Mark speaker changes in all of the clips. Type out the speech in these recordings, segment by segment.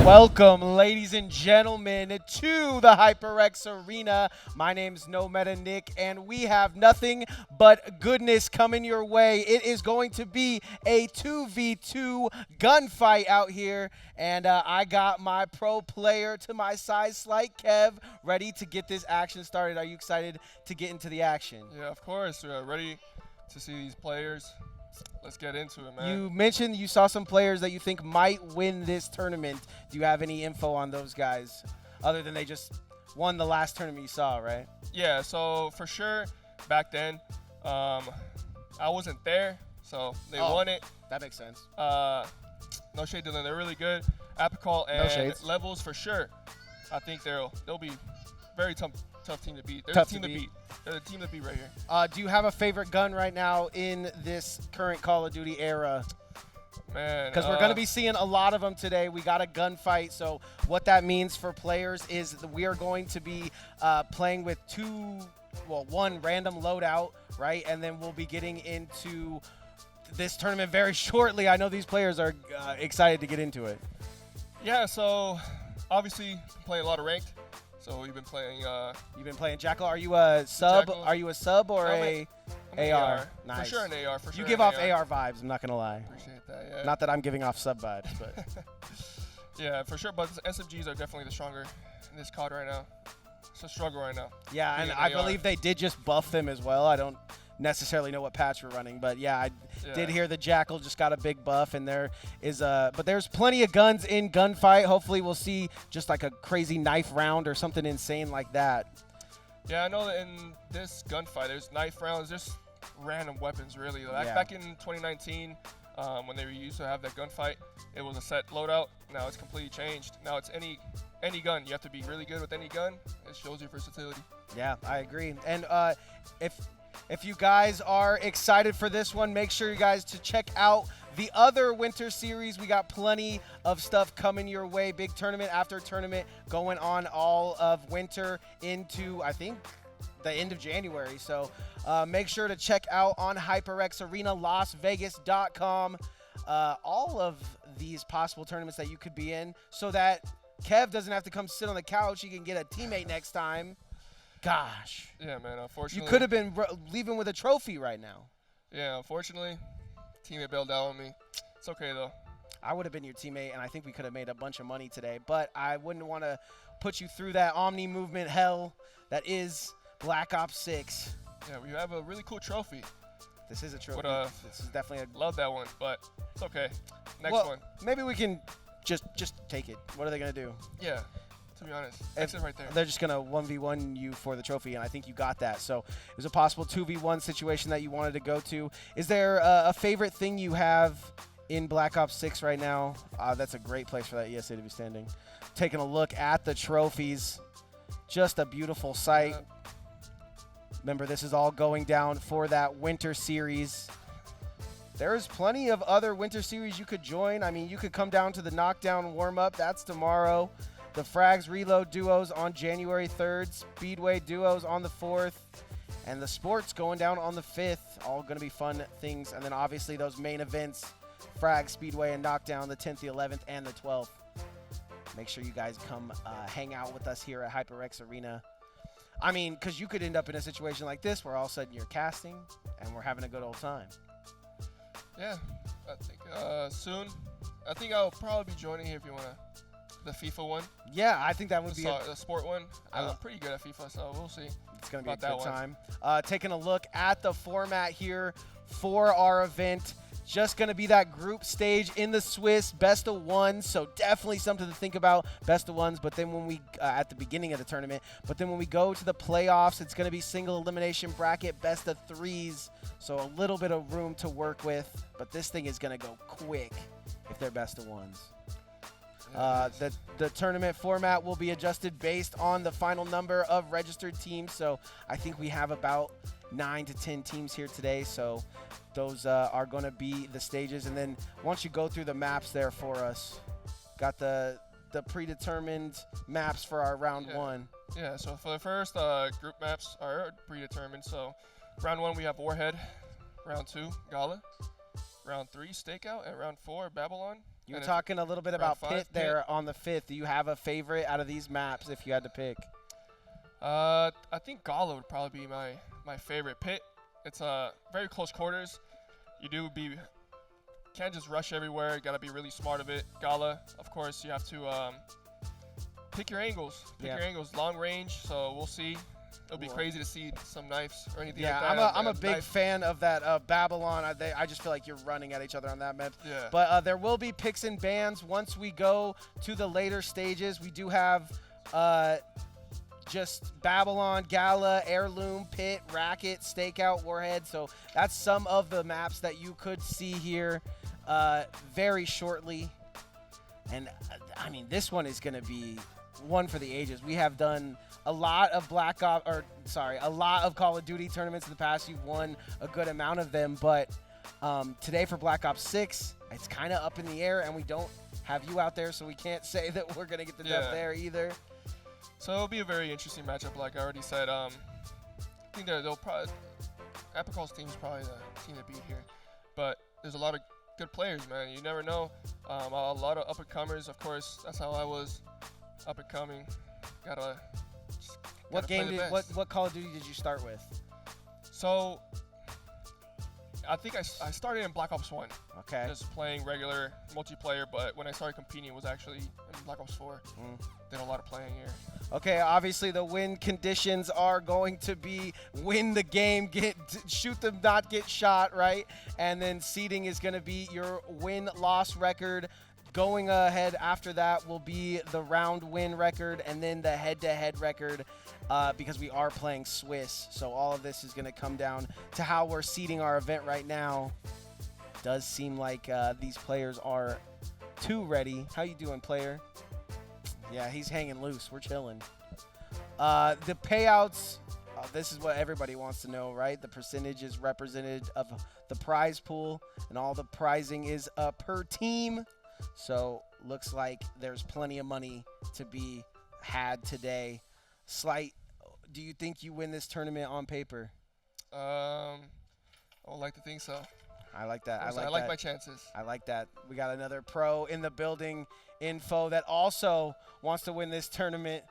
Speaker 1: Welcome, ladies and gentlemen, to the HyperX Arena. My name's No Meta Nick, and we have nothing but goodness coming your way. It is going to be a 2v2 gunfight out here, and I got my pro player to my side, Slight Kev, ready to get this action started. Are you excited to get into the action?
Speaker 2: Yeah, of course. We're ready to see these players. Let's get into it, man.
Speaker 1: You mentioned you saw some players that you think might win this tournament. Do you have any info on those guys other than they just won the last tournament you saw, right?
Speaker 2: Yeah, so for sure, back then, I wasn't there, so they won it.
Speaker 1: That makes sense.
Speaker 2: No shade to them. They're really good. Apical and Levels for sure. I think they'll be very tough team to beat. They're the team to beat. They're the team to beat right here.
Speaker 1: Do you have a favorite gun right now in this current Call of Duty era?
Speaker 2: Man,
Speaker 1: because we're going to be seeing a lot of them today. We got a gunfight, so what that means for players is that we are going to be playing with one random loadout, right? And then we'll be getting into this tournament very shortly. I know these players are excited to get into it.
Speaker 2: Yeah, so obviously playing a lot of ranked. So we've been playing.
Speaker 1: You've been playing Jackal. Are you a sub?
Speaker 2: Jackal.
Speaker 1: Are you a sub or
Speaker 2: I'm
Speaker 1: AR?
Speaker 2: Nice. For sure an AR. For sure.
Speaker 1: You give off AR vibes. I'm not gonna lie.
Speaker 2: Appreciate that. Yeah.
Speaker 1: Not that I'm giving off sub vibes, but.
Speaker 2: Yeah, for sure. But SMGs are definitely the stronger in this COD right now. It's a struggle right now.
Speaker 1: Yeah, and I believe they did just buff them as well. I don't necessarily know what patch we're running, but yeah, I did hear the Jackal just got a big buff, and there is but there's plenty of guns in gunfight. Hopefully we'll see just like a crazy knife round or something insane like that.
Speaker 2: Yeah, I know that in this gunfight there's knife rounds, just random weapons really. Like back in 2019 when they used to have that gunfight, it was a set loadout. Now it's completely changed. Now it's any gun. You have to be really good with any gun. It shows your versatility.
Speaker 1: Yeah, I agree. And if you guys are excited for this one, make sure you guys to check out the other winter series. We got plenty of stuff coming your way. Big tournament after tournament going on all of winter into, I think, the end of January. So make sure to check out on HyperX Arena, LasVegas.com, all of these possible tournaments that you could be in so that Kev doesn't have to come sit on the couch. He can get a teammate next time. Gosh.
Speaker 2: Yeah, man, unfortunately.
Speaker 1: You could have been leaving with a trophy right now.
Speaker 2: Yeah, unfortunately, teammate bailed out on me. It's okay, though.
Speaker 1: I would have been your teammate, and I think we could have made a bunch of money today, but I wouldn't want to put you through that Omni movement hell that is Black Ops 6.
Speaker 2: Yeah, we have a really cool trophy.
Speaker 1: This is a trophy. This is definitely a...
Speaker 2: Love that one, but it's okay. Next one.
Speaker 1: Maybe we can just take it. What are they going to do?
Speaker 2: Yeah. To be honest, that's it right there.
Speaker 1: They're just going to 1v1 you for the trophy, and I think you got that. So it was a possible 2v1 situation that you wanted to go to. Is there a favorite thing you have in Black Ops 6 right now? That's a great place for that ESA to be standing. Taking a look at the trophies. Just a beautiful sight. Remember, this is all going down for that winter series. There's plenty of other winter series you could join. I mean, you could come down to the knockdown warm-up. That's tomorrow. The Frags Reload Duos on January 3rd, Speedway Duos on the 4th, and the Sports going down on the 5th. All going to be fun things. And then obviously those main events, Frag, Speedway, and Knockdown, the 10th, the 11th, and the 12th. Make sure you guys come hang out with us here at HyperX Arena. I mean, because you could end up in a situation like this where all of a sudden you're casting and we're having a good old time.
Speaker 2: Yeah, I think soon. I think I'll probably be joining here if you want to. The FIFA one.
Speaker 1: Yeah, I think that would be
Speaker 2: the sport one. I'm pretty good at FIFA, so we'll see.
Speaker 1: It's going to be a good time. Taking a look at the format here for our event. Just going to be that group stage in the Swiss, best of ones. So definitely something to think about, best of ones. But then when we, at the beginning of the tournament, but then when we go to the playoffs, it's going to be single elimination bracket, best of threes. So a little bit of room to work with. But this thing is going to go quick if they're best of ones. The tournament format will be adjusted based on the final number of registered teams. So I think we have about 9 to 10 teams here today. So those are going to be the stages. And then once you go through the maps there for us, got the predetermined maps for our round one.
Speaker 2: Yeah, so for the first group maps are predetermined. So round 1 we have Warhead, round 2 Gala, round 3 Stakeout, and round 4 Babylon.
Speaker 1: You were talking a little bit about Pit there on the 5th. Do you have a favorite out of these maps if you had to pick?
Speaker 2: I think Gala would probably be my favorite. Pit, it's very close quarters. You can't just rush everywhere. You got to be really smart of it. Gala, of course, you have to pick your angles. Pick your angles, long range. So we'll see. It'll be crazy to see some knives or anything like that.
Speaker 1: Yeah, I'm a big fan of that Babylon. I just feel like you're running at each other on that map.
Speaker 2: Yeah.
Speaker 1: But there will be picks and bans once we go to the later stages. We do have just Babylon, Gala, Heirloom, Pit, Racket, Stakeout, Warhead. So that's some of the maps that you could see here very shortly. And I mean, this one is going to be one for the ages. We have done a lot of a lot of Call of Duty tournaments in the past. You've won a good amount of them, but today for Black Ops 6, it's kind of up in the air, and we don't have you out there, so we can't say that we're gonna get the dub there either.
Speaker 2: So it'll be a very interesting matchup, like I already said. I think they'll probably HyperX team is probably the team to beat here, but there's a lot of good players, man. You never know. A lot of up and comers, of course. That's how I was, up and coming.
Speaker 1: What Call of Duty did you start with?
Speaker 2: So, I think I started in Black Ops 1.
Speaker 1: Okay.
Speaker 2: Just playing regular multiplayer, but when I started competing, it was actually in Black Ops 4. Did a lot of playing here.
Speaker 1: Okay, obviously the win conditions are going to be win the game, shoot them, not get shot, right? And then seeding is going to be your win-loss record. Going ahead after that will be the round win record and then the head-to-head record because we are playing Swiss. So all of this is going to come down to how we're seeding our event right now. Does seem like these players are too ready. How you doing, player? Yeah, he's hanging loose. We're chilling. The payouts, this is what everybody wants to know, right? The percentage is represented of the prize pool, and all the prizing is per team. So looks like there's plenty of money to be had today. Slight, do you think you win this tournament on paper?
Speaker 2: I would like to think so.
Speaker 1: I like that.
Speaker 2: I like my chances.
Speaker 1: I like that. We got another pro in the building, Info, that also wants to win this tournament.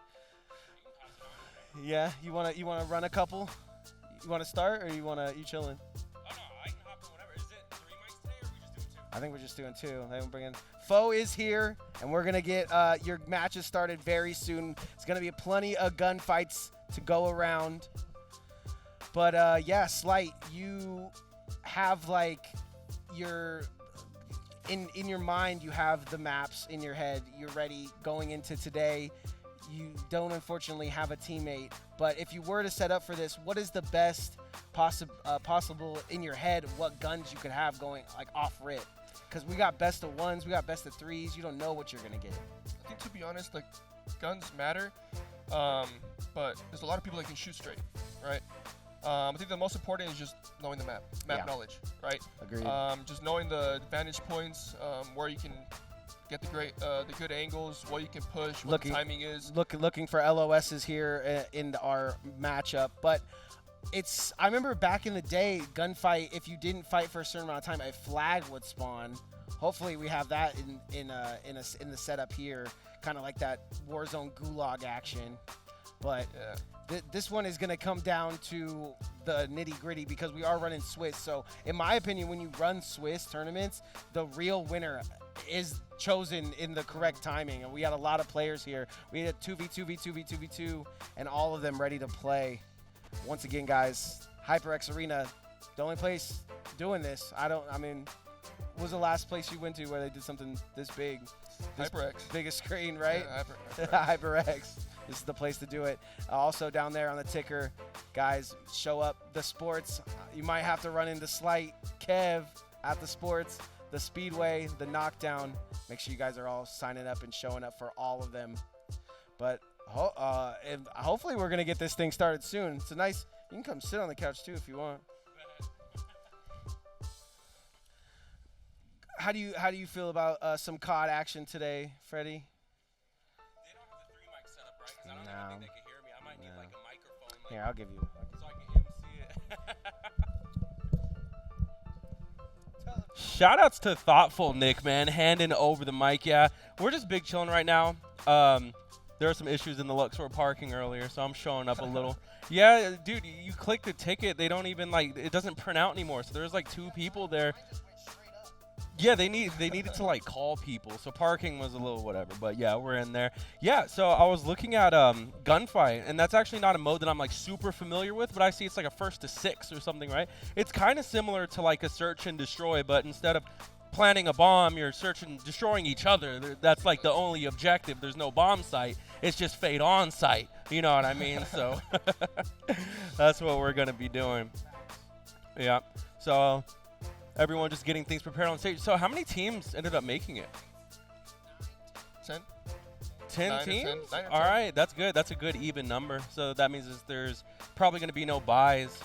Speaker 1: Yeah, you wanna run a couple? You wanna start or you chilling?
Speaker 3: Oh no, I can hop in whenever. Is it 3 mics today or are we just doing 2?
Speaker 1: I think we're just doing 2. They will bring in. Foe is here, and we're gonna get your matches started very soon. It's gonna be plenty of gunfights to go around. But yeah, Slight, you have like in your mind, you have the maps in your head. You're ready going into today. You don't unfortunately have a teammate, but if you were to set up for this, what is the best possible in your head? What guns you could have going like off rip? Because we got best of 1s, we got best of 3s. You don't know what you're gonna get.
Speaker 2: I think, to be honest, like, guns matter, but there's a lot of people that can shoot straight, right? I think the most important is just knowing the map knowledge, right?
Speaker 1: Agreed.
Speaker 2: Just knowing the vantage points, where you can get the good angles, what you can push, what the timing is.
Speaker 1: Looking for LOSs here in our matchup, but I remember back in the day, gunfight, if you didn't fight for a certain amount of time, a flag would spawn. Hopefully we have that in the setup here, kind of like that Warzone Gulag action. But this one is going to come down to the nitty-gritty because we are running Swiss. So in my opinion, when you run Swiss tournaments, the real winner is chosen in the correct timing. And we had a lot of players here. We had 2v2, and all of them ready to play. Once again, guys, HyperX Arena, the only place doing this. What was the last place you went to where they did something this big?
Speaker 2: HyperX.
Speaker 1: Biggest screen, right?
Speaker 2: Yeah,
Speaker 1: HyperX. This is the place to do it. Also down there on the ticker, guys, show up the sports. You might have to run into Slight, Kev at the sports, the Speedway, the Knockdown. Make sure you guys are all signing up and showing up for all of them. But hopefully we're gonna get this thing started soon. It's a nice. You can come sit on the couch too if you want. How do you feel about some COD action today, Freddie?
Speaker 3: They don't have the 3 mic setup, right? Because I don't think they can hear me. I might need like a microphone. Like,
Speaker 1: here, I'll give you.
Speaker 3: So I can MC it.
Speaker 1: Tell them
Speaker 4: Shout-outs to Thoughtful Nick, man, handing over the mic. Yeah, we're just big chilling right now. There are some issues in the Luxor parking earlier, so I'm showing up a little. Yeah, dude, you click the ticket, they don't even, like, it doesn't print out anymore. So there's, like, 2 people there. Yeah, they needed to, like, call people. So parking was a little whatever. But, yeah, we're in there. Yeah, so I was looking at Gunfight, and that's actually not a mode that I'm, like, super familiar with. But I see it's, like, a 1st to 6 or something, right? It's kind of similar to, like, a search and destroy, but instead of planting a bomb, you're searching, destroying each other. That's, like, the only objective. There's no bomb site. It's just fade on site. You know what I mean? So that's what we're going to be doing. Yeah. So everyone just getting things prepared on stage. So how many teams ended up making it?
Speaker 2: 10.
Speaker 4: 10 teams?
Speaker 2: 9 or 10.
Speaker 4: All right. That's good. That's a good even number. So that means there's probably going to be no buys,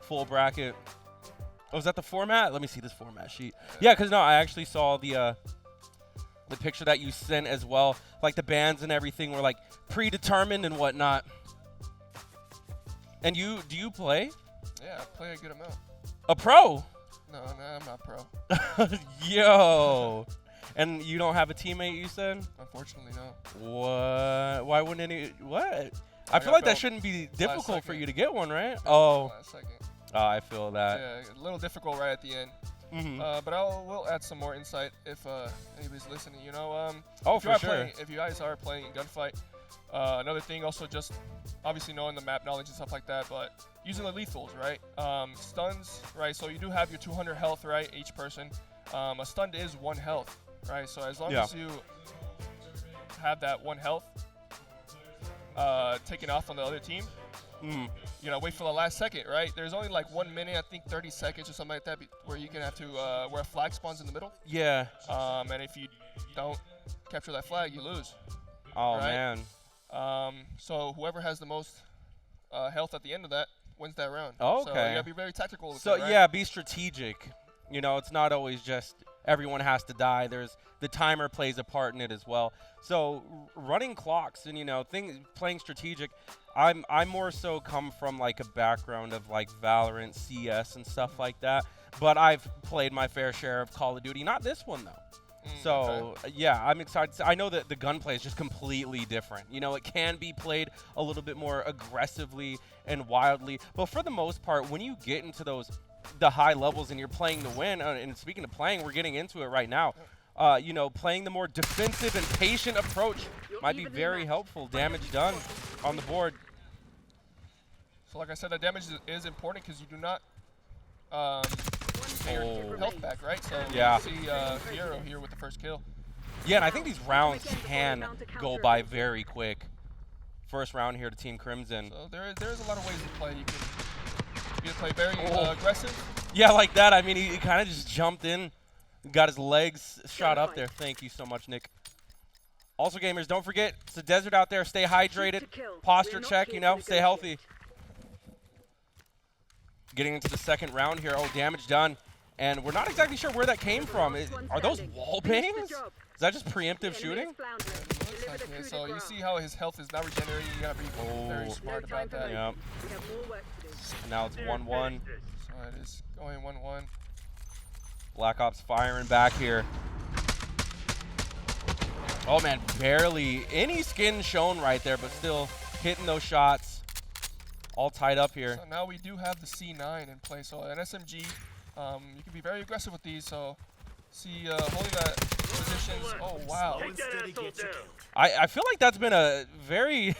Speaker 4: full bracket. Oh, is that the format? Let me see this format sheet. Yeah, because no, I actually saw the picture that you sent as well. Like the bands and everything were like predetermined and whatnot. And do you play?
Speaker 2: Yeah, I play a good amount.
Speaker 4: A pro?
Speaker 2: No, I'm not pro.
Speaker 4: Yo. And you don't have a teammate, you said?
Speaker 2: Unfortunately, no.
Speaker 4: What? Why wouldn't any? What? I feel like that shouldn't be difficult for you to get one, right? Oh.
Speaker 2: Last second.
Speaker 4: Oh, I feel that.
Speaker 2: Yeah, a little difficult right at the end.
Speaker 4: Mm-hmm.
Speaker 2: But we'll add some more insight if anybody's listening. You know,
Speaker 4: oh,
Speaker 2: if
Speaker 4: for sure.
Speaker 2: If you guys are playing Gunfight, another thing also just obviously knowing the map knowledge and stuff like that, but using the lethals, right? Stuns, right? So you do have your 200 health, right? Each person. A stun is 1 health, right? So as long as you have that 1 health taken off on the other team, you know, wait for the last second, right? There's only like 1 minute, I think 30 seconds or something like that, where you can have to, where a flag spawns in the middle.
Speaker 4: Yeah.
Speaker 2: And if you don't capture that flag, you lose.
Speaker 4: Oh,
Speaker 2: right?
Speaker 4: man.
Speaker 2: So whoever has the most health at the end of that wins that round.
Speaker 4: Oh,
Speaker 2: so
Speaker 4: okay.
Speaker 2: you gotta be very tactical with
Speaker 4: So
Speaker 2: it, right?
Speaker 4: yeah, be strategic. You know, it's not always just everyone has to die. There's the timer plays a part in it as well. So running clocks and, you know, playing strategic. I more so come from like a background of like Valorant, CS, and stuff like that. But I've played my fair share of Call of Duty. Not this one though. So yeah, I'm excited. I know that the gunplay is just completely different. You know, it can be played a little bit more aggressively and wildly, but for the most part, when you get into the high levels and you're playing to win, and speaking of playing, we're getting into it right now. You know, playing the more defensive and patient approach might be very helpful. Damage done on the board.
Speaker 2: So like I said, the damage is important because you do not get your health back, right? So
Speaker 4: yeah.
Speaker 2: You see Hero here with the first kill.
Speaker 4: Yeah, and I think these rounds can go by very quick. First round here to Team Crimson.
Speaker 2: So there's a lot of ways to play. You can either play very aggressive.
Speaker 4: Yeah, like that. I mean, he kind of just jumped in, got his legs shot up there. Thank you so much, Nick. Also, gamers, don't forget, it's a desert out there. Stay hydrated. Posture check, you know, stay healthy. Getting into the second round here. Oh, damage done. And we're not exactly sure where that came from. Are those wall bangs? Is that just preemptive shooting?
Speaker 2: Yeah, so you see how his health is not regenerating. You gotta be very smart about that.
Speaker 4: Yep. And now it's 1-1.
Speaker 2: So it is going 1-1.
Speaker 4: Black Ops firing back here. Oh man, barely any skin shown right there, but still hitting those shots. All tied up here.
Speaker 2: So now we do have the C9 in play. So an SMG, you can be very aggressive with these. So see holding that positions. Oh wow.
Speaker 4: I feel like that's been a very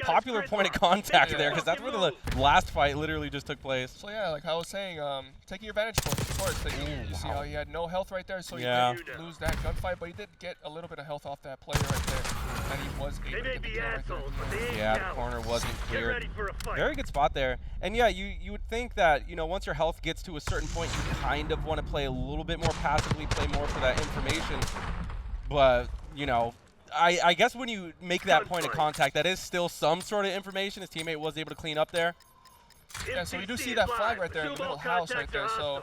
Speaker 4: popular point of contact there, because that's where the last fight literally just took place.
Speaker 2: So yeah, like I was saying, taking your vantage point, of course. You see how he had no health right there, so he didn't lose that gunfight, but he did get a little bit of health off that player right there, and he was able to get the kill right there.
Speaker 4: Yeah, the corner wasn't cleared. Very good spot there. And yeah, you would think that, you know, once your health gets to a certain point, you kind of want to play a little bit more passively, play more for that information. But, you know, I guess when you make that point of contact, that is still some sort of information. His teammate was able to clean up there.
Speaker 2: Yeah, so you do see that flag right there in the middle house right there. So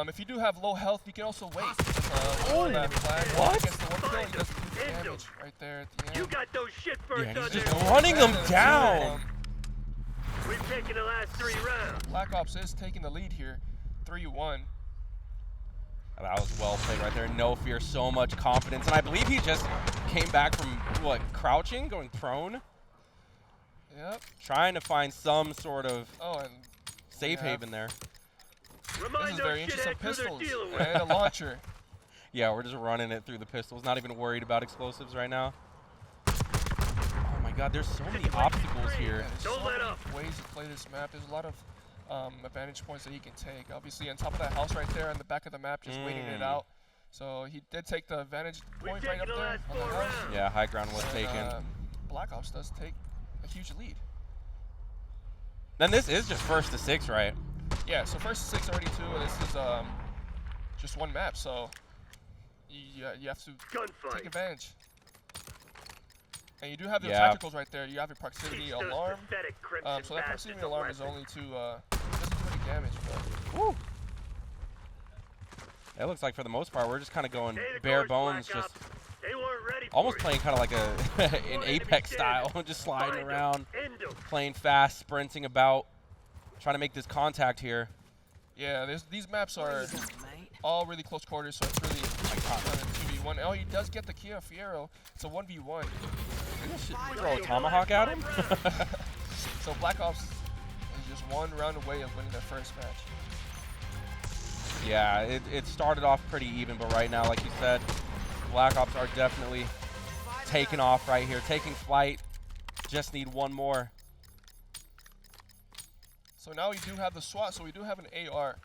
Speaker 2: if you do have low health, you can also wait. That flag.
Speaker 4: What?
Speaker 2: Against the one kill, he does do damage right there at the end.
Speaker 5: You got those shit first.
Speaker 4: Yeah, he's just running them down.
Speaker 5: We've taken the last 3 rounds.
Speaker 2: Black Ops is taking the lead here, 3-1.
Speaker 4: That was well played right there. No fear, so much confidence. And I believe he just came back from, what, crouching, going prone?
Speaker 2: Yep.
Speaker 4: Trying to find some sort of
Speaker 2: and
Speaker 4: safe haven there.
Speaker 2: This is very interesting. Pistols and a launcher.
Speaker 4: Yeah, we're just running it through the pistols. Not even worried about explosives right now. Oh my god, there's so many obstacles here.
Speaker 2: Yeah, there's so many ways to play this map. There's a lot of advantage points that he can take. Obviously, on top of that house right there on the back of the map, just waiting it out. So he did take the advantage point right up there on the house.
Speaker 4: Yeah, high ground was taken.
Speaker 2: Black Ops does take a huge lead.
Speaker 4: Then this is just 1st to 6, right?
Speaker 2: Yeah, so 1st to 6 already too. This is just one map, so you have to take advantage. And you do have the tacticals right there. You have your proximity alarm. So that proximity alarm is only to doesn't do any damage. But
Speaker 4: woo. It looks like for the most part we're just kind of going bare bones, just almost playing kind of like an Apex style, just sliding around, playing fast, sprinting about, trying to make this contact here.
Speaker 2: Yeah, these maps are all really close quarters, so it's really like 2v1. Oh, he does get the Kia Fiero. It's a 1v1.
Speaker 4: Throw a tomahawk at him.
Speaker 2: So Black Ops is just one round away of winning their first match.
Speaker 4: Yeah, it started off pretty even, but right now, like you said, Black Ops are definitely taking off right here, taking flight. Just need one more.
Speaker 2: So now we do have the SWAT, so we do have an AR.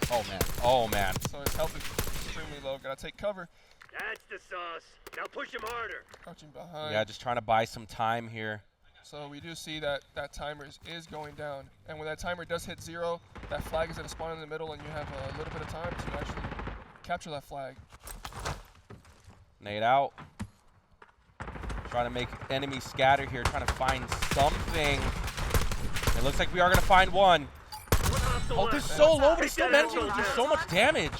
Speaker 4: Oh man, oh man.
Speaker 2: So his health is extremely low. Gotta take cover.
Speaker 5: That's the sauce. Now push him harder.
Speaker 2: Crouching behind.
Speaker 4: Yeah, just trying to buy some time here.
Speaker 2: So we do see that that timer is going down. And when that timer does hit 0, that flag is going to spawn in the middle and you have a little bit of time to actually capture that flag.
Speaker 4: Nade out. Trying to make enemies scatter here, trying to find something. It looks like we are going to find one. Oh, this is so low, but it's still managing to do so much damage.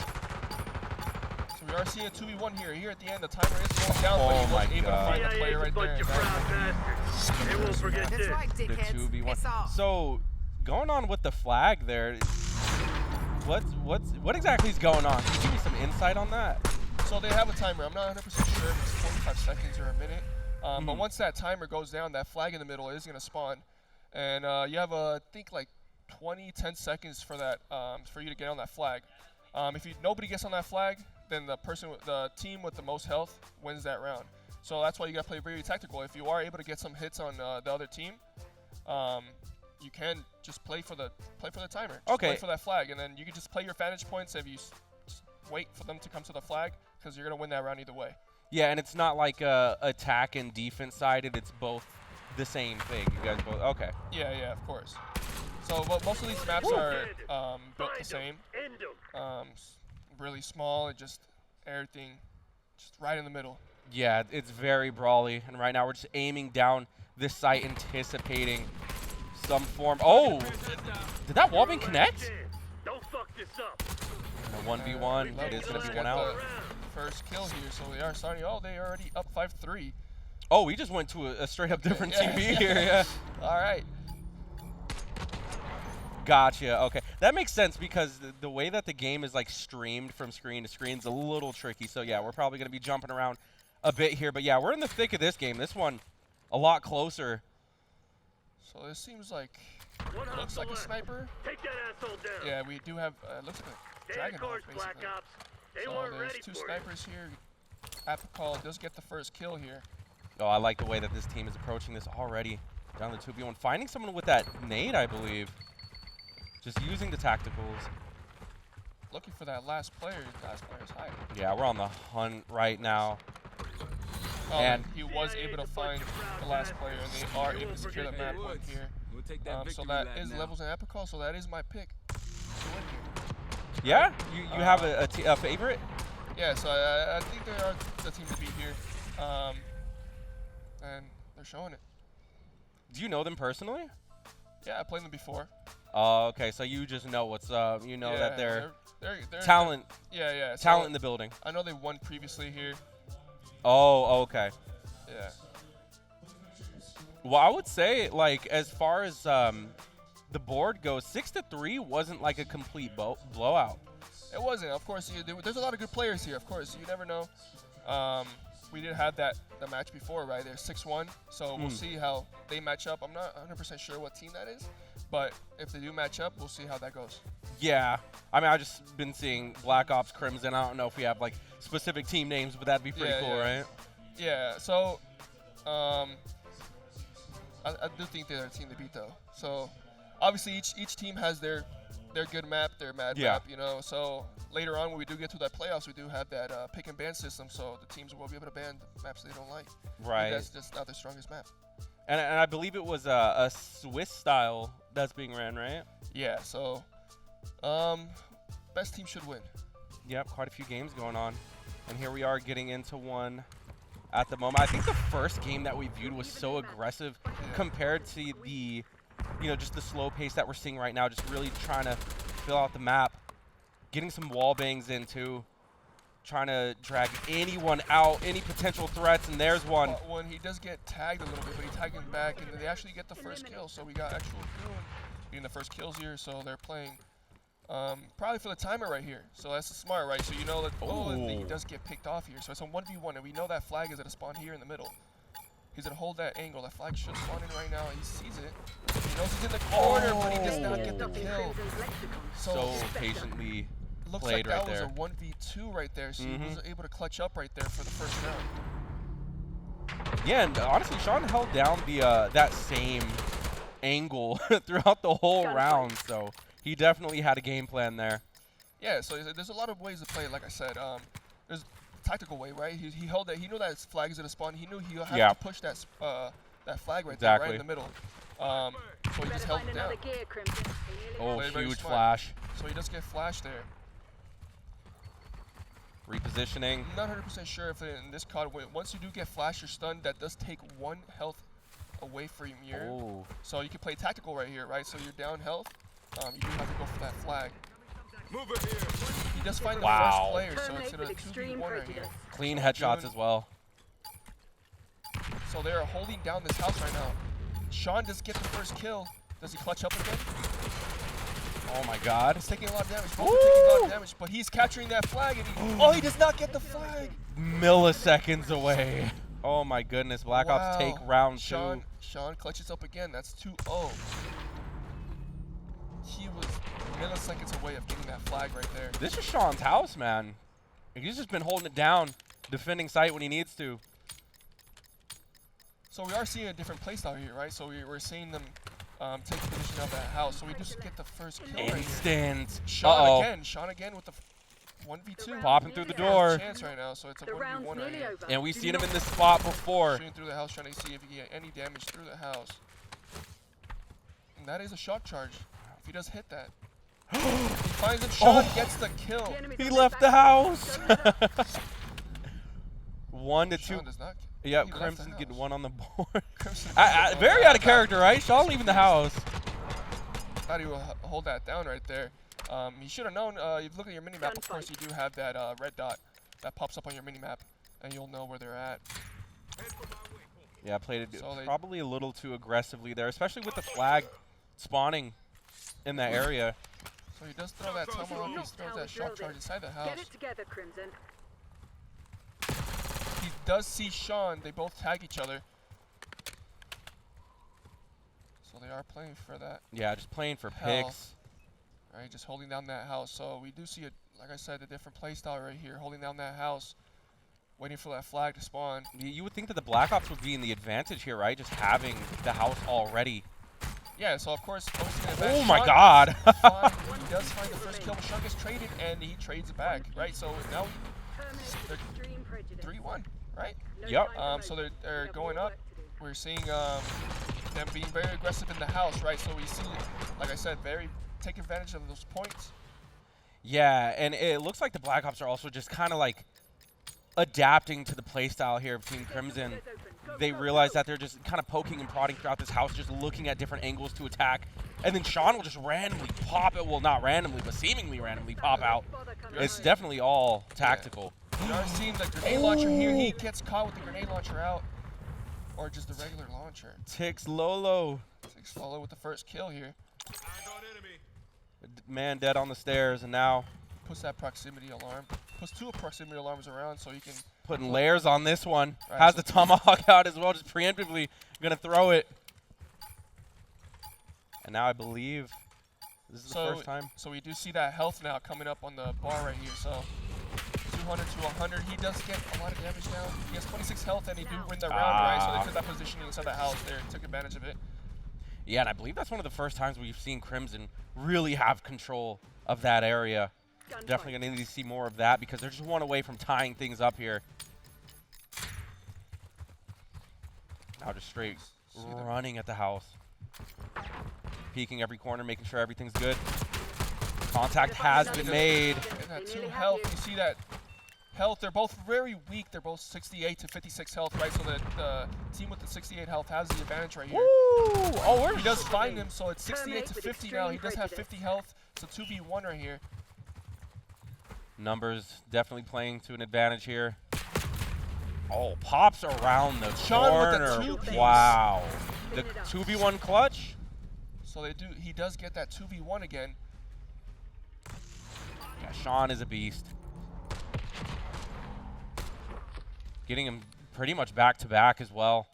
Speaker 2: So we are seeing a 2v1 here. Here at the end, the timer is going down,
Speaker 4: Oh
Speaker 2: but he
Speaker 4: my
Speaker 2: was able to
Speaker 4: God.
Speaker 2: find the player right there.
Speaker 5: They won't forget
Speaker 6: That's
Speaker 5: this.
Speaker 6: right,
Speaker 4: The
Speaker 6: dickheads.
Speaker 4: 2v1.
Speaker 6: It's off.
Speaker 4: So, going on with the flag there, what exactly is going on? Can you give me some insight on that?
Speaker 2: So they have a timer. I'm not 100% sure if it's 45 seconds or a minute. But once that timer goes down, that flag in the middle is going to spawn. And you have, I think, like 10 seconds for that, for you to get on that flag. If nobody gets on that flag, then the team with the most health wins that round. So that's why you got to play very tactical. If you are able to get some hits on the other team, you can just play for the timer. Just
Speaker 4: Okay.
Speaker 2: play for that flag, and then you can just play your advantage points if you just wait for them to come to the flag, because you're gonna win that round either way.
Speaker 4: Yeah, and it's not like attack and defense sided. It's both the same thing. You guys both okay?
Speaker 2: Yeah, of course. So most of these maps are built the same. Really small and just everything just right in the middle.
Speaker 4: Yeah, it's very brawly, and right now we're just aiming down this site, anticipating some form. Oh, did that wallbang connect?
Speaker 5: Don't fuck this up.
Speaker 4: A 1v1. It is gonna be
Speaker 2: Get
Speaker 4: one out.
Speaker 2: the first kill here, so they are starting. Oh, they are already up 5-3.
Speaker 4: Oh, we just went to a straight up different
Speaker 2: Yeah.
Speaker 4: TV here. Yeah.
Speaker 2: All right.
Speaker 4: Gotcha. Okay, that makes sense because the way that the game is like streamed from screen to screen is a little tricky. So yeah, we're probably gonna be jumping around a bit here, but yeah, we're in the thick of this game. This one, a lot closer.
Speaker 2: So this seems like looks like a sniper.
Speaker 5: Take that asshole down.
Speaker 2: Yeah, we do have looks like a
Speaker 5: Stay the
Speaker 2: dragon
Speaker 5: course,
Speaker 2: basically.
Speaker 5: Black Ops. They
Speaker 2: So
Speaker 5: weren't
Speaker 2: there's
Speaker 5: ready
Speaker 2: 2
Speaker 5: for
Speaker 2: snipers here. Apicall does get the first kill here.
Speaker 4: Oh, I like the way that this team is approaching this already. Down the 2v1, finding someone with that nade, I believe. Just using the tacticals.
Speaker 2: Looking for that last player. Last player's hiding.
Speaker 4: Yeah, we're on the hunt right now.
Speaker 2: Oh,
Speaker 4: And-
Speaker 2: he was able to find the last player, and they are able to secure the map point here.
Speaker 7: We'll take that
Speaker 2: So
Speaker 7: victory
Speaker 2: that
Speaker 7: lap
Speaker 2: is
Speaker 7: now.
Speaker 2: levels in Apicall, so that is my pick to win here.
Speaker 4: Yeah, you have a favorite?
Speaker 2: Yeah, so I think they are the team to beat here, and they're showing it.
Speaker 4: Do you know them personally?
Speaker 2: Yeah, I played them before.
Speaker 4: Oh, okay. So you just know what's up. You know
Speaker 2: Yeah,
Speaker 4: that they're
Speaker 2: they're
Speaker 4: talent,
Speaker 2: Yeah. So
Speaker 4: talent in the building.
Speaker 2: I know they won previously here.
Speaker 4: Oh, okay.
Speaker 2: Yeah.
Speaker 4: Well, I would say like as far as the board goes, 6-3 wasn't like a complete blowout.
Speaker 2: It wasn't. Of course, there's a lot of good players here. Of course, you never know. We did have the match before, right? They're 6-1, so we'll see how they match up. I'm not 100% sure what team that is, but if they do match up, we'll see how that goes.
Speaker 4: Yeah. I mean, I've just been seeing Black Ops Crimson. I don't know if we have like specific team names, but that'd be pretty cool, right?
Speaker 2: Yeah. So, I do think they're a team to beat, though. So, obviously, each team has their good map, their mad map, you know. So later on, when we do get to that playoffs, we do have that pick and ban system, so the teams will be able to ban the maps they don't like.
Speaker 4: Right.
Speaker 2: That's just not their strongest map.
Speaker 4: And I believe it was a Swiss style that's being ran, right?
Speaker 2: Yeah. So, best team should win.
Speaker 4: Yep, quite a few games going on. And here we are getting into one at the moment. I think the first game that we viewed was so aggressive compared to the, just the slow pace that we're seeing right now, just really trying to fill out the map. Getting some wall bangs in too. Trying to drag anyone out, any potential threats, and there's one.
Speaker 2: When he does get tagged a little bit, but he tagged him back, and they actually get the first kill. So we got actual Goon getting the first kills here, so they're playing probably for the timer right here. So that's smart, right? So you know that, and he does get picked off here. So it's a 1v1, and we know that flag is going to spawn here in the middle. He's going to hold that angle. That flag should spawn in right now. He sees it. He knows he's in the corner, but he does not get the kill.
Speaker 4: So patiently
Speaker 2: looks
Speaker 4: played
Speaker 2: like
Speaker 4: right
Speaker 2: that
Speaker 4: there.
Speaker 2: was a 1v2 right there, so he was able to clutch up right there for the first round.
Speaker 4: Yeah, and honestly, Sean held down the that same angle throughout the whole round, so he definitely had a game plan there.
Speaker 2: Yeah, so there's a lot of ways to play it. Like I said, there's a tactical way, right? He held that. He knew that his flag is gonna spawn. He knew he had to push that flag right there, right in the middle. So he just held it down.
Speaker 4: Oh,
Speaker 2: Very
Speaker 4: huge
Speaker 2: smart.
Speaker 4: flash.
Speaker 2: So he does get flashed there.
Speaker 4: Repositioning.
Speaker 2: I'm not 100% sure if in this COD, once you do get flashed or stunned, that does take 1 health away from you. So you can play tactical right here, right? So you're down health. You do have to go for that flag. He does find the first player, so it's in a 2v1 right here.
Speaker 4: Clean headshots as well.
Speaker 2: So they are holding down this house right now. Sean does get the first kill. Does he clutch up again?
Speaker 4: Oh my God.
Speaker 2: He's taking a lot of damage. Both are taking a lot of damage, but he's capturing that flag, and he does not get the flag.
Speaker 4: Milliseconds away. Oh my goodness. Black Ops take round 2.
Speaker 2: Sean clutches up again. That's 2-0. He was milliseconds away of getting that flag right there.
Speaker 4: This is Sean's house, man. He's just been holding it down, defending site when he needs to.
Speaker 2: So we are seeing a different playstyle here, right? So we're seeing them take position of that house. So we just get the first kill right here.
Speaker 4: Instant.
Speaker 2: Sean again with the 1v2.
Speaker 4: Popping through the door.
Speaker 2: Chance right now, so it's a 1v1 right here.
Speaker 4: And we've seen him in this spot before.
Speaker 2: Shooting through the house, trying to see if he can get any damage through the house. And that is a shock charge. If he does hit that. He finds him, Sean gets the kill.
Speaker 4: He left the house. 1 to 2.
Speaker 2: Sean does not.
Speaker 4: Yep, Crimson getting 1 on the board.
Speaker 2: Crimson
Speaker 4: very out of character, right? Sean leaving the house.
Speaker 2: Thought he would hold that down right there. He should have known. If you look at your minimap, of course, you do have that red dot that pops up on your minimap, and you'll know where they're at.
Speaker 4: Yeah, played it probably a little too aggressively there, especially with the flag spawning in that area.
Speaker 2: So he does throw that tomahawk, he throws that shock charge inside the house.
Speaker 6: Get it together, Crimson.
Speaker 2: He does see Sean. They both tag each other. So they are playing for that.
Speaker 4: Yeah, just playing for picks.
Speaker 2: Right, just holding down that house. So we do see, like I said, a different play style right here. Holding down that house, waiting for that flag to spawn.
Speaker 4: You would think that the Black Ops would be in the advantage here, right? Just having the house already.
Speaker 2: Yeah, so of course,
Speaker 4: oh my God.
Speaker 2: He does find the first kill, but Sean gets traded, and he trades it back, right? So now they're 3-1, right?
Speaker 4: Yep.
Speaker 2: So they're going up. We're seeing them being very aggressive in the house, right? So we see, like I said, take advantage of those points.
Speaker 4: Yeah, and it looks like the Black Ops are also just kind of like adapting to the playstyle here of Team Crimson. They realize that they're just kind of poking and prodding throughout this house, just looking at different angles to attack. And then Sean will just randomly pop it. Well, not randomly, but seemingly randomly pop out. It's definitely all tactical.
Speaker 2: You are seeing the grenade launcher here. He gets caught with the grenade launcher out. Or just the regular launcher.
Speaker 4: Tix Lolo.
Speaker 2: Tix Lolo with the first kill here.
Speaker 4: Man dead on the stairs, and now
Speaker 2: Puts that proximity alarm. Puts 2 proximity alarms around so he can.
Speaker 4: putting layers on this one.
Speaker 2: Right,
Speaker 4: Has
Speaker 2: so
Speaker 4: the tomahawk out as well, just preemptively going to throw it. And now I believe this is the first time.
Speaker 2: So we do see that health now coming up on the bar right here. So 200 to 100. He does get a lot of damage now. He has 26 health, and he do win the round, right? So they took that positioning inside the house there, took advantage of it.
Speaker 4: Yeah, and I believe that's one of the first times we've seen Crimson really have control of that area. Definitely going to need to see more of that because they're just one away from tying things up here. Now just straight running at the house. Peeking every corner, making sure everything's good. Contact has been made.
Speaker 2: And that 2 health, you see that health, they're both very weak. They're both 68 to 56 health, right? So the team with the 68 health has the advantage right here.
Speaker 4: Woo! Oh,
Speaker 2: He does find him, so it's 68 to 50 now. He does have 50 health. It's a 2v1 right here.
Speaker 4: Numbers definitely playing to an advantage here. Oh, pops around the
Speaker 2: Sean with the
Speaker 4: corner.
Speaker 2: two-piece.
Speaker 4: Wow. The 2v1 clutch.
Speaker 2: So he does get that 2v1 again.
Speaker 4: Yeah, Sean is a beast. Getting him pretty much back to back as well.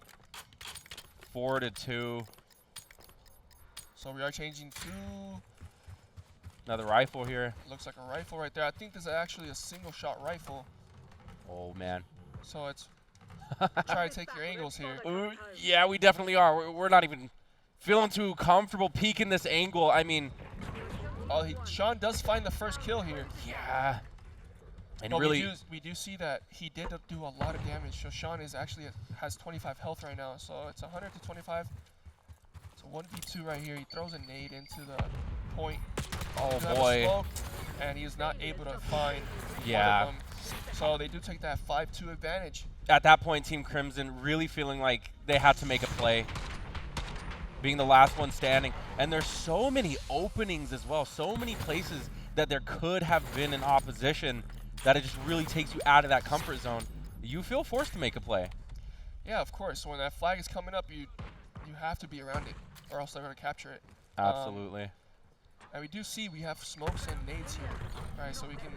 Speaker 4: 4 to 2.
Speaker 2: So we are changing to,
Speaker 4: Another rifle here.
Speaker 2: looks like a rifle right there. I think this is actually a single shot rifle.
Speaker 4: Oh, man.
Speaker 2: So it's try to take your angles here.
Speaker 4: Yeah, we definitely are. We're not even feeling too comfortable peeking this angle. I mean,
Speaker 2: Oh, Sean does find the first kill here.
Speaker 4: yeah. And
Speaker 2: But
Speaker 4: really,
Speaker 2: we do see that he did do a lot of damage. So Sean is actually has 25 health right now. So it's 100 to 25. It's a 1v2 right here. He throws a nade into the point.
Speaker 4: oh
Speaker 2: Does have a
Speaker 4: boy.
Speaker 2: smoke, and he is not able to find
Speaker 4: Yeah.
Speaker 2: one of them. So they do take that 5-2 advantage.
Speaker 4: At that point, Team Crimson really feeling like they had to make a play. Being the last one standing. And there's so many openings as well. So many places that there could have been an opposition that it just really takes you out of that comfort zone. You feel forced to make a play.
Speaker 2: Yeah, of course. When that flag is coming up, you have to be around it, or else they're going to capture it.
Speaker 4: Absolutely.
Speaker 2: And we do see we have smokes and nades here, right? So we can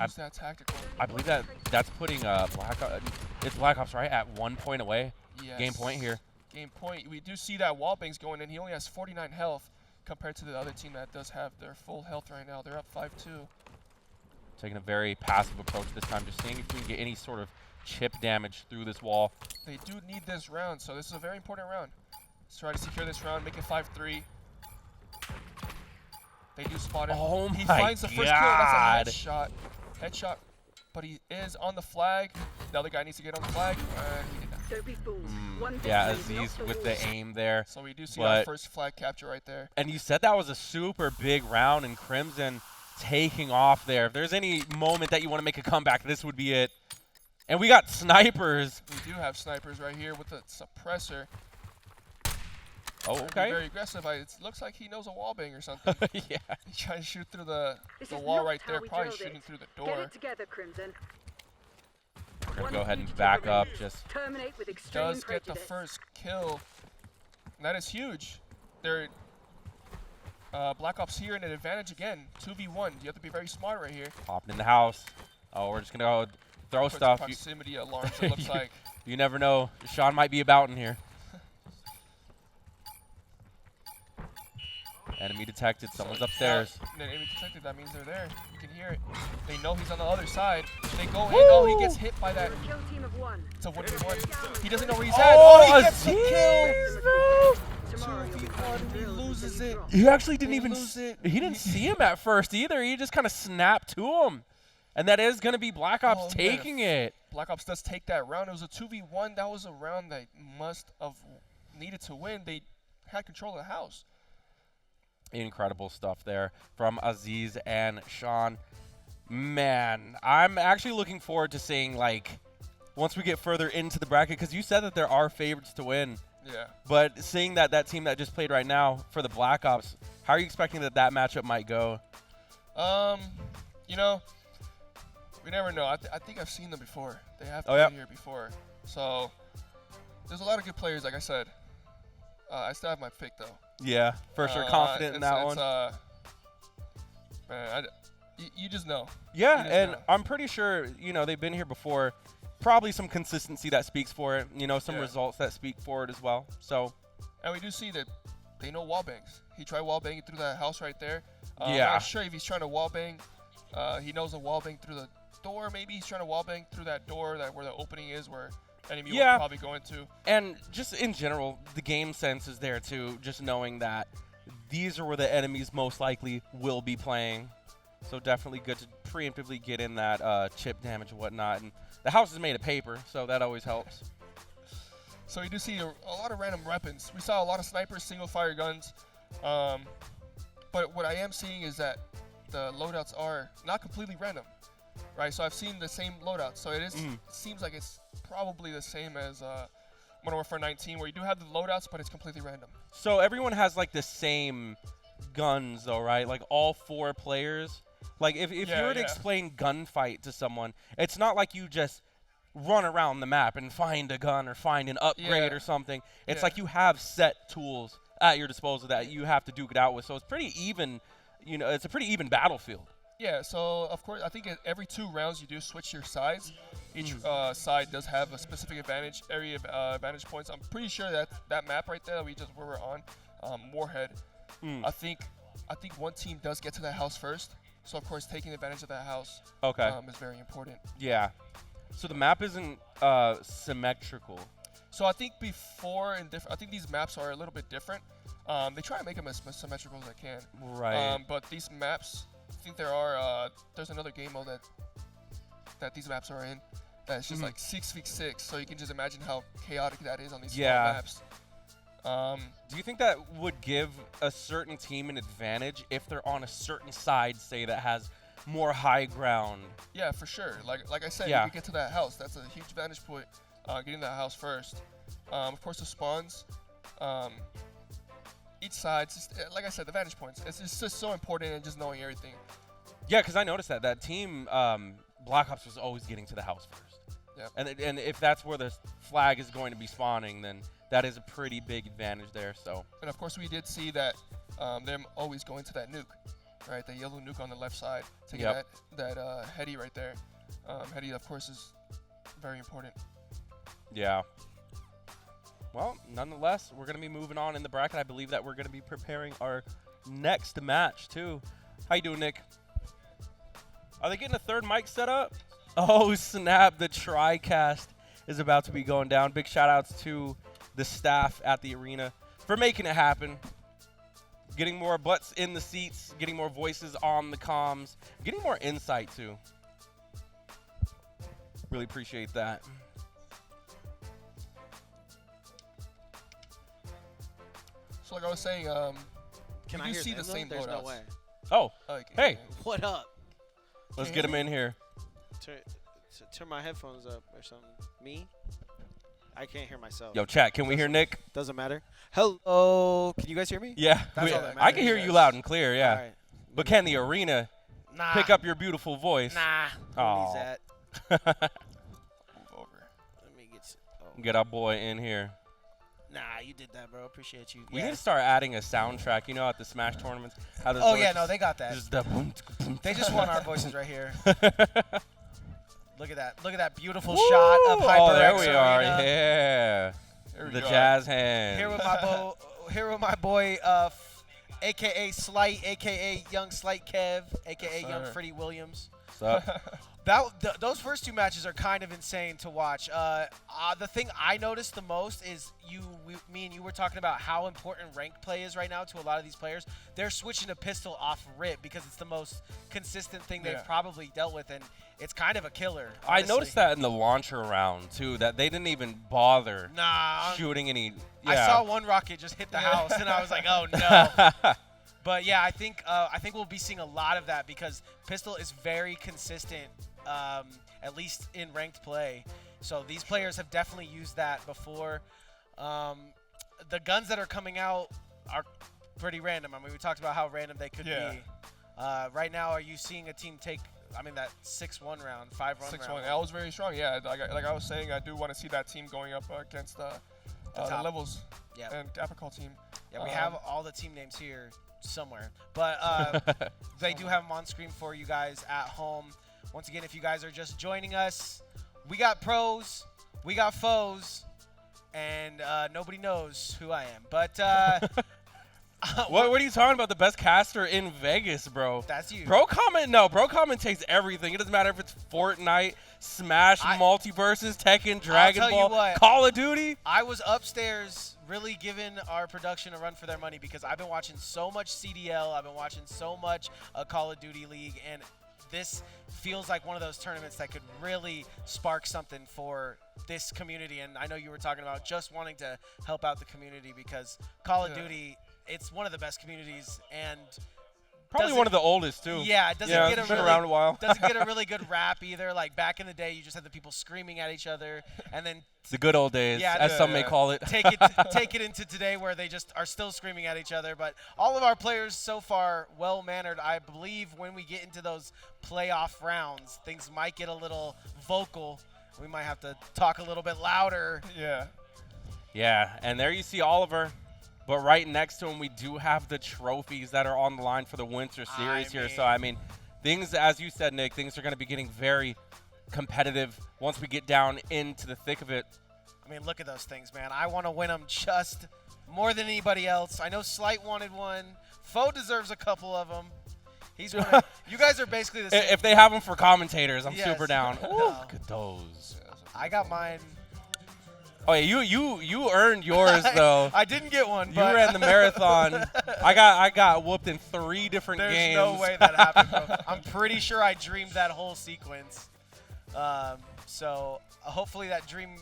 Speaker 2: use that tactical.
Speaker 4: I believe that's putting it's Black Ops, right, at 1 point away.
Speaker 2: Yes.
Speaker 4: Game point here.
Speaker 2: Game point. We do see that wall bangs going in. He only has 49 health compared to the other team that does have their full health right now. They're up 5-2.
Speaker 4: Taking a very passive approach this time, just seeing if we can get any sort of chip damage through this wall.
Speaker 2: They do need this round, so this is a very important round. Let's try to secure this round, make it 5-3. They do spot him.
Speaker 4: Oh
Speaker 2: He
Speaker 4: my
Speaker 2: finds the first kill.
Speaker 4: God.
Speaker 2: That's a headshot. Headshot. But he is on the flag. The other guy needs to get on the flag. And he did not.
Speaker 6: Don't be fooled.
Speaker 4: Yeah, Aziz with the aim there.
Speaker 2: So we do see our
Speaker 4: But-
Speaker 2: first flag capture right there.
Speaker 4: And you said that was a super big round, and Crimson taking off there. If there's any moment that you want to make a comeback, this would be it. And we got snipers.
Speaker 2: We do have snipers right here with the suppressor.
Speaker 4: Oh,
Speaker 2: Be
Speaker 4: okay.
Speaker 2: very aggressive. It looks like he knows a wall bang or something.
Speaker 4: Yeah.
Speaker 2: He tried to shoot through the
Speaker 6: This is
Speaker 2: wall
Speaker 6: not
Speaker 2: right
Speaker 6: how
Speaker 2: there,
Speaker 6: we
Speaker 2: probably
Speaker 6: drilled
Speaker 2: shooting
Speaker 6: it.
Speaker 2: through the
Speaker 6: Get
Speaker 2: door.
Speaker 6: it together, Crimson.
Speaker 4: We're going
Speaker 6: One
Speaker 4: to go ahead and
Speaker 6: fugitive
Speaker 4: back up.
Speaker 6: remains.
Speaker 4: Just
Speaker 6: Terminate with extreme
Speaker 2: Does get the
Speaker 6: prejudice.
Speaker 2: first kill. And that is huge. They're Black Ops here in an advantage again. 2v1. You have to be very smart right here.
Speaker 4: popping in the house. Oh, we're just going to go throw
Speaker 2: Puts
Speaker 4: stuff.
Speaker 2: proximity alarms, it looks like.
Speaker 4: You never know. Sean might be about in here. Enemy detected. Someone's upstairs.
Speaker 2: The enemy detected, that means they're there. You can hear it. They know he's on the other side. They go in. Oh, he gets hit by that.
Speaker 6: You're a kill team of one.
Speaker 2: It's a 1v1. He doesn't know where he's at.
Speaker 4: Oh,
Speaker 2: Oh, he gets the
Speaker 4: Aziz,
Speaker 2: kill.
Speaker 4: bro.
Speaker 6: Tomorrow you'll be
Speaker 2: 2v1. He loses it.
Speaker 4: He actually didn't
Speaker 2: They
Speaker 4: even
Speaker 2: lose it.
Speaker 4: he didn't see him at first either. He just kind of snapped to him. And that is going to be Black Ops
Speaker 2: Oh, man.
Speaker 4: taking it.
Speaker 2: Black Ops does take that round. It was a 2v1. That was a round they must have needed to win. They had control of the house.
Speaker 4: Incredible stuff there from Aziz and Sean. Man, I'm actually looking forward to seeing, like, once we get further into the bracket, because you said that there are favorites to win.
Speaker 2: Yeah.
Speaker 4: But seeing that team that just played right now for the Black Ops, how are you expecting that matchup might go?
Speaker 2: You know, we never know. I think I've seen them before. They have
Speaker 4: Oh,
Speaker 2: played
Speaker 4: yeah.
Speaker 2: here before. So there's a lot of good players, like I said. I still have my pick though.
Speaker 4: Yeah, for sure. Confident in that one.
Speaker 2: Man, you just know.
Speaker 4: Yeah,
Speaker 2: You just
Speaker 4: and
Speaker 2: know.
Speaker 4: I'm pretty sure, they've been here before. Probably some consistency that speaks for it. Some
Speaker 2: Yeah.
Speaker 4: results that speak for it as well. So,
Speaker 2: And we do see that they know wall bangs. He tried wall banging through that house right there.
Speaker 4: Yeah.
Speaker 2: I'm not sure if he's trying to wall bang. He knows a wall bang through the door. Maybe he's trying to wall bang through that door where the opening is, where enemy
Speaker 4: Yeah.
Speaker 2: will probably go into.
Speaker 4: and just in general, the game sense is there too. Just knowing that these are where the enemies most likely will be playing. So definitely good to preemptively get in that chip damage and whatnot. And the house is made of paper, so that always helps.
Speaker 2: So you do see a lot of random weapons. We saw a lot of snipers, single fire guns. But what I am seeing is that the loadouts are not completely random, right? So I've seen the same loadouts. So it seems like it's probably the same as Modern Warfare 19, where you do have the loadouts, but it's completely random.
Speaker 4: So everyone has like the same guns though, right? Like all 4 players. Like if you were to
Speaker 2: Yeah.
Speaker 4: explain gunfight to someone, it's not like you just run around the map and find a gun or find an upgrade
Speaker 2: Yeah.
Speaker 4: or something. It's
Speaker 2: Yeah.
Speaker 4: like you have set tools at your disposal that you have to duke it out with. So it's pretty even, it's a pretty even battlefield.
Speaker 2: Yeah, so of course, I think every 2 rounds you do switch your sides. Each side does have a specific advantage points. I'm pretty sure that map right there that where we're on, Moorhead. I think one team does get to that house first. So of course, taking advantage of that house
Speaker 4: Okay.
Speaker 2: is very important.
Speaker 4: Yeah. So the map isn't symmetrical.
Speaker 2: So I think I think these maps are a little bit different. They try to make them as symmetrical as they can.
Speaker 4: Right.
Speaker 2: But these maps, I think there's another game mode that these maps are in that's just like 6v6. So you can just imagine how chaotic that is on these small
Speaker 4: Yeah.
Speaker 2: maps.
Speaker 4: Do you think that would give a certain team an advantage if they're on a certain side, say, that has more high ground?
Speaker 2: Yeah, for sure. Like I said,
Speaker 4: Yeah.
Speaker 2: you can get to that house. That's a huge vantage point. Getting that house first. Of course, the spawns. Each side, like I said, the vantage points. It's just so important, and just knowing everything.
Speaker 4: Yeah, because I noticed that team Black Ops was always getting to the house first.
Speaker 2: Yeah.
Speaker 4: And if that's where the flag is going to be spawning, then that is a pretty big advantage there. So
Speaker 2: And of course, we did see that them always going to that nuke, right? The yellow nuke on the left side to get that heady right there. Heady, of course, is very important.
Speaker 4: yeah. Well, nonetheless, we're going to be moving on in the bracket. I believe that we're going to be preparing our next match too. How you doing, Nick? Are they getting a third mic set up? Oh, snap. The TriCast is about to be going down. Big shout outs to the staff at the arena for making it happen. Getting more butts in the seats, getting more voices on the comms, getting more insight too. Really appreciate that.
Speaker 2: So like I was saying,
Speaker 7: Can
Speaker 2: you
Speaker 7: I
Speaker 2: do
Speaker 7: hear
Speaker 2: see
Speaker 7: them,
Speaker 2: the
Speaker 7: though?
Speaker 2: same
Speaker 7: There's no
Speaker 2: loadouts.
Speaker 7: way.
Speaker 4: Oh,
Speaker 2: Okay.
Speaker 4: hey,
Speaker 7: What up?
Speaker 4: let's get him in here.
Speaker 7: Turn my headphones up or something. Me? I can't hear myself.
Speaker 4: Yo, chat, can we hear Nick?
Speaker 7: Doesn't matter. Hello. Can you guys hear me?
Speaker 4: Yeah,
Speaker 1: That's all that
Speaker 4: I can hear
Speaker 1: matters.
Speaker 4: you loud and clear, yeah.
Speaker 7: All right.
Speaker 4: But can the arena
Speaker 7: Nah.
Speaker 4: pick up your beautiful voice?
Speaker 7: Nah.
Speaker 4: Aw.
Speaker 7: Who needs that?
Speaker 2: Move over.
Speaker 7: Let me get.
Speaker 4: Get our boy in here.
Speaker 7: Nah, you did that, bro. Appreciate you.
Speaker 4: We
Speaker 7: Yeah.
Speaker 4: need to start adding a soundtrack, at the Smash tournaments. How there's
Speaker 1: Oh
Speaker 4: always
Speaker 1: yeah, no, they got that.
Speaker 4: just the boom,
Speaker 1: They just want our voices right here. Look at that. Look at that beautiful shot of HyperX
Speaker 4: Oh, there we are.
Speaker 1: Arena.
Speaker 4: Yeah.
Speaker 2: There we
Speaker 4: The
Speaker 2: go.
Speaker 4: jazz hand.
Speaker 1: Here with my boy, aka Slight, aka Young Slight Kev, aka
Speaker 2: Yes,
Speaker 1: Young
Speaker 2: sir.
Speaker 1: Freddie Williams.
Speaker 4: What's up?
Speaker 1: Those first 2 matches are kind of insane to watch. The thing I noticed the most is me and you were talking about how important ranked play is right now to a lot of these players. They're switching to pistol off rip because it's the most consistent thing they've
Speaker 2: Yeah.
Speaker 1: probably dealt with, and it's kind of a killer.
Speaker 4: I
Speaker 1: honestly.
Speaker 4: noticed that in the launcher round, too, that they didn't even bother
Speaker 1: Nah,
Speaker 4: shooting any.
Speaker 1: I
Speaker 4: Yeah.
Speaker 1: saw one rocket just hit the house, and I was like, oh no. But yeah, I think we'll be seeing a lot of that because pistol is very consistent, at least in ranked play. So these players have definitely used that before. The guns that are coming out are pretty random. I mean, we talked about how random they could
Speaker 2: Yeah.
Speaker 1: be. Right now, are you seeing a team take? I mean, that 6-1 round, 5-run
Speaker 2: 6-1.
Speaker 1: round.
Speaker 2: That was very strong. Yeah, like I was saying, I do want to see that team going up against
Speaker 1: The
Speaker 2: the
Speaker 1: top.
Speaker 2: levels
Speaker 1: Yep.
Speaker 2: and Apricot team.
Speaker 1: Yeah, we have all the team names here somewhere. But they do have them on screen for you guys at home. Once again, if you guys are just joining us, we got pros, we got foes, and nobody knows who I am. But
Speaker 4: What are you talking about? The best caster in Vegas, bro.
Speaker 1: that's you.
Speaker 4: Bro commentates everything. It doesn't matter if it's Fortnite, Smash, Multiverses, Tekken, Dragon
Speaker 1: tell you
Speaker 4: Ball,
Speaker 1: what.
Speaker 4: Call of Duty.
Speaker 1: I was upstairs really giving our production a run for their money because I've been watching so much CDL. I've been watching so much Call of Duty League, and this feels like one of those tournaments that could really spark something for this community. And I know you were talking about just wanting to help out the community because Call of Duty, it's one of the best communities, and
Speaker 4: Probably one of the oldest too.
Speaker 1: yeah, it doesn't
Speaker 4: Yeah,
Speaker 1: get a
Speaker 4: it's been
Speaker 1: really,
Speaker 4: around a while.
Speaker 1: doesn't get a really good rap either. Like back in the day, you just had the people screaming at each other, and then
Speaker 4: The good old days,
Speaker 1: Yeah,
Speaker 4: as some may call it.
Speaker 1: take it into today where they just are still screaming at each other. But all of our players so far well-mannered. I believe when we get into those playoff rounds, things might get a little vocal. We might have to talk a little bit louder.
Speaker 2: Yeah.
Speaker 4: Yeah, and there you see Oliver. But right next to him, we do have the trophies that are on the line for the Winter Series here. So, I mean, things, as you said, Nick, things are going to be getting very competitive once we get down into the thick of it.
Speaker 1: I mean, look at those things, man. I want to win them just more than anybody else. I know Slight wanted one. Foe deserves a couple of them. He's one of, you guys are basically the same.
Speaker 4: If they have them for commentators, I'm
Speaker 1: Yes.
Speaker 4: super down.
Speaker 1: No.
Speaker 4: Ooh, look at those.
Speaker 1: I got mine.
Speaker 4: Oh, yeah, you earned yours, though.
Speaker 1: I didn't get one.
Speaker 4: You
Speaker 1: but
Speaker 4: ran the marathon. I got whooped in 3 different
Speaker 1: There's
Speaker 4: games.
Speaker 1: no way that happened, bro. I'm pretty sure I dreamed that whole sequence. So hopefully that dream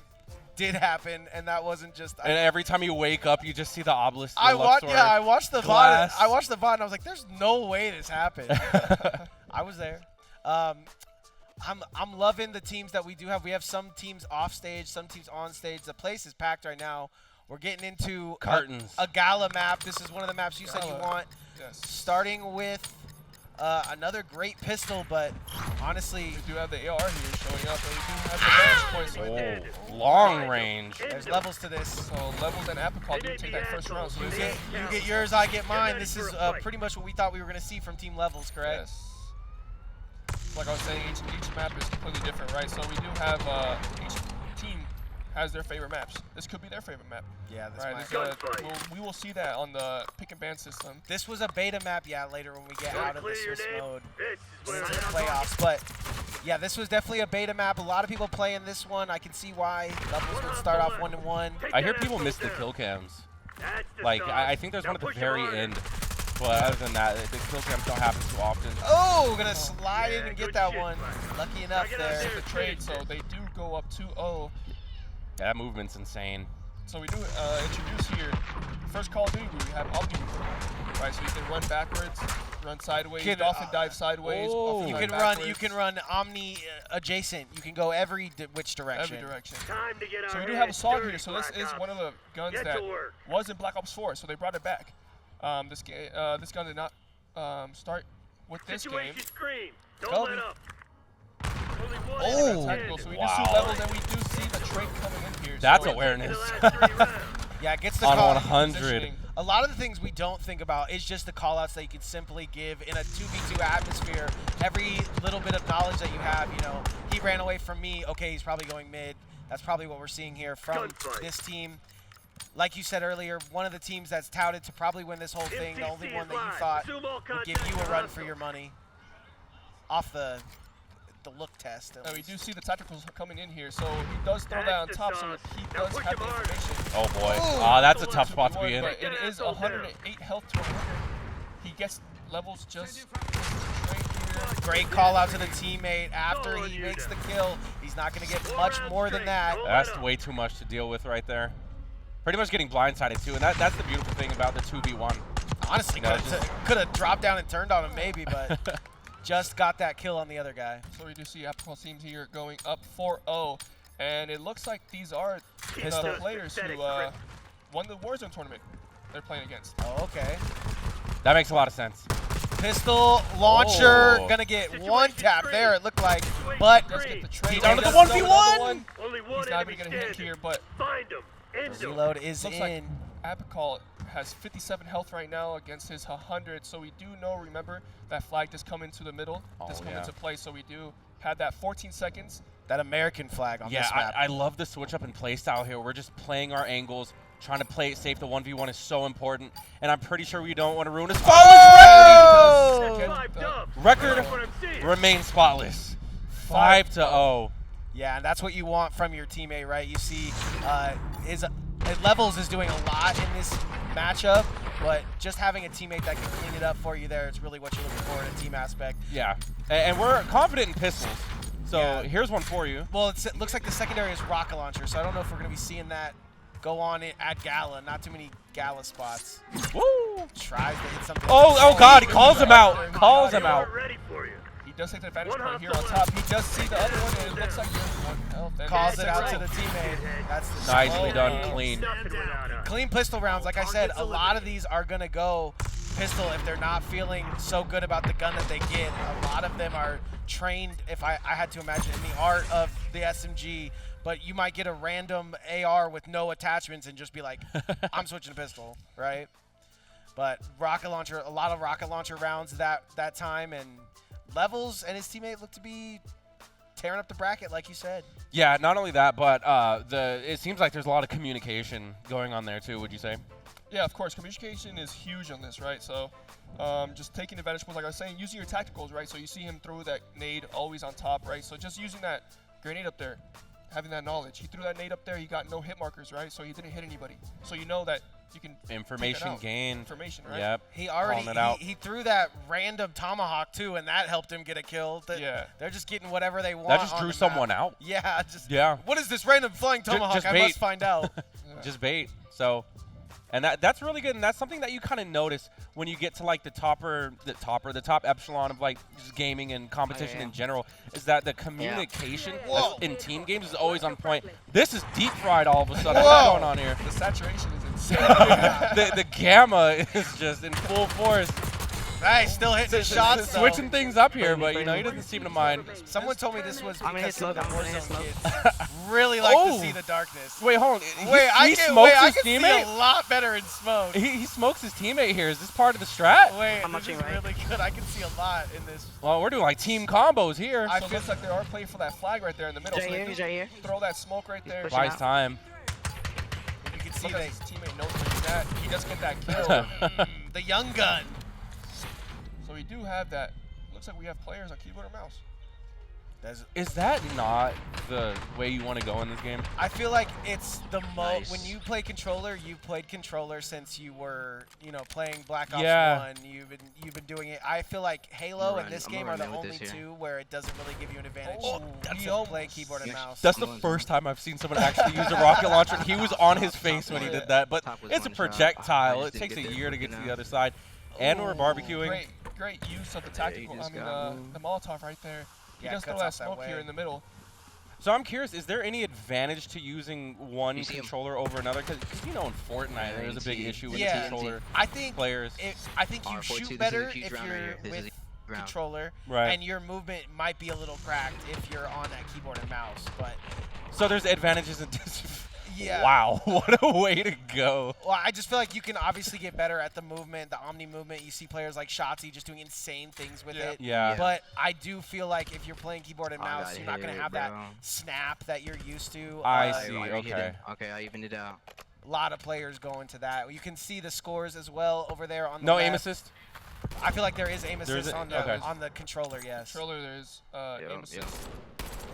Speaker 1: did happen, and that wasn't just.
Speaker 4: And every time you wake up, you just see the obelisk.
Speaker 1: I watched the VOD.
Speaker 4: glass.
Speaker 1: I watched the VOD, and I was like, "There's no way this happened." I was there. I'm loving the teams that we do have. We have some teams off stage, some teams on stage. The place is packed right now. We're getting into
Speaker 4: Cartons.
Speaker 1: a gala map. This is one of the maps you said you want.
Speaker 2: Yes.
Speaker 1: Starting with another great pistol, but honestly,
Speaker 2: We do have the AR here showing up, and we do have the vantage points.
Speaker 4: Oh, long range.
Speaker 1: there's levels to this.
Speaker 2: So levels and Apricot do take that first round. So
Speaker 1: You
Speaker 2: you
Speaker 1: get yours, I get mine. This is pretty much what we thought we were going to see from team levels, correct?
Speaker 2: Yes. Like I was saying, each map is completely different, right? So we do have each team has their favorite maps. This could be their favorite map.
Speaker 1: Yeah, this
Speaker 2: Right.
Speaker 1: might.
Speaker 2: We will see that on the pick and ban system.
Speaker 1: This was a beta map, yeah, later when we get out of the
Speaker 5: Clear your
Speaker 1: Swiss
Speaker 5: name.
Speaker 1: mode
Speaker 5: This is
Speaker 1: into
Speaker 5: where
Speaker 1: the
Speaker 5: I'm
Speaker 1: playoffs. But yeah, this was definitely a beta map. A lot of people playing this one. I can see why. Levels would start off 1-1.
Speaker 4: I hear people miss the kill cams.
Speaker 5: That's the
Speaker 4: Like,
Speaker 5: start.
Speaker 4: I think there's
Speaker 5: Now
Speaker 4: one at the
Speaker 5: push 'em
Speaker 4: very
Speaker 5: harder.
Speaker 4: end. But other than that, the kill cams don't happen too often.
Speaker 1: Oh, gonna slide in
Speaker 5: Yeah,
Speaker 1: and get
Speaker 5: good
Speaker 1: that
Speaker 5: shit,
Speaker 1: one.
Speaker 5: Mike.
Speaker 1: Lucky enough
Speaker 5: Now get out
Speaker 1: there.
Speaker 5: there.
Speaker 2: The trade, so they do go up 2-0.
Speaker 4: Yeah, that movement's insane.
Speaker 2: So we do introduce here. First Call of Duty, we have Omni. Right, so you can run backwards, run sideways,
Speaker 1: Can,
Speaker 2: dolphin dive sideways.
Speaker 4: oh.
Speaker 2: dolphin
Speaker 1: You
Speaker 2: dive
Speaker 1: can
Speaker 2: backwards,
Speaker 1: You can run Omni adjacent. You can go which direction.
Speaker 2: every direction.
Speaker 5: Time to get our
Speaker 2: So we do have a
Speaker 5: hands
Speaker 2: song
Speaker 5: dirty,
Speaker 2: here. So this
Speaker 5: Black
Speaker 2: is
Speaker 5: Ops.
Speaker 2: one of the guns
Speaker 5: Get
Speaker 2: that
Speaker 5: to work.
Speaker 2: was in Black Ops 4, so they brought it back. This gun did not start with this game.
Speaker 5: Situation screen. Don't
Speaker 1: Kobe.
Speaker 5: let up. Only one
Speaker 1: Oh,
Speaker 2: Tactical, so we do
Speaker 4: wow.
Speaker 2: see levels and we do see the trade coming in here.
Speaker 4: That's
Speaker 2: so
Speaker 4: awareness.
Speaker 5: In the last 3 rounds.
Speaker 1: Yeah, it gets the
Speaker 4: On
Speaker 1: call.
Speaker 4: 100.
Speaker 2: positioning.
Speaker 1: A lot of the things we don't think about is just the call-outs that you can simply give in a 2v2 atmosphere. Every little bit of knowledge that you have, you know, he ran away from me. Okay, he's probably going mid. That's probably what we're seeing here from
Speaker 5: Gunfight.
Speaker 1: this team. Like you said earlier, one of the teams that's touted to probably win this whole thing, the only
Speaker 5: MCC
Speaker 1: one
Speaker 5: is
Speaker 1: that you
Speaker 5: live.
Speaker 1: thought
Speaker 5: Sumo
Speaker 1: would give you a
Speaker 5: contact
Speaker 1: run
Speaker 5: hostile.
Speaker 1: for your money off the look test. at
Speaker 2: We
Speaker 1: least.
Speaker 2: do see the tacticals coming in here, so he does throw that on
Speaker 5: That's
Speaker 2: top,
Speaker 5: the
Speaker 2: so
Speaker 5: sauce.
Speaker 2: he
Speaker 5: Now
Speaker 2: does
Speaker 5: push
Speaker 2: have
Speaker 5: him
Speaker 2: the
Speaker 5: hard.
Speaker 2: information.
Speaker 4: Oh boy.
Speaker 1: Ooh.
Speaker 4: That's a tough spot to be in.
Speaker 2: But it is
Speaker 5: Get asshole
Speaker 2: 108 health to 100. He gets levels just straight here.
Speaker 1: Great call out to the teammate after
Speaker 5: Oh,
Speaker 1: he
Speaker 5: you
Speaker 1: makes the
Speaker 5: done.
Speaker 1: kill. He's not going to get
Speaker 5: Four
Speaker 1: much
Speaker 5: rounds
Speaker 1: more than
Speaker 5: straight.
Speaker 1: that.
Speaker 5: Don't
Speaker 4: That's
Speaker 5: let up.
Speaker 4: way too much to deal with right there. Pretty much getting blindsided too, and that's the beautiful thing about the 2v1.
Speaker 1: Honestly,
Speaker 4: No,
Speaker 1: could have dropped down and turned on him maybe, but just got that kill on the other guy.
Speaker 2: So we do see Apricot teams here going up 4-0, and it looks like these are
Speaker 1: Pistol.
Speaker 2: the players who
Speaker 5: Pathetic grip.
Speaker 2: won the Warzone tournament they're playing against.
Speaker 1: Oh, okay.
Speaker 4: That makes a lot of sense.
Speaker 1: Pistol launcher
Speaker 4: Oh.
Speaker 1: gonna get
Speaker 5: Situation
Speaker 1: one tap
Speaker 5: screen.
Speaker 1: there, it looked like.
Speaker 5: Situation
Speaker 1: But
Speaker 2: Does
Speaker 5: screen.
Speaker 2: get the trade.
Speaker 1: He's down to the
Speaker 2: Does
Speaker 1: 1v1.
Speaker 2: another one.
Speaker 5: Only one
Speaker 2: He's not
Speaker 5: enemy
Speaker 2: even going to hit
Speaker 5: standing.
Speaker 2: here, but
Speaker 5: Find him. Indoor.
Speaker 1: Reload is
Speaker 2: Looks
Speaker 1: in.
Speaker 2: like Apical has 57 health right now against his 100, so we do know, remember, that flag does come into the middle, does come into play, so we do have that 14 seconds.
Speaker 1: That American flag on
Speaker 4: Yeah,
Speaker 1: this map.
Speaker 4: I love the switch up and play style here. We're just playing our angles, trying to play it safe. The 1v1 is so important, and I'm pretty sure we don't want to ruin his
Speaker 1: Oh!
Speaker 2: Get
Speaker 5: 5 dubs.
Speaker 4: record.
Speaker 5: That's what I'm seeing.
Speaker 4: Remain spotless. 5-0.
Speaker 1: Yeah, and that's what you want from your teammate, right? You see his Levels is doing a lot in this matchup, but just having a teammate that can clean it up for you there is really what you're looking for in a team aspect.
Speaker 4: Yeah, and we're confident in pistols. So
Speaker 1: Yeah.
Speaker 4: here's one for you.
Speaker 1: Well, it looks like the secondary is rocket launcher, so I don't know if we're going to be seeing that go on at Gala. Not too many Gala spots.
Speaker 4: Woo!
Speaker 1: Tries to hit something.
Speaker 4: Oh God, he calls him out. Calls him
Speaker 5: We
Speaker 4: out.
Speaker 5: are ready for you.
Speaker 2: He does take the advantage
Speaker 5: One
Speaker 2: point here on
Speaker 5: hostile
Speaker 2: top. He does see the other one, and it looks like there's 1 health. And
Speaker 1: Calls
Speaker 2: it's
Speaker 1: it
Speaker 2: a
Speaker 1: out to
Speaker 2: kill.
Speaker 1: the teammate. That's the
Speaker 4: Nicely
Speaker 1: oh,
Speaker 4: done,
Speaker 1: man.
Speaker 4: clean.
Speaker 5: Nothing without us.
Speaker 1: Clean pistol rounds. Like I said, a lot of these are going to go pistol if they're not feeling so good about the gun that they get. A lot of them are trained, if I had to imagine, in the art of the SMG. But you might get a random AR with no attachments and just be like, I'm switching to pistol, right? But rocket launcher, a lot of rocket launcher rounds that time, and Levels and his teammate look to be tearing up the bracket, like you said.
Speaker 4: Yeah, not only that, but it seems like there's a lot of communication going on there too. Would you say?
Speaker 2: Yeah, of course. Communication is huge on this, right? So just taking advantage, like I was saying, using your tacticals, right? So you see him throw that nade always on top, right? So just using that grenade up there, having that knowledge. He threw that nade up there. He got no hit markers, right? So he didn't hit anybody. So you know that you can
Speaker 4: Information gain.
Speaker 2: Information, right?
Speaker 4: Yep.
Speaker 1: He already
Speaker 4: Calling it out.
Speaker 1: he threw that random tomahawk too, and that helped him get a kill.
Speaker 2: Yeah.
Speaker 1: They're just getting whatever they want.
Speaker 4: That just
Speaker 1: on
Speaker 4: drew
Speaker 1: the map.
Speaker 4: someone out.
Speaker 1: Yeah, just
Speaker 4: Yeah.
Speaker 1: What is this random flying tomahawk?
Speaker 4: just
Speaker 1: I
Speaker 4: bait.
Speaker 1: must find out.
Speaker 4: Just bait. So, and that's really good, and that's something that you kind of notice when you get to like the top epsilon of like just gaming and competition in general, is that the communication in team games is always on point. This is deep fried all of a sudden. What's going on here?
Speaker 2: The saturation is insane.
Speaker 4: the gamma is just in full force.
Speaker 1: Nice, still hitting his shots though.
Speaker 4: Switching things up here, but you know he doesn't seem to mind.
Speaker 1: Someone told me this was
Speaker 8: I'm gonna hit
Speaker 1: because some of the
Speaker 8: smoke, I'm gonna hit
Speaker 1: Warzone kids really like to see the darkness.
Speaker 4: Wait, hold on.
Speaker 1: I
Speaker 4: He
Speaker 1: can
Speaker 4: smokes
Speaker 1: I
Speaker 4: his
Speaker 1: can see
Speaker 4: teammate.
Speaker 1: a lot better in smoke.
Speaker 4: He smokes his teammate here. Is this part of the strat?
Speaker 1: Wait,
Speaker 8: I'm
Speaker 1: this is
Speaker 8: watching, right?
Speaker 1: really good. I can see a lot in this.
Speaker 4: Well, we're doing like team combos here.
Speaker 2: So it looks like they are playing for that flag right there in the middle.
Speaker 8: He's
Speaker 2: So
Speaker 8: right
Speaker 2: they
Speaker 8: here,
Speaker 2: do
Speaker 8: he's right here.
Speaker 2: throw that smoke right there.
Speaker 8: pushing
Speaker 4: Buys
Speaker 8: out.
Speaker 4: time.
Speaker 1: You can see
Speaker 2: Look at his teammate knows where he's at. He does get that kill.
Speaker 1: the young gun.
Speaker 2: So we do have that. Looks like we have players on keyboard and mouse.
Speaker 4: Is that not the way you want to go in this game?
Speaker 1: I feel like it's the
Speaker 8: Nice.
Speaker 1: when you play controller, you've played controller since you were, playing Black Ops
Speaker 4: Yeah.
Speaker 1: 1. You've been doing it. I feel like Halo and
Speaker 8: run-
Speaker 1: this
Speaker 8: I'm
Speaker 1: game
Speaker 8: gonna
Speaker 1: are the
Speaker 8: run with
Speaker 1: only
Speaker 8: this here.
Speaker 1: two where it doesn't really give you an advantage
Speaker 2: Oh,
Speaker 1: to play keyboard and mouse.
Speaker 4: That's
Speaker 8: I'm
Speaker 4: the
Speaker 8: going
Speaker 4: first time I've seen someone actually use a rocket launcher. He was on his face when he did that, but
Speaker 8: Top was
Speaker 4: it's a
Speaker 8: one shot.
Speaker 4: projectile.
Speaker 8: I
Speaker 4: It
Speaker 8: just
Speaker 4: takes a
Speaker 8: didn't get
Speaker 4: year to
Speaker 8: there
Speaker 4: get to
Speaker 8: quick
Speaker 4: the
Speaker 8: enough.
Speaker 4: other side. And we're barbecuing.
Speaker 2: Great use of the
Speaker 8: Yeah, he
Speaker 2: tactical.
Speaker 8: just
Speaker 2: I mean,
Speaker 8: got moved.
Speaker 2: the Molotov right there. He
Speaker 1: Yeah,
Speaker 2: does throw
Speaker 1: cuts
Speaker 2: that
Speaker 1: off that
Speaker 2: smoke
Speaker 1: way.
Speaker 2: here in the middle.
Speaker 4: So I'm curious, is there any advantage to using one
Speaker 8: You see him.
Speaker 4: controller over another? Because in Fortnite, there's a big
Speaker 8: TNT.
Speaker 4: issue with
Speaker 1: Yeah.
Speaker 4: controller
Speaker 1: I think
Speaker 4: players.
Speaker 1: I think you
Speaker 8: R4
Speaker 1: shoot
Speaker 8: too. This is a
Speaker 1: better
Speaker 8: huge
Speaker 1: if
Speaker 8: round right
Speaker 1: you're
Speaker 8: here. This is a
Speaker 1: with
Speaker 8: round.
Speaker 1: controller,
Speaker 4: Right.
Speaker 1: and your movement might be a little cracked if you're on that keyboard and mouse. But
Speaker 4: So there's advantages and disadvantages.
Speaker 1: yeah.
Speaker 4: Wow, what a way to go.
Speaker 1: Well, I just feel like you can obviously get better at the movement, the omni movement. You see players like Shotzi just doing insane things with it.
Speaker 4: Yeah.
Speaker 1: But I do feel like if you're playing keyboard and
Speaker 8: I
Speaker 1: mouse,
Speaker 8: got
Speaker 1: you're not going to
Speaker 8: hit,
Speaker 1: have that
Speaker 8: bro.
Speaker 1: snap that you're used to.
Speaker 4: I
Speaker 8: Oh,
Speaker 4: see,
Speaker 8: I hit
Speaker 4: okay.
Speaker 8: him. Okay, I evened it out.
Speaker 1: A lot of players go into that. You can see the scores as well over there on the
Speaker 4: No
Speaker 1: left.
Speaker 4: aim assist?
Speaker 1: I feel like there is aim
Speaker 4: There
Speaker 1: assist
Speaker 4: is a-
Speaker 1: on the
Speaker 4: okay.
Speaker 1: on the controller. Yes.
Speaker 2: Controller, there's aim assist.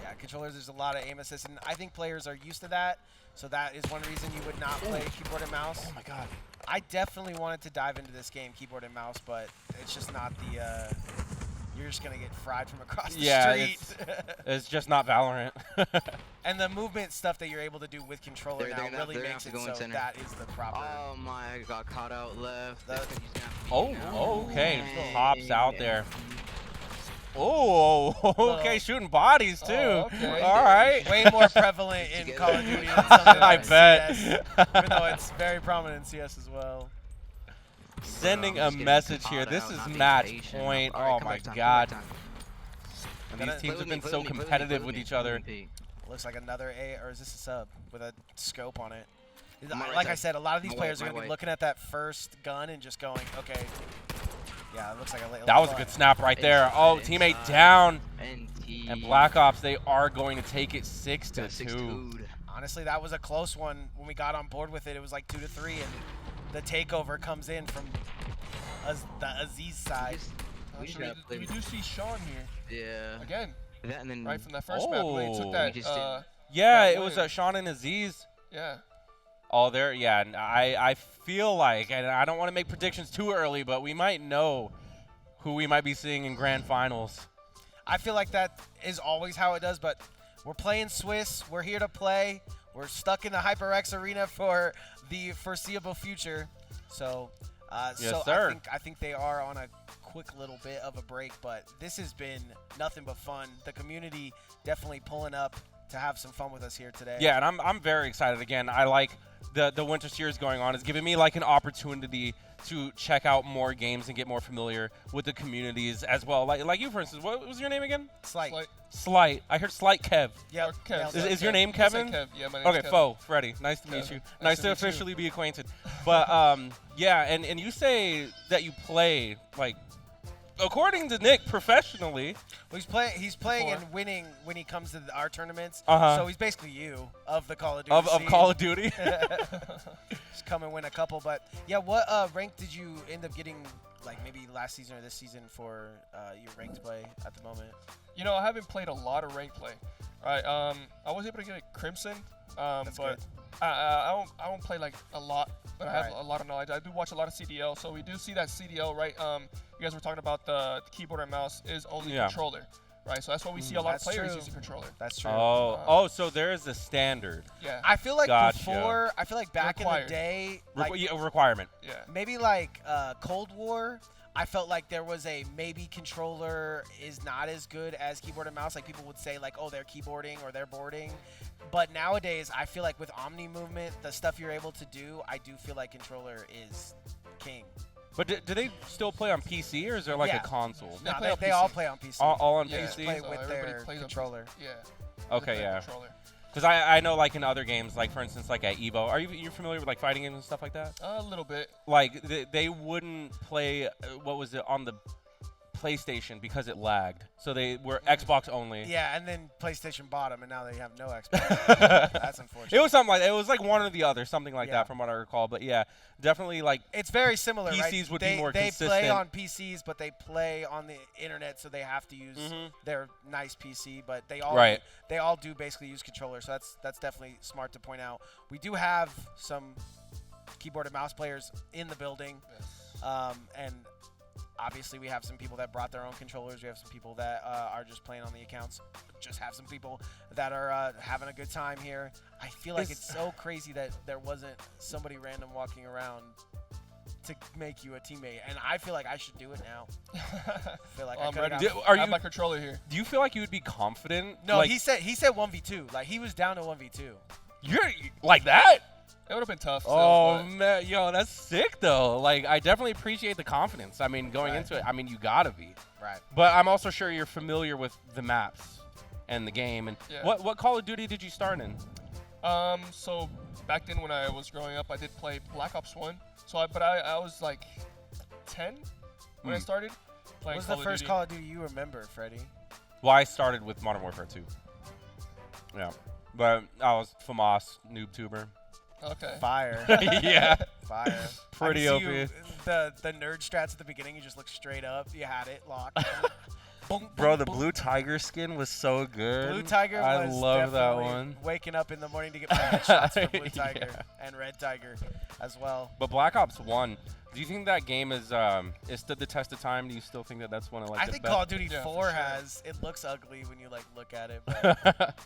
Speaker 1: Yeah, controllers. There's a lot of aim assist, and I think players are used to that. So that is one reason you would not play keyboard and mouse.
Speaker 4: Oh my god.
Speaker 1: I definitely wanted to dive into this game, keyboard and mouse, but it's just not the. You're just gonna get fried from across the
Speaker 4: Yeah,
Speaker 1: street.
Speaker 4: It's just not Valorant.
Speaker 1: And the movement stuff that you're able to do with controller
Speaker 8: They're
Speaker 1: now
Speaker 8: gonna-
Speaker 1: really
Speaker 8: they're gonna
Speaker 1: makes
Speaker 8: have
Speaker 1: it
Speaker 8: to go in
Speaker 1: so
Speaker 8: center.
Speaker 1: that is the proper.
Speaker 8: Oh my, I got caught out left.
Speaker 1: That-
Speaker 8: That's 'cause he's gonna
Speaker 4: Oh,
Speaker 8: beat me now.
Speaker 4: okay.
Speaker 8: Dang.
Speaker 4: Pops out there. Oh, okay. Shooting bodies too.
Speaker 2: Oh, okay.
Speaker 4: All right.
Speaker 1: Way more prevalent in
Speaker 8: Together.
Speaker 1: Call of Duty than something
Speaker 4: I
Speaker 1: like
Speaker 4: bet.
Speaker 1: CS, even though it's very prominent in CS as well.
Speaker 4: Sending
Speaker 8: Bro,
Speaker 4: a
Speaker 8: I'm just getting
Speaker 4: message here.
Speaker 8: caught
Speaker 4: This
Speaker 8: out,
Speaker 4: is
Speaker 8: not being
Speaker 4: match
Speaker 8: patient.
Speaker 4: point.
Speaker 8: Alright,
Speaker 4: Oh
Speaker 8: come
Speaker 4: my
Speaker 8: back time, come
Speaker 4: god.
Speaker 8: back time.
Speaker 4: And
Speaker 1: Gonna-
Speaker 4: these teams have
Speaker 8: Play
Speaker 4: been
Speaker 8: with
Speaker 4: so
Speaker 8: me, play with me,
Speaker 4: competitive
Speaker 8: play
Speaker 4: with
Speaker 8: me,
Speaker 4: each
Speaker 8: play
Speaker 4: other.
Speaker 8: me.
Speaker 1: Looks like another A, or is this a sub with a scope on it?
Speaker 8: On my right
Speaker 1: Like I
Speaker 8: side.
Speaker 1: said, a lot of these
Speaker 8: My
Speaker 1: players
Speaker 8: white,
Speaker 1: are going to
Speaker 8: my
Speaker 1: be
Speaker 8: white.
Speaker 1: looking at that first gun and just going, okay. Yeah, it looks like a late.
Speaker 4: That was a good snap right there. Oh, teammate down.
Speaker 8: NT.
Speaker 4: And Black Ops, they are going to take it 6-2.
Speaker 8: 6-2.
Speaker 1: Honestly, that was a close one. When we got on board with it, it was like 2-3, and the takeover comes in from the Aziz side.
Speaker 8: We just
Speaker 2: Actually,
Speaker 8: gotta play.
Speaker 2: we do see Sean here
Speaker 8: Yeah.
Speaker 2: again,
Speaker 8: That and then
Speaker 2: right from that first map when he took
Speaker 4: Oh.
Speaker 2: that.
Speaker 8: We just didn't-
Speaker 4: Yeah,
Speaker 2: That
Speaker 4: it was
Speaker 2: win.
Speaker 4: Sean and Aziz.
Speaker 2: Yeah.
Speaker 4: Oh, there. Yeah, and I feel like, and I don't want to make predictions too early, but we might know who we might be seeing in grand finals.
Speaker 1: I feel like that is always how it does, but we're playing Swiss. We're here to play. We're stuck in the HyperX Arena for the foreseeable future. So,
Speaker 4: Yes, sir.
Speaker 1: I think they are on a quick little bit of a break, but this has been nothing but fun. The community definitely pulling up to have some fun with us here today.
Speaker 4: Yeah, and I'm very excited. Again, I like the Winter Series going on. It's giving me like an opportunity to check out more games and get more familiar with the communities as well. Like you, for instance. What was your name again?
Speaker 1: Slight.
Speaker 4: Slight. I heard Slight Kev.
Speaker 1: Yep.
Speaker 2: Or Kev.
Speaker 1: nailed
Speaker 4: Is
Speaker 1: it.
Speaker 4: your name
Speaker 2: He said
Speaker 4: Kevin?
Speaker 2: Kev. Yeah, my name's
Speaker 4: Okay,
Speaker 2: Kevin.
Speaker 4: Fo, Freddie. Nice to meet
Speaker 2: Yeah.
Speaker 4: you.
Speaker 2: Nice
Speaker 4: Nice
Speaker 2: to
Speaker 4: to
Speaker 2: meet you.
Speaker 4: officially be acquainted. But yeah, and you say that you play like, according to Nick, professionally.
Speaker 1: Well, he's playing
Speaker 2: Before.
Speaker 1: and winning when he comes to our tournaments.
Speaker 4: Uh-huh.
Speaker 1: So he's basically you of the Call of Duty
Speaker 4: Of
Speaker 1: scene.
Speaker 4: Call of Duty.
Speaker 1: Just come and win a couple. But yeah, what rank did you end up getting, like maybe last season or this season, for your ranked play at the moment?
Speaker 2: You know, I haven't played a lot of rank play. Right. I was able to get a Crimson,
Speaker 1: That's
Speaker 2: but
Speaker 1: good.
Speaker 2: I don't play like a lot. But I have
Speaker 1: Right.
Speaker 2: a lot of knowledge. I do watch a lot of CDL, so we do see that CDL, right? You guys were talking about the keyboard and mouse is only
Speaker 4: Yeah.
Speaker 2: controller, right? So that's why we see a lot of
Speaker 1: That's
Speaker 2: players
Speaker 1: true.
Speaker 2: using controller.
Speaker 1: That's true.
Speaker 4: Oh, so there is a standard
Speaker 2: Yeah.
Speaker 1: I feel like
Speaker 4: Gotcha.
Speaker 1: before, I feel like back in
Speaker 2: Required.
Speaker 1: the day, like
Speaker 4: requirement.
Speaker 2: Yeah.
Speaker 1: maybe like Cold War, I felt like there was a maybe controller is not as good as keyboard and mouse. Like people would say like, oh, they're keyboarding or they're boarding. But nowadays, I feel like with Omni movement, the stuff you're able to do, I do feel like controller is king.
Speaker 4: But do they still play on PC, or is there like
Speaker 1: Yeah.
Speaker 4: a console?
Speaker 2: They
Speaker 1: No,
Speaker 2: play on
Speaker 1: they
Speaker 2: PC.
Speaker 1: all play on PC.
Speaker 4: All on
Speaker 2: Yeah.
Speaker 1: They just
Speaker 4: PC?
Speaker 1: play
Speaker 2: So
Speaker 1: with
Speaker 2: everybody
Speaker 1: their
Speaker 2: plays on
Speaker 1: controller.
Speaker 2: Yeah.
Speaker 4: Okay,
Speaker 2: They play on
Speaker 4: yeah.
Speaker 2: Controller.
Speaker 4: Because I know like in other games, like for instance, like at Evo, are you familiar with like fighting games and stuff like that?
Speaker 2: A little bit.
Speaker 4: Like they wouldn't play what was it on the PlayStation because it lagged, so they were Xbox only.
Speaker 1: Yeah, and then PlayStation bought them, and now they have no Xbox. That's unfortunate.
Speaker 4: It was something like it was like one or the other, something like
Speaker 1: Yeah.
Speaker 4: that from what I recall. But yeah, definitely like
Speaker 1: It's very similar, right?
Speaker 4: PCs would be
Speaker 1: they,
Speaker 4: more
Speaker 1: they
Speaker 4: consistent.
Speaker 1: play on PCs, but they play on the internet, so they have to use
Speaker 4: Mhm.
Speaker 1: their nice PC. But they all
Speaker 4: Right.
Speaker 1: they all do basically use controllers, so that's definitely smart to point out. We do have some keyboard and mouse players in the building, and obviously we have some people that brought their own controllers. We have some people that are just playing on the accounts. Just have some people that are having a good time here. I feel like it's so crazy that there wasn't somebody random walking around to make you a teammate, and I feel like I should do it now. I feel like I
Speaker 2: I'm
Speaker 1: could
Speaker 2: ready.
Speaker 1: have.
Speaker 4: Are
Speaker 2: I have
Speaker 4: you-
Speaker 2: my controller here.
Speaker 4: Do you feel like you would be confident?
Speaker 1: No,
Speaker 4: like,
Speaker 1: he said 1v2. Like he was down to 1v2.
Speaker 4: you're like that.
Speaker 2: It would have been tough. Still,
Speaker 4: Oh
Speaker 2: but
Speaker 4: man, yo, that's sick though. Like I definitely appreciate the confidence. I mean, going
Speaker 1: Right.
Speaker 4: into it, I mean, you gotta be.
Speaker 1: Right.
Speaker 4: But I'm also sure you're familiar with the maps and the game. And
Speaker 2: Yeah.
Speaker 4: what Call of Duty did you start in?
Speaker 2: So back then when I was growing up, I did play Black Ops 1. So I was like 10 when I started playing
Speaker 1: What was
Speaker 2: Call
Speaker 1: the
Speaker 2: of
Speaker 1: first
Speaker 2: Duty.
Speaker 1: Call of Duty you remember, Freddie?
Speaker 4: Well, I started with Modern Warfare 2. Yeah, but I was FAMAS noob tuber.
Speaker 2: Okay.
Speaker 1: Fire.
Speaker 4: Yeah,
Speaker 1: Fire.
Speaker 4: pretty
Speaker 1: I
Speaker 4: OP.
Speaker 1: can see you, the nerd strats at the beginning, you just look straight up. You had it locked. Boom,
Speaker 4: Bro,
Speaker 1: boom,
Speaker 4: the
Speaker 1: boom.
Speaker 4: Blue Tiger skin was so good.
Speaker 1: Blue Tiger
Speaker 4: I
Speaker 1: was
Speaker 4: love that
Speaker 1: definitely
Speaker 4: one.
Speaker 1: waking up in the morning to get my headshots for Blue Tiger and Red Tiger as well.
Speaker 4: But Black Ops 1, do you think that game is stood the test of time? Do you still think that that's one of like
Speaker 1: I
Speaker 4: the
Speaker 1: think
Speaker 4: best?
Speaker 1: Call of Duty
Speaker 2: Yeah, for
Speaker 1: 4
Speaker 2: sure.
Speaker 1: has. It looks ugly when you like look at it. But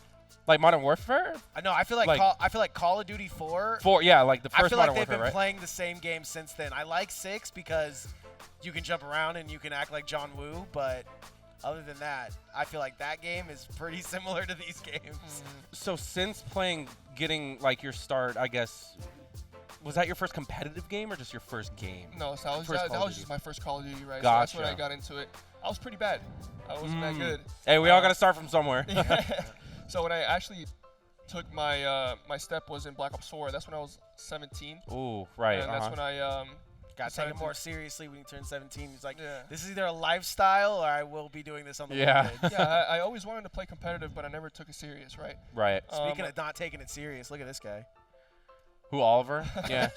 Speaker 4: Like Modern Warfare?
Speaker 1: I know. I feel like,
Speaker 4: Like-
Speaker 1: Call of Duty 4.
Speaker 4: 4, yeah, like the
Speaker 1: I
Speaker 4: first
Speaker 1: feel
Speaker 4: Modern
Speaker 1: like they've
Speaker 4: Warfare,
Speaker 1: been
Speaker 4: right?
Speaker 1: playing the same game since then. I like 6 because you can jump around and you can act like John Woo, but other than that, I feel like that game is pretty similar to these games.
Speaker 4: So since getting like your start, I guess, was that your first competitive game or just your first game?
Speaker 2: No, so
Speaker 4: First
Speaker 2: that
Speaker 4: Call of
Speaker 2: was
Speaker 4: Duty.
Speaker 2: just my first Call of Duty, right? So that's when I
Speaker 4: Gotcha.
Speaker 2: got into it. I was pretty bad. I wasn't that good.
Speaker 4: Hey, we all got to start from somewhere.
Speaker 2: So when I actually took my my step was in Black Ops 4. That's when I was 17.
Speaker 4: Ooh, right.
Speaker 2: And that's when I
Speaker 1: Got to take
Speaker 2: decided
Speaker 1: it more seriously when you turn 17. He's like,
Speaker 2: Yeah.
Speaker 1: this is either a lifestyle or I will be doing this on the
Speaker 4: Yeah.
Speaker 1: weekend.
Speaker 2: yeah, I always wanted to play competitive, but I never took it serious, right?
Speaker 4: Right.
Speaker 1: Speaking of not taking it serious, look at this guy.
Speaker 4: Who, Oliver? Yeah.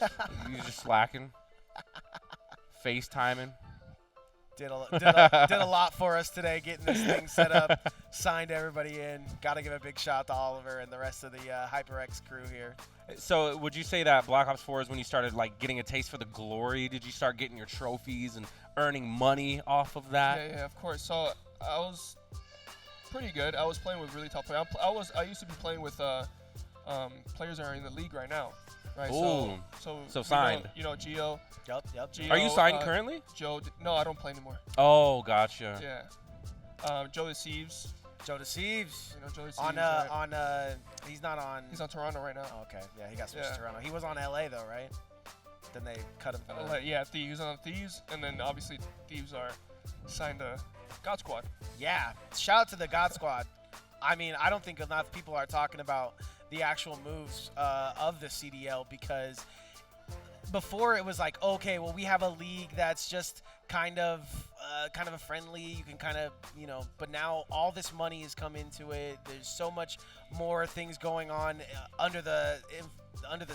Speaker 4: He's just slacking. FaceTiming.
Speaker 1: Did a lot for us today, getting this thing set up, signed everybody in. Got to give a big shout to Oliver and the rest of the HyperX crew here.
Speaker 4: So would you say that Black Ops 4 is when you started like getting a taste for the glory? Did you start getting your trophies and earning money off of that?
Speaker 2: Yeah, of course. So I was pretty good. I was playing with really top players. I used to be playing with players that are in the league right now. Right.
Speaker 4: Ooh. So signed.
Speaker 2: You know Gio.
Speaker 1: Yep.
Speaker 2: Gio,
Speaker 4: Are you signed currently?
Speaker 2: Joe. No, I don't play anymore.
Speaker 4: Oh, gotcha.
Speaker 2: Yeah. Joe Deceives.
Speaker 1: Joe Deceives.
Speaker 2: You know Joe Deceives.
Speaker 1: On he's not on.
Speaker 2: He's on Toronto right now.
Speaker 1: Oh, okay. Yeah, he got switched
Speaker 2: Yeah.
Speaker 1: to Toronto. He was on LA though, right? Then they cut him. From the-
Speaker 2: Yeah, Thieves. He was on Thieves, and then obviously Thieves are signed to God Squad.
Speaker 1: Yeah. Shout out to the God Squad. I mean, I don't think enough people are talking about the actual moves of the CDL, because before it was like, okay, well, we have a league that's just kind of a friendly. You can kind of, but now all this money has come into it. There's so much more things going on under the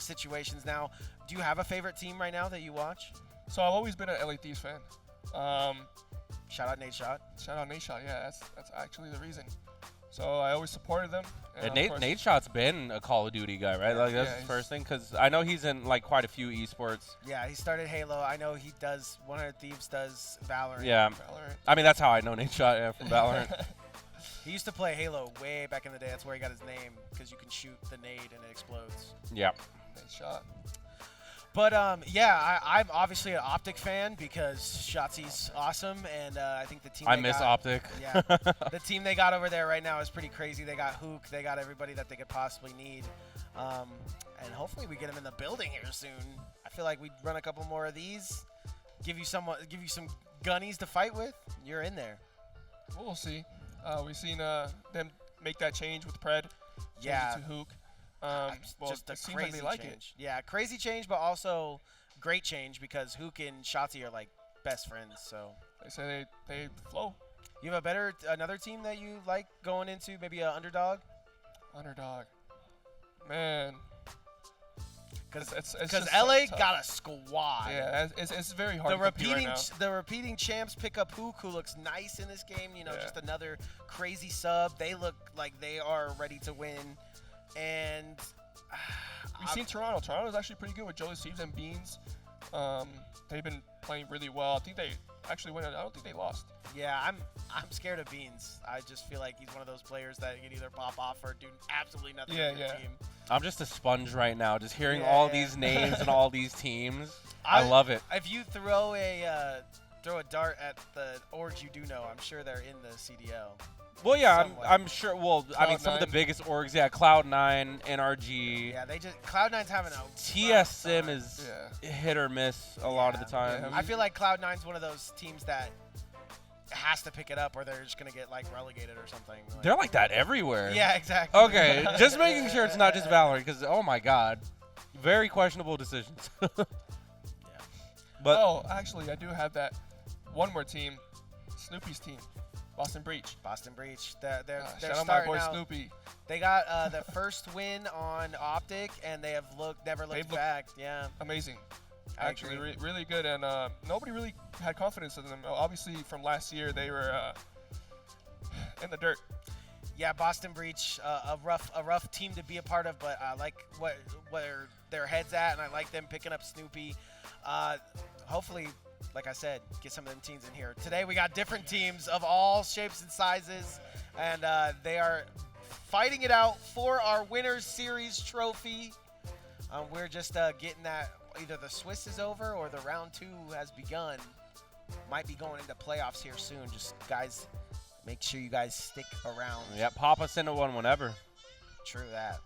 Speaker 1: situations now. Do you have a favorite team right now that you watch?
Speaker 2: So I've always been an LA Thieves fan.
Speaker 1: Shout out Nate Shot.
Speaker 2: Shout out Nate Shot. Yeah, that's actually the reason. So I always supported them.
Speaker 4: And
Speaker 2: of course-
Speaker 4: Nate Shot's been a Call of Duty guy, right? Like that's
Speaker 2: Yeah,
Speaker 4: his
Speaker 2: he's-
Speaker 4: first thing, because I know he's in like quite a few esports.
Speaker 1: Yeah, he started Halo. I know he does. 100 Thieves does Valorant.
Speaker 4: Yeah,
Speaker 2: Valorant.
Speaker 4: I mean that's how I know Nate Shot from Valorant.
Speaker 1: He used to play Halo way back in the day. That's where he got his name, because you can shoot the nade and it explodes.
Speaker 4: Yeah.
Speaker 2: Nate Shot.
Speaker 1: But yeah, I'm obviously an Optic fan because Shotzi's awesome, and I think the team
Speaker 4: I
Speaker 1: they
Speaker 4: miss
Speaker 1: got,
Speaker 4: Optic.
Speaker 1: Yeah, the team they got over there right now is pretty crazy. They got Hook, they got everybody that they could possibly need, and hopefully we get them in the building here soon. I feel like we'd run a couple more of these, give you some gunnies to fight with. You're in there.
Speaker 2: We'll see. We've seen them make that change with Pred. Change
Speaker 1: Yeah.
Speaker 2: it to Hook. Well,
Speaker 1: Just a
Speaker 2: it seems
Speaker 1: crazy
Speaker 2: like they like
Speaker 1: change. Yeah, crazy change, but also great change because Hook and Shotzi are like best friends. So
Speaker 2: it. They say they flow.
Speaker 1: you have another team that you like going into, maybe an underdog?
Speaker 2: Underdog. Man.
Speaker 1: Because
Speaker 2: It's just
Speaker 1: LA
Speaker 2: tough.
Speaker 1: got a squad.
Speaker 2: Yeah, it's very hard
Speaker 1: The
Speaker 2: to compete right
Speaker 1: repeating
Speaker 2: now.
Speaker 1: the repeating champs pick up Hook, who looks nice in this game.
Speaker 2: Yeah.
Speaker 1: Just another crazy sub. They look like they are ready to win, and
Speaker 2: We've seen Toronto. Toronto's actually pretty good with Joe Deceives and Beans. They've been playing really well. I think they actually won. I don't think they lost.
Speaker 1: yeah, I'm scared of Beans. I just feel like he's one of those players that can either pop off or do absolutely nothing
Speaker 2: Yeah,
Speaker 1: with your
Speaker 2: yeah.
Speaker 1: team.
Speaker 4: I'm just a sponge right now, just hearing
Speaker 1: Yeah,
Speaker 4: all
Speaker 1: yeah.
Speaker 4: these names and all these teams. I love it.
Speaker 1: If you throw a dart at the orgs you do know, I'm sure they're in the CDL.
Speaker 4: Well, yeah,
Speaker 1: Somewhat.
Speaker 4: I'm sure. Well, I mean, some of the
Speaker 2: Cloud9.
Speaker 4: biggest orgs, yeah, Cloud9, NRG,
Speaker 1: Yeah, they just Cloud9's having a rough
Speaker 4: TSM
Speaker 1: time.
Speaker 4: is
Speaker 2: Yeah.
Speaker 4: hit or miss a lot of the
Speaker 1: Yeah.
Speaker 4: time.
Speaker 2: Yeah,
Speaker 1: I feel like Cloud9's one of those teams that has to pick it up, or they're just gonna get like relegated or something.
Speaker 4: They're like that everywhere.
Speaker 1: yeah, exactly.
Speaker 4: Okay, just making sure it's not just Valorant, because oh my god, very questionable decisions. But
Speaker 2: Oh, actually, I do have that. One more team. Snoopy's team. Boston Breach.
Speaker 1: Boston Breach. They're
Speaker 2: Shout out my
Speaker 1: starting
Speaker 2: boy
Speaker 1: out.
Speaker 2: Snoopy.
Speaker 1: They got the first win on Optic, and they have never looked
Speaker 2: They've looked-
Speaker 1: back. Yeah,
Speaker 2: Amazing.
Speaker 1: I
Speaker 2: Actually,
Speaker 1: agree.
Speaker 2: really good, and nobody really had confidence in them. Obviously, from last year, they were in the dirt.
Speaker 1: yeah. Boston Breach, a rough team to be a part of, but I like where their heads at, and I like them picking up Snoopy. Hopefully, like I said, get some of them teams in here. Today we got different teams of all shapes and sizes, and they are fighting it out for our Winners Series trophy. We're just getting that. Either the Swiss is over or the round 2 has begun. Might be going into playoffs here soon. Just guys, make sure you guys stick around.
Speaker 4: yeah, pop us into one whenever.
Speaker 1: True that.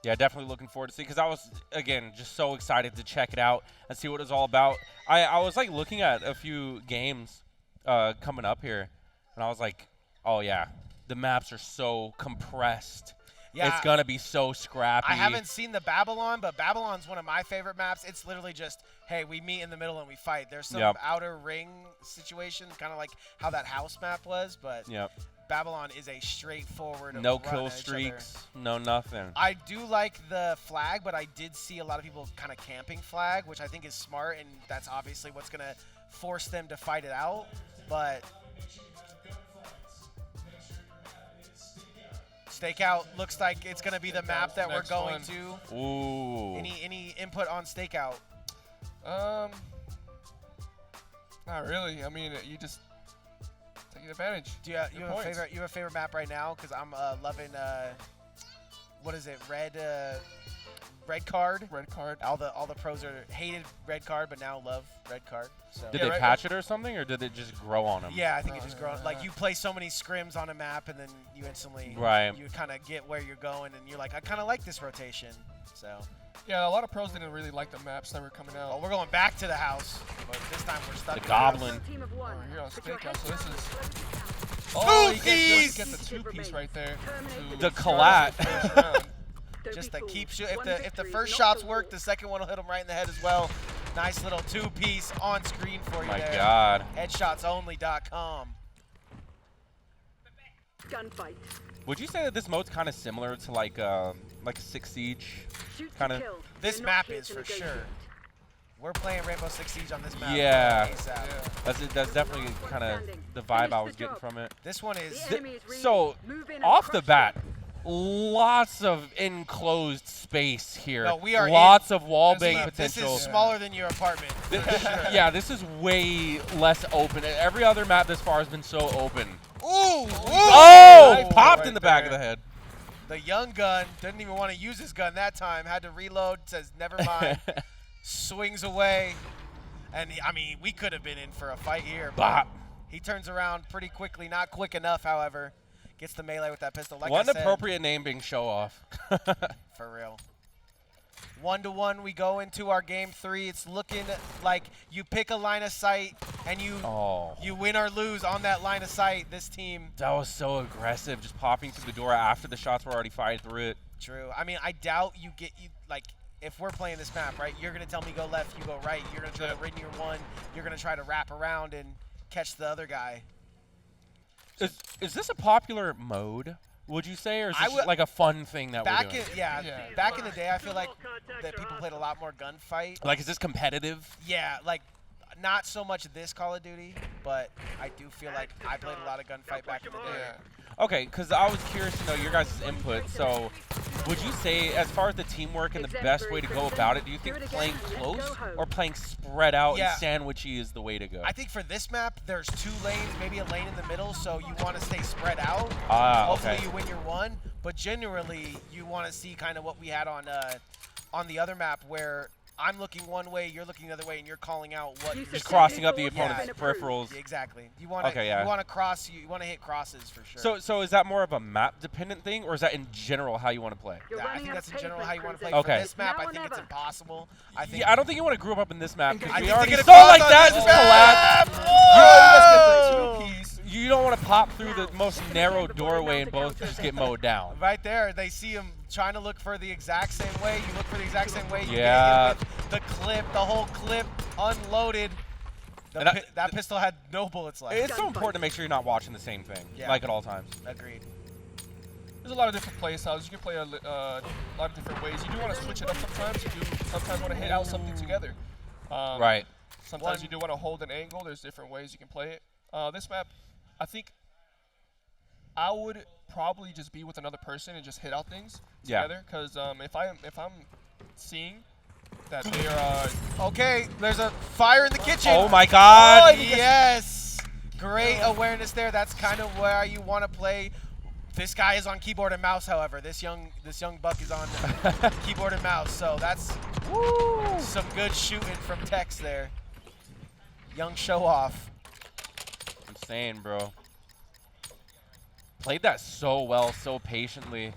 Speaker 4: Yeah, definitely looking forward to see, because I was, again, just so excited to check it out and see what it's all about. I was, like, looking at a few games coming up here, and I was like, oh, yeah, the maps are so compressed.
Speaker 1: Yeah.
Speaker 4: It's gonna be so scrappy.
Speaker 1: I haven't seen the Babylon, but Babylon's one of my favorite maps. It's literally just, hey, we meet in the middle and we fight. There's some
Speaker 4: Yep.
Speaker 1: outer ring situations, kind of like how that house map was, but
Speaker 4: Yep.
Speaker 1: Babylon is a straightforward.
Speaker 4: No
Speaker 1: run
Speaker 4: kill
Speaker 1: at each other.
Speaker 4: streaks. No nothing.
Speaker 1: I do like the flag, but I did see a lot of people kind of camping flag, which I think is smart, and that's obviously what's going to force them to fight it out. But Stakeout looks like it's going to be the map that we're
Speaker 2: Next
Speaker 1: going
Speaker 2: one.
Speaker 1: to.
Speaker 4: Ooh.
Speaker 1: Any input on Stakeout?
Speaker 2: Not really. I mean, you just take advantage.
Speaker 1: Do you have a favorite? You have a favorite map right now? Because I'm loving. What is it? Red card.
Speaker 2: Red card.
Speaker 1: All the pros are hated red card, but now love red card. So.
Speaker 4: Did
Speaker 2: Yeah,
Speaker 4: they
Speaker 2: right.
Speaker 4: patch it or something, or did it just grow on them?
Speaker 1: Yeah, I think it just grows. Like you play so many scrims on a map, and then you instantly you kind of get where you're going, and you're like, I kind of like this rotation. So.
Speaker 2: Yeah, a lot of pros didn't really like the maps that were coming out.
Speaker 1: Oh, we're going back to the house, but this time we're stuck.
Speaker 4: The
Speaker 1: in
Speaker 4: Goblin.
Speaker 6: Team of one.
Speaker 2: We're here on
Speaker 6: Put your
Speaker 2: Stakeout, so this is.
Speaker 6: headshots.
Speaker 2: Oh, you
Speaker 1: Two-piece!
Speaker 2: get the two-piece right there.
Speaker 4: The
Speaker 2: to
Speaker 4: collat.
Speaker 2: start off the first round.
Speaker 6: Don't
Speaker 1: Just
Speaker 6: be
Speaker 1: to keep
Speaker 6: fooled.
Speaker 1: shoot.
Speaker 6: One
Speaker 1: If the
Speaker 6: victory is
Speaker 1: first
Speaker 6: not
Speaker 1: shots
Speaker 6: the
Speaker 1: work,
Speaker 6: rule.
Speaker 1: the second one will hit him right in the head as well. Nice little two-piece on screen for you
Speaker 4: My
Speaker 1: there.
Speaker 4: God.
Speaker 1: Headshotsonly.com.
Speaker 6: Gunfight.
Speaker 4: Would you say that this mode's kind of similar to like a Six Siege?
Speaker 6: Shoot to
Speaker 4: Kinda-
Speaker 6: kill.
Speaker 1: This
Speaker 6: You're not
Speaker 1: map
Speaker 6: here
Speaker 1: is
Speaker 6: to
Speaker 1: for
Speaker 6: negotiate.
Speaker 1: sure. We're playing Rainbow Six Siege on this map.
Speaker 4: Yeah.
Speaker 1: ASAP.
Speaker 2: Yeah.
Speaker 4: That's definitely kind of the vibe I was getting from it.
Speaker 1: This one is.
Speaker 6: The enemy is reading.
Speaker 4: So
Speaker 6: Move in and
Speaker 4: off the
Speaker 6: crush
Speaker 4: bat,
Speaker 6: them.
Speaker 4: lots of enclosed space here.
Speaker 1: No, we are
Speaker 4: lots of wall
Speaker 2: This
Speaker 4: bang
Speaker 2: map-
Speaker 1: This
Speaker 4: potential.
Speaker 1: is smaller than your apartment.
Speaker 4: Yeah, this is way less open. Every other map this far has been so open.
Speaker 1: Ooh!
Speaker 4: Oh,
Speaker 2: Nice
Speaker 4: popped
Speaker 2: right
Speaker 4: in the back of
Speaker 2: there.
Speaker 4: the head.
Speaker 1: The young gun didn't even want to use his gun that time. Had to reload. Says never mind. Swings away, and I mean we could have been in for a fight here. But
Speaker 4: Bop.
Speaker 1: he turns around pretty quickly. Not quick enough, however. Gets the melee with that pistol. Like
Speaker 4: One
Speaker 1: I said,
Speaker 4: appropriate name being show off.
Speaker 1: for real. 1-1, we go into our game 3. It's looking like you pick a line of sight and you
Speaker 4: Oh,
Speaker 1: you win or lose on that line of sight. This team.
Speaker 4: that was so aggressive, just popping through the door after the shots were already fired through it.
Speaker 1: True. I mean, I doubt you like if we're playing this map, right? You're gonna tell me go left, you go right. You're gonna try to rid your one. You're gonna try to wrap around and catch the other guy.
Speaker 4: Is this a popular mode, would you say, or is
Speaker 1: I
Speaker 4: this
Speaker 1: would-
Speaker 4: like a fun thing that we're
Speaker 1: Back
Speaker 4: doing?
Speaker 1: in yeah,
Speaker 2: Yeah.
Speaker 1: back in the day, I feel like that people played a lot more gunfight.
Speaker 4: Like, is this competitive?
Speaker 1: Yeah, like not so much this Call of Duty, but I do feel like I played a lot of gunfight back in the day.
Speaker 2: Yeah.
Speaker 4: Okay, because I was curious to know your guys' input. So, would you say, as far as the teamwork and the best way to go about it, do you think playing close or playing spread out
Speaker 1: Yeah.
Speaker 4: and sandwichy is the way to go?
Speaker 1: I think for this map, there's 2 lanes, maybe a lane in the middle, so you want to stay spread out.
Speaker 4: Ah,
Speaker 1: Hopefully
Speaker 4: okay.
Speaker 1: you win your one, but generally you want to see kind of what we had on the other map where I'm looking one way, you're looking the other way, and you're calling out what.
Speaker 4: Just crossing up the
Speaker 1: Yeah.
Speaker 4: opponent's peripherals.
Speaker 1: Yeah, exactly. You want to.
Speaker 4: Okay, yeah.
Speaker 1: You want to cross. You want to hit crosses for sure.
Speaker 4: So is that more of a map-dependent thing, or is that in general how you want to play?
Speaker 6: You're
Speaker 1: I
Speaker 6: running
Speaker 1: think
Speaker 6: out
Speaker 1: that's
Speaker 6: of
Speaker 1: in general how you
Speaker 6: pavement,
Speaker 1: want to play.
Speaker 6: Crimson.
Speaker 4: Okay.
Speaker 1: For this map,
Speaker 6: Now
Speaker 1: I
Speaker 6: or
Speaker 1: think it's
Speaker 6: never.
Speaker 1: impossible. I think.
Speaker 4: Yeah, I don't think you want to grow up in this map because
Speaker 1: I
Speaker 4: we
Speaker 1: think
Speaker 4: already
Speaker 1: they're
Speaker 4: saw
Speaker 1: gonna
Speaker 4: like
Speaker 1: cross
Speaker 4: that.
Speaker 1: on
Speaker 4: Just
Speaker 1: this map.
Speaker 4: collapse.
Speaker 2: Oh, you guys get the two-piece.
Speaker 4: You don't want to pop through the most narrow doorway and both just get mowed down.
Speaker 1: Right there, they see him trying to look for the exact same way. You look for the exact same way. You
Speaker 4: Yeah.
Speaker 1: get hit with the clip, the whole clip unloaded.
Speaker 4: And
Speaker 1: That pistol had no bullets left.
Speaker 4: It's so important to make sure you're not watching the same thing,
Speaker 1: Yeah.
Speaker 4: like at all times.
Speaker 1: Agreed.
Speaker 2: There's a lot of different play styles. You can play a lot of different ways. You do want to switch it up sometimes. You do sometimes want to hit out something together.
Speaker 4: Right.
Speaker 2: Sometimes you do want to hold an angle. There's different ways you can play it. This map, I think I would probably just be with another person and just hit out things
Speaker 4: Yeah.
Speaker 2: together. Because if I'm seeing that they are
Speaker 1: Okay, there's a fire in the kitchen.
Speaker 4: Oh my God!
Speaker 1: Yes. Great awareness there. That's kind of where you want to play. This guy is on keyboard and mouse, however. This young buck is on keyboard and mouse. So that's some good shooting from Tex there. Young show off.
Speaker 4: Insane, bro. Played that so well, so patiently.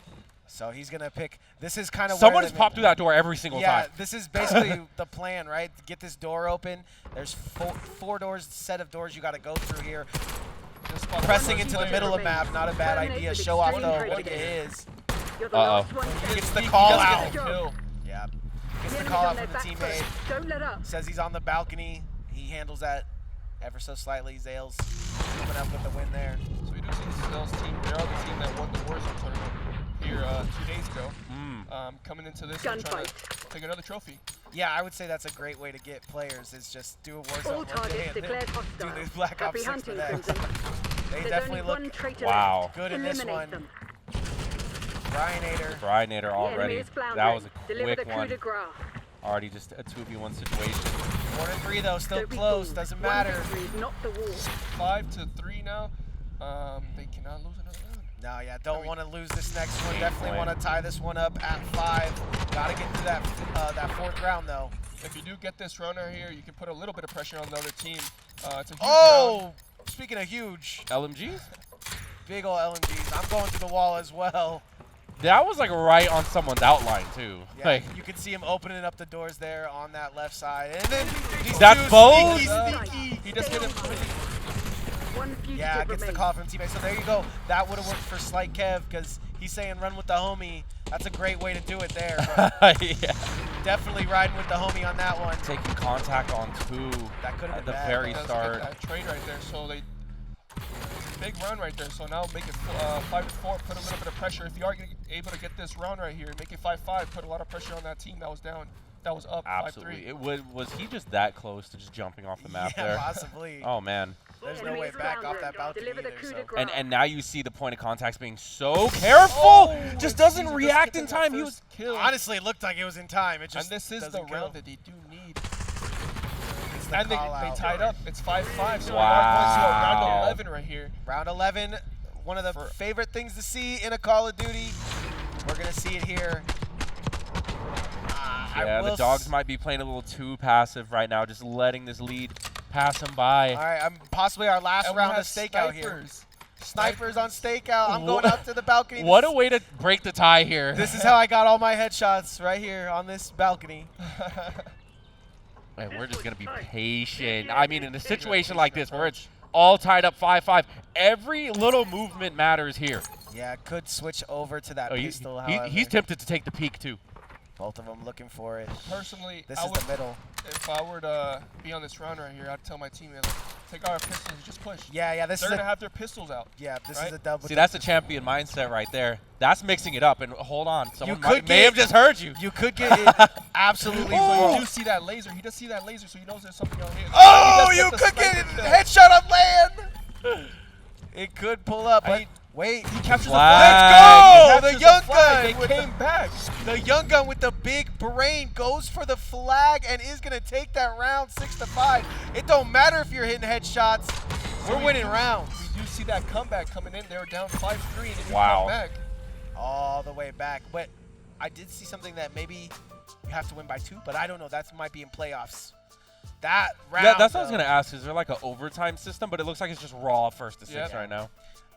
Speaker 1: So he's gonna pick. This is kind of
Speaker 4: Someone has popped through that door every single
Speaker 1: Yeah,
Speaker 4: time.
Speaker 1: this is basically the plan, right? Get this door open. There's four doors, set of doors you got to go through here.
Speaker 2: just spot
Speaker 1: Pressing
Speaker 2: one
Speaker 1: into the
Speaker 2: player.
Speaker 1: middle of map, not a bad
Speaker 6: Terminate
Speaker 1: idea.
Speaker 6: with
Speaker 1: Show off
Speaker 6: extreme
Speaker 1: though
Speaker 6: high
Speaker 1: what it
Speaker 6: demand.
Speaker 1: is.
Speaker 6: You're the
Speaker 4: Uh-oh.
Speaker 6: last one
Speaker 1: Gets
Speaker 6: standing.
Speaker 1: the
Speaker 2: He
Speaker 1: call
Speaker 2: does
Speaker 1: out.
Speaker 2: get the kill.
Speaker 1: Yeah. Gets
Speaker 6: The
Speaker 1: the
Speaker 6: enemy's
Speaker 1: call
Speaker 6: on
Speaker 1: out
Speaker 6: their
Speaker 1: from the
Speaker 6: back foot.
Speaker 1: teammate.
Speaker 6: Don't let up.
Speaker 1: Says he's on the balcony. He handles that ever so slightly. Zales coming up with the win there.
Speaker 2: So we do see the Sales team. They are the team that won the Warzone tournament here 2 days ago. Coming into this and trying to take another trophy.
Speaker 1: Yeah, I would say that's a great way to get players is just do a Warzone
Speaker 6: All
Speaker 1: one day
Speaker 6: targets
Speaker 1: and then
Speaker 6: declared
Speaker 1: do
Speaker 6: hostile.
Speaker 1: the Black
Speaker 6: Happy
Speaker 1: Ops 6 for
Speaker 6: hunting,
Speaker 1: that.
Speaker 6: Crimson.
Speaker 1: They
Speaker 6: There's
Speaker 1: definitely
Speaker 6: only
Speaker 1: look
Speaker 6: one traitor
Speaker 4: Wow.
Speaker 6: left.
Speaker 1: good in this
Speaker 6: Eliminate
Speaker 1: one.
Speaker 6: them.
Speaker 1: Bryanator.
Speaker 4: Bryanator
Speaker 6: The enemy
Speaker 4: already.
Speaker 6: is floundering.
Speaker 4: That was a
Speaker 6: Deliver the
Speaker 4: quick
Speaker 6: coup
Speaker 4: one.
Speaker 6: de grace.
Speaker 4: Already just a 2v1 situation.
Speaker 1: 4-3 though, still
Speaker 6: Don't be
Speaker 1: close.
Speaker 6: fooled.
Speaker 1: Doesn't
Speaker 6: One
Speaker 1: matter.
Speaker 6: victory is not the war.
Speaker 2: 5-3 now. They cannot lose another round.
Speaker 1: No, yeah, don't want to lose this next one.
Speaker 4: Game
Speaker 1: Definitely
Speaker 4: point.
Speaker 1: want to tie this one up at 5. Got to get through that 4th round though.
Speaker 2: If you do get this round right here, you can put a little bit of pressure on the other team. It's a huge round.
Speaker 1: Oh, speaking of huge,
Speaker 4: LMGs?
Speaker 1: big ol' LMGs. I'm going through the wall as well.
Speaker 4: That was like right on someone's outline too.
Speaker 1: Yeah,
Speaker 4: Like,
Speaker 1: you can see him opening up the doors there on that left side. And then these
Speaker 4: That's
Speaker 1: two
Speaker 4: bold.
Speaker 1: sneaky.
Speaker 2: He just hit him.
Speaker 6: One fugitive
Speaker 1: Yeah, gets the
Speaker 6: remains.
Speaker 1: call from teammate. So there you go. That would have worked for Slight Kev because he's saying run with the homie. That's a great way to do it there. But
Speaker 4: yeah.
Speaker 1: definitely riding with the homie on that one.
Speaker 4: Taking contact on 2
Speaker 1: That could have
Speaker 4: at
Speaker 1: been
Speaker 4: the
Speaker 1: bad.
Speaker 4: very
Speaker 2: Does
Speaker 4: start.
Speaker 2: get that trade right there. So it's a big run right there. So now make it 5-4. Put a little bit of pressure. If you are able to get this round right here, make it 5-5. Put a lot of pressure on that team that was down. That was up 5-3.
Speaker 4: Absolutely. Was he just that close to just jumping off the map
Speaker 1: Yeah,
Speaker 4: there?
Speaker 1: possibly.
Speaker 4: Oh man.
Speaker 1: There's no
Speaker 6: Enemy
Speaker 1: way
Speaker 6: is
Speaker 1: back off
Speaker 6: floundering.
Speaker 1: that balcony
Speaker 6: Deliver the
Speaker 1: either,
Speaker 6: coup
Speaker 1: so.
Speaker 6: de grace.
Speaker 4: And now you see the point of contacts being so careful. Just doesn't
Speaker 2: Caesar
Speaker 4: react
Speaker 2: get
Speaker 4: in
Speaker 2: that
Speaker 4: time. He
Speaker 2: first
Speaker 4: was
Speaker 2: kill.
Speaker 1: Honestly, it looked like it was in time. It just
Speaker 2: And this is the
Speaker 1: doesn't kill.
Speaker 2: round that they do need.
Speaker 1: It's the
Speaker 2: And they
Speaker 1: call out.
Speaker 2: tied up. It's 5-5. So
Speaker 4: Wow.
Speaker 2: we are going to a round 11 right here.
Speaker 1: Round 11, one of the favorite things to see in a Call of Duty. We're going to see it here.
Speaker 4: Yeah, the dogs might be playing a little too passive right now, just letting this lead pass them by.
Speaker 1: All right, possibly our last
Speaker 2: And we
Speaker 1: round
Speaker 2: have
Speaker 1: of stakeout here.
Speaker 2: snipers.
Speaker 1: Snipers on stakeout. I'm going out to the balcony.
Speaker 4: What a way to break the tie here.
Speaker 1: This is how I got all my headshots right here on this balcony.
Speaker 4: Man, we're just going to be patient. I mean, in a situation like this where it's all tied up 5-5, every little movement matters here.
Speaker 1: Yeah, could switch over to that
Speaker 4: Oh,
Speaker 1: pistol,
Speaker 4: he's
Speaker 1: however.
Speaker 4: tempted to take the peek, too.
Speaker 1: Both of them looking for it.
Speaker 2: Personally,
Speaker 1: This
Speaker 2: I
Speaker 1: is
Speaker 2: would,
Speaker 1: the middle.
Speaker 2: if I were to be on this round right here, I'd tell my teammate, like, take our pistols and just push.
Speaker 1: Yeah, this
Speaker 2: They're
Speaker 1: is
Speaker 2: going to
Speaker 1: a,
Speaker 2: have their pistols out.
Speaker 1: yeah, this is
Speaker 2: right?
Speaker 1: a dub. with
Speaker 4: See,
Speaker 1: the-
Speaker 4: that's a champion mindset right there. That's mixing it up. And hold on, someone
Speaker 1: could
Speaker 4: may have
Speaker 1: get-
Speaker 4: just heard you.
Speaker 1: You could get it absolutely
Speaker 2: So
Speaker 1: wrong.
Speaker 2: you do see that laser. He does see that laser, so he knows there's something on here.
Speaker 1: Oh,
Speaker 2: He
Speaker 1: you
Speaker 2: does the
Speaker 1: could get
Speaker 2: sniper
Speaker 1: it.
Speaker 2: kill.
Speaker 1: Headshot on land. It could pull up, but
Speaker 2: He-
Speaker 1: wait.
Speaker 2: He captures
Speaker 4: Flag.
Speaker 1: Let's go!
Speaker 2: the flag.
Speaker 1: The
Speaker 2: He
Speaker 1: young
Speaker 2: captures the flag.
Speaker 1: gun.
Speaker 2: They came back.
Speaker 1: The young gun with the big brain goes for the flag and is gonna take that round 6-5. It don't matter if you're hitting headshots. We're winning rounds
Speaker 2: We do see that comeback coming in. They were down 5-3 and they
Speaker 4: Wow.
Speaker 2: come back.
Speaker 1: all the way back. But I did see something that maybe you have to win by 2, but I don't know. That might be in playoffs. That round.
Speaker 4: Yeah, that's what I was
Speaker 1: though,
Speaker 4: going to ask. Is there like an overtime system? But it looks like it's just raw 1st to 6
Speaker 2: Yep.
Speaker 4: right now.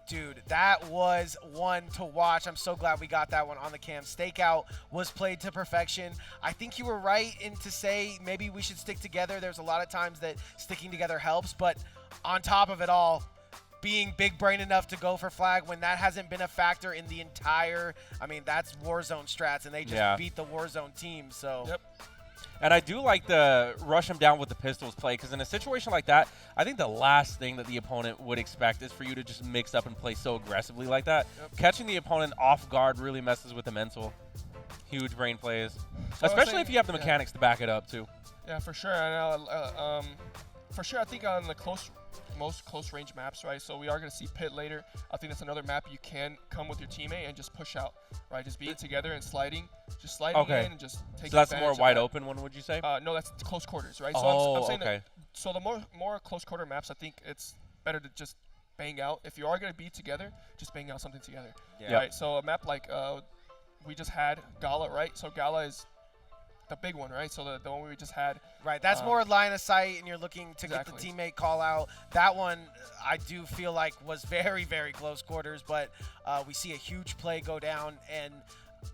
Speaker 1: Dude, that was one to watch. I'm so glad we got that one on the cam. Stakeout was played to perfection. I think you were right in to say maybe we should stick together. There's a lot of times that sticking together helps, but on top of it all, being big brain enough to go for flag when that hasn't been a factor in the entire, I mean, that's Warzone strats, and they just beat the Warzone team, so.
Speaker 2: Yep.
Speaker 4: And I do like the rush him down with the pistols play, because in a situation like that, I think the last thing that the opponent would expect is for you to just mix up and play so aggressively like that.
Speaker 2: Yep.
Speaker 4: Catching the opponent off guard really messes with the mental. Huge brain plays,
Speaker 2: So I was
Speaker 4: especially
Speaker 2: saying-
Speaker 4: if you have the
Speaker 2: yeah.
Speaker 4: mechanics to back it up too.
Speaker 2: Yeah, for sure. And for sure, I think on the most close range maps, right? So we are going to see pit later. I think that's another map you can come with your teammate and just push out, right? Just being together and sliding, just sliding
Speaker 4: Okay.
Speaker 2: in and just take.
Speaker 4: So that's the more
Speaker 2: advantage of
Speaker 4: wide
Speaker 2: that.
Speaker 4: open one, would you say?
Speaker 2: No, that's close quarters, right? So
Speaker 4: Oh,
Speaker 2: I'm saying
Speaker 4: okay.
Speaker 2: that. So the more close quarter maps, I think it's better to just bang out. If you are going to be together, just bang out something together.
Speaker 4: Yeah.
Speaker 2: Right. So a map like we just had Gala, right? So Gala is the big one, right? So the one we just had.
Speaker 1: Right, that's more line of sight, and you're looking to get
Speaker 2: Exactly.
Speaker 1: the teammate call out. That one, I do feel like was very, very close quarters, but we see a huge play go down, and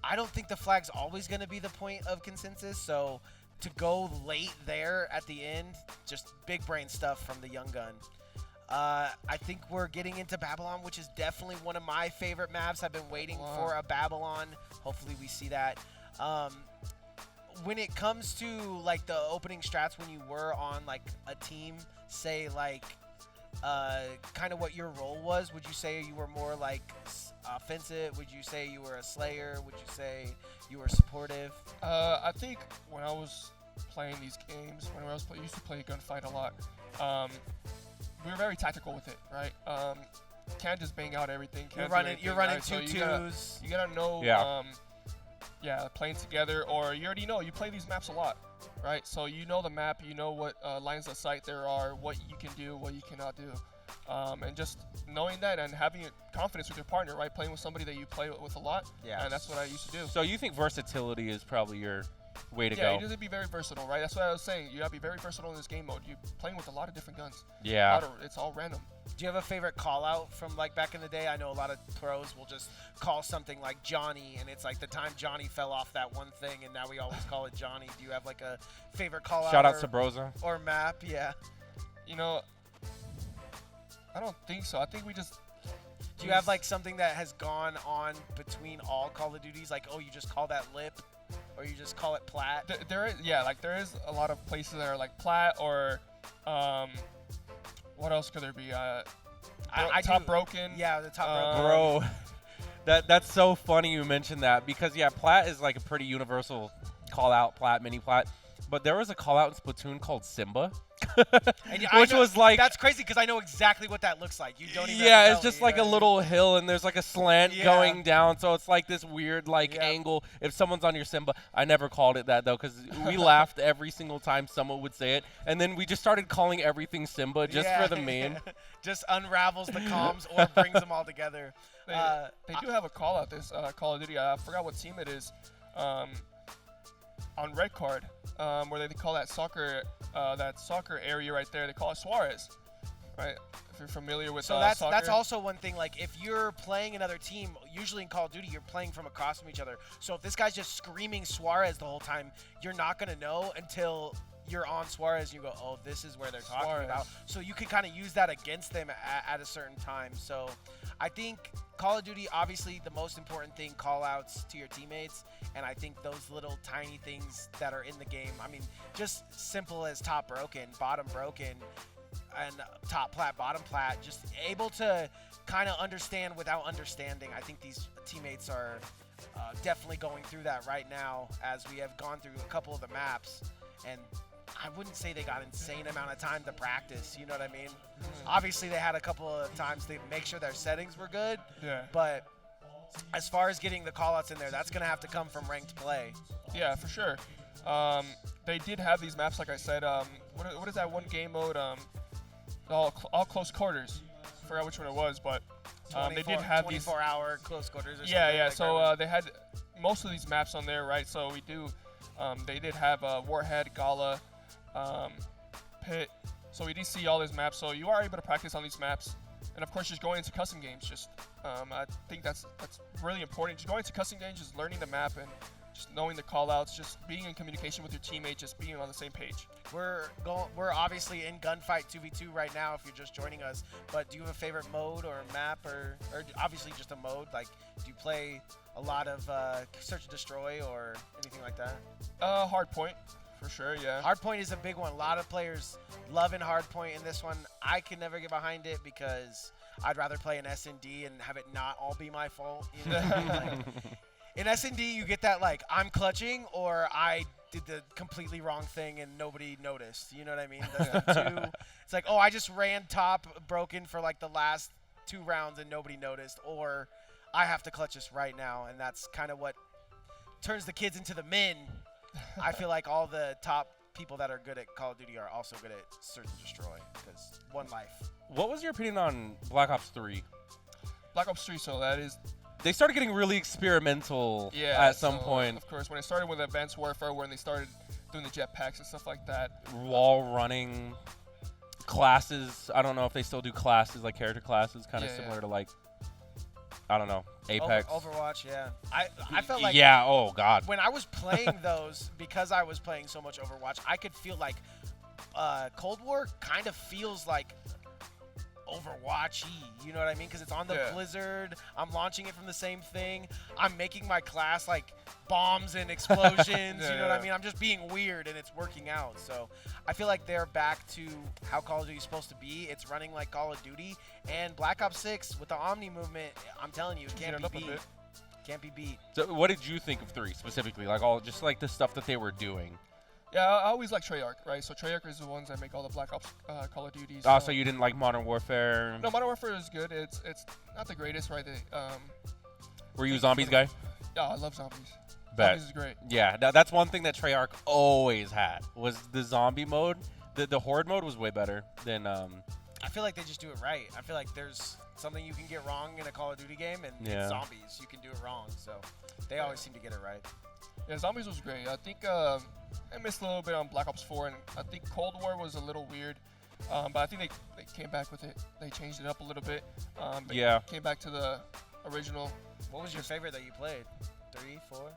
Speaker 1: I don't think the flag's always going to be the point of consensus, so to go late there at the end, just big brain stuff from the young gun. I think we're getting into Babylon, which is definitely one of my favorite maps. I've been waiting for a Babylon. Hopefully we see that. When it comes to like the opening strats, when you were on like a team, say like kind of what your role was, would you say you were more like offensive? Would you say you were a slayer? Would you say you were supportive?
Speaker 2: I think when I was playing these games, when I used to play Gunfight a lot, we were very tactical with it, right? Can't just bang out everything.
Speaker 1: You're
Speaker 2: Can't do
Speaker 1: running
Speaker 2: anything,
Speaker 1: two
Speaker 2: right?
Speaker 1: twos.
Speaker 2: You gotta know, playing together, or you already know. You play these maps a lot, right? So you know the map, you know what lines of sight there are, what you can do, what you cannot do. And just knowing that and having confidence with your partner, right? Playing with somebody that you play with a lot.
Speaker 1: Yeah.
Speaker 2: And that's what I used to do.
Speaker 4: So you think versatility is probably your way to
Speaker 2: Yeah,
Speaker 4: go?
Speaker 2: you need to be very versatile, right? That's what I was saying. You gotta be very versatile in this game mode. You're playing with a lot of different guns.
Speaker 4: Yeah.
Speaker 2: It's all random.
Speaker 1: Do you have a favorite call out from like back in the day? I know a lot of pros will just call something like Johnny, and it's like the time Johnny fell off that one thing, and now we always call it Johnny. Do you have like a favorite call
Speaker 4: Shout
Speaker 1: out
Speaker 4: out Sabrosa.
Speaker 1: or map? Yeah.
Speaker 2: You know, I don't think so. I think we just.
Speaker 1: Do you have like something that has gone on between all Call of Duties? Like, oh, you just call that lip, or you just call it plat?
Speaker 2: There is a lot of places that are like plat or, what else could there be? Top broken.
Speaker 1: Yeah, the top broken.
Speaker 4: Bro, that's so funny you mentioned that, because yeah, plat is like a pretty universal call out, plat, mini plat. But there was a call out in Splatoon called Simba,
Speaker 1: And
Speaker 4: which was like,
Speaker 1: that's crazy because I know exactly what that looks like. You don't even.
Speaker 4: yeah,
Speaker 1: have to
Speaker 4: it's
Speaker 1: tell
Speaker 4: just
Speaker 1: me,
Speaker 4: like
Speaker 1: you
Speaker 4: a
Speaker 1: know?
Speaker 4: little hill and there's like a slant
Speaker 1: Yeah.
Speaker 4: going down, so it's like this weird like
Speaker 1: Yeah.
Speaker 4: angle. If someone's on your Simba, I never called it that though, because we laughed every single time someone would say it, and then we just started calling everything Simba just
Speaker 1: Yeah.
Speaker 4: for the meme.
Speaker 1: Just unravels the comms or brings them all together.
Speaker 2: They do have a call out this Call of Duty. I forgot what team it is. On red card, where they call that soccer area right there, they call it Suarez, right? If you're familiar with
Speaker 1: So that's
Speaker 2: soccer.
Speaker 1: also one thing. Like if you're playing another team, usually in Call of Duty, you're playing from across from each other. So if this guy's just screaming Suarez the whole time, you're not gonna know until you're on Suarez. And you go, oh, this is where they're talking
Speaker 2: Suarez.
Speaker 1: about. So you can kind of use that against them at a certain time. So I think Call of Duty, obviously, the most important thing, call outs to your teammates. And I think those little tiny things that are in the game, I mean, just simple as top broken, bottom broken, and top plat, bottom plat, just able to kind of understand without understanding. I think these teammates are definitely going through that right now as we have gone through a couple of the maps. And I wouldn't say they got insane amount of time to practice, you know what I mean? Obviously, they had a couple of times to make sure their settings were good,
Speaker 2: Yeah.
Speaker 1: but as far as getting the call-outs in there, that's going to have to come from ranked play.
Speaker 2: Yeah, for sure. They did have these maps, like I said. What is that one game mode? All close quarters. I forgot which one it was, but they did have these
Speaker 1: 24-hour close quarters or something.
Speaker 2: Yeah.
Speaker 1: like
Speaker 2: So
Speaker 1: that.
Speaker 2: they had most of these maps on there, right? So we do. They did have Warhead, Gala, Pit. So we did see all these maps. So you are able to practice on these maps, and of course, just going into custom games. Just I think that's really important. Just going into custom games, just learning the map and just knowing the callouts, just being in communication with your teammates, just being on the same page.
Speaker 1: We're obviously in gunfight 2v2 right now if you're just joining us, but do you have a favorite mode or map or obviously just a mode? Like, do you play a lot of search and destroy or anything like that?
Speaker 2: Hardpoint, for sure, yeah.
Speaker 1: Hardpoint is a big one. A lot of players loving Hardpoint in this one. I can never get behind it because I'd rather play an S&D and have it not all be my fault. You know? Like, in S&D, you get that, like, I'm clutching or I did the completely wrong thing and nobody noticed. You know what I mean? That's the two. It's like, oh, I just ran top broken for, like, the last 2 rounds and nobody noticed. Or I have to clutch this right now. And that's kind of what turns the kids into the men. I feel like all the top people that are good at Call of Duty are also good at search and destroy because one life.
Speaker 4: What was your opinion on Black Ops 3?
Speaker 2: Black Ops 3, so that is
Speaker 4: They started getting really experimental at some point.
Speaker 2: Of course, when it started with Advanced Warfare, when they started doing the jetpacks and stuff like that.
Speaker 4: Wall running, classes. I don't know if they still do classes, like character classes, kind of
Speaker 2: Yeah,
Speaker 4: similar to like, I don't know, Apex.
Speaker 1: Overwatch, yeah. I felt like
Speaker 4: yeah, oh God.
Speaker 1: when I was playing those, because I was playing so much Overwatch, I could feel like Cold War kind of feels like Overwatch-y, you know what I mean? Because it's on the
Speaker 2: Yeah.
Speaker 1: Blizzard. I'm launching it from the same thing. I'm making my class like bombs and explosions. You know what I
Speaker 2: Yeah.
Speaker 1: mean? I'm just being weird, and it's working out. So I feel like they're back to how Call of Duty is supposed to be. It's running like Call of Duty, and Black Ops 6 with the Omni movement. I'm telling you, it can't
Speaker 2: Geared
Speaker 1: be
Speaker 2: up a
Speaker 1: beat.
Speaker 2: bit.
Speaker 1: Can't be beat.
Speaker 4: So what did you think of 3 specifically? Like all just like the stuff that they were doing.
Speaker 2: Yeah, I always like Treyarch, right? So Treyarch is the ones that make all the Black Ops Call of Duties.
Speaker 4: Oh, so you didn't like Modern Warfare?
Speaker 2: No, Modern Warfare is good. It's not the greatest, right?
Speaker 4: Were you a zombies guy?
Speaker 2: Yeah, I love zombies.
Speaker 4: Bet.
Speaker 2: Zombies is great.
Speaker 4: Yeah, that's one thing that Treyarch always had was the zombie mode. The horde mode was way better than
Speaker 1: I feel like they just do it right. I feel like there's something you can get wrong in a Call of Duty game, and
Speaker 4: Yeah.
Speaker 1: it's zombies. You can do it wrong. So they always seem to get it right.
Speaker 2: Yeah, zombies was great. I think I missed a little bit on Black Ops 4, and I think Cold War was a little weird. But I think they came back with it. They changed it up a little bit. But
Speaker 4: Yeah.
Speaker 2: Came back to the original.
Speaker 1: What was your favorite that you played? 3, 4?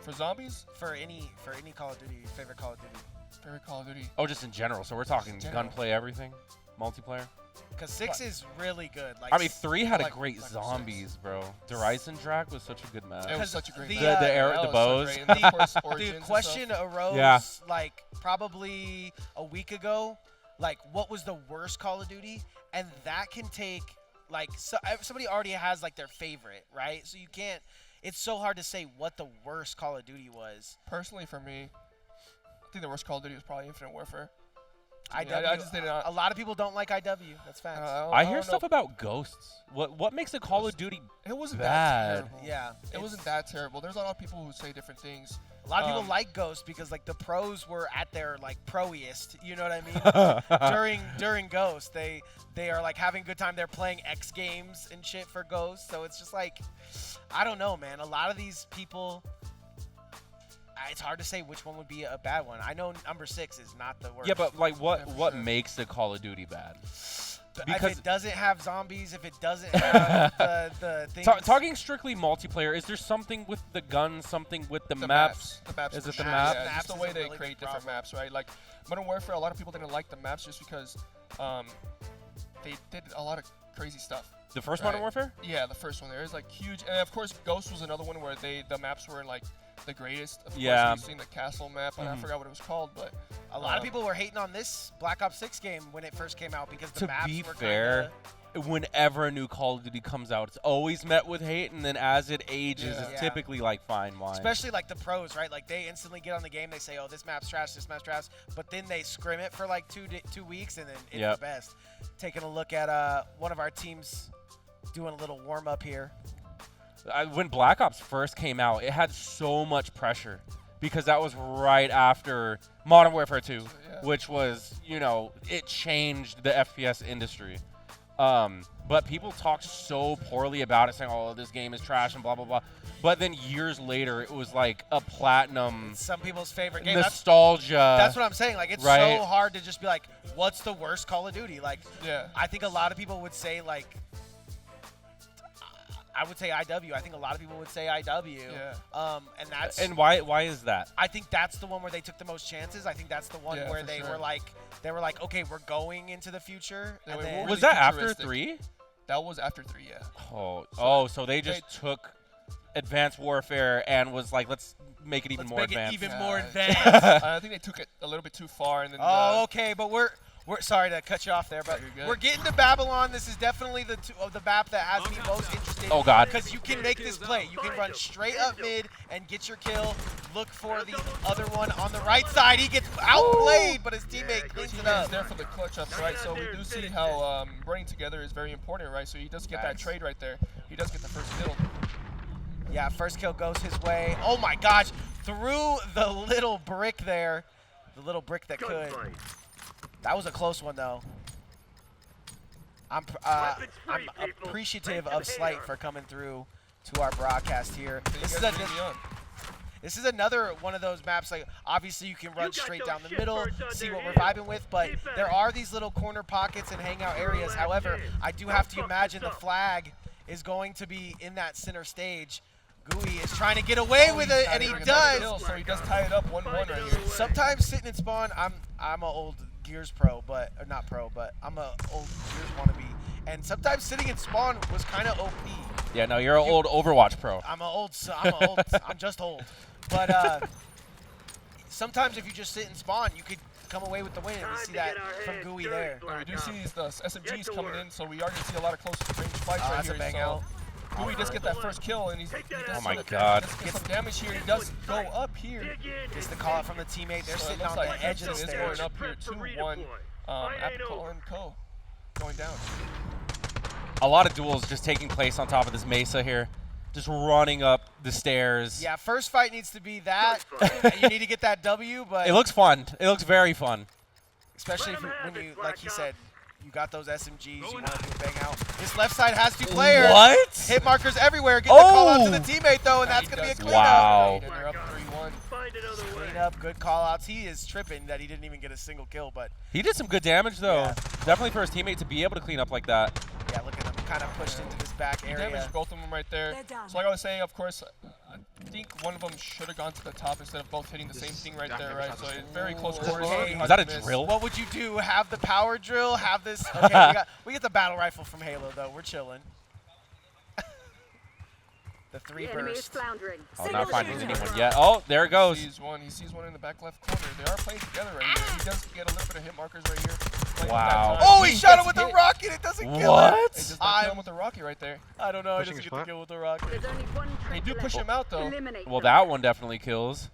Speaker 2: For zombies,
Speaker 1: For any Call of Duty, your favorite Call of Duty?
Speaker 2: favorite Call of Duty.
Speaker 4: oh, just in general. So we're talking
Speaker 2: General.
Speaker 4: gunplay, everything, multiplayer.
Speaker 1: Because 6 is really good. Like
Speaker 4: I mean, 3 had
Speaker 2: like
Speaker 4: a great
Speaker 2: Black Ops 6.
Speaker 4: zombies, bro. The Reisendrach was such a good map.
Speaker 2: It was such a great
Speaker 1: the,
Speaker 2: game.
Speaker 1: uh,
Speaker 2: That
Speaker 4: the
Speaker 2: was so
Speaker 4: bows.
Speaker 2: great. And then, of course,
Speaker 1: The
Speaker 2: Origins and
Speaker 1: question
Speaker 2: stuff.
Speaker 1: arose
Speaker 4: Yeah.
Speaker 1: like probably a week ago, like what was the worst Call of Duty? And that can take like somebody already has like their favorite, right? So you can't. It's so hard to say what the worst Call of Duty was.
Speaker 2: Personally, for me, I think the worst Call of Duty was probably Infinite Warfare.
Speaker 1: IW.
Speaker 2: I just did not.
Speaker 1: A lot of people don't like IW. That's facts.
Speaker 4: I hear
Speaker 2: don't
Speaker 4: stuff
Speaker 2: know.
Speaker 4: about ghosts. What makes a Call of Duty?
Speaker 2: It wasn't
Speaker 4: bad.
Speaker 2: that terrible.
Speaker 1: Yeah,
Speaker 2: It wasn't that terrible. There's a lot of people who say different things.
Speaker 1: A lot of people
Speaker 2: Um,
Speaker 1: like Ghost because like the pros were at their like pro-iest. You know what I mean? during Ghost, they are like having a good time. They're playing X Games and shit for Ghost. So it's just like, I don't know, man. A lot of these people, it's hard to say which one would be a bad one. I know number 6 is not the worst.
Speaker 4: Yeah, but like what
Speaker 2: Yeah, for
Speaker 4: what
Speaker 2: sure.
Speaker 4: makes a Call of Duty bad?
Speaker 1: But
Speaker 4: because-
Speaker 1: if it doesn't have zombies, if it doesn't have the things.
Speaker 4: Talking strictly multiplayer, is there something with the guns, something with the,
Speaker 2: The
Speaker 4: maps?
Speaker 2: The maps.
Speaker 4: Is
Speaker 2: for
Speaker 4: it the
Speaker 2: sure.
Speaker 4: map?
Speaker 2: Yeah,
Speaker 1: Maps
Speaker 2: just the
Speaker 1: is
Speaker 2: way
Speaker 1: a
Speaker 2: they
Speaker 1: really
Speaker 2: create
Speaker 1: big
Speaker 2: different
Speaker 1: problem.
Speaker 2: maps, right? Like Modern Warfare, a lot of people didn't like the maps just because they did a lot of crazy stuff.
Speaker 4: The first
Speaker 2: Right.
Speaker 4: Modern Warfare?
Speaker 2: Yeah, the first one there is like huge, and of course Ghost was another one where the maps were like the greatest. Of
Speaker 4: Yeah.
Speaker 2: course, we've seen the castle map, and I
Speaker 4: Mhm.
Speaker 2: forgot what it was called, but
Speaker 1: A lot of people were hating on this Black Ops 6 game when it first came out because the
Speaker 4: To
Speaker 1: maps
Speaker 4: be
Speaker 1: were
Speaker 4: fair, whenever a new Call of Duty comes out, it's always met with hate, and then as it ages,
Speaker 2: Yeah.
Speaker 4: it's
Speaker 1: Yeah.
Speaker 4: typically like fine wine.
Speaker 1: especially like the pros, right? Like they instantly get on the game, they say, "Oh, this map's trash, this map's trash," but then they scrim it for like 2 weeks, and then it's
Speaker 4: Yep.
Speaker 1: the best. Taking a look at one of our teams doing a little warm up here.
Speaker 4: When Black Ops first came out, it had so much pressure because that was right after Modern Warfare 2,
Speaker 2: Yeah.
Speaker 4: which was, it changed the FPS industry. But people talked so poorly about it, saying, "Oh, this game is trash," and blah blah blah. But then years later, it was like a platinum
Speaker 1: Some people's favorite game.
Speaker 4: nostalgia.
Speaker 1: That's what I'm saying. Like it's
Speaker 4: right?
Speaker 1: so hard to just be like, "What's the worst Call of Duty?" Like
Speaker 2: yeah.
Speaker 1: I think a lot of people would say like. I would say IW. I think a lot of people would say IW.
Speaker 2: Yeah.
Speaker 1: And that's.
Speaker 4: And why is that?
Speaker 1: I think that's the one where they took the most chances. I think that's the one
Speaker 2: Yeah,
Speaker 1: where
Speaker 2: for
Speaker 1: they
Speaker 2: sure.
Speaker 1: were like, okay, we're going into the future.
Speaker 2: They
Speaker 1: And
Speaker 2: were
Speaker 1: then,
Speaker 2: really
Speaker 4: Was that after
Speaker 2: futuristic.
Speaker 4: 3?
Speaker 2: That was after 3, yeah.
Speaker 4: So they just took Advanced Warfare and was like, let's make it even
Speaker 1: let's
Speaker 4: more
Speaker 1: make
Speaker 4: advanced.
Speaker 1: it even
Speaker 2: Yeah.
Speaker 1: more advanced.
Speaker 2: I think they took it a little bit too far, and then
Speaker 1: Oh, okay, but we're sorry to cut you off there, but
Speaker 2: You're good.
Speaker 1: we're getting to Babylon. This is definitely the map that has me most interested.
Speaker 4: Oh, God.
Speaker 1: Because you can make this play. You can run straight up mid and get your kill. Look for the other one on the right side. He gets outplayed, but his teammate cleans it
Speaker 2: teammates
Speaker 1: up.
Speaker 2: there for the clutch ups, right? So we do see how running together is very important, right? So he does get that
Speaker 1: Facts.
Speaker 2: trade right there. He does get the first kill.
Speaker 1: Yeah, first kill goes his way. Oh my gosh, through the little brick there. The little brick that could.
Speaker 5: Gunfight.
Speaker 1: That was a close one though. I'm appreciative of Slight for coming through to our broadcast here.
Speaker 2: So you
Speaker 1: This is,
Speaker 2: guys leave me on.
Speaker 1: this is another one of those maps, like obviously you can run
Speaker 5: got
Speaker 1: straight
Speaker 5: those
Speaker 1: down the
Speaker 5: shit
Speaker 1: middle,
Speaker 5: birds on
Speaker 1: see
Speaker 5: their
Speaker 1: what we're
Speaker 5: heels.
Speaker 1: vibing with, but
Speaker 5: Keep back.
Speaker 1: there are these little corner pockets and hangout areas. However, I do have to imagine the flag is going to be in that center stage. Gooey is trying to get away with it, and he
Speaker 2: Gets that
Speaker 1: does.
Speaker 2: kill, so he does tie it up 1-1 right here.
Speaker 1: Sometimes sitting in spawn, I'm an old Gears pro, but or not pro, but I'm a old Gears wannabe. And sometimes sitting in spawn was kind of OP.
Speaker 4: Yeah, no, you're an old Overwatch pro.
Speaker 1: I'm just old. But sometimes if you just sit in spawn, you could come away with the win. We see that from Gooey there.
Speaker 2: We do see these SMGs coming in, so we are going to see a lot of close range fights right
Speaker 1: That's
Speaker 2: here.
Speaker 1: a bang
Speaker 2: so
Speaker 1: out.
Speaker 2: Gooey does get that first kill, and he does
Speaker 4: Oh my
Speaker 2: some-
Speaker 4: God.
Speaker 2: does get some damage here. He does go up here.
Speaker 1: Gets the call out from the teammate. They're
Speaker 2: So it
Speaker 1: sitting
Speaker 2: looks
Speaker 1: on
Speaker 2: like
Speaker 1: the edge of the
Speaker 2: Gibson is
Speaker 1: stage.
Speaker 2: going up here 2-1. Apical and Co. going down.
Speaker 4: A lot of duels just taking place on top of this mesa here. Just running up the stairs.
Speaker 1: Yeah, first fight needs to be that. You need to get that W, but
Speaker 4: It looks fun. It looks very fun.
Speaker 1: especially when you, like he said, you got those SMGs, you want to do a bang out. This left side has 2 players.
Speaker 4: What?
Speaker 1: Hit markers everywhere. Get the call out to the
Speaker 4: Oh!
Speaker 1: teammate, though, and that's
Speaker 2: He
Speaker 1: going to be a
Speaker 2: does
Speaker 1: cleanup.
Speaker 4: Wow.
Speaker 2: And they're up 3-1.
Speaker 5: Find another way.
Speaker 1: Cleanup, good call outs. He is tripping that he didn't even get a single kill, but
Speaker 4: He did some good damage, though.
Speaker 1: Yeah.
Speaker 4: Definitely for his teammate to be able to clean up like that.
Speaker 1: yeah, look at him kind of pushed into this back
Speaker 2: He
Speaker 1: area.
Speaker 2: damaged both of them right there. So like I was saying, of course, I think one of them should have gone to the top instead of both hitting the same thing right there, right? So it's very close quarters.
Speaker 1: Okay.
Speaker 2: hard
Speaker 4: Is that
Speaker 2: to
Speaker 4: a
Speaker 2: miss.
Speaker 4: drill?
Speaker 1: What would you do? Have the power drill? Have this? Okay, we get the battle rifle from Halo, though. We're chilling. The 3
Speaker 6: The enemy is
Speaker 1: burst.
Speaker 6: floundering.
Speaker 4: Oh,
Speaker 6: Single
Speaker 4: not finding
Speaker 6: shooter.
Speaker 4: anyone yet. Oh, there it goes.
Speaker 2: He sees one in the back left corner. They are playing together right here. He does get a little bit of hit markers right here. Playing
Speaker 4: Wow.
Speaker 2: with that time.
Speaker 1: Oh, he shot him
Speaker 2: gets
Speaker 1: with the
Speaker 2: hit.
Speaker 1: rocket. It doesn't kill him.
Speaker 4: What?
Speaker 2: It does not kill
Speaker 1: I'm-
Speaker 2: him with the rocket right there.
Speaker 1: I don't know. He
Speaker 9: Pushing
Speaker 1: doesn't
Speaker 9: his
Speaker 1: get the
Speaker 9: flat.
Speaker 1: kill with the rocket.
Speaker 6: There's only one
Speaker 2: They
Speaker 6: traitor
Speaker 2: do push
Speaker 6: left.
Speaker 2: him out though.
Speaker 6: Eliminate
Speaker 4: Well,
Speaker 6: them.
Speaker 4: that one definitely kills.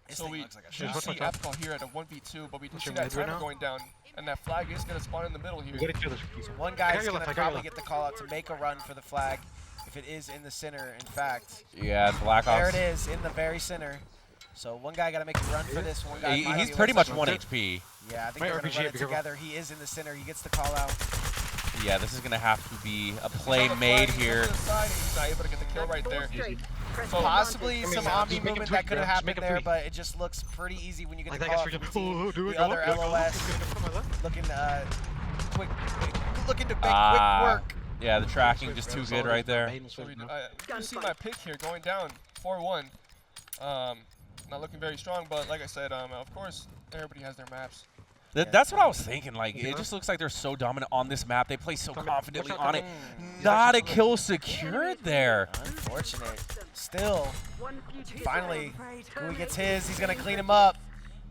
Speaker 1: This
Speaker 2: So
Speaker 1: thing
Speaker 2: we
Speaker 1: looks like a
Speaker 2: do
Speaker 1: shot.
Speaker 2: see Apple here at a 1v2, but we do
Speaker 9: Push
Speaker 2: see
Speaker 9: him
Speaker 2: that
Speaker 9: mid right
Speaker 2: timer
Speaker 9: now.
Speaker 2: going down, and that flag is going to spawn in the middle here.
Speaker 9: Get it to the
Speaker 1: One
Speaker 9: I got
Speaker 1: guy's
Speaker 9: your
Speaker 1: going
Speaker 9: left,
Speaker 1: to
Speaker 9: I got your
Speaker 1: probably
Speaker 9: left.
Speaker 1: get the call out to make a run for the flag if it is in the center, in fact.
Speaker 4: Yeah, Black Ops.
Speaker 1: There it is, in the very center. So one guy got to make a run for this. One guy might
Speaker 4: He's
Speaker 1: be
Speaker 4: pretty
Speaker 1: able to-
Speaker 4: much 1 HP.
Speaker 1: Yeah, I think
Speaker 9: Right,
Speaker 1: they're going to
Speaker 9: RPG,
Speaker 1: run it
Speaker 9: be careful.
Speaker 1: together. He is in the center. He gets the call out.
Speaker 4: Yeah, this is going to have to be a
Speaker 2: He's
Speaker 4: play
Speaker 2: on the
Speaker 4: made
Speaker 2: flag, he's
Speaker 4: here.
Speaker 2: to the side, and he's not able to get the kill right
Speaker 6: Four
Speaker 2: there.
Speaker 6: straight. Press
Speaker 2: So
Speaker 6: the
Speaker 1: Possibly
Speaker 6: advantage.
Speaker 1: some
Speaker 9: Just
Speaker 1: omni
Speaker 9: make him
Speaker 1: movement
Speaker 9: tweak,
Speaker 1: that could have
Speaker 9: bro. Just
Speaker 1: happened
Speaker 9: make him
Speaker 1: there,
Speaker 9: tweak.
Speaker 1: but it just looks pretty easy when you get
Speaker 9: Like
Speaker 1: the
Speaker 9: that
Speaker 1: call
Speaker 9: guy's
Speaker 1: out from
Speaker 9: freaking.
Speaker 1: the,
Speaker 9: Oh, do it,
Speaker 1: the
Speaker 9: go,
Speaker 1: other
Speaker 9: go, go.
Speaker 1: LOS.
Speaker 9: From my left.
Speaker 1: Looking looking to make
Speaker 4: Ah,
Speaker 1: quick work.
Speaker 4: yeah, the tracking just too good right there.
Speaker 2: So we do see my pick here going down 4-1. Not looking very strong, but like I said, of course, everybody has their maps.
Speaker 4: That's what I was thinking. Like,
Speaker 9: Yeah.
Speaker 4: it just looks like they're so dominant on this map. They play so
Speaker 9: Come in.
Speaker 4: confidently
Speaker 9: Watch out,
Speaker 4: on
Speaker 9: come
Speaker 4: it. Not a kill secured there.
Speaker 1: Unfortunate. Still,
Speaker 6: One fugitive
Speaker 1: finally,
Speaker 6: round.
Speaker 1: Gooey gets his. He's going to clean him up.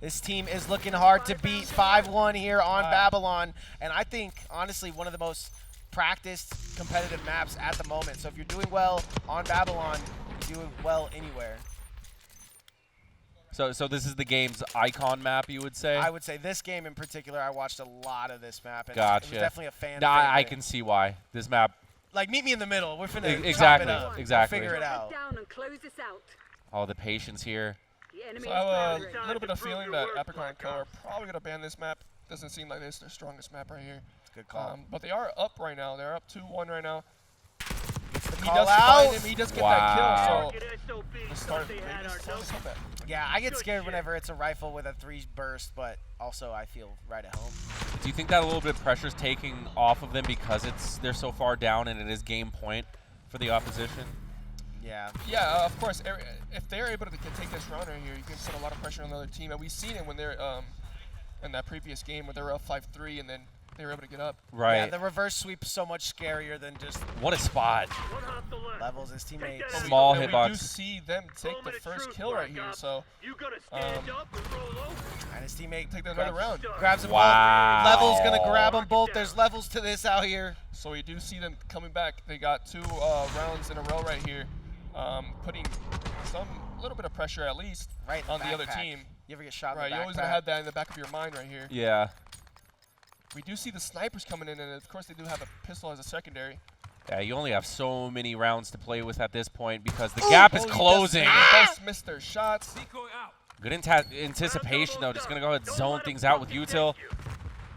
Speaker 1: This team is looking hard to beat 5-1 here on
Speaker 2: Wow.
Speaker 1: Babylon. And I think, honestly, one of the most practiced competitive maps at the moment. So if you're doing well on Babylon, you're doing well anywhere.
Speaker 4: So this is the game's icon map, you would say?
Speaker 1: I would say this game in particular, I watched a lot of this map. And
Speaker 4: Gotcha.
Speaker 1: It was definitely a fan
Speaker 4: Nah, I
Speaker 1: favorite.
Speaker 4: can see why. This map,
Speaker 1: Like, meet me in the middle. We're finna chop
Speaker 4: exactly,
Speaker 1: it up.
Speaker 4: exactly.
Speaker 1: We'll figure it
Speaker 6: Head
Speaker 1: out.
Speaker 6: down and close this out.
Speaker 4: all the patience here.
Speaker 6: The enemy
Speaker 2: So
Speaker 6: is
Speaker 2: I have
Speaker 6: floundering.
Speaker 2: a little bit of feeling that Apical and Co are probably going to ban this map. Doesn't seem like this is their strongest map right here.
Speaker 1: Good call.
Speaker 2: But they are up right now. They're up 2-1 right now.
Speaker 1: Gets the
Speaker 2: He
Speaker 1: call
Speaker 2: does
Speaker 1: out.
Speaker 2: find him. He does get
Speaker 4: Wow.
Speaker 2: that kill. So
Speaker 5: Target SOBs
Speaker 2: let's
Speaker 5: thought
Speaker 2: start
Speaker 5: they
Speaker 2: maybe
Speaker 5: had our
Speaker 2: start the
Speaker 5: number.
Speaker 2: comeback.
Speaker 1: Yeah, I get scared whenever it's a rifle with a 3 burst, but also I feel right at home.
Speaker 4: Do you think that a little bit of pressure is taking off of them because they're so far down and it is game point for the opposition?
Speaker 1: Yeah.
Speaker 2: Yeah, of course. If they're able to take this round right here, you can put a lot of pressure on the other team. And we've seen it when they're in that previous game where they were up 5-3 and then they were able to get up.
Speaker 4: Right.
Speaker 1: Yeah, the reverse sweep is so much scarier than just
Speaker 4: What a spot.
Speaker 5: One hostile left.
Speaker 1: levels his teammates.
Speaker 2: But
Speaker 4: Small
Speaker 2: we do
Speaker 4: hitbox.
Speaker 2: see them take the
Speaker 5: Moment of
Speaker 2: first
Speaker 5: truth,
Speaker 2: kill right
Speaker 5: Black
Speaker 2: here.
Speaker 5: Ops.
Speaker 2: So
Speaker 5: You gotta stand up and roll over.
Speaker 1: And his teammate
Speaker 2: take another round.
Speaker 1: grabs them
Speaker 4: Wow.
Speaker 1: both. Level's going to grab them both. There's levels to this out here.
Speaker 2: So we do see them coming back. They got 2 rounds in a row right here, putting some little bit of pressure at least
Speaker 1: Right in
Speaker 2: on the other
Speaker 1: backpack.
Speaker 2: team.
Speaker 1: You ever get shot
Speaker 2: Right,
Speaker 1: in the
Speaker 2: you always
Speaker 1: backpack?
Speaker 2: gotta have that in the back of your mind right here.
Speaker 4: Yeah.
Speaker 2: We do see the snipers coming in, and of course they do have a pistol as a secondary.
Speaker 4: Yeah, you only have so many rounds to play with at this point because the gap is
Speaker 2: Oh, he
Speaker 4: closing.
Speaker 2: Both missed their shots.
Speaker 4: Good anticipation, though. Just going to go ahead and zone things out with Util.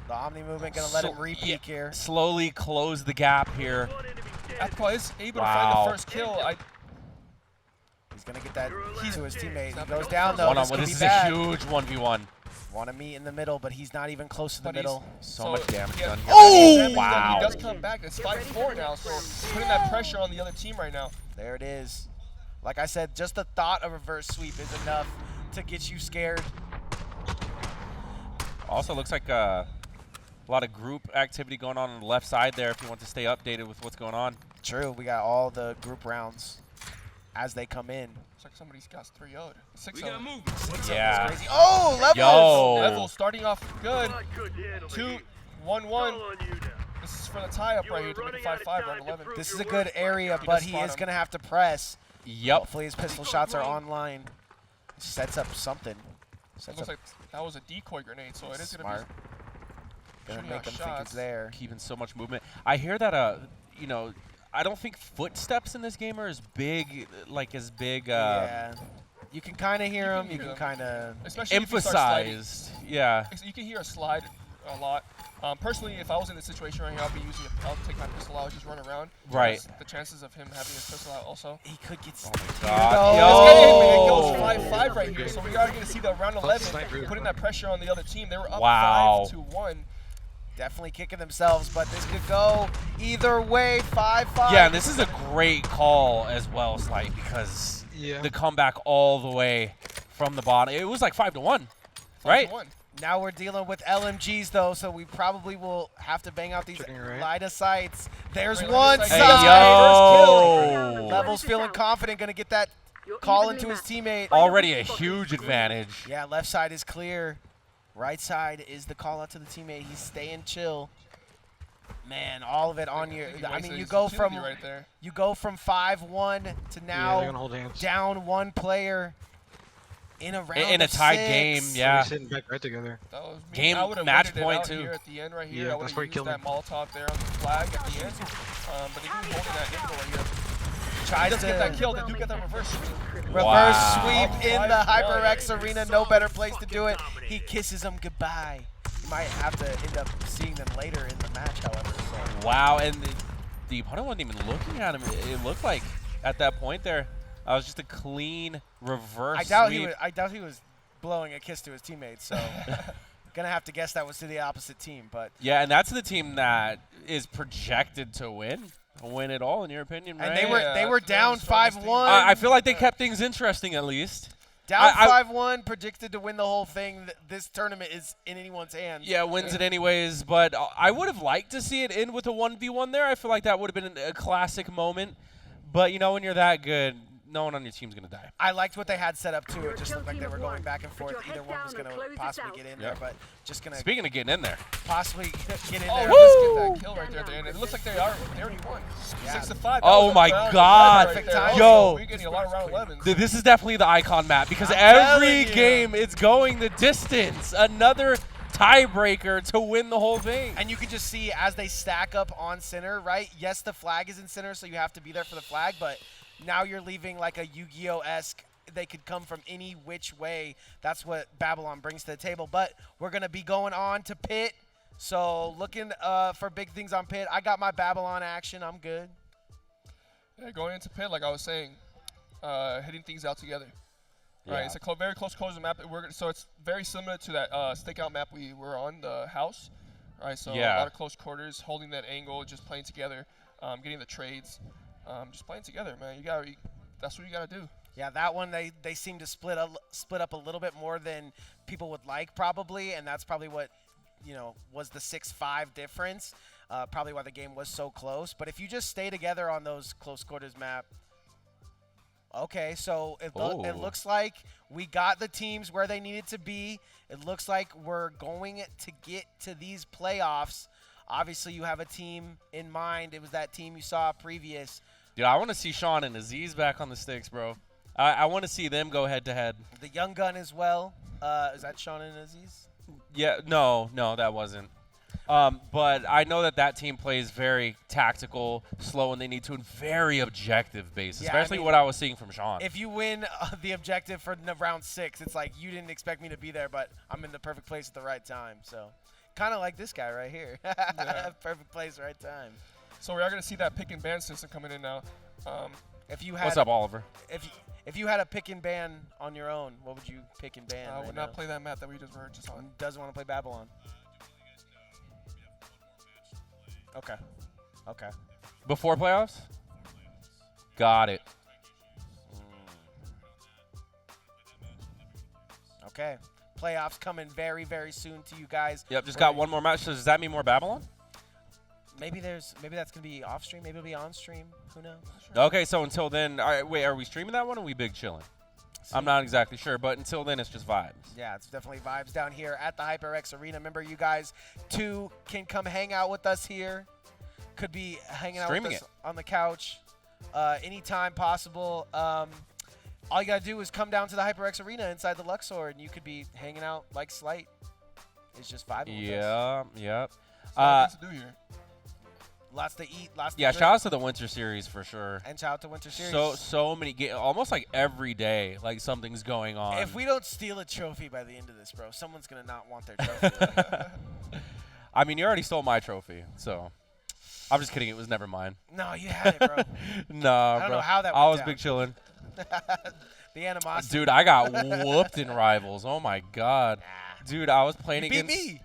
Speaker 1: The Omni movement going to let him
Speaker 4: So-
Speaker 1: re-peek
Speaker 4: yeah,
Speaker 1: here.
Speaker 4: Slowly close the gap here.
Speaker 5: One enemy dead.
Speaker 2: Apical is able to
Speaker 4: Wow.
Speaker 2: find the first kill.
Speaker 1: He's going to get that to his teammate. He
Speaker 2: Not
Speaker 1: goes
Speaker 2: bad.
Speaker 1: down, though.
Speaker 4: One-on-one.
Speaker 1: This
Speaker 4: This
Speaker 1: could
Speaker 4: is
Speaker 1: be
Speaker 4: a
Speaker 1: bad.
Speaker 4: huge 1v1.
Speaker 1: Want to meet in the middle, but he's not even close to the
Speaker 2: But he's-
Speaker 1: middle.
Speaker 4: So much damage done here.
Speaker 2: Oh!
Speaker 4: Wow.
Speaker 2: He does come back. It's 5-4 now, so putting that pressure on the other team right now.
Speaker 1: There it is. Like I said, just the thought of reverse sweep is enough to get you scared.
Speaker 4: Also, looks like a lot of group activity going on the left side there if you want to stay updated with what's going on.
Speaker 1: True. We got all the group rounds as they come in.
Speaker 2: Looks like somebody's got 3-0'd. 6-0.
Speaker 3: We got movement.
Speaker 4: Yeah.
Speaker 1: Crazy. Oh, Levels!
Speaker 4: Yo.
Speaker 2: Level starting off good.
Speaker 5: Not good handle the heat.
Speaker 2: 2-1-1.
Speaker 5: Call on you now.
Speaker 2: This is for the tie-up
Speaker 5: You
Speaker 2: right
Speaker 5: are
Speaker 2: here to make it
Speaker 5: running out of
Speaker 2: 5-5
Speaker 5: time
Speaker 2: round
Speaker 5: to
Speaker 2: 11.
Speaker 5: prove
Speaker 1: This is
Speaker 5: your
Speaker 1: a good
Speaker 5: worth,
Speaker 1: area,
Speaker 5: Black
Speaker 1: but
Speaker 2: He
Speaker 1: he
Speaker 2: does
Speaker 1: is
Speaker 2: spot
Speaker 1: going to have to press.
Speaker 4: Yep.
Speaker 1: Hopefully his pistol shots are online. Sets up something.
Speaker 2: It
Speaker 1: Sets
Speaker 2: looks
Speaker 1: up
Speaker 2: like that was a decoy grenade, so it is going
Speaker 1: smart.
Speaker 2: to be
Speaker 1: Gonna
Speaker 2: shooting
Speaker 1: make
Speaker 2: out
Speaker 1: them think it's
Speaker 2: shots.
Speaker 1: there.
Speaker 4: Keeping so much movement. I hear that, you know, I don't think footsteps in this game are as big,
Speaker 1: Yeah. You can kind of hear
Speaker 2: You
Speaker 1: them.
Speaker 2: can
Speaker 1: You
Speaker 2: hear
Speaker 1: can
Speaker 2: them.
Speaker 1: kind of.
Speaker 2: especially if you start sliding.
Speaker 4: emphasized. Yeah.
Speaker 2: You can hear a slide a lot. Personally, if I was in this situation right here, I'll take my pistol out, just run around.
Speaker 4: Right.
Speaker 2: The chances of him having his pistol out also.
Speaker 1: He could get.
Speaker 4: Oh my
Speaker 1: Here
Speaker 4: God.
Speaker 1: goes.
Speaker 2: This game, it goes
Speaker 4: Yo.
Speaker 2: 5-5 right here, so we are going to see the round 11 putting that pressure on the other team. They were up
Speaker 4: Wow.
Speaker 2: 5-1.
Speaker 1: Definitely kicking themselves, but this could go either way. 5-5.
Speaker 4: Yeah, and this is a great call as well, Slight, because the comeback all the way from the bottom. It was like 5-1, right?
Speaker 2: 5-1.
Speaker 1: Now we're dealing with LMGs though, so we probably will have to bang out these line of sights. There's
Speaker 2: Great
Speaker 1: one
Speaker 2: line of
Speaker 1: side.
Speaker 2: sight.
Speaker 4: Hey,
Speaker 1: First
Speaker 4: yo.
Speaker 1: kill. Levels feeling confident, gonna get that
Speaker 6: You're
Speaker 1: call
Speaker 6: evenly
Speaker 1: into his
Speaker 6: matched.
Speaker 1: teammate.
Speaker 4: Already a huge advantage.
Speaker 1: Yeah, left side is clear. Right side is the call out to the teammate. He's staying chill. Man, all of it on your. I mean, you go from
Speaker 2: right there.
Speaker 1: 5-1 to now
Speaker 9: hold hands.
Speaker 1: down one player in a round
Speaker 4: In a
Speaker 1: of
Speaker 4: tied
Speaker 1: 6.
Speaker 4: game, yeah.
Speaker 9: Sitting back right together.
Speaker 2: That was me.
Speaker 4: Game
Speaker 2: I would've
Speaker 4: match
Speaker 2: waited it
Speaker 4: point,
Speaker 2: out
Speaker 4: too.
Speaker 2: Here at the end right here.
Speaker 9: Yeah,
Speaker 2: I would
Speaker 9: that's
Speaker 2: have
Speaker 9: where he
Speaker 2: used
Speaker 9: killed
Speaker 2: that
Speaker 9: him.
Speaker 2: Molotov there on the flag at the end. But they do holding that angle right here.
Speaker 1: Tries
Speaker 2: Does get that
Speaker 1: to
Speaker 2: kill. They do get that reverse sweep.
Speaker 1: reverse
Speaker 4: Wow.
Speaker 1: sweep in the
Speaker 2: Five
Speaker 1: HyperX Arena. No better place to do it. He kisses them goodbye. You might have to end up seeing them later in the match, however. So.
Speaker 4: Wow, and the opponent wasn't even looking at him. It looked like at that point there, it was just a clean reverse
Speaker 1: I doubt
Speaker 4: sweep.
Speaker 1: I doubt he was blowing a kiss to his teammates. So gonna have to guess that was to the opposite team. But
Speaker 4: Yeah, and that's the team that is projected to win it all, in your opinion, right?
Speaker 1: and they were
Speaker 2: that's
Speaker 1: down
Speaker 2: the strongest team.
Speaker 1: 5-1.
Speaker 4: I feel like they kept things interesting at least.
Speaker 1: Down
Speaker 4: I-
Speaker 1: 5-1, predicted to win the whole thing. This tournament is in anyone's hands.
Speaker 4: Yeah, wins it anyways, but I would have liked to see it end with a 1v1 there. I feel like that would have been a classic moment. But, you know, when you're that good, no one on your team's going to die.
Speaker 1: I liked what they had set up too.
Speaker 6: You're
Speaker 1: It
Speaker 6: a
Speaker 1: just
Speaker 6: kill
Speaker 1: looked like
Speaker 6: team
Speaker 1: they
Speaker 6: of
Speaker 1: were going
Speaker 6: one.
Speaker 1: back and
Speaker 6: Put
Speaker 1: forth.
Speaker 6: your
Speaker 1: Either
Speaker 6: head
Speaker 1: one was
Speaker 6: down
Speaker 1: going
Speaker 6: and
Speaker 1: to
Speaker 6: close
Speaker 1: possibly
Speaker 6: this
Speaker 1: get in
Speaker 4: out.
Speaker 1: there, but just going to
Speaker 4: Speaking of getting in there.
Speaker 1: possibly get in
Speaker 2: Oh,
Speaker 1: there.
Speaker 2: he does get that kill right there at the end. It looks like they already won.
Speaker 1: Yeah.
Speaker 2: 6-5. That
Speaker 4: Oh
Speaker 2: was a
Speaker 4: my
Speaker 2: round
Speaker 4: God.
Speaker 2: 11 right there.
Speaker 1: Perfect
Speaker 2: Oh,
Speaker 4: Yo.
Speaker 2: we're getting a lot of round 11s.
Speaker 4: This is definitely the icon map because
Speaker 1: I'm
Speaker 4: every
Speaker 1: telling you.
Speaker 4: game it's going the distance. Another tiebreaker to win the whole thing.
Speaker 1: And you can just see as they stack up on center, right? Yes, the flag is in center, so you have to be there for the flag, but now you're leaving like a Yu-Gi-Oh-esque. They could come from any which way. That's what Babylon brings to the table. But we're going to be going on to Pit. So looking for big things on Pit. I got my Babylon action. I'm good.
Speaker 2: Yeah, going into pit, like I was saying, hitting things out together. Right,
Speaker 4: Yeah.
Speaker 2: it's a very close quarters map. So it's very similar to that stakeout map we were on, the house. Right, so
Speaker 4: Yeah.
Speaker 2: a lot of close quarters, holding that angle, just playing together, getting the trades, just playing together, man. That's what you gotta do.
Speaker 1: Yeah, that one they seem to split up a little bit more than people would like probably, and that's probably what was the 6-5 difference. Probably why the game was so close. But if you just stay together on those close quarters map, okay, so it
Speaker 4: Oh.
Speaker 1: looks like we got the teams where they needed to be. It looks like we're going to get to these playoffs. Obviously, you have a team in mind. It was that team you saw previous.
Speaker 4: Dude, I want to see Sean and Aziz back on the sticks, bro. I want to see them go head-to-head.
Speaker 1: The young gun as well. Is that Sean and Aziz?
Speaker 4: Yeah, no, that wasn't. But I know that team plays very tactical, slow when they need to, and very objective based,
Speaker 1: Yeah,
Speaker 4: especially
Speaker 1: I mean,
Speaker 4: what I was seeing from Sean.
Speaker 1: If you win the objective for round 6, it's like you didn't expect me to be there, but I'm in the perfect place at the right time. So kind of like this guy right here.
Speaker 2: Yeah.
Speaker 1: Perfect place, right time.
Speaker 2: So we are gonna see that pick and ban system coming in now.
Speaker 1: If you had
Speaker 4: What's up, Oliver?
Speaker 1: if you had a pick and ban on your own, what would you pick and ban?
Speaker 2: I
Speaker 1: right
Speaker 2: would
Speaker 1: now?
Speaker 2: not play that map that we just were just on.
Speaker 1: Doesn't want to play Babylon. Okay. Okay.
Speaker 4: Before playoffs? Got it.
Speaker 1: Okay. playoffs coming very, very soon to you guys.
Speaker 4: Yep, just got one more match. So does that mean more Babylon?
Speaker 1: Maybe that's gonna be off stream. Maybe it'll be on stream. Who knows?
Speaker 4: Okay, so until then, all right, wait, are we streaming that one or are we big chilling? I'm not exactly sure, but until then, it's just vibes.
Speaker 1: Yeah, it's definitely vibes down here at the HyperX Arena. Remember, you guys too can come hang out with us here. Could be hanging out with us on the couch anytime possible. All you gotta do is come down to the HyperX Arena inside the Luxor, and you could be hanging out like Slight. It's just vibing with us.
Speaker 4: Yep.
Speaker 2: Lots to do here.
Speaker 1: Lots to eat, lots to
Speaker 4: Yeah,
Speaker 1: drink.
Speaker 4: shout out to the Winter Series for sure.
Speaker 1: And shout out to Winter Series.
Speaker 4: So many games, almost like every day, like something's going on.
Speaker 1: If we don't steal a trophy by the end of this, bro, someone's gonna not want their trophy.
Speaker 4: I mean, you already stole my trophy, so I'm just kidding. It was never mine.
Speaker 1: No, you had it, bro.
Speaker 4: Nah,
Speaker 1: I don't
Speaker 4: bro.
Speaker 1: know how that
Speaker 4: I
Speaker 1: went
Speaker 4: was
Speaker 1: down.
Speaker 4: big chilling.
Speaker 1: The animosity.
Speaker 4: Dude, I got whooped in Rivals. Oh my god. Dude, I was playing
Speaker 1: You beat
Speaker 4: against
Speaker 1: me.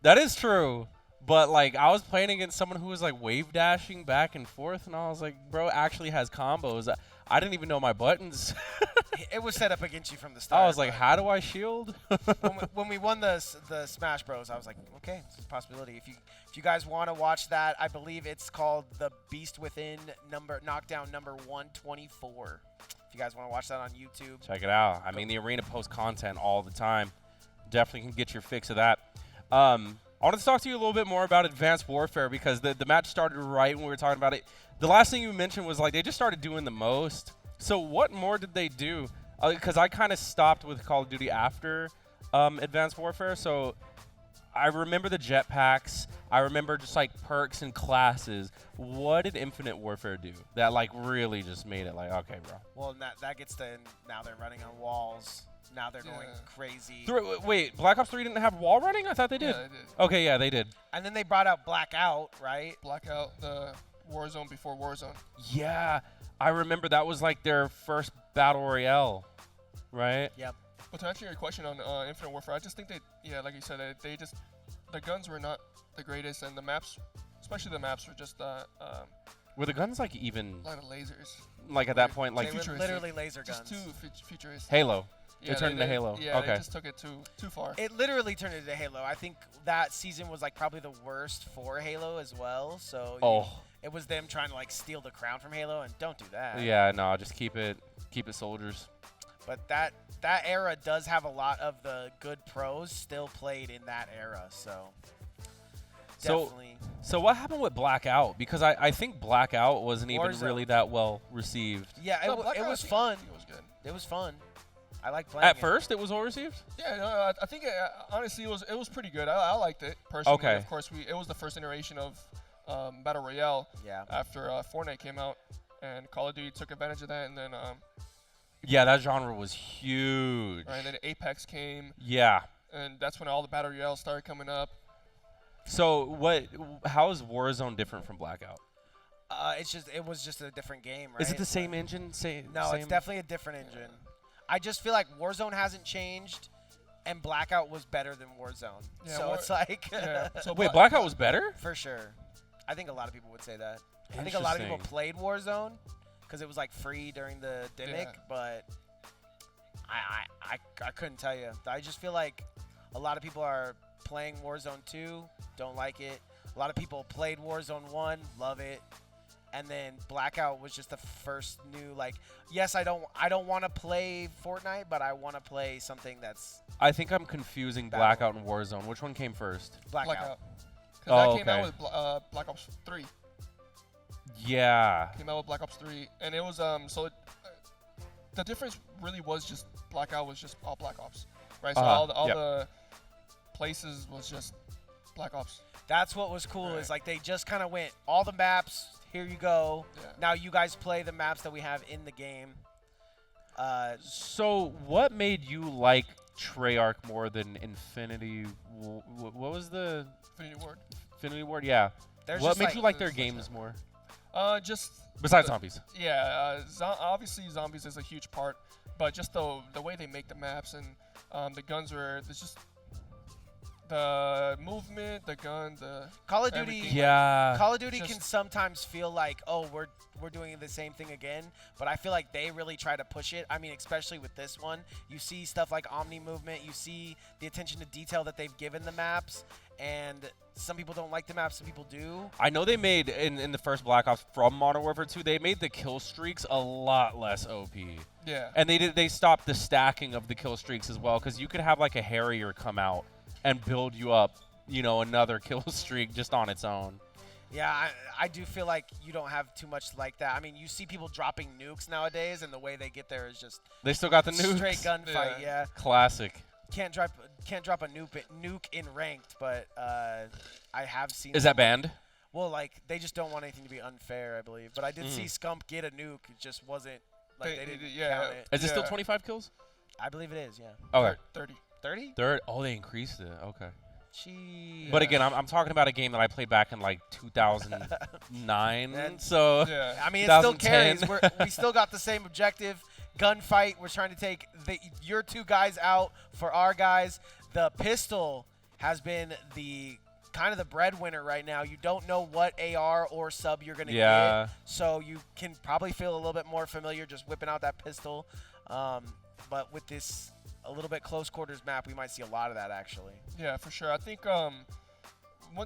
Speaker 4: That is true. But like I was playing against someone who was like wave dashing back and forth, and I was like, bro, actually has combos. I didn't even know my buttons.
Speaker 1: It was set up against you from the start.
Speaker 4: I was like,
Speaker 1: but
Speaker 4: how do I shield?
Speaker 1: when we won the Smash Bros, I was like, okay, this is a possibility. If you guys want to watch that, I believe it's called The Beast Within Knockdown number 124. If you guys want to watch that on YouTube,
Speaker 4: Check it out. I mean, the arena posts content all the time. Definitely can get your fix of that. I wanted to talk to you a little bit more about Advanced Warfare because the match started right when we were talking about it. The last thing you mentioned was like they just started doing the most. So what more did they do? Because I kind of stopped with Call of Duty after Advanced Warfare. So I remember the jetpacks. I remember just like perks and classes. What did Infinite Warfare do that like really just made it like, okay, bro?
Speaker 1: well, that gets to now they're running on walls. Now they're going crazy.
Speaker 4: Wait, Black Ops 3 didn't have wall running? I thought they did.
Speaker 2: Yeah, they did.
Speaker 4: Okay, yeah, they did.
Speaker 1: And then they brought out Blackout, right?
Speaker 2: Blackout, the Warzone before Warzone.
Speaker 4: Yeah, I remember that was like their first battle royale, right?
Speaker 1: Yep.
Speaker 2: But to answer your question on Infinite Warfare, I just think like you said, they just the guns were not the greatest, and the maps, especially the maps, were just
Speaker 4: Were the guns like even
Speaker 2: a lot of lasers.
Speaker 4: like at that point like
Speaker 1: They were
Speaker 2: futuristic.
Speaker 1: literally laser guns.
Speaker 2: Just too futuristic.
Speaker 4: Halo?
Speaker 2: Yeah,
Speaker 4: They turned into Halo.
Speaker 2: Yeah,
Speaker 4: Okay.
Speaker 2: they just took it too far.
Speaker 1: It literally turned into Halo. I think that season was like probably the worst for Halo as well. So it was them trying to like steal the crown from Halo, and don't do that.
Speaker 4: Yeah, no, just keep it soldiers.
Speaker 1: But that era does have a lot of the good pros still played in that era. So definitely.
Speaker 4: So what happened with Blackout? Because I think Blackout wasn't even
Speaker 1: Warzone.
Speaker 4: really that well received.
Speaker 1: Yeah,
Speaker 2: No,
Speaker 1: it
Speaker 2: Blackout,
Speaker 1: was
Speaker 2: I
Speaker 1: fun.
Speaker 2: think it was good.
Speaker 1: It was fun. I like playing
Speaker 4: At
Speaker 1: it.
Speaker 4: first, it was well received.
Speaker 2: Yeah, no, I think honestly it was pretty good. I liked it personally.
Speaker 4: Okay.
Speaker 2: Of course, it was the first iteration of Battle Royale
Speaker 1: Yeah.
Speaker 2: after Fortnite came out, and Call of Duty took advantage of that, and then
Speaker 4: Yeah, that genre was huge.
Speaker 2: right, and then Apex came,
Speaker 4: Yeah.
Speaker 2: and that's when all the Battle Royale started coming up.
Speaker 4: So how is Warzone different from Blackout?
Speaker 1: It was just a different game, right?
Speaker 4: Is it the same engine?
Speaker 1: No, it's definitely a different engine. I just feel like Warzone hasn't changed, and Blackout was better than Warzone.
Speaker 2: Yeah,
Speaker 1: so it's like
Speaker 2: Yeah. So
Speaker 4: Wait, Blackout was better?
Speaker 1: for sure. I think a lot of people would say that. I think a lot of people
Speaker 4: Interesting.
Speaker 1: played Warzone because it was like free during the demic,
Speaker 2: Yeah.
Speaker 1: but I couldn't tell you. I just feel like a lot of people are playing Warzone 2, don't like it. A lot of people played Warzone 1, love it. And then Blackout was just the first new, like, yes, I don't want to play Fortnite, but I want to play something that's
Speaker 4: I think I'm confusing
Speaker 1: Battle.
Speaker 4: Blackout and Warzone. Which one came first?
Speaker 1: Blackout.
Speaker 2: Because
Speaker 4: Oh,
Speaker 2: that came out
Speaker 4: okay.
Speaker 2: with Black Ops 3.
Speaker 4: Yeah.
Speaker 2: Came out with Black Ops 3, and it was the difference really was just Blackout was just all Black Ops, right? So all
Speaker 4: yep.
Speaker 2: the places was just Black Ops.
Speaker 1: That's what was cool
Speaker 2: Right.
Speaker 1: is like they just kind of went all the maps. Here you go.
Speaker 2: Yeah.
Speaker 1: Now you guys play the maps that we have in the game.
Speaker 4: So what made you like Treyarch more than Infinity? What was the
Speaker 2: Infinity Ward.
Speaker 4: Infinity Ward? Yeah.
Speaker 1: There's
Speaker 4: What
Speaker 1: just
Speaker 4: made
Speaker 1: like,
Speaker 4: you like their
Speaker 2: there's like
Speaker 4: games
Speaker 2: that.
Speaker 4: more?
Speaker 2: Just
Speaker 4: Besides
Speaker 2: the-
Speaker 4: zombies.
Speaker 2: Yeah, obviously zombies is a huge part, but just the way they make the maps and the guns were it's just The movement, the gun, the
Speaker 1: Call of Duty.
Speaker 2: everything.
Speaker 4: Yeah.
Speaker 1: Call of Duty
Speaker 2: Just-
Speaker 1: can sometimes feel like, oh, we're doing the same thing again, but I feel like they really try to push it. I mean, especially with this one, you see stuff like Omni movement, you see the attention to detail that they've given the maps, and some people don't like the maps, some people do.
Speaker 4: I know they made in the first Black Ops from Modern Warfare 2, they made the kill streaks a lot less OP.
Speaker 2: Yeah.
Speaker 4: And they stopped the stacking of the kill streaks as well, because you could have like a Harrier come out and build you up, another kill streak just on its own.
Speaker 1: Yeah, I do feel like you don't have too much like that. I mean, you see people dropping nukes nowadays, and the way they get there is just
Speaker 4: They still got the nukes.
Speaker 1: straight gunfight. Yeah.
Speaker 4: Classic.
Speaker 1: Can't drop a nuke in ranked, but I have seen.
Speaker 4: Is that banned?
Speaker 1: Well, like they just don't want anything to be unfair, I believe. But I did see Scump get a nuke. It just wasn't like they didn't count it.
Speaker 4: Is it still
Speaker 2: Yeah.
Speaker 4: 25 kills?
Speaker 1: I believe it is. Yeah.
Speaker 4: Okay.
Speaker 2: 30.
Speaker 1: 30?
Speaker 4: Third. Oh, they increased it. Okay.
Speaker 1: Gee.
Speaker 4: But again, I'm talking about a game that I played back in like 2009.
Speaker 1: And-
Speaker 4: so
Speaker 2: Yeah.
Speaker 1: I mean, it still
Speaker 4: 2010.
Speaker 1: carries. We still got the same objective. Gunfight. We're trying to take your two guys out for our guys. The pistol has been the kind of the breadwinner right now. You don't know what AR or sub you're going to
Speaker 4: Yeah.
Speaker 1: get. So you can probably feel a little bit more familiar just whipping out that pistol. But with this a little bit close quarters map, we might see a lot of that actually.
Speaker 2: Yeah, for sure. I think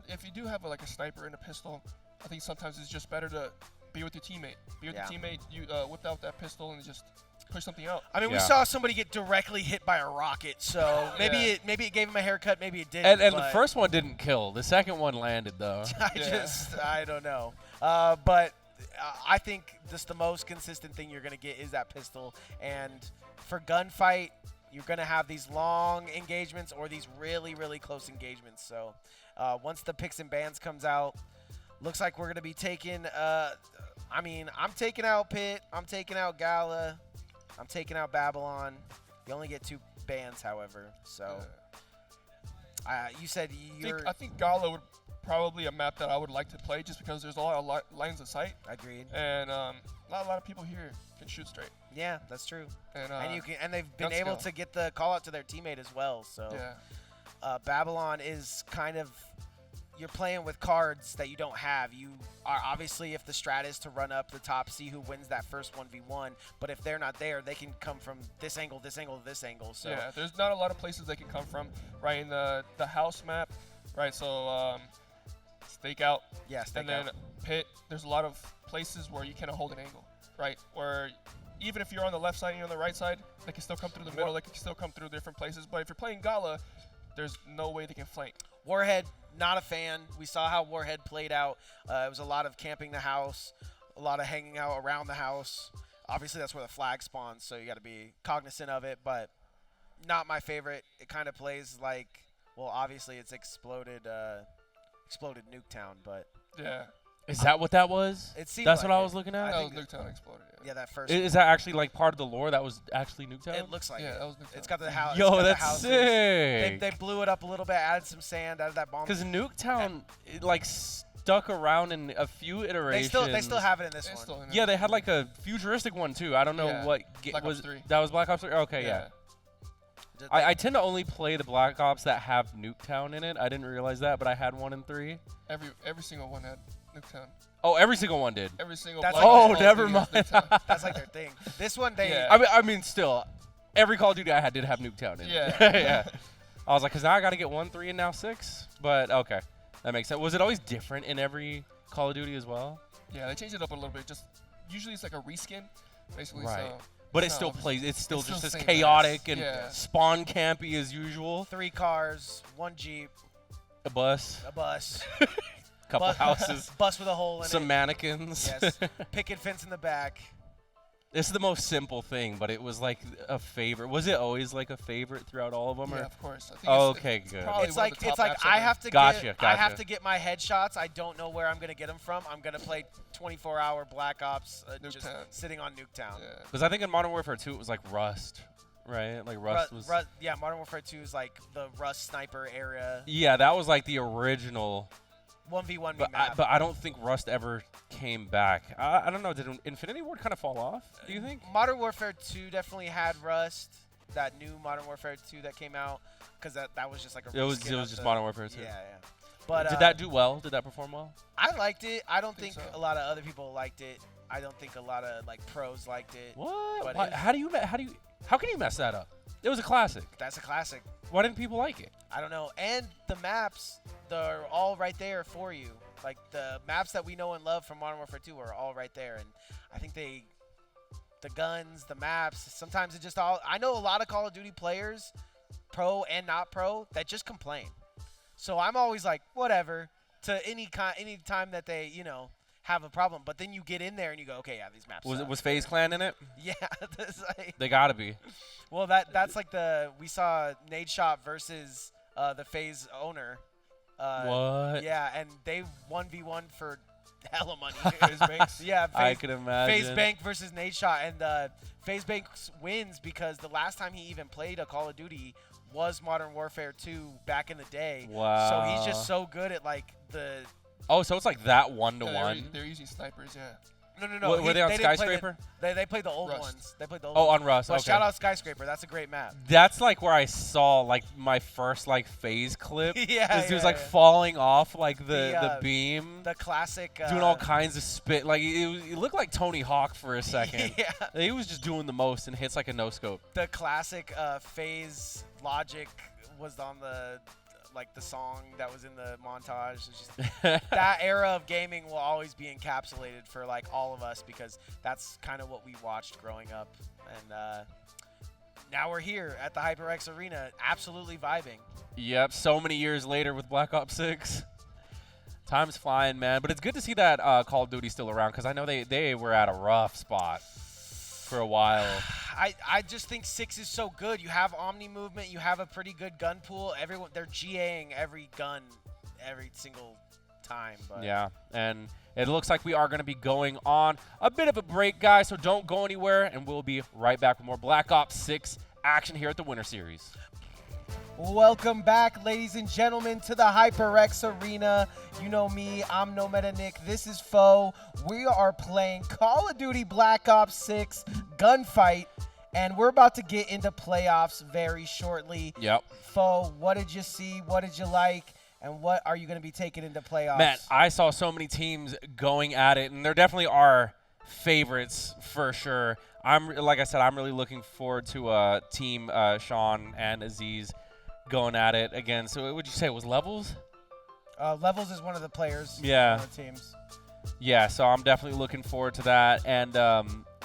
Speaker 2: if you do have like a sniper and a pistol, I think sometimes it's just better to be with your teammate. Be with
Speaker 1: Yeah.
Speaker 2: your teammate. You whip out that pistol and just push something out.
Speaker 1: I mean, we
Speaker 4: Yeah.
Speaker 1: saw somebody get directly hit by a rocket, so maybe
Speaker 2: Yeah.
Speaker 1: it gave him a haircut, maybe it didn't.
Speaker 4: and the
Speaker 1: but
Speaker 4: first one didn't kill. The second one landed though.
Speaker 1: I don't know. But I think just the most consistent thing you're gonna get is that pistol, and for gunfight, you're gonna have these long engagements or these really, really close engagements. So once the picks and bans comes out, looks like we're gonna be taking. I mean, I'm taking out Pit. I'm taking out Gala. I'm taking out Babylon. You only get 2 bans, however. So you said you're.
Speaker 2: I think Gala would probably a map that I would like to play just because there's a lot of lines of sight,
Speaker 1: Agreed.
Speaker 2: and not a lot of people here can shoot straight.
Speaker 1: Yeah, that's true.
Speaker 2: And
Speaker 1: You can, and they've been
Speaker 2: gun
Speaker 1: able
Speaker 2: skill.
Speaker 1: to get the call out to their teammate as well. So
Speaker 2: yeah,
Speaker 1: Babylon is kind of, you're playing with cards that you don't have. You are obviously, if the strat is to run up the top, see who wins that first 1v1. But if they're not there, they can come from this angle, this angle, this angle. So
Speaker 2: yeah. There's not a lot of places they can come from. Right in the house map, right? So stake out.
Speaker 1: yes,
Speaker 2: And then pit, there's a lot of places where you cannot hold an angle, right? Where even if you're on the left side and you're on the right side, they can still come through the middle. They can still come through different places. But if you're playing Gala, there's no way they can flank.
Speaker 1: Warhead, not a fan. We saw how Warhead played out. It was a lot of camping the house, a lot of hanging out around the house. Obviously, that's where the flag spawns, so you got to be cognizant of it. But not my favorite. It kind of plays like, well, obviously it's exploded Nuketown, but
Speaker 2: Yeah.
Speaker 4: Is that what that was?
Speaker 1: it seemed
Speaker 4: That's
Speaker 1: like
Speaker 4: what I
Speaker 1: it.
Speaker 4: was looking at.
Speaker 2: That was
Speaker 1: think
Speaker 2: Nuketown exploded.
Speaker 1: Yeah, that first.
Speaker 4: Is that actually like part of the lore that was actually Nuketown?
Speaker 1: It looks like
Speaker 2: Yeah,
Speaker 1: it.
Speaker 2: that was Nuketown.
Speaker 1: It's got the house.
Speaker 4: Yo,
Speaker 1: it's got the
Speaker 4: that's
Speaker 1: houses.
Speaker 4: sick.
Speaker 1: They blew it up a little bit, added some sand, added that bomb.
Speaker 4: Because Nuketown, it, like, stuck around in a few iterations.
Speaker 1: They still have it in this
Speaker 2: It's
Speaker 1: one.
Speaker 2: still in
Speaker 4: Yeah,
Speaker 2: it.
Speaker 4: they had like a futuristic one too. I don't know
Speaker 2: Yeah,
Speaker 4: what
Speaker 2: Black Ops
Speaker 4: was
Speaker 2: 3.
Speaker 4: that was Black Ops 3. Okay, yeah. I tend to only play the Black Ops that have Nuketown in it. I didn't realize that, but I had 1 and 3.
Speaker 2: Every single one had Nuketown.
Speaker 4: Oh, every single one did.
Speaker 2: Every single.
Speaker 1: That's
Speaker 2: Black
Speaker 1: like-
Speaker 2: Ops
Speaker 4: Oh,
Speaker 2: Call of
Speaker 4: never
Speaker 2: Duty has
Speaker 4: mind.
Speaker 2: Nuketown.
Speaker 1: That's like their thing. This one, they.
Speaker 2: Yeah.
Speaker 4: I mean, still, every Call of Duty I had did have Nuketown in it.
Speaker 2: Yeah.
Speaker 4: yeah. I was like, because now I got to get 1, 3, and now 6. But okay, that makes sense. Was it always different in every Call of Duty as well?
Speaker 2: Yeah, they changed it up a little bit. Just usually it's like a reskin, basically.
Speaker 4: Right.
Speaker 2: So
Speaker 4: But it
Speaker 2: No,
Speaker 4: still
Speaker 2: it's-
Speaker 4: plays. It's still
Speaker 2: it's
Speaker 4: just
Speaker 2: still
Speaker 4: as
Speaker 2: same
Speaker 4: chaotic
Speaker 2: as-
Speaker 4: and
Speaker 2: yeah.
Speaker 4: spawn campy as usual.
Speaker 1: 3 cars, 1 Jeep,
Speaker 4: A bus,
Speaker 1: a bus,
Speaker 4: couple
Speaker 1: bus,
Speaker 4: houses,
Speaker 1: bus with a hole in
Speaker 4: some
Speaker 1: it.
Speaker 4: mannequins.
Speaker 1: Yes, picket fence in the back.
Speaker 4: This is the most simple thing, but it was like a favorite. Was it always like a favorite throughout all of them?
Speaker 2: yeah,
Speaker 4: Or?
Speaker 2: of course. I think
Speaker 4: Oh,
Speaker 2: it's
Speaker 4: okay, good.
Speaker 2: probably
Speaker 1: It's
Speaker 2: one
Speaker 1: like
Speaker 2: of the top maps
Speaker 1: I
Speaker 2: ever.
Speaker 1: have to
Speaker 4: Gotcha,
Speaker 1: I have
Speaker 4: gotcha.
Speaker 1: to get my headshots. I don't know where I'm gonna get them from. I'm gonna play 24-hour Black Ops, just
Speaker 2: Nuketown.
Speaker 1: sitting on Nuketown.
Speaker 2: Yeah.
Speaker 4: Because I think in Modern Warfare 2 it was like Rust, right? Like Rust was.
Speaker 1: Yeah, Modern Warfare 2 is like the Rust sniper era,
Speaker 4: Yeah, that was like the original.
Speaker 1: 1v1
Speaker 4: But
Speaker 1: map.
Speaker 4: I don't think Rust ever came back. I don't know. Did Infinity Ward kind of fall off? Do you think?
Speaker 1: Modern Warfare 2 definitely had Rust. that new Modern Warfare 2 that came out, because that was just like a
Speaker 4: It was
Speaker 1: reskin of
Speaker 4: just
Speaker 1: the-
Speaker 4: Modern Warfare 2.
Speaker 1: Yeah, yeah. But
Speaker 4: Did that do well? Did that perform well?
Speaker 1: I liked it. I don't think
Speaker 2: so.
Speaker 1: a lot of other people liked it. I don't think a lot of like pros liked it.
Speaker 4: What?
Speaker 1: But
Speaker 4: Why,
Speaker 1: it-
Speaker 4: how can you mess that up? It was a classic.
Speaker 1: That's a classic.
Speaker 4: Why didn't people like it?
Speaker 1: I don't know. And the maps, they're all right there for you. Like the maps that we know and love from Modern Warfare 2 are all right there. And I think the guns, the maps, sometimes it just all. I know a lot of Call of Duty players, pro and not pro, that just complain. So I'm always like, whatever, to any time that they, have a problem. But then you get in there and you go, okay, yeah, these maps.
Speaker 4: Was
Speaker 1: suck.
Speaker 4: was FaZe Clan in it?
Speaker 1: Yeah. That's like,
Speaker 4: They gotta be.
Speaker 1: well, that's like we saw Nade Shot versus the FaZe owner.
Speaker 4: What?
Speaker 1: Yeah, and they 1v1 for hella money.
Speaker 2: FaZe Banks.
Speaker 1: Yeah,
Speaker 4: I could imagine.
Speaker 1: FaZe Bank versus Nade Shot, and FaZe Banks wins because the last time he even played a Call of Duty was Modern Warfare 2 back in the day.
Speaker 4: Wow.
Speaker 1: So he's just so good at like the.
Speaker 4: Oh, so it's like that
Speaker 2: Yeah,
Speaker 4: 1-to-1.
Speaker 2: they're using snipers, yeah.
Speaker 1: No.
Speaker 4: Were they on
Speaker 1: didn't play
Speaker 4: Skyscraper?
Speaker 1: They played the old
Speaker 2: Rust.
Speaker 1: ones. They played the old
Speaker 4: Oh,
Speaker 1: ones.
Speaker 4: on Rust.
Speaker 1: But
Speaker 4: Okay.
Speaker 1: shout out Skyscraper. That's a great map.
Speaker 4: That's like where I saw like my first like FaZe clip.
Speaker 1: Yeah,
Speaker 4: This dude's
Speaker 1: yeah,
Speaker 4: like
Speaker 1: yeah.
Speaker 4: falling off like the
Speaker 1: The,
Speaker 4: beam,
Speaker 1: The classic.
Speaker 4: doing all kinds of spit. Like it looked like Tony Hawk for a second.
Speaker 1: Yeah.
Speaker 4: He was just doing the most and hits like a no scope.
Speaker 1: The classic phase logic was on the song that was in the montage. It's just, that era of gaming will always be encapsulated for like all of us because that's kind of what we watched growing up. And now we're here at the HyperX Arena, absolutely vibing.
Speaker 4: Yep, so many years later with Black Ops 6. Time's flying, man. But it's good to see that Call of Duty still around because I know they were at a rough spot for a while.
Speaker 1: I just think 6 is so good. You have Omni movement. You have a pretty good gun pool. They're GAing every gun every single time. But
Speaker 4: Yeah, and it looks like we are going to be going on a bit of a break, guys, so don't go anywhere, and we'll be right back with more Black Ops 6 action here at the Winter Series.
Speaker 1: Welcome back, ladies and gentlemen, to the HyperX Arena. You know me, I'm No Meta Nick. This is Foe. We are playing Call of Duty Black Ops 6 Gunfight, and we're about to get into playoffs very shortly.
Speaker 4: Yep.
Speaker 1: Foe, what did you see? What did you like? And what are you going to be taking into playoffs?
Speaker 4: Man, I saw so many teams going at it, and there definitely are favorites for sure. Like I said, I'm really looking forward to team Sean and Aziz going at it again. So would you say it was Levels?
Speaker 1: Levels is one of the players.
Speaker 4: Yeah.
Speaker 1: On the teams.
Speaker 4: Yeah, so I'm definitely looking forward to that. And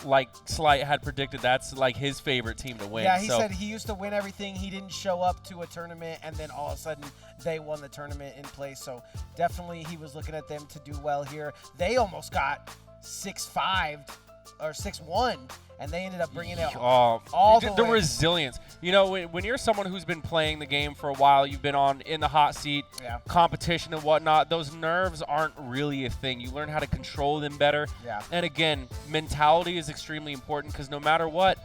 Speaker 4: like Slight had predicted, that's like his favorite team to win.
Speaker 1: Yeah, he
Speaker 4: so
Speaker 1: said he used to win everything. He didn't show up to a tournament, and then all of a sudden they won the tournament in place. So definitely he was looking at them to do well here. They almost got 6-5 or 6-1, and they ended up bringing it all the way.
Speaker 4: resilience. You know, when you're someone who's been playing the game for a while, you've been in the hot seat,
Speaker 1: Yeah.
Speaker 4: competition and whatnot, those nerves aren't really a thing. You learn how to control them better.
Speaker 1: Yeah.
Speaker 4: And again, mentality is extremely important because no matter what,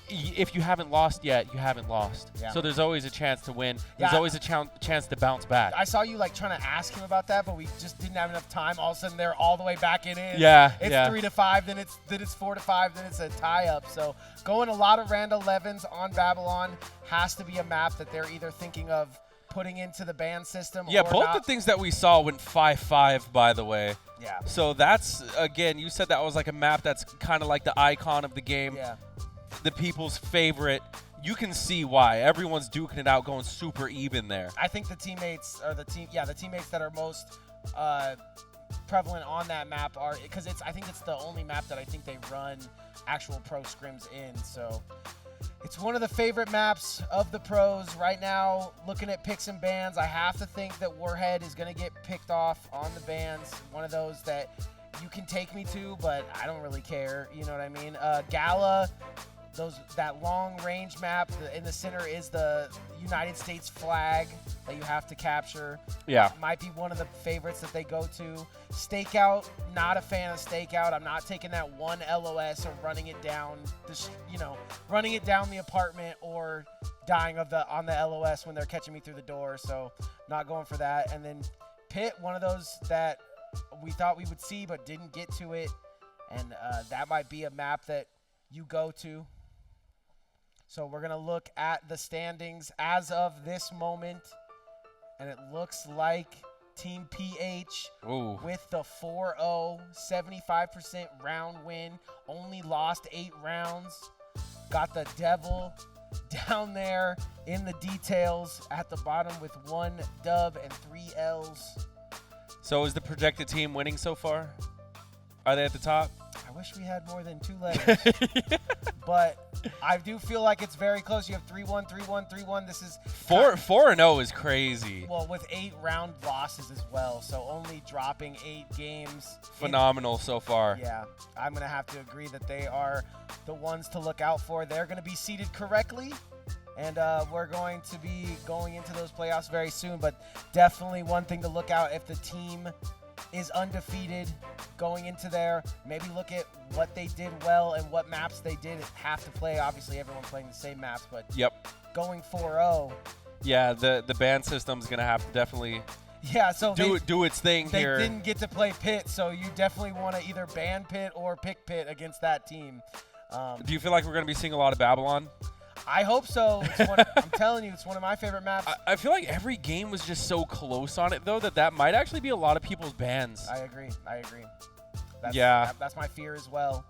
Speaker 4: if you haven't lost yet, you haven't lost.
Speaker 1: Yeah.
Speaker 4: So there's always a chance to win. There's
Speaker 1: Yeah.
Speaker 4: always a chance to bounce back.
Speaker 1: I saw you like trying to ask him about that, but we just didn't have enough time. All of a sudden, they're all the way back in.
Speaker 4: Yeah,
Speaker 1: It's
Speaker 4: yeah.
Speaker 1: 3-5, then it's 4-5, then it's a tie-up. So going a lot of Rand 11s on Babylon has to be a map that they're either thinking of putting into the ban system.
Speaker 4: Yeah,
Speaker 1: or
Speaker 4: both
Speaker 1: not.
Speaker 4: the things that we saw went 5-5, by the way.
Speaker 1: Yeah.
Speaker 4: So that's, again, you said that was like a map that's kind of like the icon of the game.
Speaker 1: Yeah.
Speaker 4: The people's favorite. You can see why. Everyone's duking it out, going super even there.
Speaker 1: I think the teammates are the teammates that are most prevalent on that map are because I think it's the only map that I think they run actual pro scrims in. So it's one of the favorite maps of the pros right now. Looking at picks and bans, I have to think that Warhead is going to get picked off on the bans. One of those that you can take me to, but I don't really care. You know what I mean? Gala. That long range map in the center is the United States flag that you have to capture.
Speaker 4: Yeah.
Speaker 1: Might be one of the favorites that they go to. Stakeout, not a fan of Stakeout. I'm not taking that one LOS or running it down running it down the apartment or dying on the LOS when they're catching me through the door. So not going for that. And then Pit, one of those that we thought we would see but didn't get to it. And that might be a map that you go to. So we're going to look at the standings as of this moment. And it looks like Team PH with the 4-0, 75% round win. Only lost 8 rounds. Got the Devil down there in the details at the bottom with 1 dub and 3 L's.
Speaker 4: So is the projected team winning so far? Are they at the top?
Speaker 1: I wish we had more than 2 letters. But I do feel like it's very close. You have 3-1, 3-1, 3-1. This is
Speaker 4: 4-0 is crazy.
Speaker 1: well, with 8 round losses as well. So only dropping 8 games.
Speaker 4: Phenomenal so far.
Speaker 1: Yeah, I'm going to have to agree that they are the ones to look out for. They're going to be seated correctly. And we're going to be going into those playoffs very soon. But definitely one thing to look out if the team is undefeated going into there. Maybe look at what they did well and what maps they did have to play. Obviously, everyone playing the same maps, but going 4-0.
Speaker 4: Yeah, the ban system's going to have to definitely
Speaker 1: so
Speaker 4: do its thing
Speaker 1: they
Speaker 4: here.
Speaker 1: They didn't get to play Pit, so you definitely want to either ban Pit or pick Pit against that team.
Speaker 4: Do you feel like we're going to be seeing a lot of Babylon?
Speaker 1: I hope so. I'm telling you, it's one of my favorite maps.
Speaker 4: I feel like every game was just so close on it, though, that might actually be a lot of people's bans.
Speaker 1: I agree. That's my fear as well.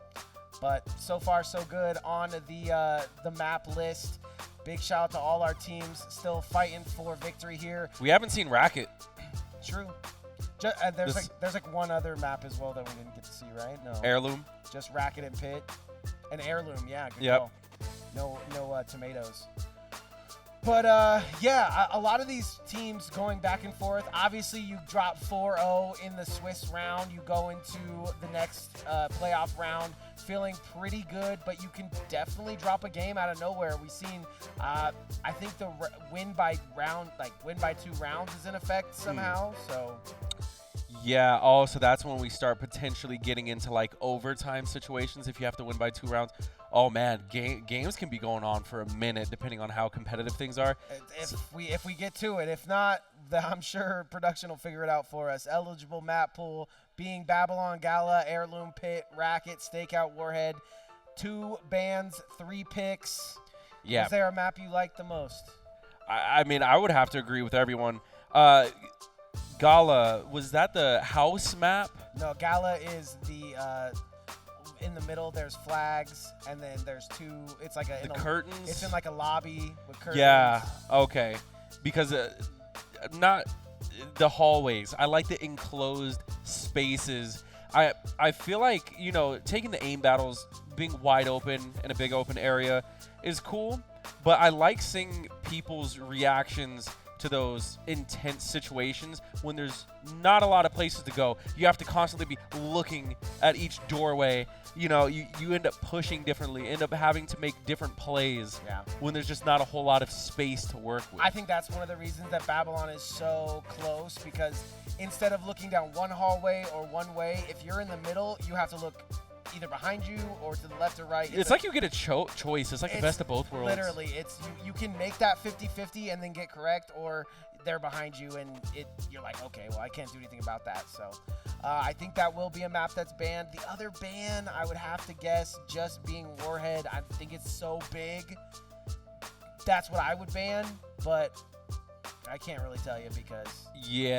Speaker 1: But so far, so good on the map list. Big shout out to all our teams still fighting for victory here.
Speaker 4: We haven't seen Racket.
Speaker 1: True. There's like one other map as well that we didn't get to see, right? No.
Speaker 4: Heirloom.
Speaker 1: Just Racket and Pit. And Heirloom, yeah. Good
Speaker 4: Yep.
Speaker 1: call. No tomatoes. But, a lot of these teams going back and forth. Obviously, you drop 4-0 in the Swiss round. You go into the next playoff round feeling pretty good, but you can definitely drop a game out of nowhere. We've seen, I think the win by 2 rounds is in effect somehow. So.
Speaker 4: Yeah, so that's when we start potentially getting into like overtime situations if you have to win by 2 rounds. Oh man, games can be going on for a minute depending on how competitive things are.
Speaker 1: If we get to it, if not, I'm sure production will figure it out for us. Eligible map pool being Babylon, Gala, Heirloom, Pit, Racket, Stakeout, Warhead. 2 bans, 3 picks.
Speaker 4: Yeah.
Speaker 1: Is there a map you like the most?
Speaker 4: I mean, I would have to agree with everyone. Gala, was that the house map?
Speaker 1: No, Gala is the in the middle. There's flags, and then there's 2. It's like the
Speaker 4: curtains.
Speaker 1: It's in like a lobby with curtains.
Speaker 4: Yeah. Okay. Because not the hallways. I like the enclosed spaces. I feel like taking the aim battles, being wide open in a big open area, is cool. But I like seeing people's reactions to those intense situations when there's not a lot of places to go. You have to constantly be looking at each doorway. You end up pushing differently, end up having to make different plays when there's just not a whole lot of space to work with.
Speaker 1: I think that's one of the reasons that Babylon is so close, because instead of looking down one hallway or one way, if you're in the middle, you have to look either behind you or to the left or right.
Speaker 4: It's like you get a choice. It's like the best of both worlds.
Speaker 1: Literally, it's you can make that 50-50 and then get correct, or they're behind you and you're like, okay, well, I can't do anything about that. So I think that will be a map that's banned. The other ban, I would have to guess, just being Warhead. I think it's so big. That's what I would ban, but I can't really tell you because you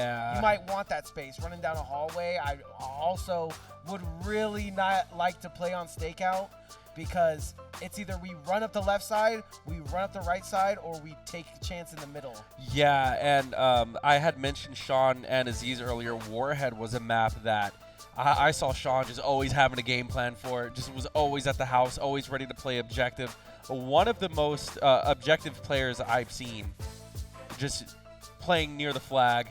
Speaker 1: might want that space running down a hallway. I also would really not like to play on Stakeout because it's either we run up the left side, we run up the right side, or we take a chance in the middle.
Speaker 4: Yeah, and I had mentioned Sean and Aziz earlier. Warhead was a map that I saw Sean just always having a game plan for. Just was always at the house, always ready to play objective. One of the most objective players I've seen, just playing near the flag.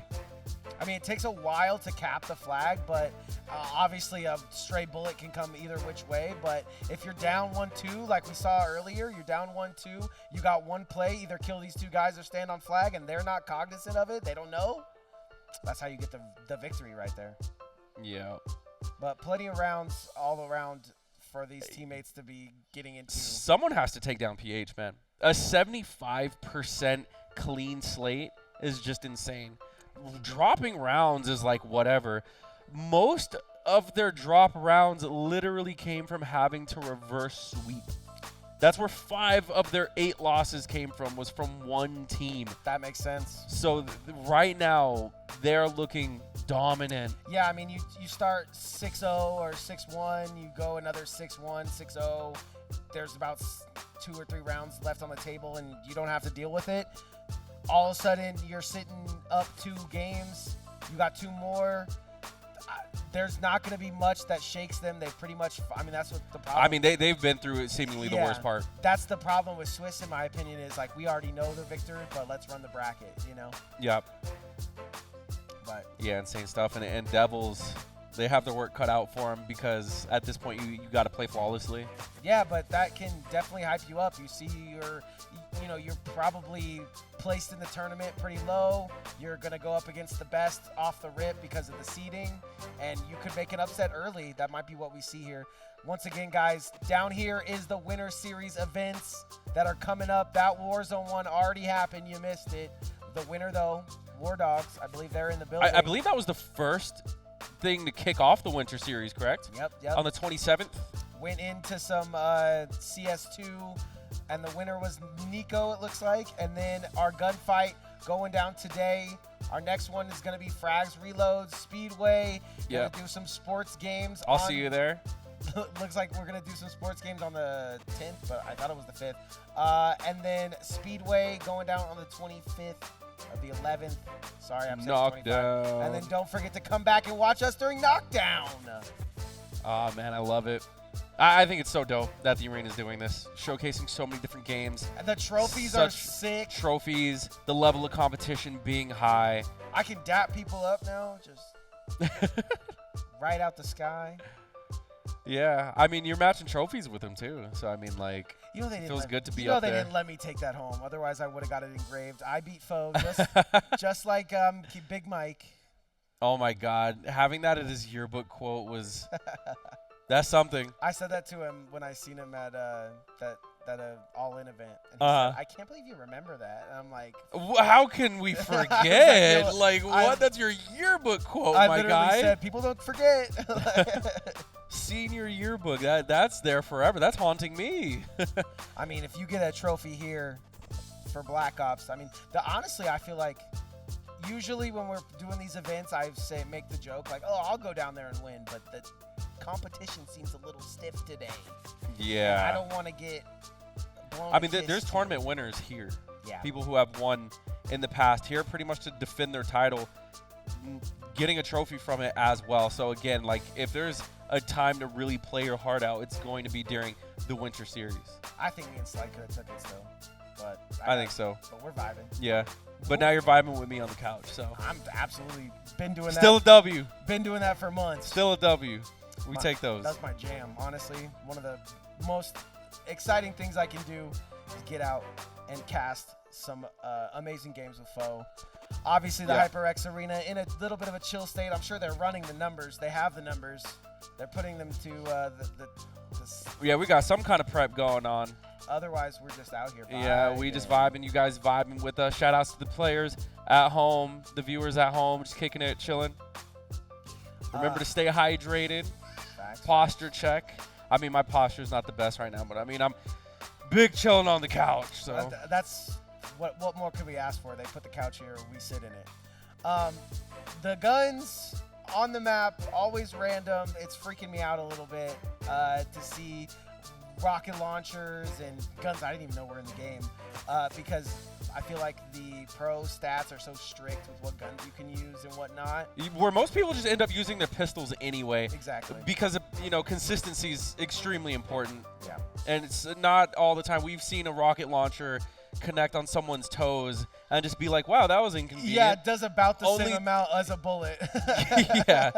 Speaker 1: I mean, it takes a while to cap the flag, but obviously a stray bullet can come either which way. But if you're down 1-2, like we saw earlier, you're down 1-2, you got one play, either kill these 2 guys or stand on flag, and they're not cognizant of it, they don't know. That's how you get the victory right there.
Speaker 4: Yeah.
Speaker 1: But plenty of rounds all around for these teammates to be getting into.
Speaker 4: Someone has to take down PH, man. A 75% clean slate is just insane. Dropping rounds is like whatever. Most of their drop rounds literally came from having to reverse sweep. That's where 5 of their 8 losses came from, was from one team.
Speaker 1: That makes sense.
Speaker 4: So right now, they're looking dominant.
Speaker 1: Yeah, I mean, you start 6-0 or 6-1, you go another 6-1, 6-0. There's about 2 or 3 rounds left on the table, and you don't have to deal with it. All of a sudden, you're sitting up 2 games. You got 2 more. There's not going to be much that shakes them. They pretty much, I mean, that's what the problem.
Speaker 4: I mean, they've been through seemingly the worst part.
Speaker 1: That's the problem with Swiss, in my opinion, is like, we already know the victor, but let's run the bracket, you know?
Speaker 4: Yep.
Speaker 1: But
Speaker 4: yeah, insane stuff. And Devils, they have their work cut out for them, because at this point, you got to play flawlessly.
Speaker 1: yeah, but that can definitely hype you up. You see you're probably placed in the tournament pretty low. You're going to go up against the best off the rip because of the seeding, and you could make an upset early. That might be what we see here. Once again, guys, down here is the Winter Series events that are coming up. That Warzone one already happened. You missed it. The winner, though, War Dogs, I believe they're in the building.
Speaker 4: I believe that was the first thing to kick off the Winter Series, correct?
Speaker 1: Yep.
Speaker 4: On the 27th?
Speaker 1: Went into some CS2, and the winner was Nico, it looks like. And then our gunfight going down today. Our next one is going to be Frags Reloads, Speedway.
Speaker 4: Yeah.
Speaker 1: Gonna do some sports games.
Speaker 4: I'll see you there.
Speaker 1: Looks like we're going to do some sports games on the 10th, but I thought it was the 5th. And then Speedway going down on the 25th of the 11th. Sorry, I'm saying 25.
Speaker 4: Knockdown.
Speaker 1: And then don't forget to come back and watch us during Knockdown.
Speaker 4: Oh, man, I love it. I think it's so dope that the arena is doing this, showcasing so many different games.
Speaker 1: And the trophies are
Speaker 4: Such
Speaker 1: sick.
Speaker 4: Trophies, the level of competition being high.
Speaker 1: I can dap people up now, just right out the sky.
Speaker 4: Yeah, I mean, you're matching trophies with them too. So I mean, like,
Speaker 1: You know they didn't
Speaker 4: feels
Speaker 1: let,
Speaker 4: good to be
Speaker 1: you know
Speaker 4: up
Speaker 1: they
Speaker 4: there.
Speaker 1: didn't let me take that home. Otherwise, I would have got it engraved. I beat foe just like Big Mike.
Speaker 4: Oh my God, having that as his yearbook quote was that's something.
Speaker 1: I said that to him when I seen him at that all-in event. And he
Speaker 4: Uh-huh.
Speaker 1: said, I can't believe you remember that. And I'm like,
Speaker 4: How can we forget?
Speaker 1: Exactly.
Speaker 4: Like,
Speaker 1: I-
Speaker 4: what? That's your yearbook quote,
Speaker 1: I
Speaker 4: my
Speaker 1: literally
Speaker 4: guy.
Speaker 1: said, people don't forget.
Speaker 4: Senior yearbook. That's there forever. That's haunting me.
Speaker 1: I mean, if you get a trophy here for Black Ops, I mean, honestly, I feel like usually when we're doing these events, I make the joke like, oh, I'll go down there and win, but the competition seems a little stiff today.
Speaker 4: Yeah.
Speaker 1: I don't want to get blown.
Speaker 4: I mean,
Speaker 1: a kiss.
Speaker 4: there's tournament winners here.
Speaker 1: Yeah.
Speaker 4: People who have won in the past here pretty much to defend their title, getting a trophy from it as well. So again, like, if there's a time to really play your heart out, it's going to be during the Winter Series.
Speaker 1: I think me and Sly could have took it still, but
Speaker 4: I think so.
Speaker 1: But we're vibing.
Speaker 4: Yeah. But now you're vibing with me on the couch, so.
Speaker 1: I'm absolutely been doing
Speaker 4: Still a
Speaker 1: that.
Speaker 4: W.
Speaker 1: Been doing that for months.
Speaker 4: Still a W. We take those.
Speaker 1: That's my jam, honestly. One of the most exciting things I can do is get out and cast some amazing games with foe. Obviously, the
Speaker 4: Yeah.
Speaker 1: HyperX Arena in a little bit of a chill state. I'm sure they're running the numbers. They have the numbers. They're putting them to
Speaker 4: Yeah, we got some kind of prep going on.
Speaker 1: otherwise, we're just out here.
Speaker 4: Yeah, we just vibing. You guys vibing with us. Shout outs to the players at home, the viewers at home, just kicking it, chilling. Remember to stay hydrated.
Speaker 1: Facts.
Speaker 4: Posture check. I mean, my posture's not the best right now, but I mean, I'm big chilling on the couch. So
Speaker 1: That's what more could we ask for? They put the couch here, we sit in it. The guns on the map, always random. It's freaking me out a little bit to see rocket launchers and guns I didn't even know were in the game because I feel like the pro stats are so strict with what guns you can use and whatnot.
Speaker 4: where most people just end up using their pistols anyway.
Speaker 1: Exactly.
Speaker 4: Because of, consistency is extremely important.
Speaker 1: Yeah.
Speaker 4: And it's not all the time. We've seen a rocket launcher connect on someone's toes and just be like, wow, that was inconvenient.
Speaker 1: Yeah, it does about the
Speaker 4: Only-
Speaker 1: same amount as a bullet.
Speaker 4: Yeah.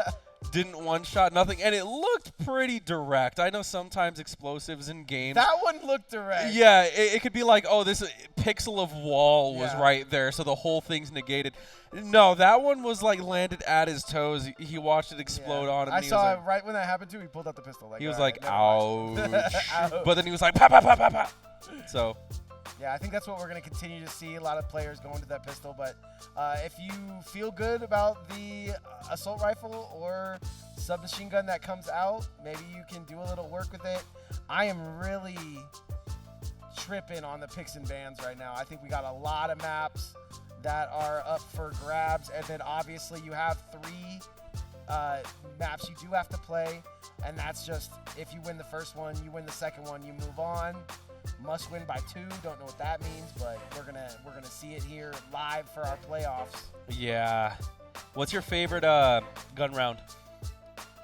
Speaker 4: Didn't one shot, nothing. And it looked pretty direct. I know sometimes explosives in games.
Speaker 1: That one looked direct.
Speaker 4: Yeah, it could be like, oh, this pixel of wall was
Speaker 1: Yeah.
Speaker 4: right there, so the whole thing's negated. No, that one was like landed at his toes. He watched it explode
Speaker 1: Yeah.
Speaker 4: on him.
Speaker 1: I
Speaker 4: and he
Speaker 1: saw
Speaker 4: was
Speaker 1: it
Speaker 4: like,
Speaker 1: right when that happened too. He pulled out the pistol.
Speaker 4: he was
Speaker 1: "All
Speaker 4: like,
Speaker 1: right, never mind."
Speaker 4: ouch.
Speaker 1: Ouch.
Speaker 4: But then he was like, pop, pop, pop, pop, pop. So,
Speaker 1: Yeah, I think that's what we're going to continue to see, a lot of players going to that pistol. But if you feel good about the assault rifle or submachine gun that comes out, maybe you can do a little work with it. I am really tripping on the picks and bans right now. I think we got a lot of maps that are up for grabs, and then obviously you have 3 maps you do have to play, and that's just if you win the first one, you win the second one, you move on. Must win by 2. Don't know what that means, but we're gonna see it here live for our playoffs.
Speaker 4: Yeah. What's your favorite gun round?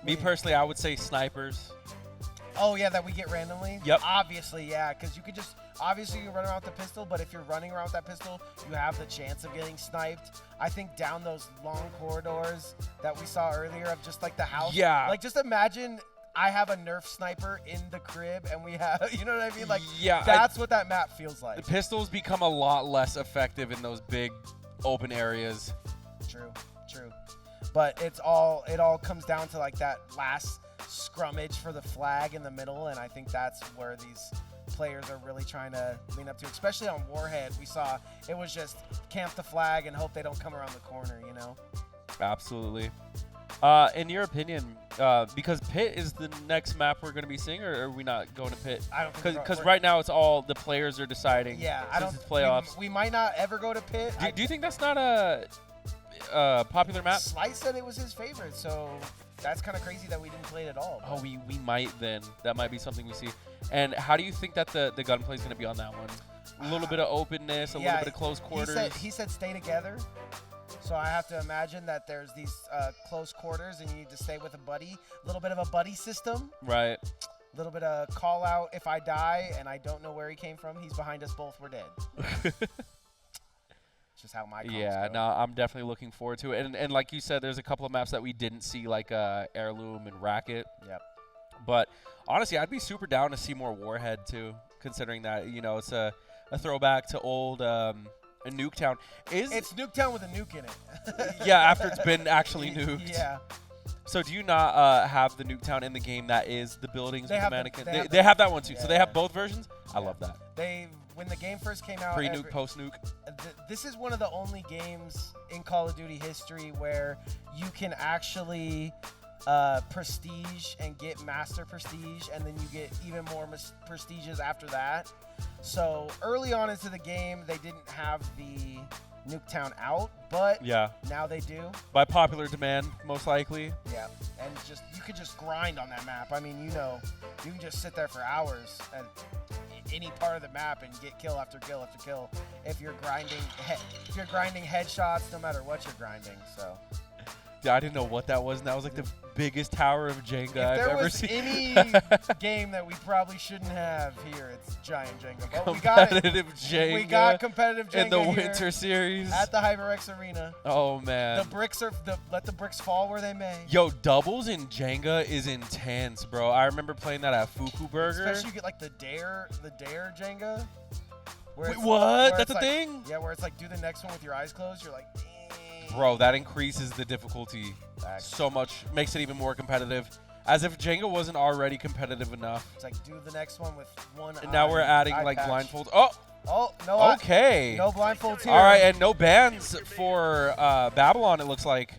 Speaker 4: Me personally, I would say snipers.
Speaker 1: Oh yeah, that we get randomly.
Speaker 4: Yep.
Speaker 1: Obviously, yeah, because you could just obviously you run around with the pistol, but if you're running around with that pistol, you have the chance of getting sniped. I think down those long corridors that we saw earlier of just like the house.
Speaker 4: Yeah.
Speaker 1: Like just imagine I have a Nerf sniper in the crib, and we have, you know what I mean? Like
Speaker 4: Yeah,
Speaker 1: that's what that map feels like.
Speaker 4: The pistols become a lot less effective in those big open areas.
Speaker 1: True. But it all comes down to like that last scrummage for the flag in the middle, and I think that's where these players are really trying to lean up to, especially on Warhead. We saw it was just camp the flag and hope they don't come around the corner, you know?
Speaker 4: Absolutely. In your opinion, because Pit is the next map we're going to be seeing, or are we not going to Pit?
Speaker 1: I don't think
Speaker 4: Because right now it's all the players are deciding.
Speaker 1: Yeah, I don't.
Speaker 4: Since it's playoffs.
Speaker 1: We might not ever go to Pit.
Speaker 4: Do you think that's not a popular map?
Speaker 1: Slice said it was his favorite, so that's kind of crazy that we didn't play it at all.
Speaker 4: Oh, we might then. That might be something we see. And how do you think that the gunplay is going to be on that one? A little bit of openness, a little bit of close quarters.
Speaker 1: He said stay together. So I have to imagine that there's these close quarters, and you need to stay with a buddy. A little bit of a buddy system.
Speaker 4: Right.
Speaker 1: A little bit of call out if I die and I don't know where he came from. He's behind us both. We're dead. Just how my comps go.
Speaker 4: No, I'm definitely looking forward to it. And like you said, there's a couple of maps that we didn't see, like Heirloom and Racket.
Speaker 1: Yep.
Speaker 4: But honestly, I'd be super down to see more Warhead too, considering that it's a throwback to old Nuketown.
Speaker 1: It's Nuketown with a nuke in it.
Speaker 4: Yeah, after it's been actually nuked.
Speaker 1: Yeah.
Speaker 4: So do you not have the Nuketown in the game that is the buildings with the mannequin? They have that one too.
Speaker 1: Yeah.
Speaker 4: So they have both versions? I love that.
Speaker 1: When the game first came out,
Speaker 4: Pre-nuke, post-nuke.
Speaker 1: This is one of the only games in Call of Duty history where you can actually prestige and get master prestige, and then you get even more prestiges after that. So early on into the game, they didn't have the Nuketown out, but now they do.
Speaker 4: By popular demand, most likely.
Speaker 1: Yeah, and you could just grind on that map. I mean, you can just sit there for hours at any part of the map and get kill after kill after kill if you're grinding headshots, no matter what you're grinding. So.
Speaker 4: I didn't know what that was, and that was like the biggest tower of Jenga I've ever seen.
Speaker 1: If there was any game that we probably shouldn't have here, it's Giant Jenga. But we got it.
Speaker 4: Jenga.
Speaker 1: We got competitive Jenga
Speaker 4: in the
Speaker 1: here
Speaker 4: Winter Series
Speaker 1: at the HyperX Arena.
Speaker 4: Oh man,
Speaker 1: let the bricks fall where they may.
Speaker 4: Yo, doubles in Jenga is intense, bro. I remember playing that at Fuku Burger.
Speaker 1: Especially you get like the dare Jenga.
Speaker 4: Wait, what? That's a thing?
Speaker 1: Yeah, where it's like do the next one with your eyes closed. You're like, dang.
Speaker 4: Bro, that increases the difficulty so much, makes it even more competitive. As if Jenga wasn't already competitive enough.
Speaker 1: It's like do the next one with one.
Speaker 4: And now we're adding like blindfolds. Oh,
Speaker 1: no.
Speaker 4: Okay.
Speaker 1: No blindfolds here.
Speaker 4: All right, and no bans for Babylon. It looks like.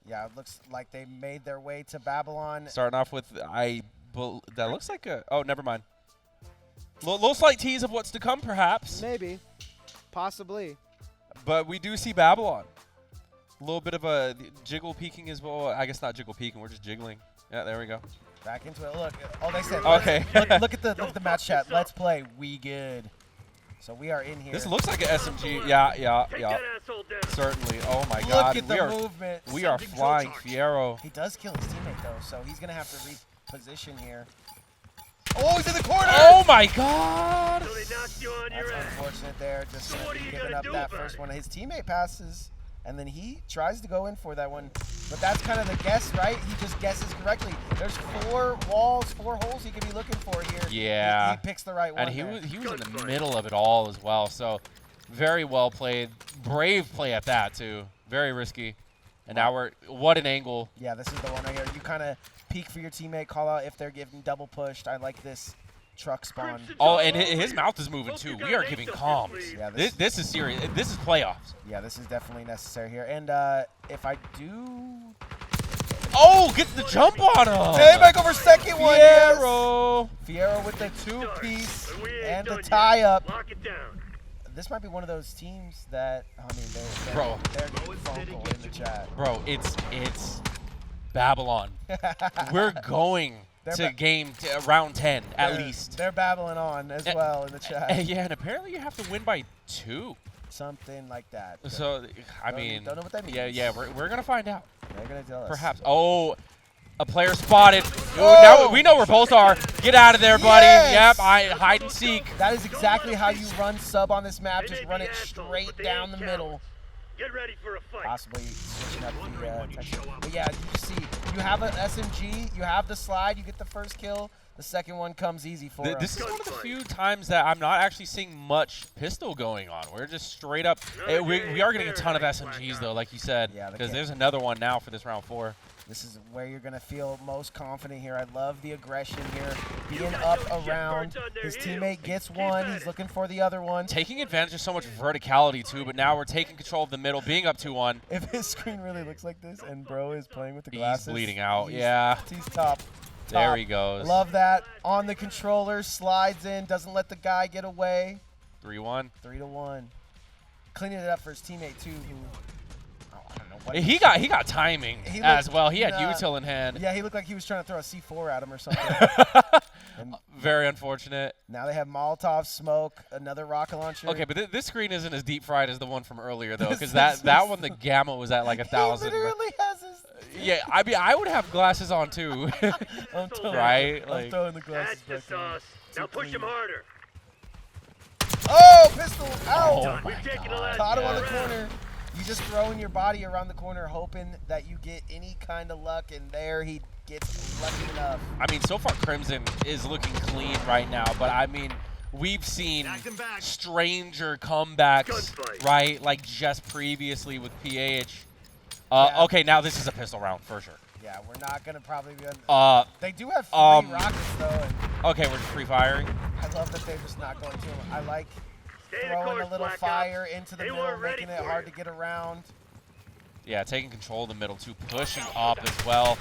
Speaker 1: Yeah, it looks like they made their way to Babylon.
Speaker 4: Starting off with that looks like a. Oh, never mind. Little slight tease of what's to come, perhaps.
Speaker 7: Maybe, possibly.
Speaker 4: But we do see Babylon. A little bit of a jiggle peeking as well. I guess not jiggle peeking. We're just jiggling. Yeah, there we go.
Speaker 1: Back into it. Look. Oh, they said.
Speaker 4: Okay.
Speaker 1: Look at the match chat. Let's play. We good. So we are in here.
Speaker 4: This looks like an SMG. Yeah. Certainly. Oh my God.
Speaker 1: Look at the movement.
Speaker 4: We are flying Fiero.
Speaker 1: He does kill his teammate though, so he's gonna have to reposition here. Oh, he's in the corner!
Speaker 4: Oh my God!
Speaker 5: So they knocked you on your
Speaker 1: That's
Speaker 5: ass.
Speaker 1: unfortunate there. Just
Speaker 5: So what are you
Speaker 1: giving
Speaker 5: gonna
Speaker 1: up
Speaker 5: do
Speaker 1: that
Speaker 5: about
Speaker 1: first
Speaker 5: it?
Speaker 1: one. His teammate passes, and then he tries to go in for that one. But that's kind of the guess, right? He just guesses correctly. There's 4 walls, 4 holes he could be looking for here.
Speaker 4: Yeah.
Speaker 1: He picks the right one.
Speaker 4: And he was in the middle of it all as well. So very well played. Brave play at that too. Very risky. And now what an angle.
Speaker 1: Yeah, this is the one right here. You kind of peek for your teammate, call out if they're getting double pushed. I like this truck spawn.
Speaker 4: Oh, and his mouth is moving too. We are giving comms.
Speaker 1: Yeah,
Speaker 4: this is serious. This is playoffs.
Speaker 1: Yeah, this is definitely necessary here. And if I do...
Speaker 4: Oh, gets the jump on him.
Speaker 1: Hey, back over second one. Yes.
Speaker 4: Fiero.
Speaker 1: Fiero with the two-piece
Speaker 5: But we ain't
Speaker 1: and the
Speaker 5: done yet.
Speaker 1: tie-up.
Speaker 5: Lock it down.
Speaker 1: This might be one of those teams that, I mean, they're
Speaker 4: Bro.
Speaker 1: getting vocal in the chat.
Speaker 4: Bro, it's Babylon. We're going
Speaker 1: They're
Speaker 4: to round 10 at least.
Speaker 1: They're babbling on as well in the chat.
Speaker 4: Yeah, and apparently you have to win by 2.
Speaker 1: Something like that.
Speaker 4: So, I mean,
Speaker 1: don't know what that means.
Speaker 4: Yeah, we're gonna find out.
Speaker 1: They're going to tell us.
Speaker 4: Perhaps. Oh, a player spotted. Ooh,
Speaker 1: Oh!
Speaker 4: now we know where both are. Get out of there, buddy.
Speaker 1: Yes!
Speaker 4: Yep, hide and seek.
Speaker 1: That is exactly how you run sub on this map.
Speaker 5: They
Speaker 1: Just
Speaker 5: may
Speaker 1: run
Speaker 5: be
Speaker 1: it
Speaker 5: assholes,
Speaker 1: straight
Speaker 5: but they
Speaker 1: down
Speaker 5: ain't
Speaker 1: the middle.
Speaker 5: Get ready for a fight.
Speaker 1: Possibly switching up
Speaker 5: Wondering
Speaker 1: the
Speaker 5: when you
Speaker 1: texture.
Speaker 5: show up.
Speaker 1: But yeah, you see, you have an SMG, you have the slide, you get the first kill. The second one comes easy for him.
Speaker 4: This is one of the few times that I'm not actually seeing much pistol going on. We're just straight up. We are getting a ton of SMGs, though, like you said,
Speaker 1: Yeah,
Speaker 4: because
Speaker 1: they
Speaker 4: there's another one now for this round 4.
Speaker 1: This is where you're going to feel most confident here. I love the aggression here. Being up around. His teammate gets one. He's looking for the other one.
Speaker 4: Taking advantage of so much verticality, too, but now we're taking control of the middle, being up 2-1.
Speaker 1: If his screen really looks like this and bro is playing with the
Speaker 4: He's
Speaker 1: glasses.
Speaker 4: bleeding out,
Speaker 1: he's-
Speaker 4: yeah.
Speaker 1: He's top.
Speaker 4: There
Speaker 1: Top.
Speaker 4: he goes.
Speaker 1: Love that. On the controller, slides in, doesn't let the guy get away.
Speaker 4: 3-1.
Speaker 1: 3-1. Cleaning it up for his teammate, too, who, I don't know what
Speaker 4: He got timing
Speaker 1: He
Speaker 4: as
Speaker 1: looked-
Speaker 4: well. He had
Speaker 1: nah.
Speaker 4: util in hand.
Speaker 1: Yeah, he looked like he was trying to throw a C4 at him or something. And
Speaker 4: Very unfortunate.
Speaker 1: now they have Molotov, smoke, another rocket launcher.
Speaker 4: Okay, but this screen isn't as deep fried as the one from earlier, though, because
Speaker 1: This
Speaker 4: that
Speaker 1: is-
Speaker 4: one, the gamma was at like
Speaker 1: He
Speaker 4: 1,000.
Speaker 1: literally has his...
Speaker 4: Yeah, I mean, I would have glasses on, too.
Speaker 1: I'm throwing,
Speaker 4: Right?
Speaker 1: I'm
Speaker 4: Like-
Speaker 1: throwing the glasses
Speaker 5: That's the
Speaker 1: back on.
Speaker 5: sauce. Now push him harder.
Speaker 1: Oh, pistol! Out!
Speaker 4: Oh,
Speaker 5: We've taken the last
Speaker 1: Caught him on the
Speaker 5: round.
Speaker 1: corner. You just throwing your body around the corner, hoping that you get any kind of luck, and there he gets lucky enough.
Speaker 4: I mean, so far Crimson is looking clean right now, but I mean, we've seen
Speaker 5: Back them back.
Speaker 4: stranger comebacks,
Speaker 5: Gunfight.
Speaker 4: right? Like just previously with PH.
Speaker 1: Yeah.
Speaker 4: Okay, now this is a pistol round for sure.
Speaker 1: Yeah, we're not gonna probably be on. They do have 3 rockets though, and
Speaker 4: Okay, we're just free firing.
Speaker 1: I love that they're just not going to him. I like
Speaker 5: Stay the
Speaker 1: throwing
Speaker 5: course,
Speaker 1: a little
Speaker 5: Black
Speaker 1: fire
Speaker 5: Ops.
Speaker 1: into the
Speaker 5: They
Speaker 1: middle,
Speaker 5: weren't ready
Speaker 1: making it
Speaker 5: for
Speaker 1: hard
Speaker 5: you.
Speaker 1: to get around.
Speaker 4: Yeah, taking control of the middle too, pushing up as well.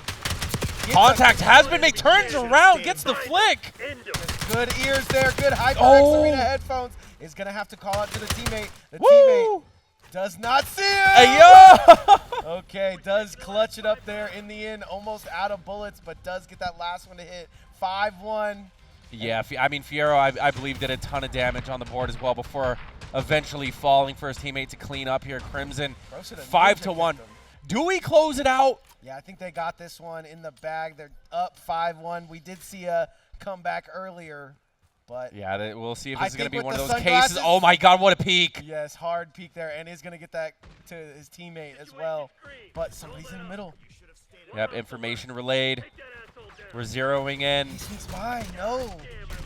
Speaker 1: Gets
Speaker 4: Contact has been made, turns around, gets the flick.
Speaker 5: End him.
Speaker 1: Good ears there, good HyperX
Speaker 4: Oh.
Speaker 1: Arena headphones. Is gonna have to call out to the teammate. The
Speaker 4: Woo!
Speaker 1: teammate does not see him.
Speaker 4: Hey, yo!
Speaker 1: Okay, does clutch it up there in the end, almost out of bullets, but does get that last one to hit. 5-1.
Speaker 4: Yeah, I mean, Fiero, I believe, did a ton of damage on the board as well before eventually falling for his teammate to clean up here. Crimson,
Speaker 1: Bro should have
Speaker 4: 5-1.
Speaker 1: ninja kicked him.
Speaker 4: Do we close it out?
Speaker 1: Yeah, I think they got this one in the bag. They're up 5-1. We did see a comeback earlier, but
Speaker 4: Yeah, we'll see if
Speaker 1: I
Speaker 4: this is going to
Speaker 1: think
Speaker 4: be one
Speaker 1: with
Speaker 4: of
Speaker 1: the
Speaker 4: those cases.
Speaker 1: sunglasses-
Speaker 4: Oh, my God, what a peek.
Speaker 1: yes, hard peek there, and is going to get that to his teammate as well. But somebody's in the middle.
Speaker 4: Yep, information relayed.
Speaker 5: Take that asshole down.
Speaker 4: We're zeroing in.
Speaker 1: He sneaks by. No,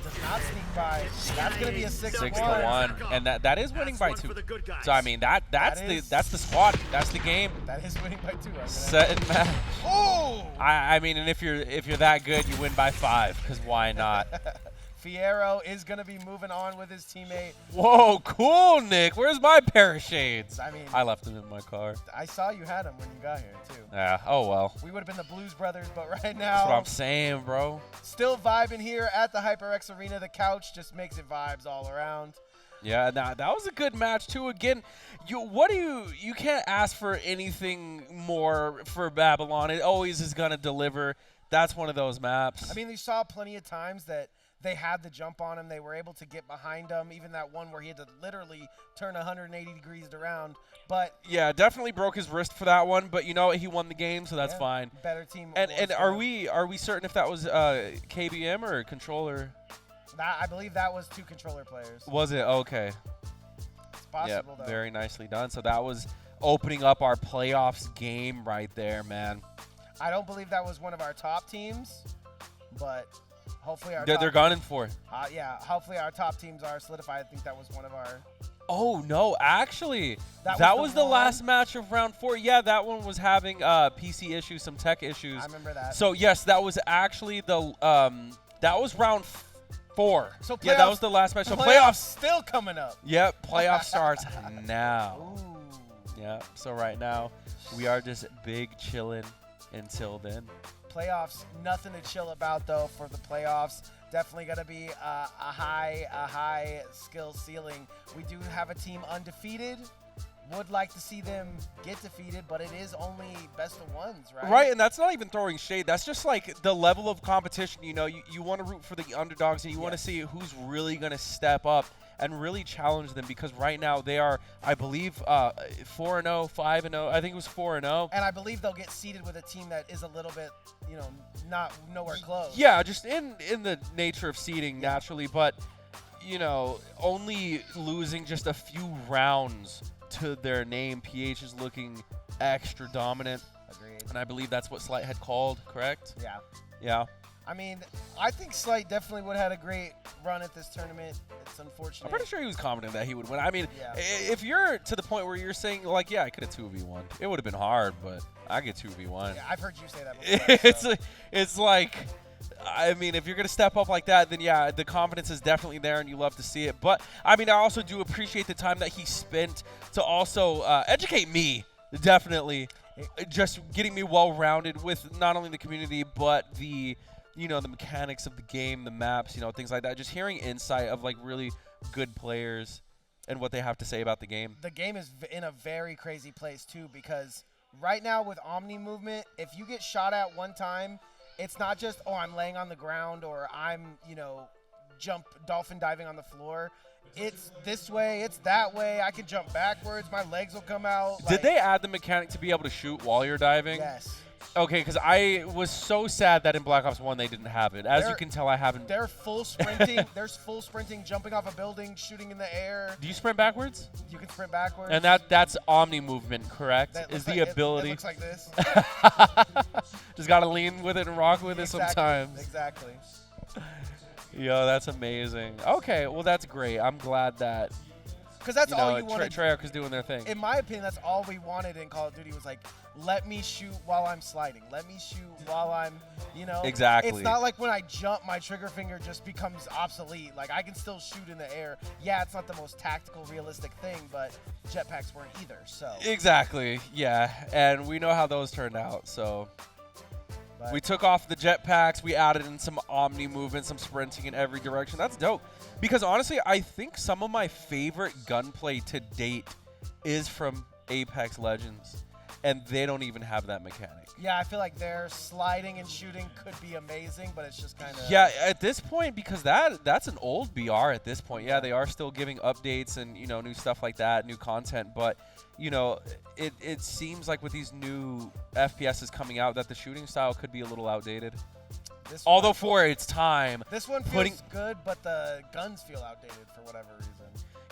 Speaker 1: does not sneak by. That's going to be a 6-1.
Speaker 4: 6-1, and that is winning by 2.
Speaker 5: For the good guys.
Speaker 4: So I mean that's
Speaker 1: is-
Speaker 4: the squad. That's the game.
Speaker 1: That is winning by 2. I'm gonna-
Speaker 4: Set and match.
Speaker 1: Oh!
Speaker 4: I mean, and if you're that good, you win by 5. Because why not?
Speaker 1: Fiero is going to be moving on with his teammate.
Speaker 4: Whoa, cool, Nick. Where's my pair of shades?
Speaker 1: I mean,
Speaker 4: I left them in my car.
Speaker 1: I saw you had him when you got here, too.
Speaker 4: Yeah. Oh well.
Speaker 1: We would have been the Blues Brothers, but right
Speaker 4: That's
Speaker 1: now,
Speaker 4: what I'm saying, bro.
Speaker 1: still vibing here at the HyperX Arena. The couch just makes it vibes all around.
Speaker 4: Yeah, that was a good match too. Again, you can't ask for anything more for Babylon. It always is gonna deliver. That's one of those maps.
Speaker 1: I mean, you saw plenty of times that they had the jump on him. They were able to get behind him. Even that one where he had to literally turn 180 degrees around. But
Speaker 4: yeah, definitely broke his wrist for that one. But you know what? He won the game, so that's
Speaker 1: yeah,
Speaker 4: fine.
Speaker 1: Better team.
Speaker 4: And
Speaker 1: awards
Speaker 4: are
Speaker 1: for him.
Speaker 4: we certain if that was KBM or controller?
Speaker 1: I believe that was 2 controller players.
Speaker 4: Was it? Okay.
Speaker 1: It's possible, though.
Speaker 4: Very nicely done. So that was opening up our playoffs game right there, man.
Speaker 1: I don't believe that was one of our top teams, but hopefully our
Speaker 4: They're
Speaker 1: top,
Speaker 4: gunning for it.
Speaker 1: yeah, hopefully our top teams are solidified. I think that was one of our.
Speaker 4: Oh no, actually,
Speaker 1: That
Speaker 4: that
Speaker 1: was
Speaker 4: was
Speaker 1: the
Speaker 4: the last
Speaker 1: one?
Speaker 4: match of round 4. Yeah, that one was having PC issues, some tech issues.
Speaker 1: I remember that.
Speaker 4: So yes, that was actually the that was round 4.
Speaker 1: So
Speaker 4: yeah, that
Speaker 1: playoffs-
Speaker 4: was the last match. So
Speaker 1: playoffs
Speaker 4: playoffs.
Speaker 1: still coming up.
Speaker 4: Yep, playoff starts now.
Speaker 1: Ooh.
Speaker 4: Yeah. So right now, we are just big chilling. until then.
Speaker 1: Playoffs, nothing to chill about though for the playoffs. Definitely going to be a high skill ceiling. We do have a team undefeated. Would like to see them get defeated, but it is only best of ones, right?
Speaker 4: Right, and that's not even throwing shade. That's just like the level of competition. You know, you want to root for the underdogs, and you want to see who's really going to step up and really challenge them, because right now they are, I believe, 4-0, 5-0. I think it was 4-0.
Speaker 1: And I believe they'll get seeded with a team that is a little bit, you know, not nowhere close.
Speaker 4: Yeah, just in the nature of seeding naturally, but you know, only losing just a few rounds to their name. PH is looking extra dominant.
Speaker 1: Agreed.
Speaker 4: And I believe that's what Slight had called, correct?
Speaker 1: Yeah.
Speaker 4: Yeah.
Speaker 1: I mean, I think Slight definitely would have had a great run at this tournament. It's unfortunate.
Speaker 4: I'm pretty sure he was confident that he would win. I mean,
Speaker 1: Yeah.
Speaker 4: if you're to the point where you're saying, like, yeah, I could have 2v1, it would have been hard, but I get 2v1.
Speaker 1: Yeah, I've heard you say that before.
Speaker 4: It's like, I mean, if you're going to step up like that, then yeah, the confidence is definitely there and you love to see it. But, I mean, I also do appreciate the time that he spent to also educate me, definitely. Just getting me well-rounded with not only the community, but the, you know, the mechanics of the game, the maps, you know, things like that. Just hearing insight of, like, really good players and what they have to say about the game.
Speaker 1: The game is in a very crazy place, too, because right now with Omni movement, if you get shot at one time, it's not just, oh, I'm laying on the ground or I'm, you know, dolphin diving on the floor. It's this way, it's that way. I can jump backwards. My legs will come out.
Speaker 4: Did they add the mechanic to be able to shoot while you're diving?
Speaker 1: Yes.
Speaker 4: Okay, because I was so sad that in Black Ops 1 they didn't have it. As you can tell, I haven't.
Speaker 1: They're full sprinting. There's full sprinting, jumping off a building, shooting in the air.
Speaker 4: Do you sprint backwards?
Speaker 1: You can sprint backwards.
Speaker 4: And that's Omni movement, correct?
Speaker 1: That
Speaker 4: Is
Speaker 1: looks
Speaker 4: the
Speaker 1: like-
Speaker 4: ability.
Speaker 1: It looks like this.
Speaker 4: Just got to lean with it and rock with it sometimes.
Speaker 1: Exactly.
Speaker 4: Yo, that's amazing. Okay, well, that's great. I'm glad that,
Speaker 1: Because that's
Speaker 4: you know,
Speaker 1: all you wanted.
Speaker 4: Treyarch is doing their thing.
Speaker 1: In my opinion, that's all we wanted in Call of Duty was like, let me shoot while I'm sliding. Let me shoot while I'm, you know.
Speaker 4: Exactly.
Speaker 1: It's not like when I jump, my trigger finger just becomes obsolete. Like, I can still shoot in the air. Yeah, it's not the most tactical, realistic thing, but jetpacks weren't either, so.
Speaker 4: Exactly, yeah. And we know how those turned out, so.
Speaker 1: But
Speaker 4: We took off the jetpacks. We added in some Omni movement, some sprinting in every direction. That's dope. Because honestly, I think some of my favorite gunplay to date is from Apex Legends. And they don't even have that mechanic.
Speaker 1: yeah, I feel like their sliding and shooting could be amazing, but it's just kind of.
Speaker 4: Yeah, at this point, because that's an old BR at this point. Yeah, they are still giving updates and, you know, new stuff like that, new content. But, you know, it seems like with these new FPSs coming out that the shooting style could be a little outdated.
Speaker 1: This
Speaker 4: Although
Speaker 1: one,
Speaker 4: for its time.
Speaker 1: this one feels
Speaker 4: putting-
Speaker 1: good, but the guns feel outdated for whatever reason.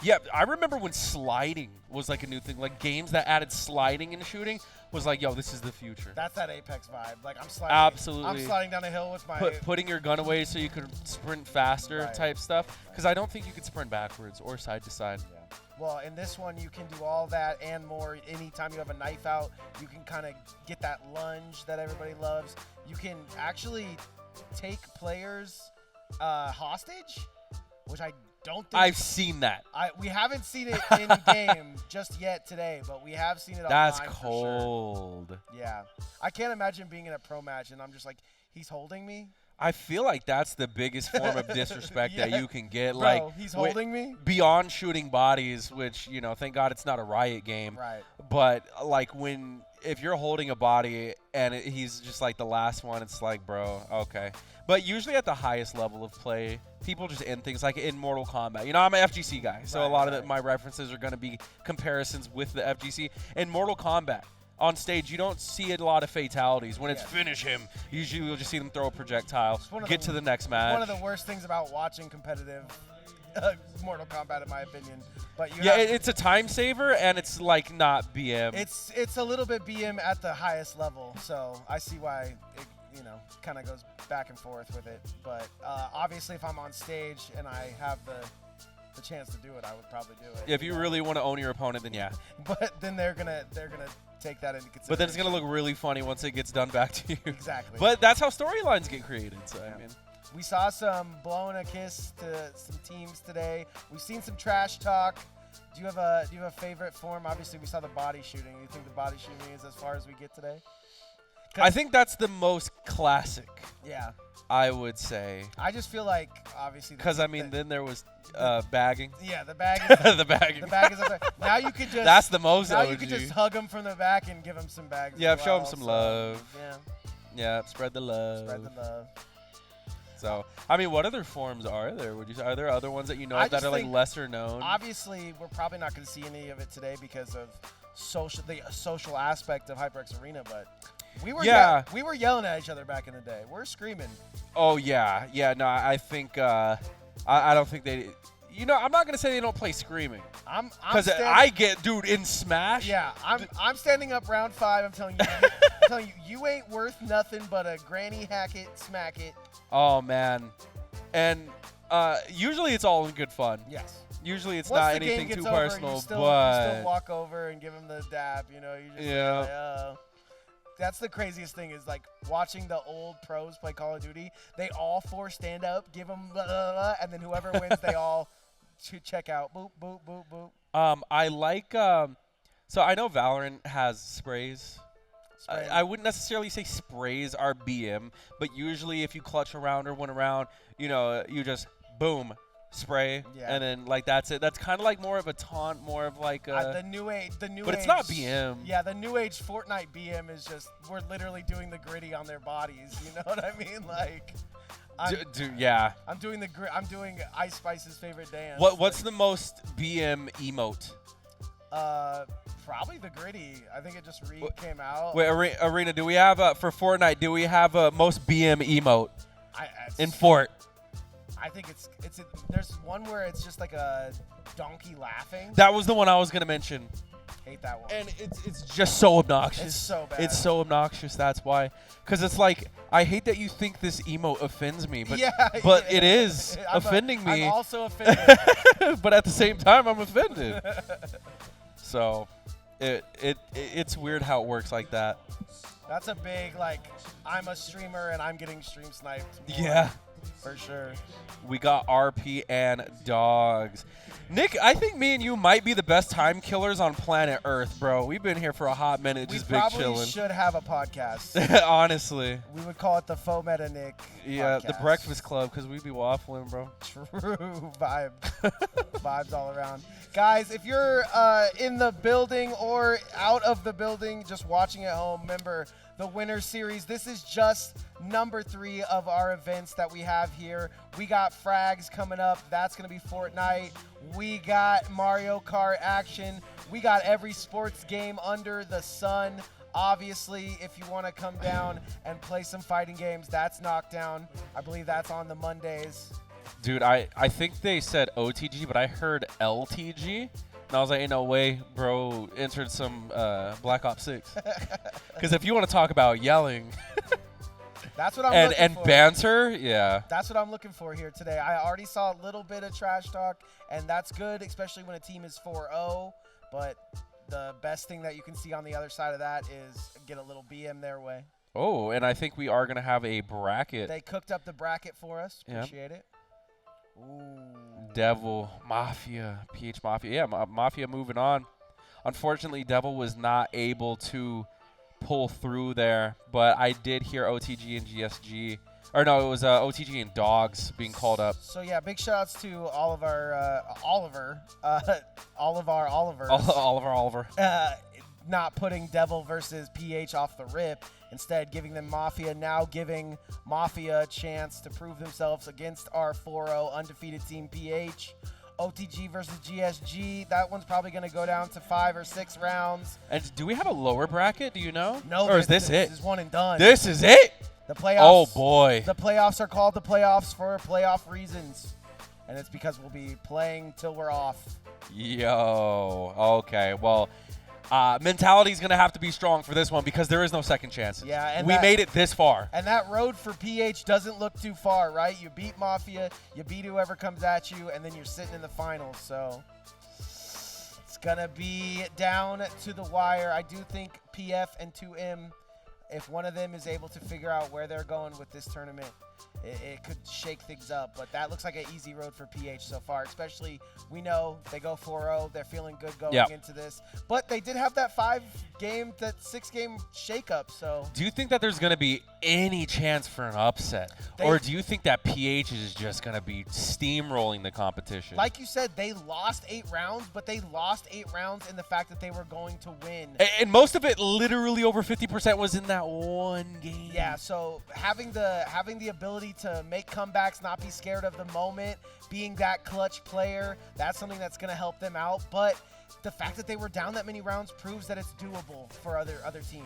Speaker 4: Yeah, I remember when sliding was like a new thing. Like games that added sliding and shooting was like, yo, this is the future.
Speaker 1: That's that Apex vibe. Like I'm sliding.
Speaker 4: Absolutely.
Speaker 1: I'm sliding down a hill with my.
Speaker 4: Putting your gun away so you could sprint faster
Speaker 1: Right.
Speaker 4: type stuff. Because I don't think you could sprint backwards or side to side.
Speaker 1: Yeah. Well, in this one, you can do all that and more. Anytime you have a knife out, you can kind of get that lunge that everybody loves. You can actually take players hostage, which I don't think.
Speaker 4: I've seen that.
Speaker 1: We haven't seen it in game just yet today, but we have seen it
Speaker 4: That's
Speaker 1: online for
Speaker 4: cold.
Speaker 1: sure. Yeah. I can't imagine being in a pro match and I'm just like, he's holding me?
Speaker 4: I feel like that's the biggest form of disrespect that
Speaker 1: Yeah.
Speaker 4: you can get.
Speaker 1: Bro,
Speaker 4: Like
Speaker 1: he's
Speaker 4: wi-
Speaker 1: holding me?
Speaker 4: beyond shooting bodies, which, you know, thank God it's not a Riot game.
Speaker 1: Right.
Speaker 4: But like if you're holding a body and he's just like the last one, it's like, bro, okay. But usually at the highest level of play, people just end things like in Mortal Kombat. You know, I'm an FGC guy, so a
Speaker 1: Right,
Speaker 4: lot of
Speaker 1: right.
Speaker 4: my references are going to be comparisons with the FGC. In Mortal Kombat, on stage, you don't see a lot of fatalities. When it's
Speaker 1: Yeah.
Speaker 4: finish him, usually you'll just see them throw a projectile,
Speaker 1: one of
Speaker 4: get
Speaker 1: the-
Speaker 4: to the next match.
Speaker 1: One of the worst things about watching competitive Mortal Kombat, in my opinion. But you
Speaker 4: Yeah,
Speaker 1: have-
Speaker 4: it's a time saver, and it's like not BM.
Speaker 1: it's a little bit BM at the highest level, so I see why it, you know, kind of goes back and forth with it. But obviously, if I'm on stage and I have the chance to do it, I would probably do it.
Speaker 4: If you really want to own your opponent, then yeah.
Speaker 1: But then they're gonna take that into consideration.
Speaker 4: But then it's gonna look really funny once it gets done back to you.
Speaker 1: Exactly.
Speaker 4: But that's how storylines get created. So I mean,
Speaker 1: We saw some blowing a kiss to some teams today. We've seen some trash talk. Do you have a favorite form? Obviously, we saw the body shooting. You think the body shooting is as far as we get today?
Speaker 4: I think that's the most classic,
Speaker 1: Yeah.
Speaker 4: I would say.
Speaker 1: I just feel like, obviously.
Speaker 4: Because, I mean, then there was bagging.
Speaker 1: Yeah, the bag is.
Speaker 4: The bagging.
Speaker 1: The bag is up there. Now you could just.
Speaker 4: That's the most
Speaker 1: Now
Speaker 4: OG.
Speaker 1: you could just hug them from the back and give them some bags.
Speaker 4: Yeah,
Speaker 1: as
Speaker 4: show 'em
Speaker 1: well,
Speaker 4: some
Speaker 1: so,
Speaker 4: love.
Speaker 1: Yeah.
Speaker 4: Yeah, spread the love.
Speaker 1: Spread the love.
Speaker 4: So, I mean, what other forms are there? Would you say? Are there other ones that you know
Speaker 1: I
Speaker 4: of that
Speaker 1: just
Speaker 4: are like
Speaker 1: think
Speaker 4: lesser known?
Speaker 1: Obviously, we're probably not going to see any of it today because of the social aspect of HyperX Arena, but we were we were yelling at each other back in the day. We're screaming.
Speaker 4: Oh yeah, yeah. No, I think I don't think they. You know, I'm not gonna say they don't play screaming. Because I get, dude, in Smash.
Speaker 1: Yeah, I'm standing up round 5. I'm telling you, you ain't worth nothing but a granny hack it, smack it.
Speaker 4: Oh man, and usually it's all in good fun.
Speaker 1: Yes.
Speaker 4: Usually it's
Speaker 1: Once
Speaker 4: not
Speaker 1: the game
Speaker 4: anything
Speaker 1: gets
Speaker 4: too
Speaker 1: over,
Speaker 4: personal,
Speaker 1: you still
Speaker 4: but
Speaker 1: walk over and give him the dab. You know, you just
Speaker 4: Yeah.
Speaker 1: like, that's the craziest thing is like watching the old pros play Call of Duty. They all 4 stand up, give them blah, blah, blah, and then whoever wins, they all check out. Boop boop boop boop.
Speaker 4: I like. So I know Valorant has sprays.
Speaker 1: Spray.
Speaker 4: I wouldn't necessarily say sprays are BM, but usually if you clutch around or win around, you know, you just boom, spray,
Speaker 1: Yeah.
Speaker 4: and then like that's it. That's kind of like more of a taunt, more of like a.
Speaker 1: The new age,
Speaker 4: but it's not BM.
Speaker 1: Yeah, the new age Fortnite BM is just we're literally doing the gritty on their bodies. You know what I mean? Like,
Speaker 4: yeah.
Speaker 1: I'm doing I'm doing Ice Spice's favorite dance.
Speaker 4: What's the most BM emote?
Speaker 1: Probably the gritty. I think it just came out.
Speaker 4: Wait, Arena, do we have for Fortnite? Do we have a most BM emote in Fort?
Speaker 1: I think there's one where it's just like a donkey laughing.
Speaker 4: That was the one I was gonna mention.
Speaker 1: Hate that one.
Speaker 4: And it's just so obnoxious.
Speaker 1: It's so bad.
Speaker 4: It's so obnoxious. That's why. Because it's like I hate that you think this emote offends me, but it is offending me.
Speaker 1: I'm also offended.
Speaker 4: But at the same time, I'm offended. So, it's weird how it works like that.
Speaker 1: That's a big like I'm a streamer and I'm getting stream sniped.
Speaker 4: Yeah.
Speaker 1: For sure.
Speaker 4: We got RP and dogs. Nick, I think me and you might be the best time killers on planet Earth, bro. We've been here for a hot minute, just big
Speaker 1: We
Speaker 4: chilling.
Speaker 1: probably should have a podcast.
Speaker 4: Honestly.
Speaker 1: We would call it the Faux Meta Nick
Speaker 4: Yeah,
Speaker 1: podcast.
Speaker 4: the Breakfast Club, because we'd be waffling, bro.
Speaker 1: True vibe. Vibes all around. Guys, if you're in the building or out of the building, just watching at home, remember the Winter Series. This is just number 3 of our events that we have here. We got frags coming up. That's going to be Fortnite. We got Mario Kart action. We got every sports game under the sun. Obviously, if you want to come down and play some fighting games, that's Knockdown. I believe that's on the Mondays.
Speaker 4: Dude, I think they said OTG, but I heard LTG. And I was like, ain't no way, bro, entered some Black Ops 6. Because if you want to talk about yelling
Speaker 1: that's what I'm looking for.
Speaker 4: And banter, yeah.
Speaker 1: That's what I'm looking for here today. I already saw a little bit of trash talk, and that's good, especially when a team is 4-0. But the best thing that you can see on the other side of that is get a little BM their way.
Speaker 4: Oh, and I think we are going to have a bracket.
Speaker 1: They cooked up the bracket for us.
Speaker 4: Yep.
Speaker 1: Appreciate it. Ooh.
Speaker 4: Devil, Mafia, PH Mafia. Yeah, Mafia moving on. Unfortunately, Devil was not able to pull through there, but I did hear OTG and GSG. Or no, it was OTG and Dogs being called up.
Speaker 1: So yeah, big shout outs to all of our Oliver, Olivers.
Speaker 4: Oliver.
Speaker 1: Not putting Devil versus PH off the rip, instead giving them Mafia, now giving Mafia a chance to prove themselves against our 4-0 undefeated team PH. OTG versus GSG, that one's probably going to go down to 5 or 6 rounds.
Speaker 4: And do we have a lower bracket? Do you know?
Speaker 1: No.
Speaker 4: Or is this it?
Speaker 1: This is one and done.
Speaker 4: This is it?
Speaker 1: The playoffs.
Speaker 4: Oh, boy.
Speaker 1: The playoffs are called the playoffs for playoff reasons. And it's because we'll be playing till we're off.
Speaker 4: Yo. Okay. Well, mentality is going to have to be strong for this one because there is no second chance.
Speaker 1: Yeah, and
Speaker 4: we made it this far.
Speaker 1: And that road for PH doesn't look too far, right? You beat Mafia, you beat whoever comes at you, and then you're sitting in the finals. So it's going to be down to the wire. I do think PF and 2M, if one of them is able to figure out where they're going with this tournament, it could shake things up. But that looks like an easy road for PH so far, especially we know they go 4-0. They're feeling good going into this. But they did have that 6-game shakeup. So
Speaker 4: do you think that there's going to be any chance for an upset? Or do you think that PH is just going to be steamrolling the competition?
Speaker 1: Like you said, they lost 8 rounds, but they lost 8 rounds in the fact that they were going to win.
Speaker 4: And most of it, literally over 50%, was in that one game.
Speaker 1: Yeah, so having the ability to make comebacks, not be scared of the moment, being that clutch player, that's something that's going to help them out. But the fact that they were down that many rounds proves that it's doable for other teams.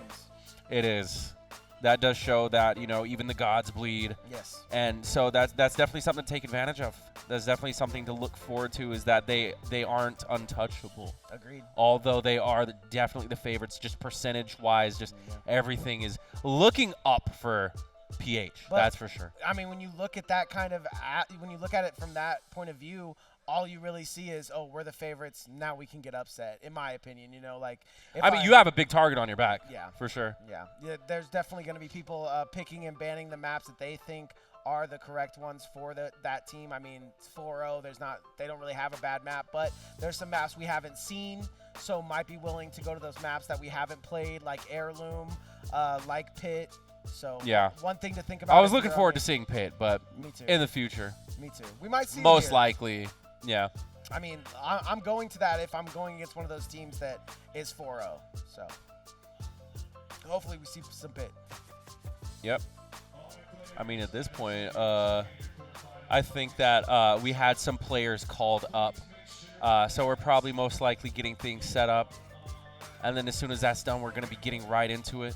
Speaker 4: It is. That does show that, you know, even the gods bleed.
Speaker 1: Yes.
Speaker 4: And so that's definitely something to take advantage of. That's definitely something to look forward to, is that they aren't untouchable.
Speaker 1: Agreed.
Speaker 4: Although they are definitely the favorites, just percentage-wise, just everything is looking up for PH.
Speaker 1: But,
Speaker 4: that's for sure.
Speaker 1: I mean, when you look at that when you look at it from that point of view, all you really see is, oh, we're the favorites. Now we can get upset, in my opinion. You know, like.
Speaker 4: I mean, you have a big target on your back.
Speaker 1: Yeah.
Speaker 4: For sure.
Speaker 1: Yeah. There's definitely going to be people picking and banning the maps that they think are the correct ones for that team. I mean, it's 4-0. They don't really have a bad map, but there's some maps we haven't seen, so might be willing to go to those maps that we haven't played, like Heirloom, like Pit. So
Speaker 4: yeah,
Speaker 1: one thing to think about.
Speaker 4: I was looking forward to seeing Pit, but
Speaker 1: me too.
Speaker 4: In the future.
Speaker 1: Me too. We might see
Speaker 4: most likely. Yeah.
Speaker 1: I mean, I'm going to that if I'm going against one of those teams that is 4-0. So hopefully we see some Pit.
Speaker 4: Yep. I mean, at this point, I think that we had some players called up. So we're probably most likely getting things set up. And then as soon as that's done, we're going to be getting right into it.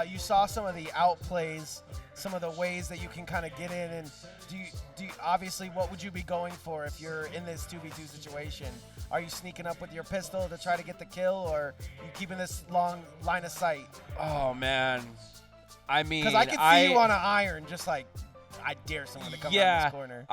Speaker 1: You saw some of the outplays, some of the ways that you can kind of get in. And do you obviously, what would you be going for if you're in this 2v2 situation? Are you sneaking up with your pistol to try to get the kill, or you keeping this long line of sight?
Speaker 4: Oh, man. I mean,
Speaker 1: because I could see you on an iron, just like I dare someone to come out of this corner.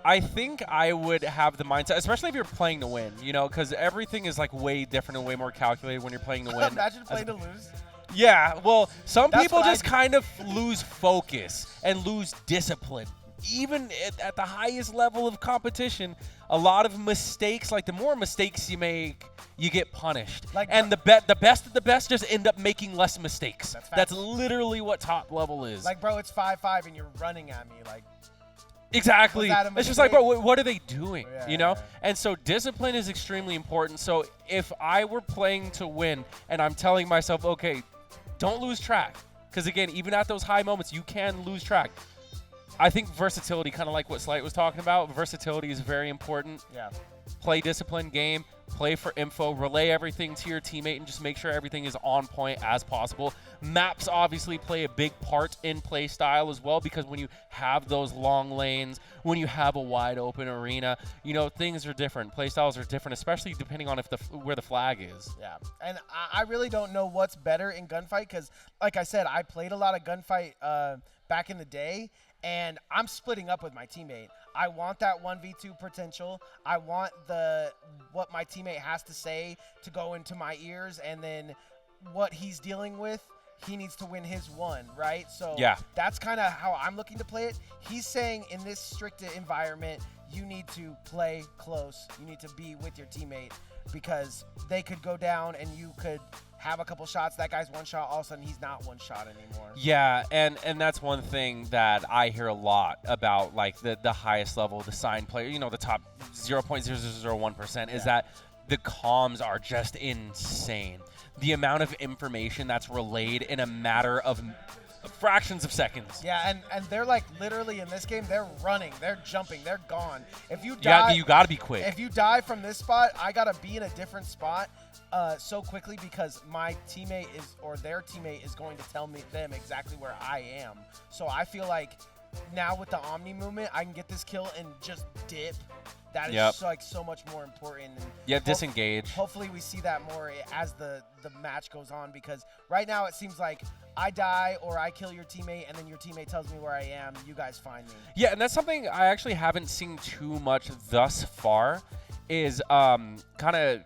Speaker 4: I think I would have the mindset, especially if you're playing to win, you know, because everything is like way different and way more calculated when you're playing to win.
Speaker 1: Imagine playing to lose.
Speaker 4: Yeah, well, some people just kind of lose focus and lose discipline. Even at the highest level of competition, a lot of mistakes, like the more mistakes you make, you get punished. And the best of the best just end up making less mistakes. That's literally what top level is.
Speaker 1: Like, bro, it's 5-5 and you're running at me. Like,
Speaker 4: exactly. It's just like, bro, what are they doing?
Speaker 1: Yeah,
Speaker 4: you know? And so discipline is extremely important. So if I were playing to win and I'm telling myself, okay, don't lose track. Because, again, even at those high moments, you can lose track. I think versatility, kind of like what Slight was talking about, versatility is very important.
Speaker 1: Yeah.
Speaker 4: Play disciplined game, play for info, relay everything to your teammate, and just make sure everything is on point as possible. Maps obviously play a big part in play style as well, because when you have those long lanes, when you have a wide open arena, you know, things are different. Play styles are different, especially depending on where the flag is.
Speaker 1: Yeah, and I really don't know what's better in gunfight, because, like I said, I played a lot of gunfight back in the day, and I'm splitting up with my teammate. I want that 1v2 potential. I want what my teammate has to say to go into my ears, and then what he's dealing with, he needs to win his one, right? So
Speaker 4: yeah,
Speaker 1: that's kind of how I'm looking to play it. He's saying in this strict environment, you need to play close. You need to be with your teammate, because they could go down and you could have a couple shots. That guy's one shot, all of a sudden he's not one shot anymore.
Speaker 4: Yeah, and that's one thing that I hear a lot about, like the highest level, the signed player, you know, the top 0.0001% is that the comms are just insane. The amount of information that's relayed in a matter of fractions of seconds.
Speaker 1: Yeah, and they're like literally in this game, they're running, they're jumping, they're gone. If you die,
Speaker 4: you gotta be quick.
Speaker 1: If you die from this spot, I gotta be in a different spot so quickly, because my teammate their teammate is going to tell them exactly where I am. So I feel like now with the Omni movement, I can get this kill and just dip. That is so much more important. And
Speaker 4: disengage.
Speaker 1: Hopefully we see that more as the match goes on, because right now it seems like I die or I kill your teammate, and then your teammate tells me where I am. You guys find me.
Speaker 4: Yeah, and that's something I actually haven't seen too much thus far, is kind of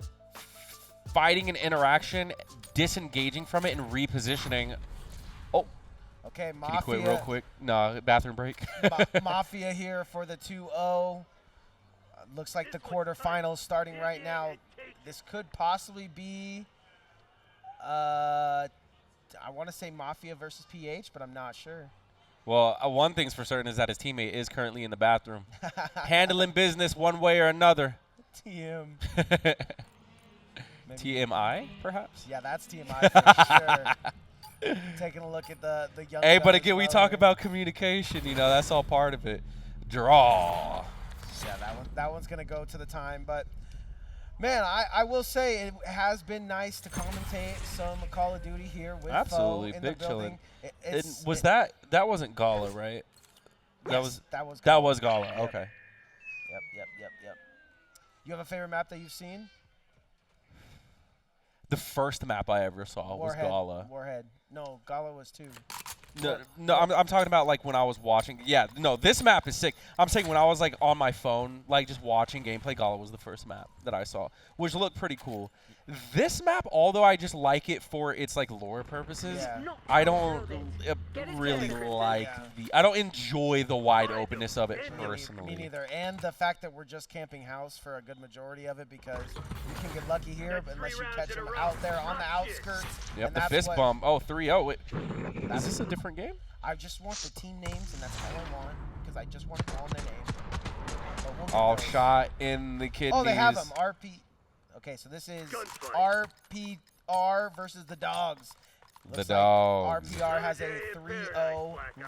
Speaker 4: fighting an interaction, disengaging from it, and repositioning.
Speaker 1: Okay,
Speaker 4: Can you quit real
Speaker 1: Mafia.
Speaker 4: quick? No, bathroom break.
Speaker 1: Mafia here for the 2-0. Looks like the quarterfinals starting right now. This could possibly be, I want to say Mafia versus PH, but I'm not sure.
Speaker 4: Well, one thing's for certain is that his teammate is currently in the bathroom, handling business one way or another.
Speaker 1: TM. Maybe-
Speaker 4: TMI, perhaps?
Speaker 1: Yeah, that's TMI for sure. Taking a look at the young.
Speaker 4: Hey, but
Speaker 1: guns
Speaker 4: again, we
Speaker 1: well
Speaker 4: talk
Speaker 1: here.
Speaker 4: about communication. You know, that's all part of it. Draw.
Speaker 1: Yeah, that one's gonna go to the time, but man, I will say it has been nice to commentate some Call of Duty here with
Speaker 4: Absolutely,
Speaker 1: Foe in
Speaker 4: big
Speaker 1: the building.
Speaker 4: That wasn't Gala, right?
Speaker 1: Yes,
Speaker 4: that
Speaker 1: Gala.
Speaker 4: was Gala.
Speaker 1: Yep.
Speaker 4: Okay.
Speaker 1: Yep. You have a favorite map that you've seen?
Speaker 4: The first map I ever saw was Gala.
Speaker 1: Warhead. No, Gala was 2.
Speaker 4: No, I'm talking about like when I was watching. Yeah, no, this map is sick. I'm saying when I was like on my phone, like just watching gameplay, Gala was the first map that I saw, which looked pretty cool. This map, although I just like it for its like lore purposes,
Speaker 1: Yeah.
Speaker 4: I don't really like I don't enjoy the wide openness of it
Speaker 1: Me
Speaker 4: personally.
Speaker 1: neither. And the fact that we're just camping house for a good majority of it, because you can get lucky here, but unless you catch them out there on the outskirts.
Speaker 4: Yep,
Speaker 1: and
Speaker 4: the
Speaker 1: that's
Speaker 4: fist
Speaker 1: what-
Speaker 4: bump. Oh, 3-0. Wait, is this a different game?
Speaker 1: I just want the team names, and that's all I want, because I just want them all in their name. But we'll get
Speaker 4: All
Speaker 1: those.
Speaker 4: shot in the kidneys.
Speaker 1: Oh, they have them. RP. Okay, so this is
Speaker 5: Gunfight.
Speaker 1: RPR versus the Dogs.
Speaker 4: The
Speaker 1: Looks
Speaker 4: Dogs.
Speaker 1: Like RPR has a 3-0 lead.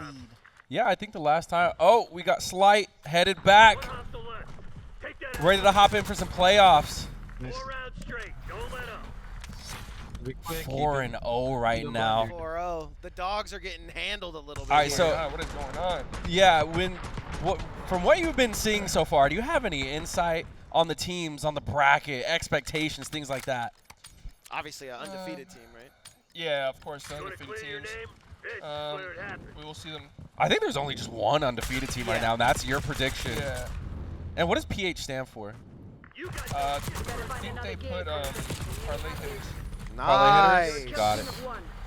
Speaker 4: Yeah, I think the last time. Oh, we got Slight headed back,
Speaker 5: One off the left. Take that
Speaker 4: ready to hop in for some playoffs.
Speaker 5: 4 rounds straight. Don't let up.
Speaker 4: 4-0 right now.
Speaker 7: 4-0. The Dogs are getting handled a little bit.
Speaker 4: All right,
Speaker 7: here.
Speaker 4: so-
Speaker 2: God, what is going on?
Speaker 4: Yeah, from what you've been seeing so far, do you have any insight on the teams, on the bracket, expectations, things like that?
Speaker 7: Obviously an undefeated team, right?
Speaker 2: Yeah, of course, the
Speaker 5: You want to
Speaker 2: undefeated
Speaker 5: clear your
Speaker 2: teams.
Speaker 5: name? Bitch, clear it happened.
Speaker 2: We will see them.
Speaker 4: I think there's only just one undefeated team right now, and that's your prediction.
Speaker 2: Yeah.
Speaker 4: And what does PH stand for?
Speaker 5: You guys
Speaker 2: I think they put parlay hitters.
Speaker 4: Parlay
Speaker 7: Nice.
Speaker 4: hitters? Got it.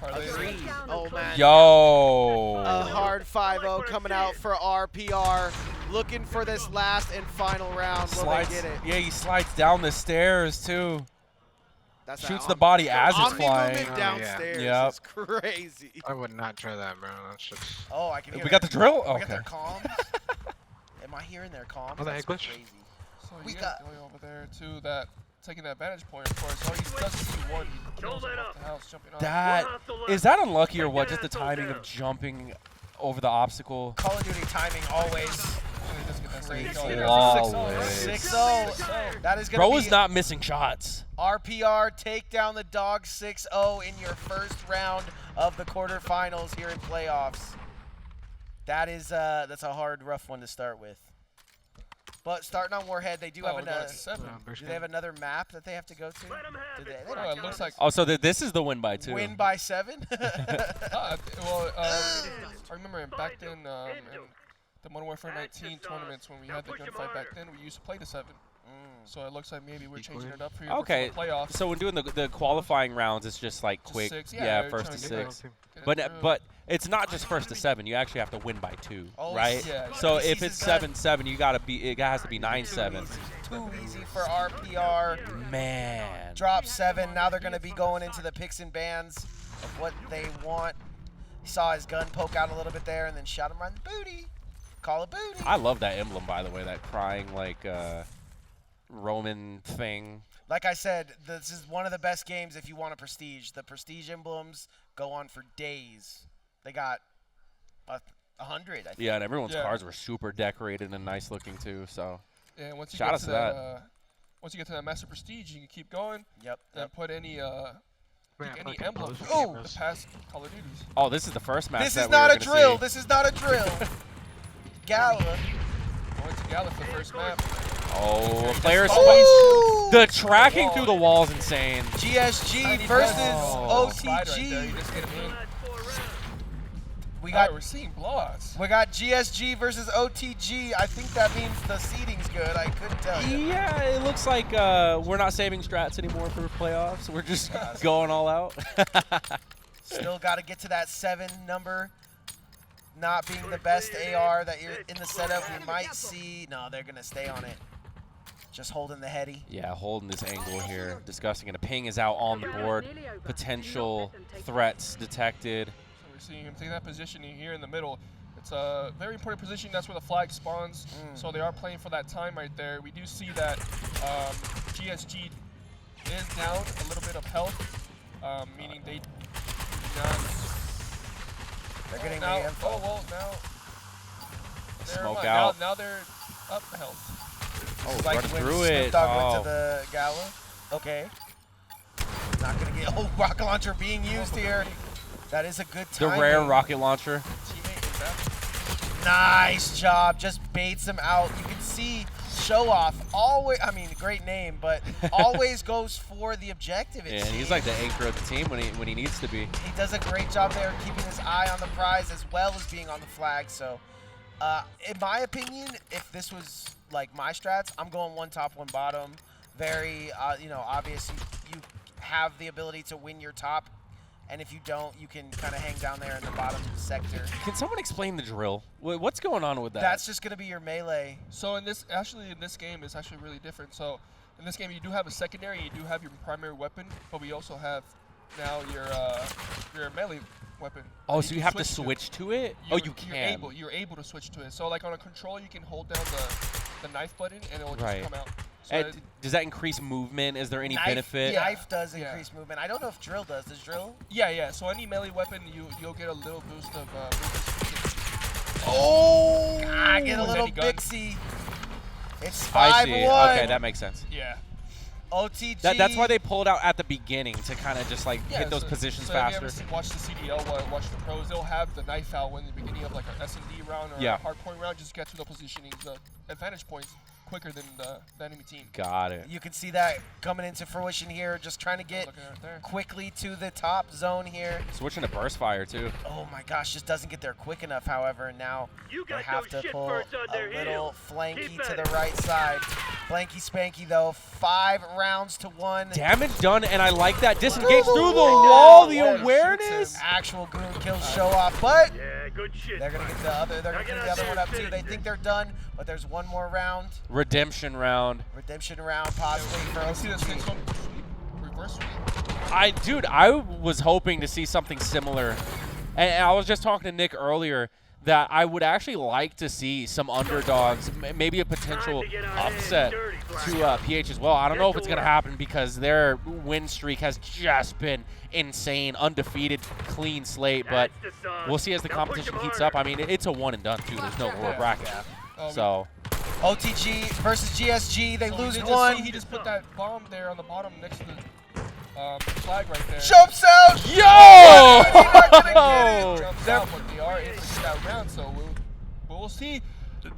Speaker 2: Parlay hitters.
Speaker 7: Agreed. Oh, man.
Speaker 4: Yo.
Speaker 7: A hard 5-0 coming out for RPR. Looking for this last and final round. Will they get it?
Speaker 4: Yeah, he slides down the stairs, too.
Speaker 7: That's
Speaker 4: Shoots
Speaker 7: that
Speaker 4: the body as it's
Speaker 7: Omni
Speaker 4: flying.
Speaker 7: movement downstairs
Speaker 4: Yep.
Speaker 7: is crazy.
Speaker 9: I would not try that, bro. That's just.
Speaker 1: Oh, I can hear
Speaker 4: We got the drill?
Speaker 1: We got
Speaker 4: Okay.
Speaker 1: their comms. Am I hearing their comms?
Speaker 9: Oh, the
Speaker 1: That's
Speaker 9: heck, glitch.
Speaker 1: crazy.
Speaker 2: So
Speaker 1: We
Speaker 2: yeah,
Speaker 1: got-
Speaker 2: going over there to that, taking that vantage point, of course. All he does is see one. He kills him off the house, jumping off.
Speaker 4: That
Speaker 5: One off the left.
Speaker 4: is that unlucky or what?
Speaker 5: Take
Speaker 4: Just the
Speaker 5: that asshole
Speaker 4: timing
Speaker 5: down.
Speaker 4: of jumping over the obstacle.
Speaker 1: Call of Duty timing always.
Speaker 2: He doesn't get that second
Speaker 1: Crazy.
Speaker 2: kill. He does
Speaker 4: Flawless.
Speaker 1: 6-0. That is going
Speaker 4: Bro
Speaker 1: to
Speaker 4: is
Speaker 1: be
Speaker 4: not missing shots.
Speaker 1: RPR take down the Dogs 6-0 in your first round of the quarterfinals here in playoffs. That is that's a hard, rough one to start with. But starting on Warhead, they do
Speaker 2: Oh,
Speaker 1: have
Speaker 2: we're going
Speaker 1: another.
Speaker 2: to 7.
Speaker 1: Do they have another map that they have to go to?
Speaker 5: Let 'em have
Speaker 1: Do
Speaker 5: it.
Speaker 1: they
Speaker 2: Oh,
Speaker 1: don't
Speaker 2: it looks like.
Speaker 4: Oh, so this is the win by 2.
Speaker 1: win by 7?
Speaker 2: I remember back then in the Modern Warfare 19 tournaments when we had the gunfight back then, we used to play to 7. So it looks like maybe we're changing it up for you
Speaker 4: Okay,
Speaker 2: for the playoffs.
Speaker 4: so when doing the qualifying rounds, it's just like quick.
Speaker 2: 6,
Speaker 4: Yeah,
Speaker 2: yeah,
Speaker 4: first
Speaker 2: trying
Speaker 4: to
Speaker 2: to get
Speaker 4: 6.
Speaker 2: Get it
Speaker 4: But
Speaker 2: through.
Speaker 4: but it's not just first to 7. You actually have to win by 2,
Speaker 1: Oh,
Speaker 4: right?
Speaker 2: yeah.
Speaker 4: So
Speaker 1: He's
Speaker 4: if it's
Speaker 1: his gun.
Speaker 4: 7-7, you gotta be. It has to be 9-7.
Speaker 1: Too easy for RPR.
Speaker 4: Man.
Speaker 1: Drop 7. Now they're going to be going into the picks and bans of what they want. Saw his gun poke out a little bit there and then shot him right in the booty. Call it booty.
Speaker 4: I love that emblem, by the way. That crying like Roman thing.
Speaker 1: Like I said, this is one of the best games if you want a prestige. The prestige emblems go on for days. They got 100, I think.
Speaker 4: Yeah, and everyone's
Speaker 2: Yeah.
Speaker 4: cars were super decorated and nice looking too. So
Speaker 2: And once you
Speaker 4: Shout
Speaker 2: get
Speaker 4: out
Speaker 2: to
Speaker 4: to
Speaker 2: that,
Speaker 4: that.
Speaker 2: Once you get to that Master Prestige, you can keep going.
Speaker 1: Yep.
Speaker 2: Then put any any
Speaker 9: fucking
Speaker 2: emblem
Speaker 9: those
Speaker 2: from
Speaker 9: gamers.
Speaker 2: the past Call of Duties.
Speaker 4: oh, this is the first match.
Speaker 1: This
Speaker 4: that
Speaker 1: is
Speaker 4: we
Speaker 1: not
Speaker 4: were
Speaker 1: a
Speaker 4: gonna
Speaker 1: drill.
Speaker 4: see.
Speaker 1: This is not a drill. Gala.
Speaker 2: Going to Gala for the first map.
Speaker 4: Oh, player
Speaker 1: Ooh!
Speaker 4: the tracking through the wall is insane.
Speaker 1: GSG versus
Speaker 2: Slide right there. You
Speaker 1: OTG.
Speaker 2: just get him in.
Speaker 5: Last 4 rounds.
Speaker 1: We
Speaker 2: Alright,
Speaker 1: got
Speaker 2: we're seeing blowouts.
Speaker 1: GSG versus OTG. I think that means the seeding's good. I couldn't tell you.
Speaker 4: Yeah, it looks like we're not saving strats anymore for playoffs. We're just going all out.
Speaker 1: Still got to get to that 7 number. not being the best AR that you're in the setup, we might see. No, they're gonna stay on it. Just holding the heady.
Speaker 4: Yeah, holding this angle here. Disgusting. And a ping is out on the board. Potential threats detected.
Speaker 2: So we're seeing him take that position here in the middle. It's a very important position. That's where the flag spawns. So they are playing for that time right there. We do see that GSG is down a little bit of health, meaning they do not.
Speaker 1: They're getting
Speaker 2: now,
Speaker 1: the info.
Speaker 2: oh well, now
Speaker 4: Smoke out.
Speaker 2: Now they're up health.
Speaker 4: Oh,
Speaker 1: Like
Speaker 4: running
Speaker 1: when
Speaker 4: through
Speaker 1: Snoop
Speaker 4: it.
Speaker 1: Dogg went
Speaker 4: Oh.
Speaker 1: to the gala. Okay. Not gonna get rocket launcher being used here. That is a good
Speaker 4: The
Speaker 1: time.
Speaker 4: rare rocket launcher.
Speaker 2: Teammate is back.
Speaker 1: Nice job. Just baits him out. You can see Show Off always. I mean, great name, but always goes for the objective.
Speaker 4: Yeah, he's like the anchor of the team when he needs to be.
Speaker 1: He does a great job there, keeping his eye on the prize as well as being on the flag. So, in my opinion, if this was like my strats, I'm going one top, one bottom. Very, obvious. You have the ability to win your top, and if you don't, you can kind of hang down there in the bottom sector.
Speaker 4: Can someone explain the drill? What's going on with that?
Speaker 1: That's just gonna be your melee.
Speaker 2: So in this game, it's actually really different. So in this game, you do have a secondary, you do have your primary weapon, but we also have now your melee weapon.
Speaker 4: Oh, so you have to
Speaker 2: switch
Speaker 4: switch to it? Oh, you can.
Speaker 2: You're able to switch to it. So like on a controller, you can hold down the knife button and it will just
Speaker 4: Right.
Speaker 2: come out. So
Speaker 4: Does that increase movement? Is there any
Speaker 1: Knife,
Speaker 4: benefit?
Speaker 1: Knife does increase movement. I don't know if drill does. Does drill?
Speaker 2: yeah. So any melee weapon, you'll get a little boost of movement.
Speaker 1: Oh! Get a
Speaker 2: With
Speaker 1: little
Speaker 2: any gun.
Speaker 1: Bixie. It's 5-1.
Speaker 4: I see. Okay, that makes sense.
Speaker 2: Yeah.
Speaker 1: OTG.
Speaker 4: That's why they pulled out at the beginning to kind of just like hit those
Speaker 2: so,
Speaker 4: positions
Speaker 2: so
Speaker 4: faster.
Speaker 2: If you ever watch the CDL, watch the pros, they'll have the knife out when the beginning of like an S&D round or
Speaker 4: Yeah.
Speaker 2: a hardpoint round, just get to the positioning, the advantage points quicker than the enemy team.
Speaker 4: Got it.
Speaker 1: You can see that coming into fruition here. Just trying to get
Speaker 2: Looking right there.
Speaker 1: quickly to the top zone here.
Speaker 4: Switching to burst fire too.
Speaker 1: Oh my gosh, just doesn't get there quick enough, however, and now
Speaker 5: You
Speaker 1: they
Speaker 5: got
Speaker 1: have
Speaker 5: those
Speaker 1: to
Speaker 5: shit
Speaker 1: pull
Speaker 5: birds on
Speaker 1: a
Speaker 5: their
Speaker 1: little
Speaker 5: heels.
Speaker 1: flanky
Speaker 5: Keep
Speaker 1: to
Speaker 5: at
Speaker 1: the
Speaker 5: it.
Speaker 1: right side. Blanky spanky though, 5 rounds to 1.
Speaker 4: Damage done, and I like that. Disengage through the wall, the
Speaker 2: Yeah,
Speaker 4: awareness.
Speaker 1: Actual goon kills Show Off, but
Speaker 5: Yeah, good shit.
Speaker 1: they're gonna get the other. They're gonna get the other one up too. They think they're done, but there's one more round.
Speaker 4: Redemption round.
Speaker 1: Redemption round possibly for
Speaker 2: You see the
Speaker 1: OCG.
Speaker 2: 6-1 sweep, reverse sweep.
Speaker 4: Dude, I was hoping to see something similar, and I was just talking to Nick earlier that I would actually like to see some underdogs, maybe a potential upset to PH as well. I don't know if it's going to happen because their win streak has just been insane, undefeated, clean slate, but we'll see as the competition heats up. I mean, it's a one and done, too. There's no lower bracket. So
Speaker 1: OTG versus GSG, they
Speaker 2: So
Speaker 1: lose
Speaker 2: you just
Speaker 1: one.
Speaker 2: see he just put that bomb there on the bottom next to the flag right there.
Speaker 1: Jumps out.
Speaker 4: Yo!
Speaker 2: Jumps out, but they are able to get that round, so we'll see.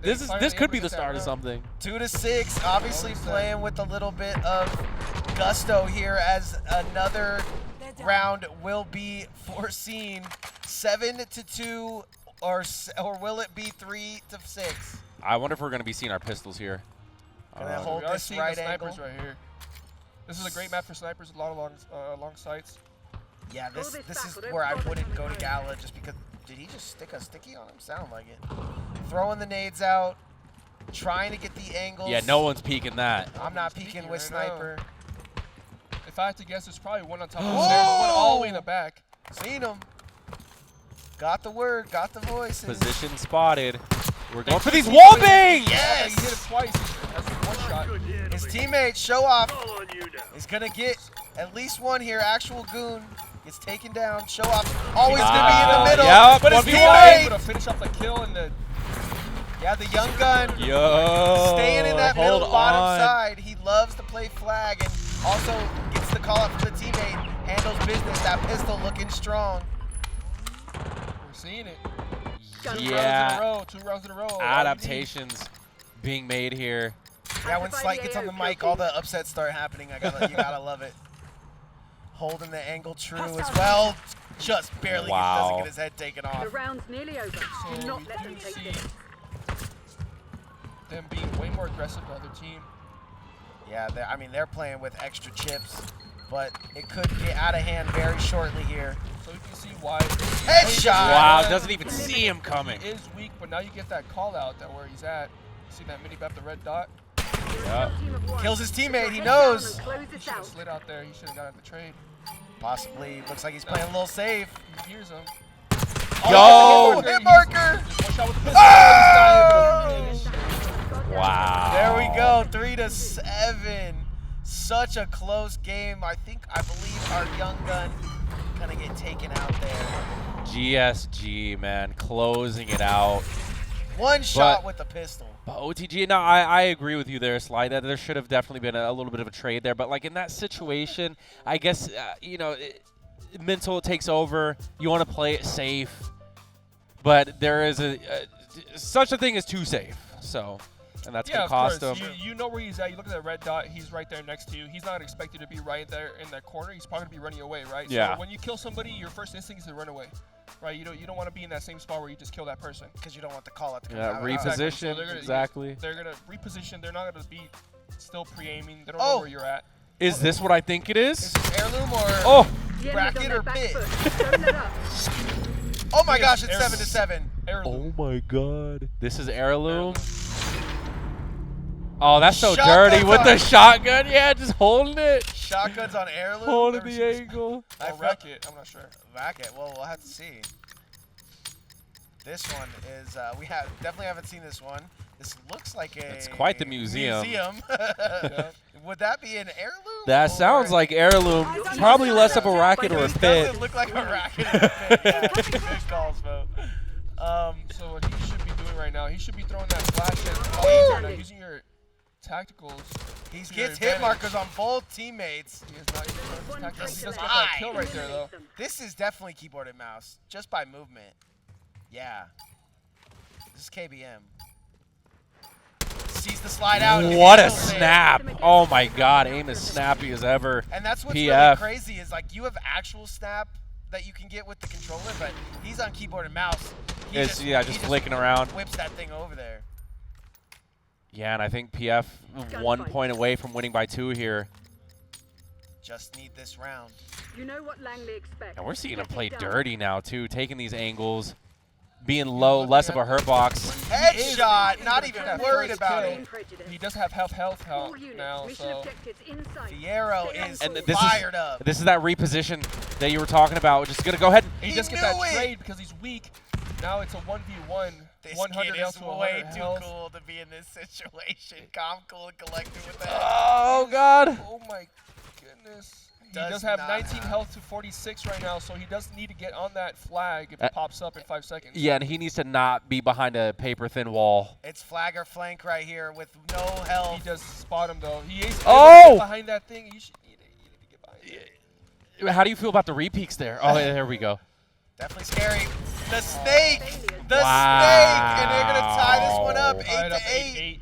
Speaker 4: This
Speaker 2: Finally
Speaker 4: could
Speaker 2: able
Speaker 4: be
Speaker 2: to
Speaker 4: the
Speaker 2: get that
Speaker 4: start of
Speaker 2: round.
Speaker 4: something.
Speaker 1: 2-6, obviously playing with a little bit of gusto here as another round will be foreseen. 7-2, or will it be 3-6?
Speaker 4: I wonder if we're going to be seeing our pistols here.
Speaker 1: Gonna hold
Speaker 2: We are
Speaker 1: this
Speaker 2: seeing
Speaker 1: right
Speaker 2: the snipers
Speaker 1: angle.
Speaker 2: right here. This is a great map for snipers, a lot of long sights.
Speaker 1: Yeah, this is where I wouldn't go to Gala just because. Did he just stick a sticky on him? Sound like it. Throwing the nades out, trying to get the angles.
Speaker 4: Yeah, no one's peeking that.
Speaker 1: I'm not peeking with
Speaker 2: right now.
Speaker 1: sniper.
Speaker 2: If I had to guess, there's probably one on top of the stairs, one all the way in the back.
Speaker 1: Seen him. Got the word, got the voice.
Speaker 4: Position spotted. We're going for these wall bangs!
Speaker 1: Yes!
Speaker 2: He hit it twice. That's one shot.
Speaker 1: His teammate, Show Off,
Speaker 5: All on you now.
Speaker 1: is going to get at least one here. Actual Goon gets taken down. Show Off always going to be in the middle.
Speaker 4: Yep,
Speaker 1: but his
Speaker 4: 1v1.
Speaker 1: teammate,
Speaker 2: Able to finish off the kill and the
Speaker 1: yeah, the young gun,
Speaker 4: Yo!
Speaker 1: staying in that
Speaker 4: hold
Speaker 1: middle bottom
Speaker 4: on.
Speaker 1: side. He loves to play flag and also gets the call up from the teammate. Handles business. That pistol looking strong.
Speaker 2: we're seeing it.
Speaker 4: Yeah.
Speaker 2: 2 rounds in a row.
Speaker 4: Adaptations being made here.
Speaker 1: Yeah, when Slight gets on the mic, all the upsets start happening. You gotta love it. Holding the angle true as well. Just barely doesn't get his head taken off.
Speaker 6: The round's nearly over.
Speaker 2: So
Speaker 6: Do not
Speaker 2: we
Speaker 6: let
Speaker 2: do
Speaker 6: them take
Speaker 2: see
Speaker 6: this.
Speaker 2: them being way more aggressive than the other team.
Speaker 1: Yeah, I mean, they're playing with extra chips. but it could get out of hand very shortly here.
Speaker 2: So you can see why.
Speaker 1: Headshot!
Speaker 4: Wow, doesn't even see him coming.
Speaker 2: He is weak, but now you get that call out that where he's at. See that mini map, the red dot?
Speaker 4: Yep.
Speaker 1: Kills his teammate, he knows.
Speaker 2: He should have slid out there. He should have got out the trade.
Speaker 1: Possibly, looks like he's playing a little safe.
Speaker 2: He hears him.
Speaker 1: Oh, hit marker!
Speaker 2: One shot with the pistol.
Speaker 1: Oh!
Speaker 2: He's dying.
Speaker 4: Wow.
Speaker 1: There we go, 3-7. Such a close game. I believe our young gun gonna get taken out there.
Speaker 4: GSG, man, closing it out.
Speaker 1: One shot with the pistol.
Speaker 4: But OTG, no, I agree with you there, Sly. That there should have definitely been a little bit of a trade there. But like in that situation, I guess you know, mental takes over. You want to play it safe, but there is such a thing as too safe. So, and that's gonna cost him.
Speaker 2: You know where he's at. You look at that red dot. He's right there next to you. He's not expected to be right there in that corner. He's probably gonna be running away, right?
Speaker 4: Yeah.
Speaker 2: So when you kill somebody, your first instinct is to run away. Right, you don't want to be in that same spot where you just kill that person.
Speaker 1: Because you don't want the call out to come
Speaker 4: Yeah,
Speaker 1: out.
Speaker 4: reposition, exactly.
Speaker 2: They're gonna reposition. They're not gonna be still pre-aiming. They don't know where you're at.
Speaker 4: Is this what I think it is?
Speaker 1: Is this heirloom or bracket or bit? Oh my gosh, it's 7-7.
Speaker 2: Heirloom.
Speaker 4: Oh my god. This is heirloom. Oh, that's so
Speaker 1: Shotguns
Speaker 4: dirty with the shotgun. Yeah, just holding it.
Speaker 1: Shotguns on heirloom.
Speaker 4: Holding the angle.
Speaker 2: Racket, I'm not sure.
Speaker 1: Racket, well, we'll have to see. This one is, we definitely haven't seen this one. This looks like a
Speaker 4: It's quite the museum.
Speaker 2: Yeah.
Speaker 1: Would that be an heirloom?
Speaker 4: That sounds like heirloom. Probably less of a racket or a
Speaker 1: It
Speaker 4: pit.
Speaker 1: doesn't look like a racket or a pit. Yeah, good calls, Bo.
Speaker 2: So what he should be doing right now, he should be throwing that flash and using your tacticals.
Speaker 1: He gets hit markers on both teammates.
Speaker 2: He is not using his tacticals. He does get that kill right there, though.
Speaker 1: This is definitely keyboard and mouse, just by movement. Yeah. This is KBM. Sees the slide out.
Speaker 4: What a snap. Oh my god, aim as snappy as ever.
Speaker 1: And that's what's
Speaker 4: PF.
Speaker 1: really crazy is like you have actual snap that you can get with the controller, but he's on keyboard and mouse. He
Speaker 4: just flicking around.
Speaker 1: Whips that thing over there.
Speaker 4: Yeah, and I think PF 1 point away from winning by 2 here.
Speaker 1: Just need this round.
Speaker 6: You know what Langley expects.
Speaker 4: And we're seeing him play dirty now too, taking these angles, being low, less of a hurt box.
Speaker 1: Headshot, not even worried about it.
Speaker 2: He does have health now, so
Speaker 1: Fierro is
Speaker 4: this
Speaker 1: fired up.
Speaker 4: This is that reposition that you were talking about. Just gonna go ahead.
Speaker 2: He just gets that trade because he's weak. Now it's a 1v1.
Speaker 1: This
Speaker 2: 100
Speaker 1: kid
Speaker 2: health
Speaker 1: is
Speaker 2: to 100
Speaker 1: way too
Speaker 2: health.
Speaker 1: cool to be in this situation. Calm, cool, and collected with that.
Speaker 4: Oh god.
Speaker 2: Oh my goodness. He
Speaker 1: Does
Speaker 2: does have
Speaker 1: not
Speaker 2: 19
Speaker 1: have-
Speaker 2: health to 46 right now, so he does need to get on that flag if it pops up in 5 seconds.
Speaker 4: Yeah, and he needs to not be behind a paper thin wall.
Speaker 1: It's flag or flank right here with no health.
Speaker 2: He does spot him though. He is behind that thing. You need to get behind it.
Speaker 4: How do you feel about the repeats there? Oh, yeah, there we go.
Speaker 1: Definitely scary. The snake! The
Speaker 4: Wow.
Speaker 1: snake! And they're going to tie this one up,
Speaker 2: Right up
Speaker 1: 8-8.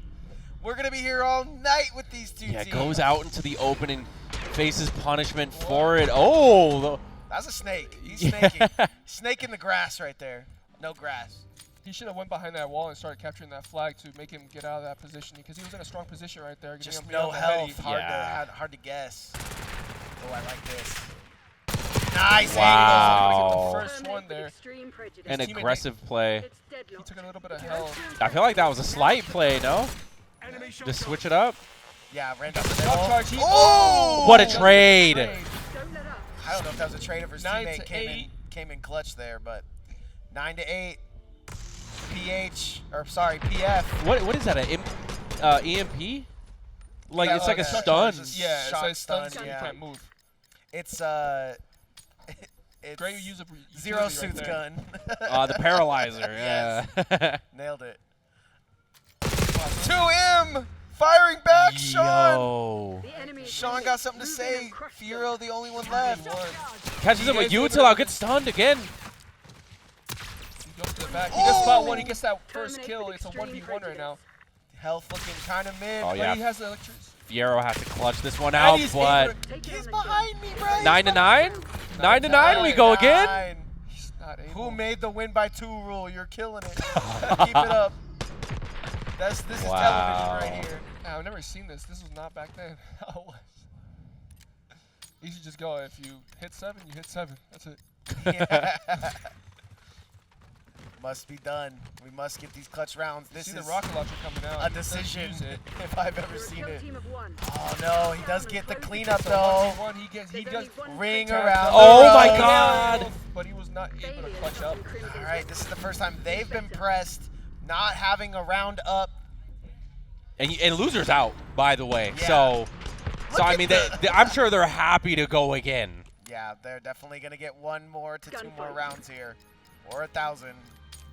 Speaker 1: We're going to be here all night with these two
Speaker 4: Yeah,
Speaker 1: teams.
Speaker 4: goes out into the open and faces punishment for it. Oh!
Speaker 1: That's a snake. He's
Speaker 4: Yeah.
Speaker 1: snaking. Snake in the grass right there. No grass.
Speaker 2: He should have went behind that wall and started capturing that flag to make him get out of that position because he was in a strong position right there.
Speaker 1: Just
Speaker 2: getting
Speaker 1: no
Speaker 2: him beyond the
Speaker 1: health.
Speaker 2: heady.
Speaker 1: Hard to guess. Oh, I like this. Nice
Speaker 4: Wow.
Speaker 2: The first one there.
Speaker 4: An aggressive play.
Speaker 2: He took a little bit of health.
Speaker 4: I feel like that was a slight play, no? Just switch it up.
Speaker 1: Yeah, ran down the
Speaker 2: Drop
Speaker 1: middle.
Speaker 2: charge.
Speaker 1: Oh!
Speaker 4: What a trade!
Speaker 1: I don't know if that was a trade or if his
Speaker 2: 9
Speaker 1: teammate
Speaker 2: to
Speaker 1: came in clutch there, but 9-8. PF.
Speaker 4: What is that? An EMP? Like
Speaker 1: Yeah,
Speaker 4: it's like a
Speaker 1: shot
Speaker 4: stun.
Speaker 1: charge.
Speaker 2: Yeah, it's
Speaker 1: Shot
Speaker 2: like stun,
Speaker 1: stun,
Speaker 2: you
Speaker 1: yeah.
Speaker 2: can't move.
Speaker 1: It's
Speaker 2: Great use of
Speaker 1: Zero
Speaker 2: utility
Speaker 1: Suits
Speaker 2: right there.
Speaker 1: gun.
Speaker 4: The paralyzer. Yeah.
Speaker 1: Nailed it. 2M firing back, Sean.
Speaker 4: Yo.
Speaker 1: Sean got something to say. Fierro, the only one left.
Speaker 4: Catches him with util. Gets stunned again.
Speaker 2: He goes to the back. He does spot one. He gets that first kill. It's a 1v1 right now.
Speaker 1: Health looking kind of mid.
Speaker 4: Oh,
Speaker 2: But
Speaker 4: yeah.
Speaker 2: he has the electricity.
Speaker 4: Fierro has to clutch this one
Speaker 2: And
Speaker 4: out,
Speaker 2: he's
Speaker 4: but
Speaker 2: able to-
Speaker 1: He's behind me, bro.
Speaker 4: 9 to 9. 9 to 9. We go again.
Speaker 1: 9.
Speaker 2: He's not able.
Speaker 1: Who made the win by 2 rule? You're killing it. Keep it up. This is television right here.
Speaker 2: I've never seen this. This was not back then. How it was. You should just go. If you hit 7, you hit 7. That's it.
Speaker 7: Must be done. We must get these clutch rounds. This
Speaker 2: See
Speaker 7: is
Speaker 2: the rocket launcher coming out.
Speaker 7: a decision
Speaker 2: Use it.
Speaker 7: if I've ever
Speaker 6: You're a
Speaker 7: seen
Speaker 6: kill
Speaker 7: it.
Speaker 6: team of 1.
Speaker 7: Oh no, he does get the cleanup
Speaker 2: So
Speaker 7: though.
Speaker 2: 1v1, he does
Speaker 6: There's only one
Speaker 7: Ring
Speaker 6: traitor.
Speaker 7: around.
Speaker 4: Oh
Speaker 7: the
Speaker 4: my
Speaker 7: rose.
Speaker 4: God.
Speaker 2: But he was not able to
Speaker 6: Failures
Speaker 2: clutch up.
Speaker 6: from Crimson's
Speaker 7: All right, this is the first time they've been
Speaker 6: Center.
Speaker 7: pressed, not having a round up.
Speaker 4: And losers out, by the way.
Speaker 7: Yeah.
Speaker 4: So I
Speaker 7: at
Speaker 4: mean,
Speaker 7: the-
Speaker 4: I'm sure they're happy to go again.
Speaker 7: Yeah, they're definitely gonna get 1 more to 2 more
Speaker 6: Gunfight.
Speaker 7: rounds here, or 1,000,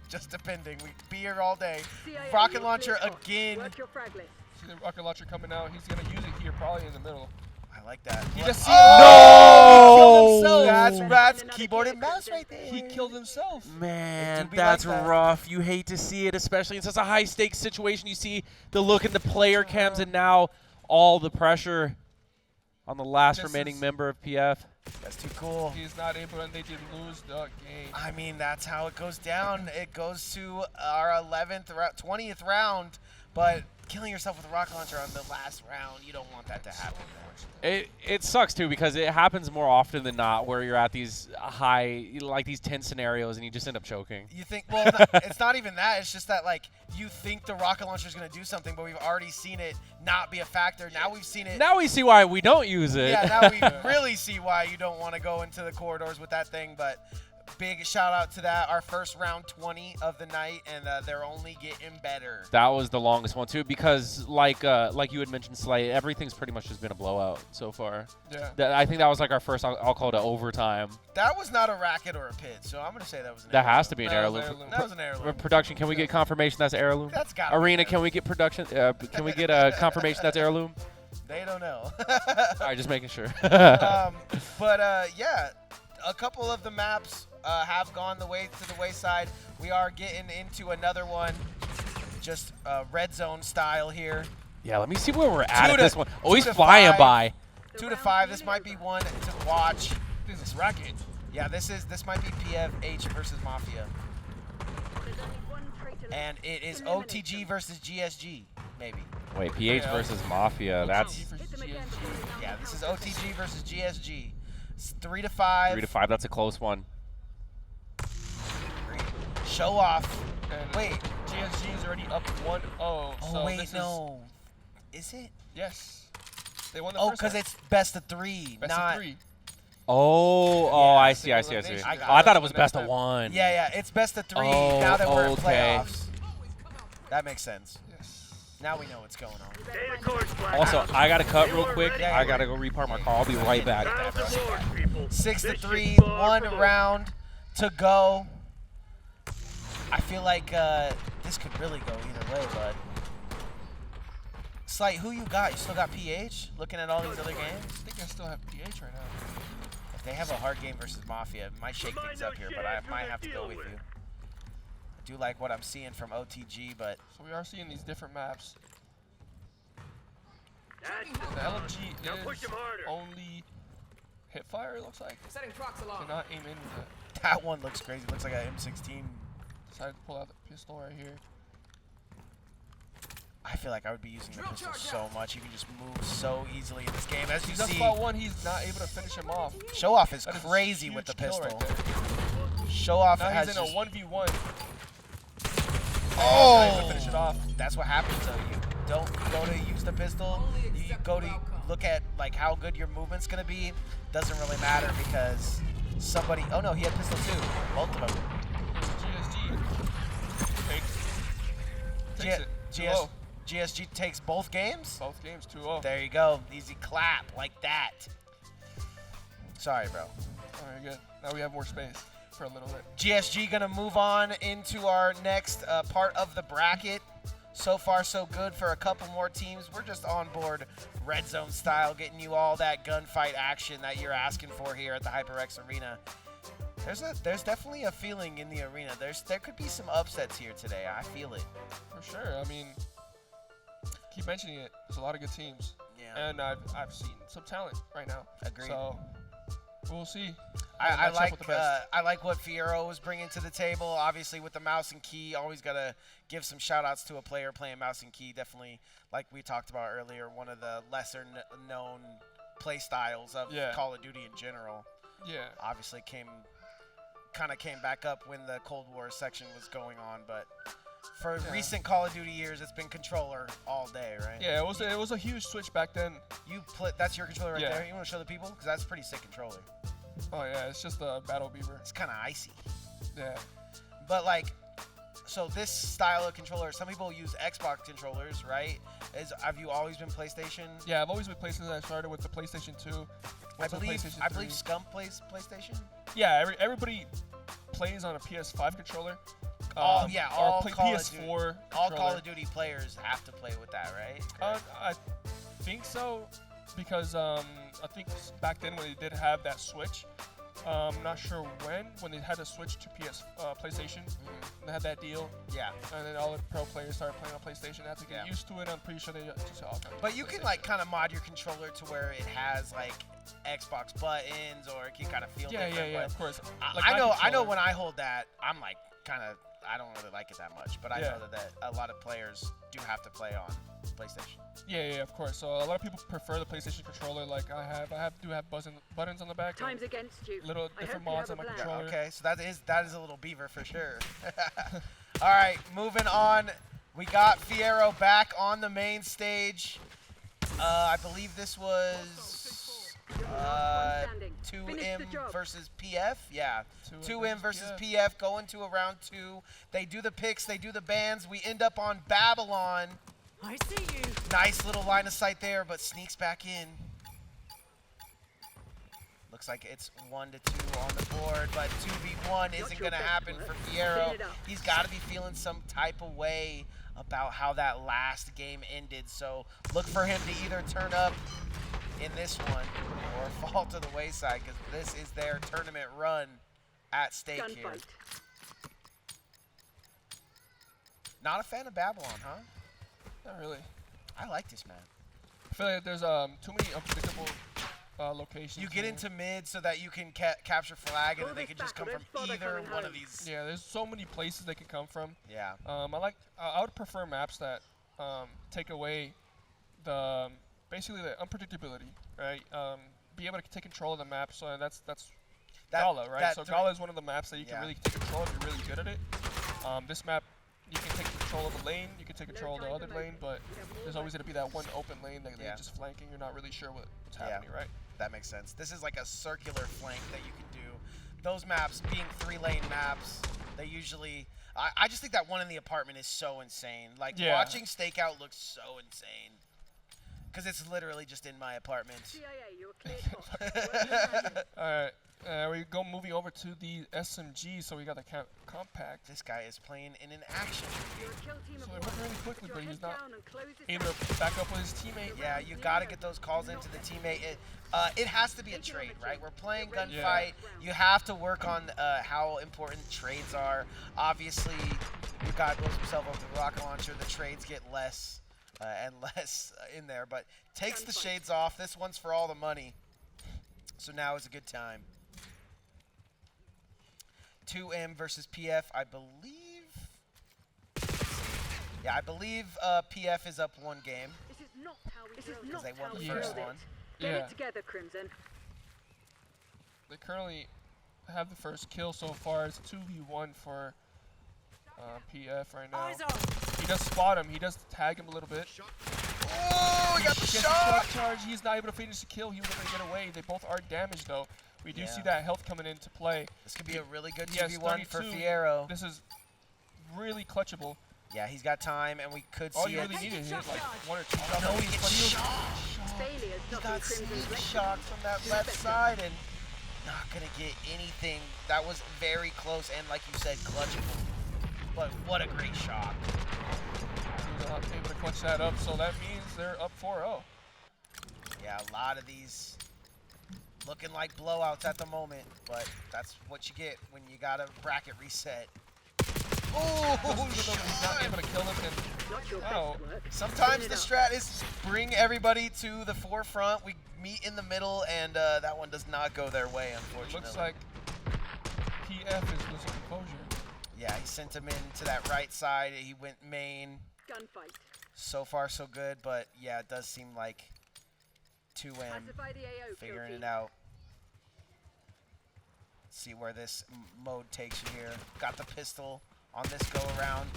Speaker 7: just depending. We be here all day.
Speaker 6: CIA
Speaker 7: Rocket
Speaker 6: nuclear
Speaker 7: launcher
Speaker 6: spot.
Speaker 7: again.
Speaker 6: Work your frag list.
Speaker 2: See the rocket launcher coming out. He's going to use it here, probably in the middle.
Speaker 7: I like that.
Speaker 2: You just see
Speaker 7: Oh!
Speaker 4: No!
Speaker 7: That's keyboard and mouse right there.
Speaker 2: He killed himself.
Speaker 4: Man,
Speaker 7: do be
Speaker 4: that's
Speaker 7: like that.
Speaker 4: rough. You hate to see it, especially in such a high-stakes situation. You see the look in the player cams, and now all the pressure on the last
Speaker 2: This
Speaker 4: remaining
Speaker 2: is-
Speaker 4: member of PF.
Speaker 7: That's too cool.
Speaker 2: He's not able, and they did lose the game.
Speaker 7: I mean, that's how it goes down. It goes to our 20th round, but killing yourself with a rocket launcher on the last round, you don't want that to happen.
Speaker 4: It sucks too, because it happens more often than not where you're at these high, like these tense scenarios, and you just end up choking.
Speaker 7: You think, well, no, it's not even that. It's just that, like, you think the rocket launcher is going to do something, but we've already seen it not be a factor. Now we've seen it.
Speaker 4: Now we see why we don't use it.
Speaker 7: Yeah, now we really see why you don't want to go into the corridors with that thing, but big shout out to that. Our first round 20 of the night, and they're only getting better.
Speaker 4: That was the longest one too, because like you had mentioned, Slay, everything's pretty much just been a blowout so far.
Speaker 2: Yeah.
Speaker 4: I think that was like our first, I'll call it an overtime.
Speaker 7: That was not a racket or a pit, so I'm going to say that was an
Speaker 4: That
Speaker 7: heirloom.
Speaker 4: has to be an
Speaker 2: That was
Speaker 4: heirloom.
Speaker 2: heirloom.
Speaker 7: That was an heirloom.
Speaker 4: Production, can we get confirmation that's heirloom?
Speaker 7: That's got to
Speaker 4: Arena,
Speaker 7: be
Speaker 4: can we get production? Can we get a confirmation that's heirloom?
Speaker 7: They don't know.
Speaker 4: All right, just making sure.
Speaker 7: Yeah, a couple of the maps have gone the way to the wayside. We are getting into another one, just red zone style here.
Speaker 4: Yeah, let me see where we're at
Speaker 7: 2
Speaker 4: at
Speaker 7: to-
Speaker 4: this one. Oh,
Speaker 7: 2
Speaker 4: he's
Speaker 7: to
Speaker 4: flying
Speaker 7: 5.
Speaker 4: by.
Speaker 7: 2 to 5. This might be one to watch.
Speaker 2: This is racket.
Speaker 7: Yeah, this might be PFH versus Mafia,
Speaker 6: There's only one traitor left.
Speaker 7: and it is
Speaker 6: Eliminate
Speaker 7: OTG
Speaker 6: them.
Speaker 7: versus GSG, maybe.
Speaker 4: Wait, PH
Speaker 2: Yeah.
Speaker 4: versus Mafia. That's
Speaker 2: OTG versus
Speaker 6: Hit them again before they round
Speaker 7: Yeah,
Speaker 6: the
Speaker 7: this is
Speaker 6: counter.
Speaker 7: OTG versus GSG. It's 3 to 5.
Speaker 4: 3 to 5. That's a close one.
Speaker 7: Show off.
Speaker 2: And
Speaker 7: Wait.
Speaker 2: GSG is already up 1-0.
Speaker 7: Oh
Speaker 2: so
Speaker 7: wait,
Speaker 2: this
Speaker 7: no. Is it?
Speaker 2: Yes. They won the
Speaker 7: Oh,
Speaker 2: first
Speaker 7: because
Speaker 2: half.
Speaker 7: it's best of 3,
Speaker 2: Best
Speaker 7: not.
Speaker 2: of 3.
Speaker 4: Oh,
Speaker 7: Yeah,
Speaker 4: I see.
Speaker 2: single
Speaker 4: Oh,
Speaker 2: elimination.
Speaker 4: I thought it was
Speaker 2: Next
Speaker 4: best of
Speaker 2: time.
Speaker 4: 1.
Speaker 7: Yeah, it's best of 3
Speaker 4: Oh,
Speaker 7: now that we're in
Speaker 4: okay.
Speaker 7: playoffs. That makes sense.
Speaker 2: Yes.
Speaker 7: Now we know what's going on.
Speaker 5: Stay the course, Black
Speaker 4: Also,
Speaker 5: Ops.
Speaker 4: I gotta cut
Speaker 5: You
Speaker 4: real
Speaker 5: are
Speaker 4: quick.
Speaker 5: ready.
Speaker 4: I gotta go repark my car. I'll be right back.
Speaker 5: Round the board, people.
Speaker 7: 6 to
Speaker 5: This
Speaker 7: 3,
Speaker 5: shit's far
Speaker 7: 1
Speaker 5: from over.
Speaker 7: round to go. I feel like this could really go either way, bud. Slight, who you got? You still got PH? Looking at all these other games?
Speaker 2: I think I still have PH right now.
Speaker 7: If they have a hard game versus Mafia, it might shake things up here, but I might have to go with you. I do like what I'm seeing from OTG, but
Speaker 2: So we are seeing these different maps.
Speaker 5: That's
Speaker 2: The LMG
Speaker 5: Now push
Speaker 2: is
Speaker 5: him harder.
Speaker 2: only hip fire, it looks like.
Speaker 10: Setting Crocs alarm.
Speaker 2: Cannot aim in with it.
Speaker 7: that one looks crazy. Looks like an M16.
Speaker 2: Decided to pull out the pistol right here.
Speaker 7: I feel like I would be using the pistol so much. You can just move so easily in this game. As you
Speaker 2: He's on
Speaker 7: see,
Speaker 2: spot 1, he's not able to finish him off.
Speaker 7: Show Off is
Speaker 2: That is a
Speaker 7: crazy
Speaker 2: huge
Speaker 7: with the
Speaker 2: kill
Speaker 7: pistol.
Speaker 2: right there.
Speaker 7: Show Off
Speaker 2: Now
Speaker 7: has
Speaker 2: he's in a
Speaker 7: just,
Speaker 2: 1v1.
Speaker 7: oh,
Speaker 2: Trying to finish it off.
Speaker 7: that's what happens. So you don't go to use the pistol. You go to look at like how good your movement's gonna be. Doesn't really matter because somebody. Oh no, he had pistol too. Both of them.
Speaker 2: GSG takes it. 2-0.
Speaker 7: GSG takes both games.
Speaker 2: Both games 2-0.
Speaker 7: There you go. Easy clap like that. Sorry, bro.
Speaker 2: Alright, good. Now we have more space for a little bit.
Speaker 7: GSG gonna move on into our next part of the bracket. So far, so good for a couple more teams. We're just on board red zone style, getting you all that gunfight action that you're asking for here at the HyperX Arena. There's definitely a feeling in the arena. There could be some upsets here today. I feel it.
Speaker 2: For sure. I mean, keep mentioning it. There's a lot of good teams.
Speaker 7: Yeah.
Speaker 2: And I've seen some talent right now.
Speaker 7: Agreed.
Speaker 2: So we'll see.
Speaker 7: I like what Fiero was bringing to the table. Obviously, with the mouse and key, always gotta give some shout outs to a player playing mouse and key. Definitely, like we talked about earlier, one of the lesser known play styles of
Speaker 2: Yeah.
Speaker 7: Call of Duty in general.
Speaker 2: Yeah.
Speaker 7: Obviously kind of came back up when the Cold War section was going on, but for recent Call of Duty years, it's been controller all day, right?
Speaker 2: Yeah, it was a huge switch back then.
Speaker 7: That's your controller right
Speaker 2: Yeah.
Speaker 7: there. You want to show the people? Because that's a pretty sick controller.
Speaker 2: Oh yeah, it's just a Battle Beaver.
Speaker 7: It's kind of icy.
Speaker 2: Yeah.
Speaker 7: But like, so this style of controller, some people use Xbox controllers, right? Have you always been PlayStation?
Speaker 2: Yeah, I've always been PlayStation. I started with the PlayStation 2.
Speaker 7: I
Speaker 2: went to
Speaker 7: believe
Speaker 2: PlayStation 3.
Speaker 7: Scum plays PlayStation.
Speaker 2: Yeah, everybody plays on a PS5 controller.
Speaker 7: All
Speaker 2: or
Speaker 7: Call
Speaker 2: PS4
Speaker 7: of Duty. All
Speaker 2: controller.
Speaker 7: Call of Duty players have to play with that, right?
Speaker 2: I think so, because I think back then when they did have that switch, I'm not sure when they had to switch to PlayStation. They had that deal,
Speaker 7: Yeah.
Speaker 2: and then all the pro players started playing on PlayStation. They had to get
Speaker 7: Yeah.
Speaker 2: used to it. I'm pretty sure they just all kind of.
Speaker 7: But you can like kind of mod your controller to where it has like Xbox buttons, or it can kind of feel different.
Speaker 2: Yeah,
Speaker 7: but
Speaker 2: of course.
Speaker 7: I know when I hold that, I'm like kind of, I don't really like it that much, but I
Speaker 2: Yeah.
Speaker 7: know that a lot of players do have to play on PlayStation.
Speaker 2: Yeah, of course. So a lot of people prefer the PlayStation controller, like I have buttons on the back.
Speaker 6: Time's against you.
Speaker 2: Little
Speaker 6: I
Speaker 2: different
Speaker 6: hope you
Speaker 2: mods
Speaker 6: have
Speaker 2: on
Speaker 6: a
Speaker 2: my
Speaker 6: plan.
Speaker 2: controller.
Speaker 7: Okay, so that is a little beaver for sure. All right, moving on. We got Fiero back on the main stage. I believe this was 2M versus PF. Yeah, 2M versus PF going to a round 2. They do the picks, they do the bans. We end up on Babylon.
Speaker 10: I see you.
Speaker 7: Nice little line of sight there, but sneaks back in. Looks like it's 1-2 on the board, but 2v1 isn't going to happen for Fiero. He's got to be feeling some type of way about how that last game ended. So look for him to either turn up in this one or fall to the wayside, because this is their tournament run at stake here.
Speaker 6: Gunfight.
Speaker 7: Not a fan of Babylon, huh?
Speaker 2: Not really.
Speaker 7: I like this man.
Speaker 2: I feel like there's too many unpredictable locations.
Speaker 7: You get
Speaker 2: here.
Speaker 7: into mid so that you can capture flag, and then they can just come from either one of these.
Speaker 2: Yeah, there's so many places they can come from.
Speaker 7: Yeah.
Speaker 2: I would prefer maps that take away the basically the unpredictability, right? Be able to take control of the map. So that's Gala, right? So Gala is one of the maps that you can really take control if you're really good at it. This map, you can take control of the lane, you can take control of the other lane, but there's always going to be that one open lane that you're just flanking. You're not really sure what's happening, right?
Speaker 7: That makes sense. This is like a circular flank that you can do. Those maps being 3-lane maps, they usually... I just think that one in the apartment is so insane. Like, watching Stakeout looks so insane. Because it's literally just in my apartment.
Speaker 6: CIA, you're cleared.
Speaker 2: Alright, we go moving over to the SMG, so we got the compact.
Speaker 7: This guy is playing in an action movie.
Speaker 2: So it went really quickly, but he's not able to back up with his teammate.
Speaker 7: Yeah, you got to get those calls into the teammate. It has to be a trade, right? We're playing gunfight. You have to work on how important trades are. Obviously, your guy blows himself up with the rocket launcher. The trades get less and less in there, but takes the shades off. This one's for all the money. So now is a good time. 2M versus PF, I believe. Yeah, I believe PF is up 1 game.
Speaker 6: This is not how we
Speaker 7: Because they won the
Speaker 2: Yeah.
Speaker 7: first one.
Speaker 6: Get
Speaker 2: Yeah.
Speaker 6: it together, Crimson.
Speaker 2: They currently have the first kill so far. It's 2v1 for PF right now.
Speaker 10: Eyes on.
Speaker 2: He does spot him. He does tag him a little bit.
Speaker 7: Oh, he got the
Speaker 2: Gets a
Speaker 7: shot!
Speaker 2: shot charge. He's not able to finish the kill. He was able to get away. They both are damaged, though. We do see that health coming into play.
Speaker 7: This could be a really good
Speaker 2: He has
Speaker 7: 2v1 for
Speaker 2: 32.
Speaker 7: Fiero.
Speaker 2: This is really clutchable.
Speaker 7: Yeah, he's got time, and we could
Speaker 2: All
Speaker 7: see
Speaker 2: you
Speaker 7: it.
Speaker 2: really needed is like 1 or 2 shots.
Speaker 7: No, he gets shot.
Speaker 6: Failures
Speaker 7: He
Speaker 6: not
Speaker 7: got
Speaker 6: in Crimson's
Speaker 7: sneak
Speaker 6: record.
Speaker 7: shots from that left side, and not going to get anything. That was very close, and like you said, clutchable. But what a great shot.
Speaker 2: He was not able to clutch that up, so that means they're up 4-0.
Speaker 7: Yeah, a lot of these looking like blowouts at the moment, but that's what you get when you got a bracket reset. Oh,
Speaker 2: He's not able to kill him. And,
Speaker 6: Not your
Speaker 2: wow.
Speaker 6: best work.
Speaker 7: sometimes the strat is bring everybody to the forefront. We meet in the middle, and that one does not go their way, unfortunately.
Speaker 2: Looks like PF is losing composure.
Speaker 7: Yeah, he sent him into that right side. He went main.
Speaker 6: Gunfight.
Speaker 7: So far, so good, but yeah, it does seem like 2M
Speaker 6: Pacify the AO,
Speaker 7: figuring
Speaker 6: kill
Speaker 7: it
Speaker 6: team.
Speaker 7: out. See where this mode takes you here. Got the pistol on this go around.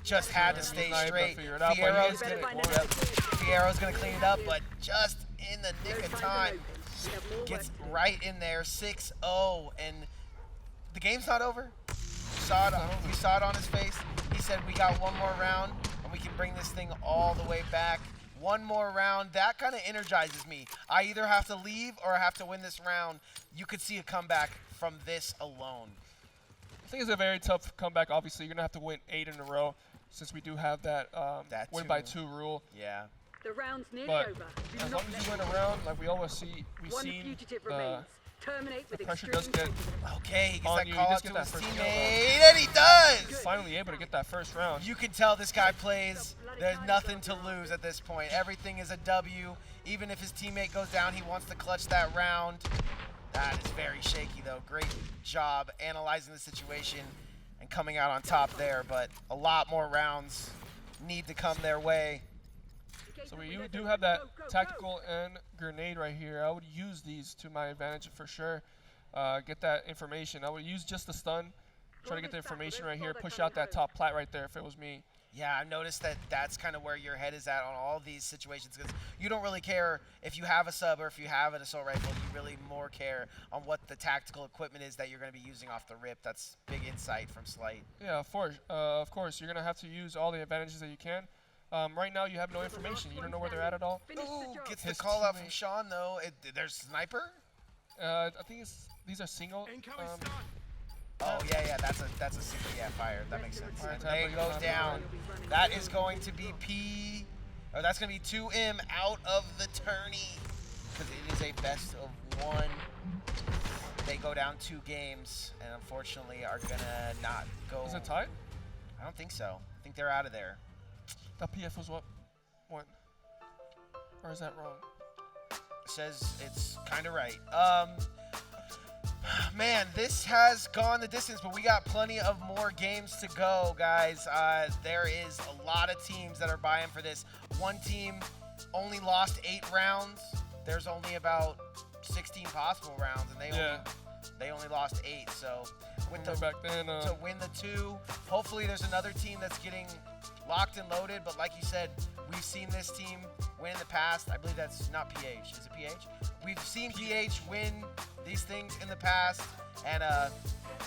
Speaker 7: Just had to stay
Speaker 2: Not able to
Speaker 7: straight.
Speaker 2: figure it out, but he
Speaker 7: Fierro's
Speaker 2: is getting
Speaker 7: gonna,
Speaker 2: it.
Speaker 7: yep. Fierro's gonna clean it up, but just in the nick of
Speaker 6: Find them
Speaker 7: time,
Speaker 6: open. We have more
Speaker 7: gets
Speaker 6: work to do.
Speaker 7: right in there. 6-0, and the game's not over. We saw it on his face. He said we got one more round, and we can bring this thing all the way back. One more round. That kind of energizes me. I either have to leave or I have to win this round. You could see a comeback from this alone.
Speaker 2: I think it's a very tough comeback. Obviously, you're gonna have to win 8 in a row, since we do have that,
Speaker 7: That
Speaker 2: win
Speaker 7: two.
Speaker 2: by 2 rule.
Speaker 7: Yeah.
Speaker 6: The round's nearly
Speaker 2: But
Speaker 6: over. Do
Speaker 2: as
Speaker 6: not
Speaker 2: long as
Speaker 6: let
Speaker 2: you win
Speaker 6: them
Speaker 2: a round, like we always see, we've
Speaker 6: One
Speaker 2: seen
Speaker 6: fugitive
Speaker 2: the
Speaker 6: remains. Terminate with
Speaker 2: pressure
Speaker 6: extreme
Speaker 2: does get
Speaker 6: confidence.
Speaker 7: Okay, he gets
Speaker 2: On
Speaker 7: that
Speaker 2: you,
Speaker 7: call
Speaker 2: you
Speaker 7: out
Speaker 2: just
Speaker 7: to
Speaker 2: get
Speaker 7: his
Speaker 2: that first kill,
Speaker 7: teammate, and he does!
Speaker 2: finally able to get that first round.
Speaker 7: You can tell this guy plays. There's nothing to lose at this point. Everything is a W. Even if his teammate goes down, he wants to clutch that round. That is very shaky, though. Great job analyzing the situation and coming out on top there, but a lot more rounds need to come their way.
Speaker 2: So we do have that tactical and grenade right here. I would use these to my advantage for sure. Get that information. I would use just the stun. Try to get the information right here. Push out that top plat right there if it was me.
Speaker 7: Yeah, I've noticed that that's kind of where your head is at on all these situations, because you don't really care if you have a sub or if you have an assault rifle. You really more care on what the tactical equipment is that you're going to be using off the rip. That's big insight from Slight.
Speaker 2: Yeah, of course. You're going to have to use all the advantages that you can. Right now, you have no information. You don't know where they're at all.
Speaker 6: Finish
Speaker 7: Ooh,
Speaker 6: the job.
Speaker 7: gets the
Speaker 2: His
Speaker 7: call out from
Speaker 2: teammate.
Speaker 7: Sean, though. There's Sniper?
Speaker 2: I think these are single.
Speaker 7: Oh, yeah, that's a single, fire. That makes sense.
Speaker 2: Alright,
Speaker 7: And
Speaker 2: Tampa,
Speaker 7: there
Speaker 2: you
Speaker 7: goes
Speaker 2: got
Speaker 7: down. That is going to be that's going to be 2M out of the tourney, because it is a best of 1. They go down 2 games, and unfortunately are going to not go.
Speaker 2: Is it tied?
Speaker 7: I don't think so. I think they're out of there.
Speaker 2: That PF was what? What? Or is that wrong?
Speaker 7: Says it's kind of right. Man, this has gone the distance, but we got plenty of more games to go, guys. There is a lot of teams that are buying for this. One team only lost 8 rounds. There's only about 16 possible rounds, and they only lost 8. So with
Speaker 2: Way back then,
Speaker 7: to win the 2, hopefully there's another team that's getting locked and loaded. But like you said, we've seen this team win in the past. I believe that's not PH. Is it PH? We've seen PH win these things in the past, and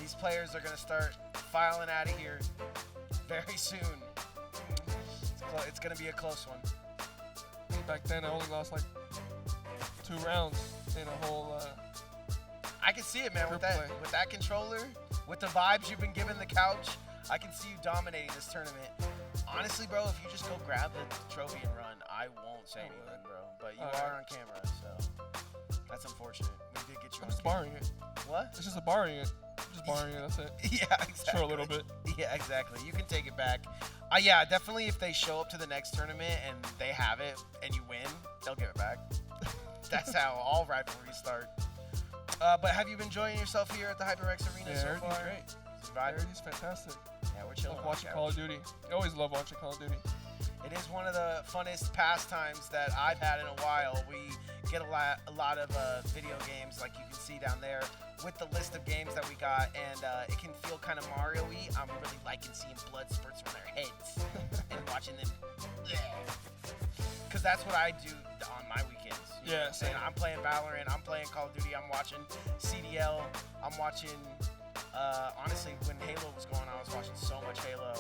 Speaker 7: these players are going to start filing out of here very soon. It's going to be a close one.
Speaker 2: back then I only lost like 2 rounds in a whole.
Speaker 7: I can see it, man. With
Speaker 2: Group play.
Speaker 7: that controller, with the vibes you've been given the couch, I can see you dominating this tournament. Honestly, bro, if you just go grab the trophy and run, I won't say anything, bro. But you are on camera, so that's unfortunate. We did get you
Speaker 2: I'm
Speaker 7: on
Speaker 2: just
Speaker 7: camera.
Speaker 2: borrowing it.
Speaker 7: What?
Speaker 2: It's just a borrowing it. Just borrowing it. That's it.
Speaker 7: Yeah, exactly.
Speaker 2: For a little bit.
Speaker 7: Yeah, exactly. You can take it back. Yeah, definitely if they show up to the next tournament and they have it and you win, they'll give it back. That's how all rivalries start. But have you been enjoying yourself here at the HyperX Arena
Speaker 2: Yeah,
Speaker 7: so
Speaker 2: everything's
Speaker 7: far?
Speaker 2: great.
Speaker 7: Surviving?
Speaker 2: Everything's fantastic.
Speaker 7: Yeah, we're chilling.
Speaker 2: Love
Speaker 7: on
Speaker 2: watching
Speaker 7: the
Speaker 2: Call of
Speaker 7: couch.
Speaker 2: Duty. I always love watching Call of Duty.
Speaker 7: It is one of the funnest pastimes that I've had in a while. We get a lot of video games, like you can see down there, with the list of games that we got, and it can feel kind of Mario-y. I'm really liking seeing blood spurts from their heads and watching them, because that's what I do on my weekends. You know what I'm saying?
Speaker 2: same.
Speaker 7: I'm playing Valorant, I'm playing Call of Duty, I'm watching CDL, I'm watching, honestly, when Halo was going on, I was watching so much Halo.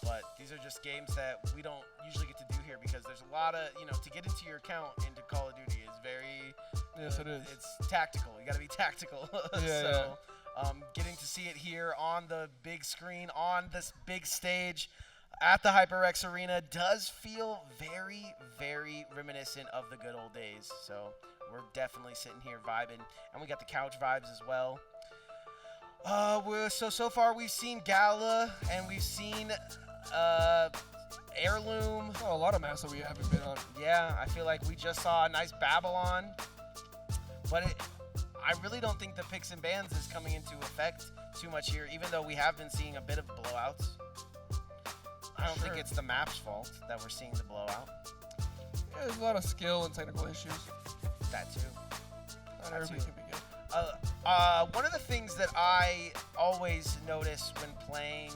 Speaker 7: But these are just games that we don't usually get to do here, because there's a lot of, to get into your account into Call of Duty is very,
Speaker 2: Yes, it is.
Speaker 7: it's tactical. You got to be tactical.
Speaker 2: Yeah,
Speaker 7: Getting to see it here on the big screen, on this big stage at the HyperX Arena does feel very, very reminiscent of the good old days. So we're definitely sitting here vibing, and we got the couch vibes as well. So far we've seen Gala, and we've seen Heirloom.
Speaker 2: Oh, a lot of maps that we haven't been on.
Speaker 7: Yeah, I feel like we just saw a nice Babylon, but I really don't think the picks and bans is coming into effect too much here, even though we have been seeing a bit of blowouts. I don't think it's the map's fault that we're seeing the blowout.
Speaker 2: Yeah, there's a lot of skill and technical issues.
Speaker 7: That too.
Speaker 2: Not everybody can be good.
Speaker 7: One of the things that I always notice when playing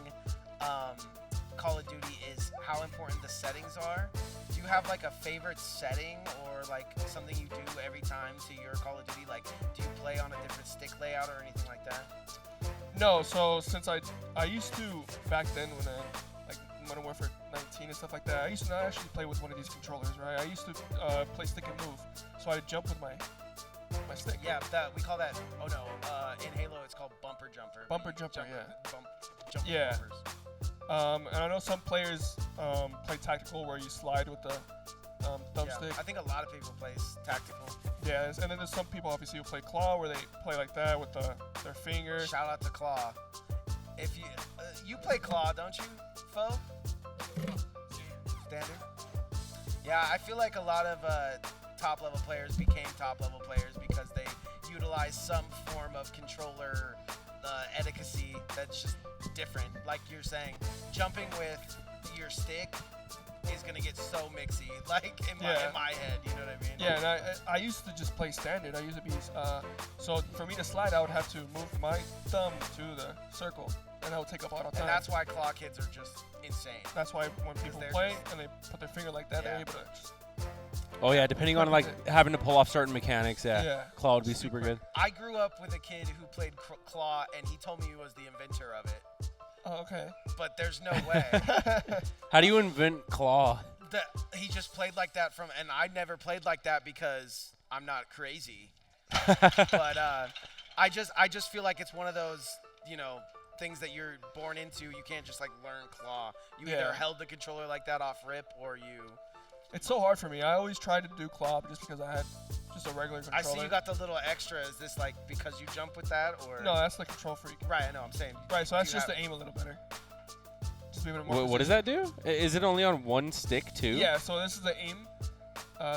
Speaker 7: Call of Duty is how important the settings are. Do you have like a favorite setting or like something you do every time to your Call of Duty? Like, do you play on a different stick layout or anything like that?
Speaker 2: No, so since I used to back then when like Modern Warfare 19 and stuff like that, I used to not actually play with one of these controllers, right? I used to play stick and move, so I jump with my stick.
Speaker 7: Yeah, we call that. Oh no, in Halo it's called bumper jumper.
Speaker 2: Bumper jumper, yeah.
Speaker 7: Jumper
Speaker 2: Yeah.
Speaker 7: bumpers.
Speaker 2: And I know some players play tactical where you slide with the thumbstick.
Speaker 7: I think a lot of people play tactical.
Speaker 2: Yeah, and then there's some people obviously who play claw where they play like that with their finger.
Speaker 7: Shout out to Claw. If you play Claw, don't you, Fo? Standard. Yeah, I feel like a lot of top level players became top level players because they utilize some form of controller etiquette that's just different. Like you're saying, jumping with your stick is gonna get so mixy, like in my head, you know what I mean?
Speaker 2: Yeah, and I used to just play standard. I used to be so for me to slide, I would have to move my thumb to the circle, and that would take up all the time.
Speaker 7: And that's why claw kids are just insane.
Speaker 2: That's why when people play and they put their finger like that, they're able to. Just
Speaker 4: Oh yeah, depending on like having to pull off certain mechanics, claw would be super good.
Speaker 7: I grew up with a kid who played claw, and he told me he was the inventor of it.
Speaker 2: Oh, okay.
Speaker 7: But there's no way.
Speaker 4: How do you invent claw?
Speaker 7: He just played like that and I never played like that because I'm not crazy. But I just feel like it's one of those, things that you're born into. You can't just like learn claw. You either held the controller like that off rip or you.
Speaker 2: It's so hard for me. I always tried to do claw just because I had just a regular controller.
Speaker 7: I see you got the little extra. Is this like because you jump with that or?
Speaker 2: No, that's the control freak.
Speaker 7: Right, I know. I'm saying.
Speaker 2: Right, so that's just to aim a little better. Just be able to
Speaker 4: what does that do? Is it only on one stick too?
Speaker 2: Yeah, so this is the aim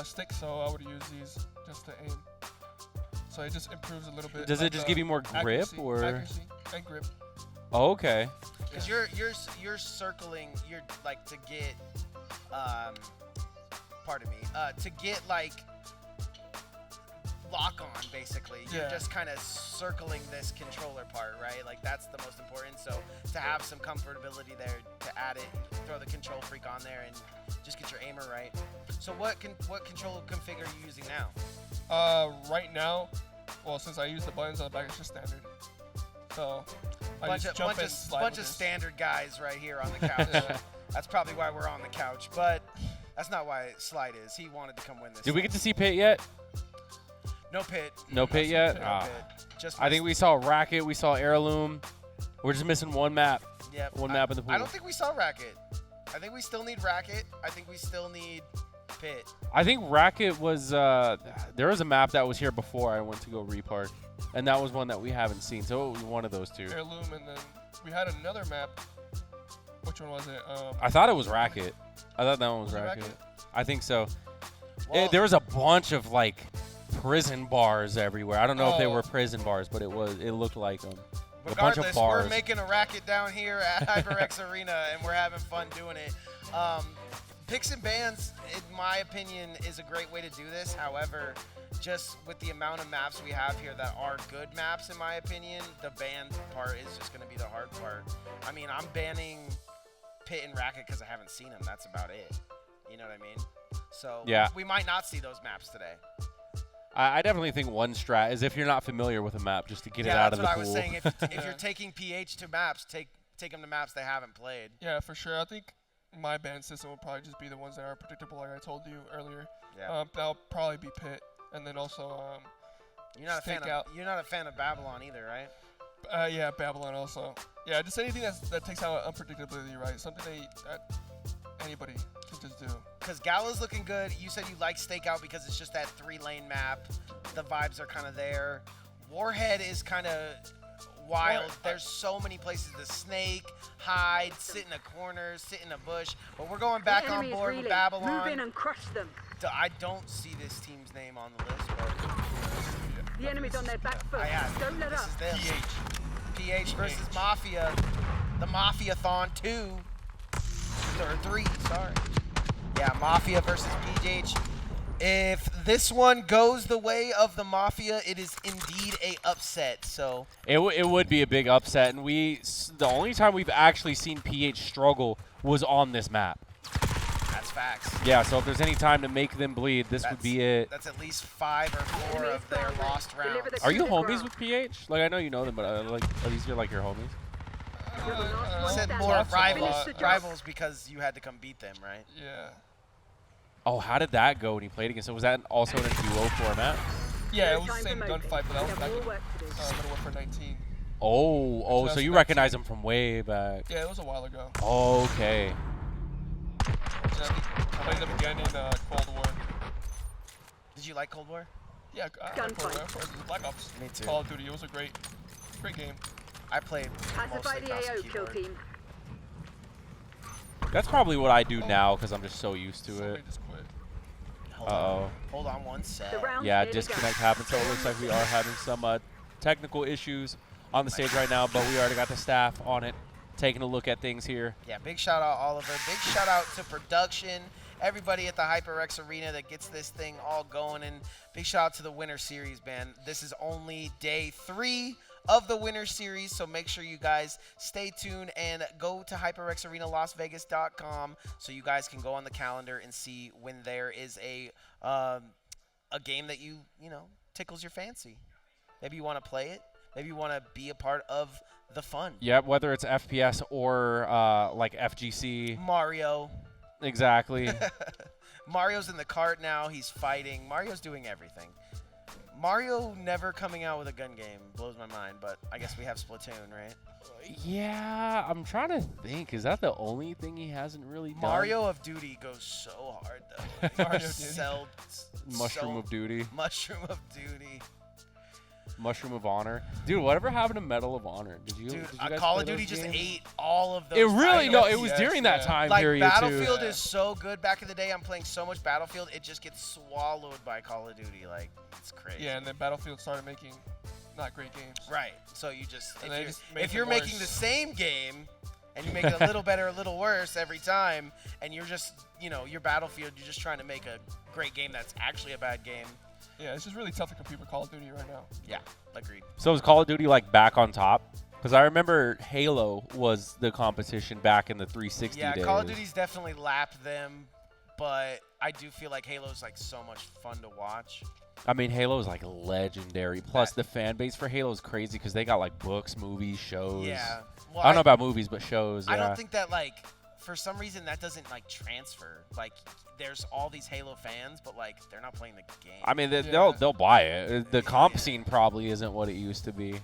Speaker 2: stick, so I would use these just to aim. So it just improves a little bit.
Speaker 4: Does it just give you more grip or?
Speaker 2: Accuracy and grip.
Speaker 4: Oh, okay.
Speaker 7: Because you're circling. You're like to get. Pardon me, to get like lock on basically. You're just kind of circling this controller part, right? Like that's the most important. So to have some comfortability there, to add it, throw the control freak on there and just get your aimer right. So what control config are you using now?
Speaker 2: Right now, well, since I use the buttons on the back, it's just standard. So I just jump and slide.
Speaker 7: Bunch of standard guys right here on the couch. That's probably why we're on the couch, but that's not why Slide is. He wanted to come win this.
Speaker 4: Did we get to see Pit yet?
Speaker 7: No Pit.
Speaker 4: No Pit yet?
Speaker 7: No Pit. Just
Speaker 4: I think we saw Racket. We saw Heirloom. We're just missing one map.
Speaker 7: Yep.
Speaker 4: One map in the pool.
Speaker 7: I don't think we saw Racket. I think we still need Racket. I think we still need Pit.
Speaker 4: I think Racket was there was a map that was here before I went to go repark, and that was one that we haven't seen. So it was one of those two.
Speaker 2: Heirloom, and then we had another map. Which one was it?
Speaker 4: I thought it was Racket. I thought that one was Racket. I think so. There was a bunch of like prison bars everywhere. I don't know if they were prison bars, but it looked like them.
Speaker 7: Regardless,
Speaker 4: a bunch of bars.
Speaker 7: We're making a racket down here at HyperX Arena, and we're having fun doing it. Picks and bans, in my opinion, is a great way to do this. However, just with the amount of maps we have here that are good maps, in my opinion, the ban part is just going to be the hard part. I mean, I'm banning Pit and Racket because I haven't seen them. That's about it. You know what I mean? So we might not see those maps today.
Speaker 4: I definitely think one strat is if you're not familiar with a map, just to get it out of the pool.
Speaker 7: Yeah, that's what I was saying. If you're taking PH to maps, take them to maps they haven't played.
Speaker 2: Yeah, for sure. I think my ban system will probably just be the ones that are predictable, like I told you earlier.
Speaker 7: Yeah.
Speaker 2: That'll probably be Pit, and then also
Speaker 7: you're not a fan of Babylon either, right?
Speaker 2: Yeah, Babylon also. Yeah, just anything that takes out unpredictability, right? Something that anybody can just do.
Speaker 7: Because Gala's looking good. You said you like Stakeout because it's just that 3-lane map. The vibes are kind of there. Warhead is kind of wild. There's so many places to snake, hide, sit in a corner, sit in a bush. But we're going back on board with Babylon.
Speaker 6: Move in and crush them.
Speaker 7: I don't see this team's name on the list, but
Speaker 6: the enemy's on their back foot. Don't let up.
Speaker 7: This is them. PH versus Mafia. The Mafia-thon 2. Or 3, sorry. Yeah, Mafia versus PH. If this one goes the way of the Mafia, it is indeed a upset. So
Speaker 4: It would be a big upset, and the only time we've actually seen PH struggle was on this map.
Speaker 7: that's facts.
Speaker 4: Yeah, so if there's any time to make them bleed, this would be it.
Speaker 7: That's at least 5 or 4 of their lost rounds.
Speaker 4: Are you homies with PH? Like, I know you know them, but like, are these like your homies?
Speaker 7: I said more rivals because you had to come beat them, right?
Speaker 2: Yeah.
Speaker 4: Oh, how did that go when you played against them? Was that also in a duo format?
Speaker 2: Yeah, it was the same gunfight, but that was back in Modern Warfare 19.
Speaker 4: Oh, so you recognize them from way back.
Speaker 2: Yeah, it was a while ago.
Speaker 4: Okay.
Speaker 2: Yeah, I played them again in Cold War.
Speaker 7: Did you like Cold War?
Speaker 2: Yeah, I like Cold War. Of course, it was Black Ops.
Speaker 7: Me too.
Speaker 2: Call of Duty. It was a great game.
Speaker 7: I played
Speaker 6: Pacify
Speaker 7: mostly
Speaker 6: the
Speaker 7: across the
Speaker 6: AO kill
Speaker 7: keyboard.
Speaker 6: team.
Speaker 4: That's probably what I do now because I'm just so used to
Speaker 2: Somebody
Speaker 4: it.
Speaker 2: just quit.
Speaker 7: Hold on one sec.
Speaker 6: The round's
Speaker 4: Yeah,
Speaker 6: nearly
Speaker 4: disconnect
Speaker 6: done.
Speaker 4: happened, so it looks like we are having some technical issues on the stage right now, but we already got the staff on it, taking a look at things here.
Speaker 7: Yeah, big shout out Oliver. Big shout out to production, everybody at the HyperX Arena that gets this thing all going, and big shout out to the Winter Series, man. This is only day 3 of the Winter Series, so make sure you guys stay tuned and go to HyperXArenaLasVegas.com so you guys can go on the calendar and see when there is a game that you know tickles your fancy. Maybe you want to play it. Maybe you want to be a part of the fun.
Speaker 4: Yeah, whether it's FPS or like FGC.
Speaker 7: Mario.
Speaker 4: Exactly.
Speaker 7: Mario's in the cart now. He's fighting. Mario's doing everything. Mario never coming out with a gun game blows my mind, but I guess we have Splatoon, right?
Speaker 4: Yeah, I'm trying to think. Is that the only thing he hasn't really done?
Speaker 7: Mario of Duty goes so hard, though.
Speaker 2: Mario Duty.
Speaker 4: Mushroom of Duty.
Speaker 7: Mushroom of Duty.
Speaker 4: Mushroom of Honor. Dude, whatever happened to Medal of Honor? Did you
Speaker 7: Dude,
Speaker 4: guys
Speaker 7: Call
Speaker 4: play
Speaker 7: of Duty
Speaker 4: those
Speaker 7: just
Speaker 4: games?
Speaker 7: ate all of those.
Speaker 4: It really, no,
Speaker 7: titles.
Speaker 4: it was during that time
Speaker 7: Like,
Speaker 4: period,
Speaker 7: Battlefield
Speaker 4: too.
Speaker 7: is so good. Back in the day, I'm playing so much Battlefield, it just gets swallowed by Call of Duty. Like, it's crazy.
Speaker 2: Yeah, and then Battlefield started making not great games.
Speaker 7: Right. So you just,
Speaker 2: And they just made
Speaker 7: if you're
Speaker 2: them
Speaker 7: making
Speaker 2: worse.
Speaker 7: the same game and you make it a little better, a little worse every time, and you're just, your Battlefield, you're just trying to make a great game that's actually a bad game.
Speaker 2: Yeah, it's just really tough to compete with Call of Duty right now.
Speaker 7: Yeah, agreed.
Speaker 4: So is Call of Duty like back on top? Because I remember Halo was the competition back in the 360
Speaker 7: Yeah,
Speaker 4: days.
Speaker 7: Call of Duty's definitely lapped them, but I do feel like Halo's like so much fun to watch.
Speaker 4: I mean, Halo is like legendary. Plus, the fan base for Halo is crazy because they got like books, movies, shows.
Speaker 7: Yeah. Well,
Speaker 4: I don't know about movies, but shows.
Speaker 7: I
Speaker 4: yeah.
Speaker 7: don't think that like for some reason that doesn't like transfer. Like there's all these Halo fans, but like they're not playing the game.
Speaker 4: I mean,
Speaker 2: Yeah.
Speaker 4: they'll buy it. The comp scene probably isn't what it used to be.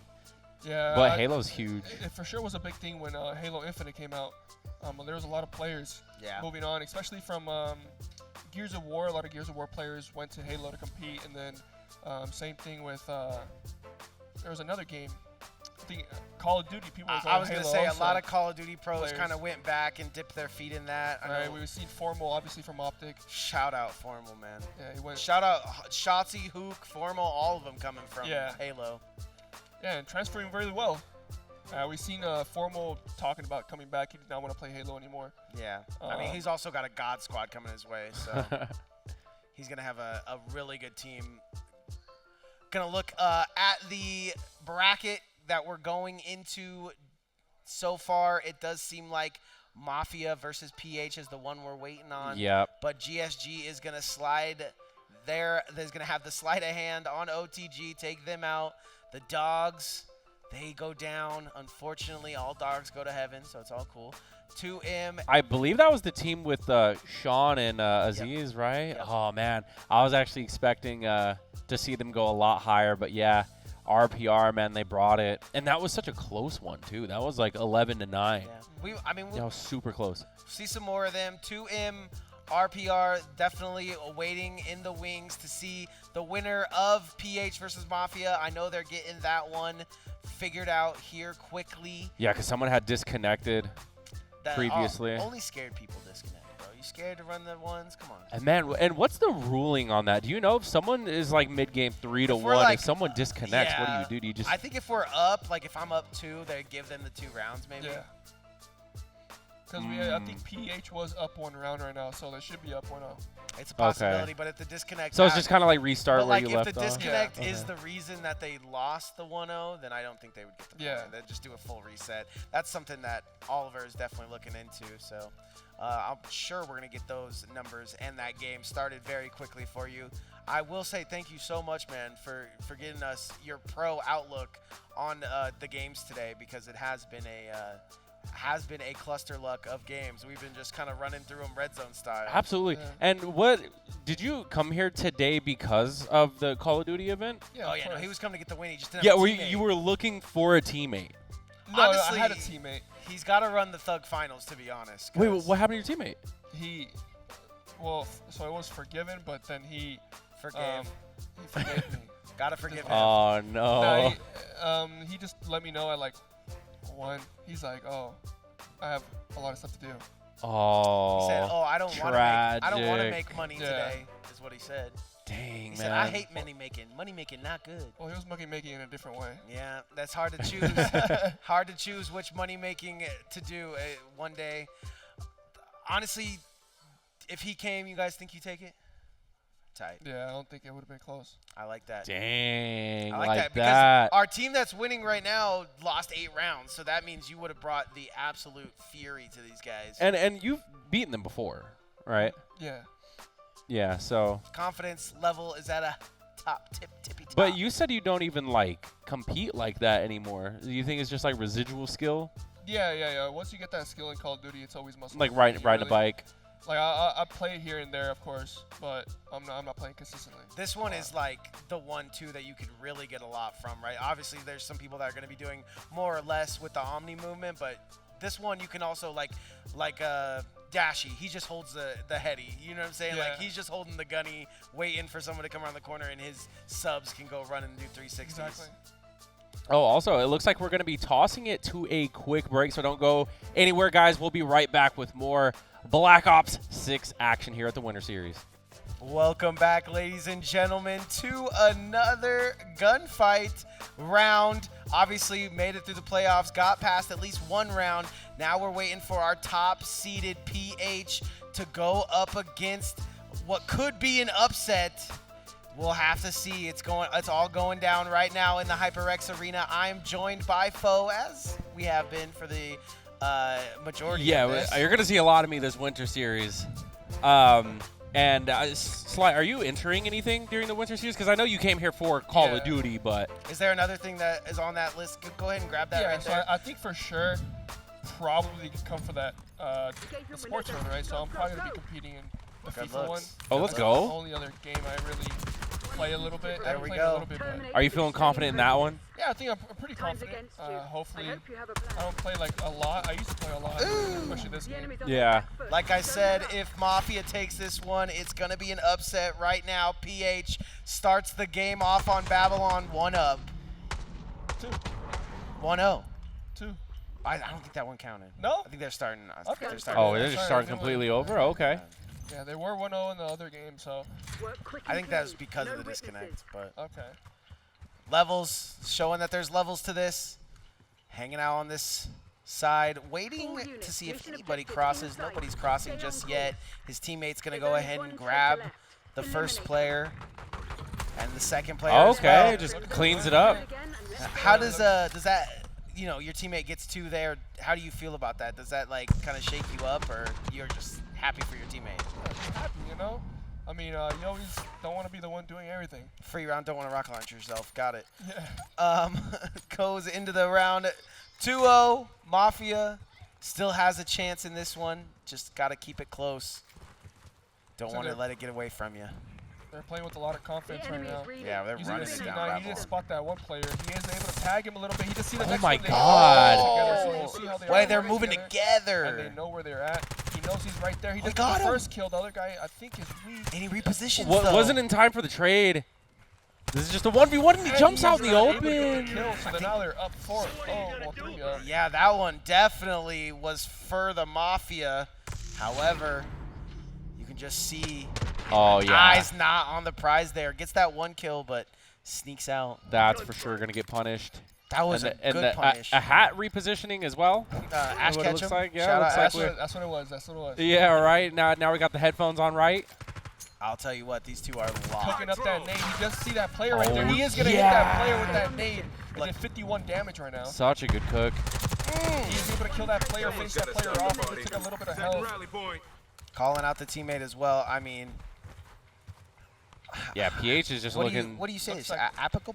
Speaker 2: Yeah.
Speaker 4: But Halo's huge.
Speaker 2: It for sure was a big thing when Halo Infinite came out. There was a lot of players moving on, especially from Gears of War. A lot of Gears of War players went to Halo to compete, and then same thing with there was another game. I think Call of Duty. People.
Speaker 7: I was
Speaker 2: Halo
Speaker 7: gonna say
Speaker 2: also.
Speaker 7: a lot of Call of Duty pros
Speaker 2: players.
Speaker 7: kind of went back and dipped their feet in that. I
Speaker 2: Right,
Speaker 7: know.
Speaker 2: we've seen Formal, obviously from Optic.
Speaker 7: Shout out Formal, man.
Speaker 2: Yeah, he went.
Speaker 7: Shout out Shotzi, Hook, Formal, all of them coming from
Speaker 2: Yeah.
Speaker 7: Halo.
Speaker 2: Yeah, and transferring really well. We've seen Formal talking about coming back. He did not want to play Halo anymore.
Speaker 7: Yeah. I mean, he's also got a God Squad coming his way, so he's going to have a really good team. Going to look at the bracket that we're going into so far. It does seem like Mafia versus PH is the one we're waiting on.
Speaker 4: Yep.
Speaker 7: But GSG is going to slide there. There's going to have the sleight of hand on OTG, take them out. The Dogs, they go down. Unfortunately, all dogs go to heaven, so it's all cool. 2M.
Speaker 4: I believe that was the team with Sean and Aziz, right?
Speaker 7: Yep.
Speaker 4: Oh, man. I was actually expecting to see them go a lot higher, but yeah, RPR, man, they brought it. And that was such a close one, too. That was like 11-9.
Speaker 7: Yeah.
Speaker 4: That was super close.
Speaker 7: See some more of them. 2M, RPR, definitely waiting in the wings to see the winner of PH versus Mafia. I know they're getting that one figured out here quickly.
Speaker 4: Yeah, because someone had disconnected previously.
Speaker 7: Only scared people disconnect, bro. You scared to run the ones? Come on.
Speaker 4: And man, and what's the ruling on that? Do you know if someone is like mid-game 3-1,
Speaker 7: like,
Speaker 4: if someone disconnects, what
Speaker 7: yeah,
Speaker 4: do you do? Do you just
Speaker 7: I think if we're up, like if I'm up 2, they give them the 2 rounds maybe.
Speaker 2: Yeah. Because I think PH was up 1 round right now, so they should be up 1-0.
Speaker 7: It's a possibility, but if the disconnect.
Speaker 4: So it's just kind of like restart
Speaker 7: but
Speaker 4: where
Speaker 7: like
Speaker 4: you
Speaker 7: if
Speaker 4: left
Speaker 7: the
Speaker 4: off.
Speaker 7: disconnect
Speaker 2: Yeah.
Speaker 7: is the reason that they lost the 1-0, then I don't think they would get the points.
Speaker 2: Yeah.
Speaker 7: They'd just do a full reset. That's something that Oliver is definitely looking into. So I'm sure we're going to get those numbers and that game started very quickly for you. I will say thank you so much, man, for getting us your pro outlook on the games today, because it has been a cluster luck of games. We've been just kind of running through them red zone style.
Speaker 4: Absolutely.
Speaker 2: Yeah.
Speaker 4: And what did you come here today because of the Call of Duty event?
Speaker 2: Yeah,
Speaker 7: Oh
Speaker 2: of
Speaker 7: yeah, no,
Speaker 2: course.
Speaker 7: he was coming to get the win. He just didn't
Speaker 4: Yeah,
Speaker 7: have a
Speaker 4: were
Speaker 7: teammate.
Speaker 4: you were looking for a teammate.
Speaker 2: No,
Speaker 7: Honestly,
Speaker 2: I had a teammate.
Speaker 7: He's got to run the Thug Finals, to be honest.
Speaker 4: Wait,
Speaker 7: 'cause
Speaker 4: what happened to your teammate?
Speaker 2: So I was forgiven, but then he
Speaker 7: Forgive.
Speaker 2: forgave me.
Speaker 7: Gotta forgive him.
Speaker 4: Oh no.
Speaker 2: No, he just let me know at like 1. He's like, oh, I have a lot of stuff to do.
Speaker 4: Oh.
Speaker 7: He said, "Oh, I don't want to make money
Speaker 2: Yeah.
Speaker 7: today." Is what he said.
Speaker 4: Dang,
Speaker 7: He said, "I hate money making. Money making not good."
Speaker 2: Well, he was making it in a different way.
Speaker 7: Yeah, that's hard to choose. Hard to choose which money making to do one day. Honestly, if he came, you guys think you take it? Tight.
Speaker 2: Yeah, I don't think it would have been close.
Speaker 7: I like that.
Speaker 4: Dang,
Speaker 7: I like
Speaker 4: like
Speaker 7: that because
Speaker 4: that.
Speaker 7: our team that's winning right now lost 8 rounds, so that means you would have brought the absolute fury to these guys.
Speaker 4: And you've beaten them before, right?
Speaker 2: Yeah.
Speaker 4: Yeah, so.
Speaker 7: Confidence level is at a tippy top.
Speaker 4: But you said you don't even like compete like that anymore. Do you think it's just like residual skill?
Speaker 2: Yeah. Once you get that skill in Call of Duty, it's always muscle.
Speaker 4: Like
Speaker 2: memory.
Speaker 4: riding
Speaker 2: You
Speaker 4: a
Speaker 2: really-
Speaker 4: bike?
Speaker 2: Like I play here and there, of course, but I'm not playing consistently.
Speaker 7: This one is like the 1-2 that you could really get a lot from, right? Obviously, there's some people that are going to be doing more or less with the Omni movement, but this one you can also like Dashy. He just holds the heady. You know what I'm saying?
Speaker 2: Yeah.
Speaker 7: Like he's just holding the gunny, waiting for someone to come around the corner, and his subs can go run and do 360s.
Speaker 2: Exactly.
Speaker 4: Oh, also, it looks like we're going to be tossing it to a quick break, so don't go anywhere, guys. We'll be right back with more Black Ops 6 action here at the Winter Series.
Speaker 7: Welcome back, ladies and gentlemen, to another gunfight round. Obviously, made it through the playoffs, got past at least 1 round. Now we're waiting for our top-seeded PH to go up against what could be an upset. We'll have to see. It's all going down right now in the HyperX Arena. I'm joined by Foe, as we have been for the majority of this.
Speaker 4: You're going to see a lot of me this Winter Series. And Sly, are you entering anything during the Winter Series? Because I know you came here for Call of Duty, but
Speaker 7: Is there another thing that is on that list? Go ahead and grab that right
Speaker 2: so
Speaker 7: there.
Speaker 2: I think for sure, probably could come for that the sports one, right? So I'm probably gonna be competing in the
Speaker 7: Good
Speaker 2: FIFA one.
Speaker 7: looks.
Speaker 4: Oh, let's
Speaker 2: That's
Speaker 4: go.
Speaker 2: The only other game I really play a little bit.
Speaker 7: There
Speaker 2: I've
Speaker 7: we
Speaker 2: played
Speaker 7: go.
Speaker 2: a little bit, but
Speaker 4: are you feeling confident in that one?
Speaker 2: yeah, I think I'm pretty confident. Hopefully, I don't play like a lot. I used to play a lot, especially this game.
Speaker 4: Yeah.
Speaker 7: Like I said, if Mafia takes this one, it's going to be an upset right now. PH starts the game off on Babylon 1-up.
Speaker 2: 2.
Speaker 7: 1-0.
Speaker 2: 2.
Speaker 7: I don't think that one counted.
Speaker 2: No?
Speaker 7: I think they're starting.
Speaker 2: Okay.
Speaker 7: They're starting.
Speaker 4: Oh, they're just starting
Speaker 2: Sorry,
Speaker 4: completely over? Okay.
Speaker 2: Yeah, they were 1-0 in the other game, so
Speaker 7: I think that was because of the disconnect. But
Speaker 2: okay.
Speaker 7: levels, showing that there's levels to this. Hanging out on this side, waiting to see if anybody crosses. Nobody's crossing just yet. His teammate's going to go ahead and grab the first player and the second player as
Speaker 4: Okay,
Speaker 7: well.
Speaker 4: just cleans it up.
Speaker 7: How does that, your teammate gets 2 there, how do you feel about that? Does that like kind of shake you up, or you're just happy for your teammate?
Speaker 2: Happy, you know? I mean, you always don't want to be the one doing everything.
Speaker 7: Free round, don't want to rocket launch yourself. Got it.
Speaker 2: Yeah.
Speaker 7: Goes into the round 2-0. Mafia still has a chance in this one. Just got to keep it close. Don't
Speaker 2: So
Speaker 7: want to
Speaker 2: they're-
Speaker 7: let it get away from you.
Speaker 2: They're playing with a lot of confidence right now.
Speaker 7: Yeah, they're
Speaker 2: Using
Speaker 7: running
Speaker 2: the
Speaker 7: it
Speaker 2: C9,
Speaker 7: down.
Speaker 2: he didn't spot that one player. He is able to tag him a little bit. He just see the
Speaker 4: Oh
Speaker 2: next
Speaker 4: my
Speaker 2: one. They
Speaker 4: God.
Speaker 2: all together, so you see how they
Speaker 7: Wait,
Speaker 2: are
Speaker 7: they're
Speaker 2: working
Speaker 7: moving
Speaker 2: And
Speaker 7: together.
Speaker 2: they know where they're at. He knows he's right there. He just
Speaker 7: got
Speaker 2: got the
Speaker 7: him.
Speaker 2: first kill. The other guy, I think, is weak.
Speaker 7: And he repositions,
Speaker 4: What
Speaker 7: though.
Speaker 4: wasn't in time for the trade. This is just a 1v1 and he jumps out in the
Speaker 2: Able to get the
Speaker 4: open.
Speaker 2: kill, so now they're up 4. Oh, well, 3 up.
Speaker 7: Yeah, that one definitely was for the Mafia. However, you can just see
Speaker 4: Oh, yeah.
Speaker 7: eyes not on the prize there. Gets that 1 kill, but sneaks out.
Speaker 4: That's for sure going to get punished.
Speaker 7: That was
Speaker 4: and
Speaker 7: a good
Speaker 4: the,
Speaker 7: punish.
Speaker 4: a hat repositioning as well.
Speaker 7: Ash
Speaker 4: what it looks
Speaker 7: Ketchum.
Speaker 4: like. Yeah,
Speaker 7: Shout
Speaker 4: looks
Speaker 7: out
Speaker 4: like
Speaker 7: Ash.
Speaker 4: we're-
Speaker 2: That's what it was. That's what it was.
Speaker 4: Yeah, right. Now we got the headphones on right.
Speaker 7: I'll tell you what, these two are locked.
Speaker 2: Cooking up that nade. You just see that player right there.
Speaker 4: Oh,
Speaker 2: He is going to hit that player with that nade. He did 51 damage right now.
Speaker 4: Such a good cook.
Speaker 2: He was able to kill that player, finish that player off, but it took a little bit of health.
Speaker 7: Calling out the teammate as well. I mean,
Speaker 4: Yeah, PH is just
Speaker 7: what
Speaker 4: looking.
Speaker 7: do you say?
Speaker 2: looks
Speaker 7: It's
Speaker 2: like-
Speaker 7: Apical?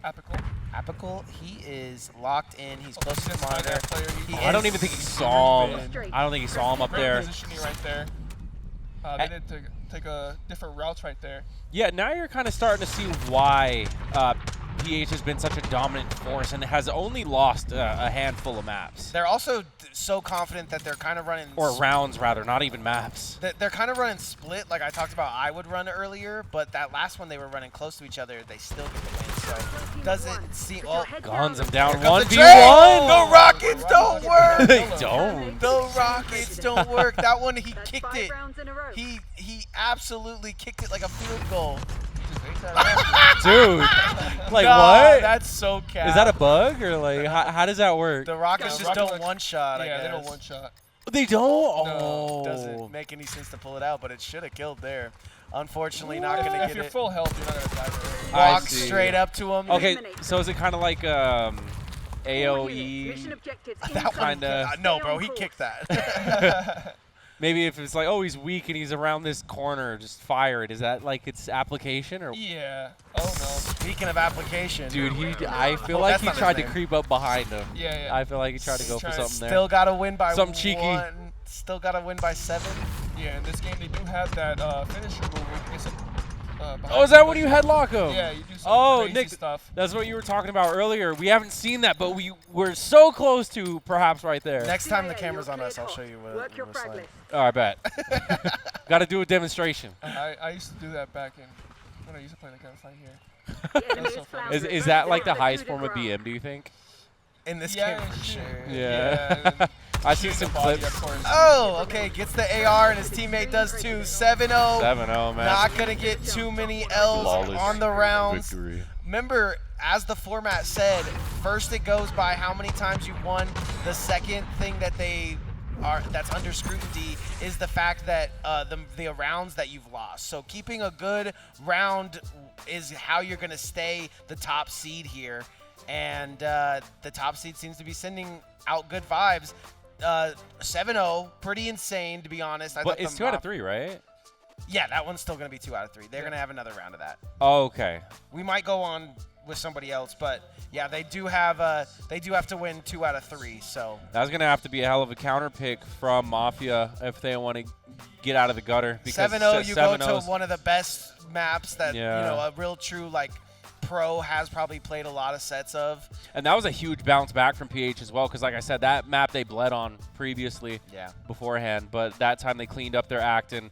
Speaker 2: Apical.
Speaker 7: Apical. He is locked in. He's close to
Speaker 2: Just
Speaker 7: the
Speaker 2: find
Speaker 7: monitor.
Speaker 2: that player.
Speaker 7: He
Speaker 4: I don't
Speaker 7: is-
Speaker 4: even think he saw him. I don't think he saw him up
Speaker 2: Great
Speaker 4: there.
Speaker 2: positioning right there. They did take a different routes right there.
Speaker 4: Yeah, now you're kind of starting to see why PH has been such a dominant force and has only lost a handful of maps.
Speaker 7: They're also so confident that they're kind of running
Speaker 4: Or rounds, rather, not even maps.
Speaker 7: They're kind of running split, like I talked about I would run earlier, but that last one they were running close to each other, they still get the win, so doesn't seem... Oh,
Speaker 4: Guns him down
Speaker 7: here comes the
Speaker 4: 1v1.
Speaker 7: trade! The Rockets don't work!
Speaker 4: They don't.
Speaker 7: The Rockets don't work. That one, he
Speaker 6: That's
Speaker 7: kicked
Speaker 6: 5
Speaker 7: it.
Speaker 6: rounds in a row.
Speaker 7: He absolutely kicked it like a field goal.
Speaker 2: He just ate that
Speaker 4: Dude, like
Speaker 7: Nah,
Speaker 4: what?
Speaker 7: That's so cap.
Speaker 4: Is that a bug or like how does that work?
Speaker 7: The Rockets
Speaker 2: Yeah,
Speaker 7: just don't
Speaker 2: Rockets-
Speaker 7: one-shot, I
Speaker 2: yeah,
Speaker 7: guess.
Speaker 2: they don't one shot.
Speaker 4: They don't.
Speaker 2: No,
Speaker 4: Oh,
Speaker 7: Doesn't make any sense to pull it out, but it should have killed there. Unfortunately, not going to
Speaker 2: If
Speaker 7: get
Speaker 2: you're
Speaker 7: it.
Speaker 2: full health, you're not gonna die there.
Speaker 4: I
Speaker 7: Walk
Speaker 4: see.
Speaker 7: straight up to him.
Speaker 4: Okay, so is it kind of like
Speaker 6: Mission
Speaker 4: AOE?
Speaker 6: objectives
Speaker 7: That one,
Speaker 4: Kinda-
Speaker 7: no, bro, he kicked that.
Speaker 4: Maybe if it's like, oh, he's weak and he's around this corner, just fire it. Is that like its application or?
Speaker 2: Yeah. Oh no.
Speaker 7: Speaking of application,
Speaker 4: Dude, I feel
Speaker 7: Oh,
Speaker 4: like
Speaker 7: that's
Speaker 4: he
Speaker 7: not his
Speaker 4: tried to
Speaker 7: name.
Speaker 4: creep up behind him.
Speaker 2: Yeah, yeah.
Speaker 4: I feel like he tried to go for
Speaker 2: Trying to
Speaker 4: something there.
Speaker 7: still got to win by
Speaker 4: Something cheeky.
Speaker 7: 1. Still got to win by 7.
Speaker 2: Yeah, in this game they do have that finisher move where you can get some.
Speaker 4: Oh, is that when you headlock him?
Speaker 2: Yeah, you do some
Speaker 4: Oh,
Speaker 2: crazy
Speaker 4: Nick,
Speaker 2: stuff.
Speaker 4: that's what you were talking about earlier. We haven't seen that, but we were so close to perhaps right there.
Speaker 7: Next time the camera's on us, I'll show you what
Speaker 6: Work your
Speaker 7: it looks
Speaker 6: frag
Speaker 7: like.
Speaker 6: list.
Speaker 4: Oh, I bet. Got to do a demonstration.
Speaker 2: I used to do that back in when I used to play the gunfight here.
Speaker 6: The enemy
Speaker 2: so
Speaker 6: is
Speaker 2: funny.
Speaker 6: floundering.
Speaker 4: Is that like the
Speaker 6: They're
Speaker 4: highest
Speaker 6: through
Speaker 4: form of
Speaker 6: ground.
Speaker 4: BM, do you think?
Speaker 7: In this
Speaker 2: Yeah,
Speaker 7: game, for
Speaker 2: sure.
Speaker 7: sure.
Speaker 4: Yeah.
Speaker 2: and
Speaker 4: I see
Speaker 2: shooting
Speaker 4: some
Speaker 2: the body,
Speaker 4: clips.
Speaker 2: of course.
Speaker 7: Oh, okay, gets the AR and his teammate does too. 7-0.
Speaker 4: 7-0, man.
Speaker 7: Not going to get too many L's
Speaker 4: Flawless
Speaker 7: on the rounds.
Speaker 4: victory.
Speaker 7: Remember, as the format said, first it goes by how many times you won. The second thing that that's under scrutiny is the fact that the rounds that you've lost. So keeping a good round is how you're going to stay the top seed here. And the top seed seems to be sending out good vibes. 7-0, pretty insane to be honest. I
Speaker 4: But
Speaker 7: thought
Speaker 4: it's
Speaker 7: the
Speaker 4: 2 out of
Speaker 7: Mop-
Speaker 4: 3, right?
Speaker 7: Yeah, that one's still going to be 2 out of 3. They're going to have another round of that.
Speaker 4: Oh, okay.
Speaker 7: We might go on with somebody else, but yeah, they do have to win 2 out of 3. So
Speaker 4: That's going to have to be a hell of a counter pick from Mafia if they want to get out of the gutter. Because
Speaker 7: 7-0, you go
Speaker 4: 7-0
Speaker 7: to one of the best maps that
Speaker 4: Yeah.
Speaker 7: a real true pro has probably played a lot of sets of.
Speaker 4: And that was a huge bounce back from PH as well, because like I said, that map they bled on previously beforehand, but that time they cleaned up their act, and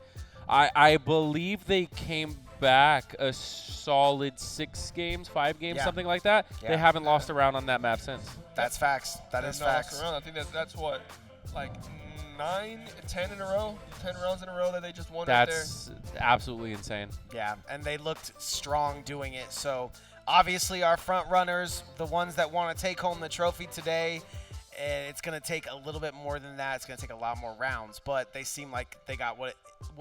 Speaker 4: I believe they came back a solid 6 games, 5 games,
Speaker 7: Yeah.
Speaker 4: something like that.
Speaker 7: Yeah.
Speaker 4: They haven't lost a round on that map since.
Speaker 7: That's facts. That is facts.
Speaker 2: Around. I think that's what, like 9, 10 in a row, 10 rounds in a row that they just won right there.
Speaker 4: That's absolutely insane.
Speaker 7: Yeah, and they looked strong doing it. So obviously our front runners, the ones that want to take home the trophy today, it's going to take a little bit more than that. It's going to take a lot more rounds, but they seem like they got what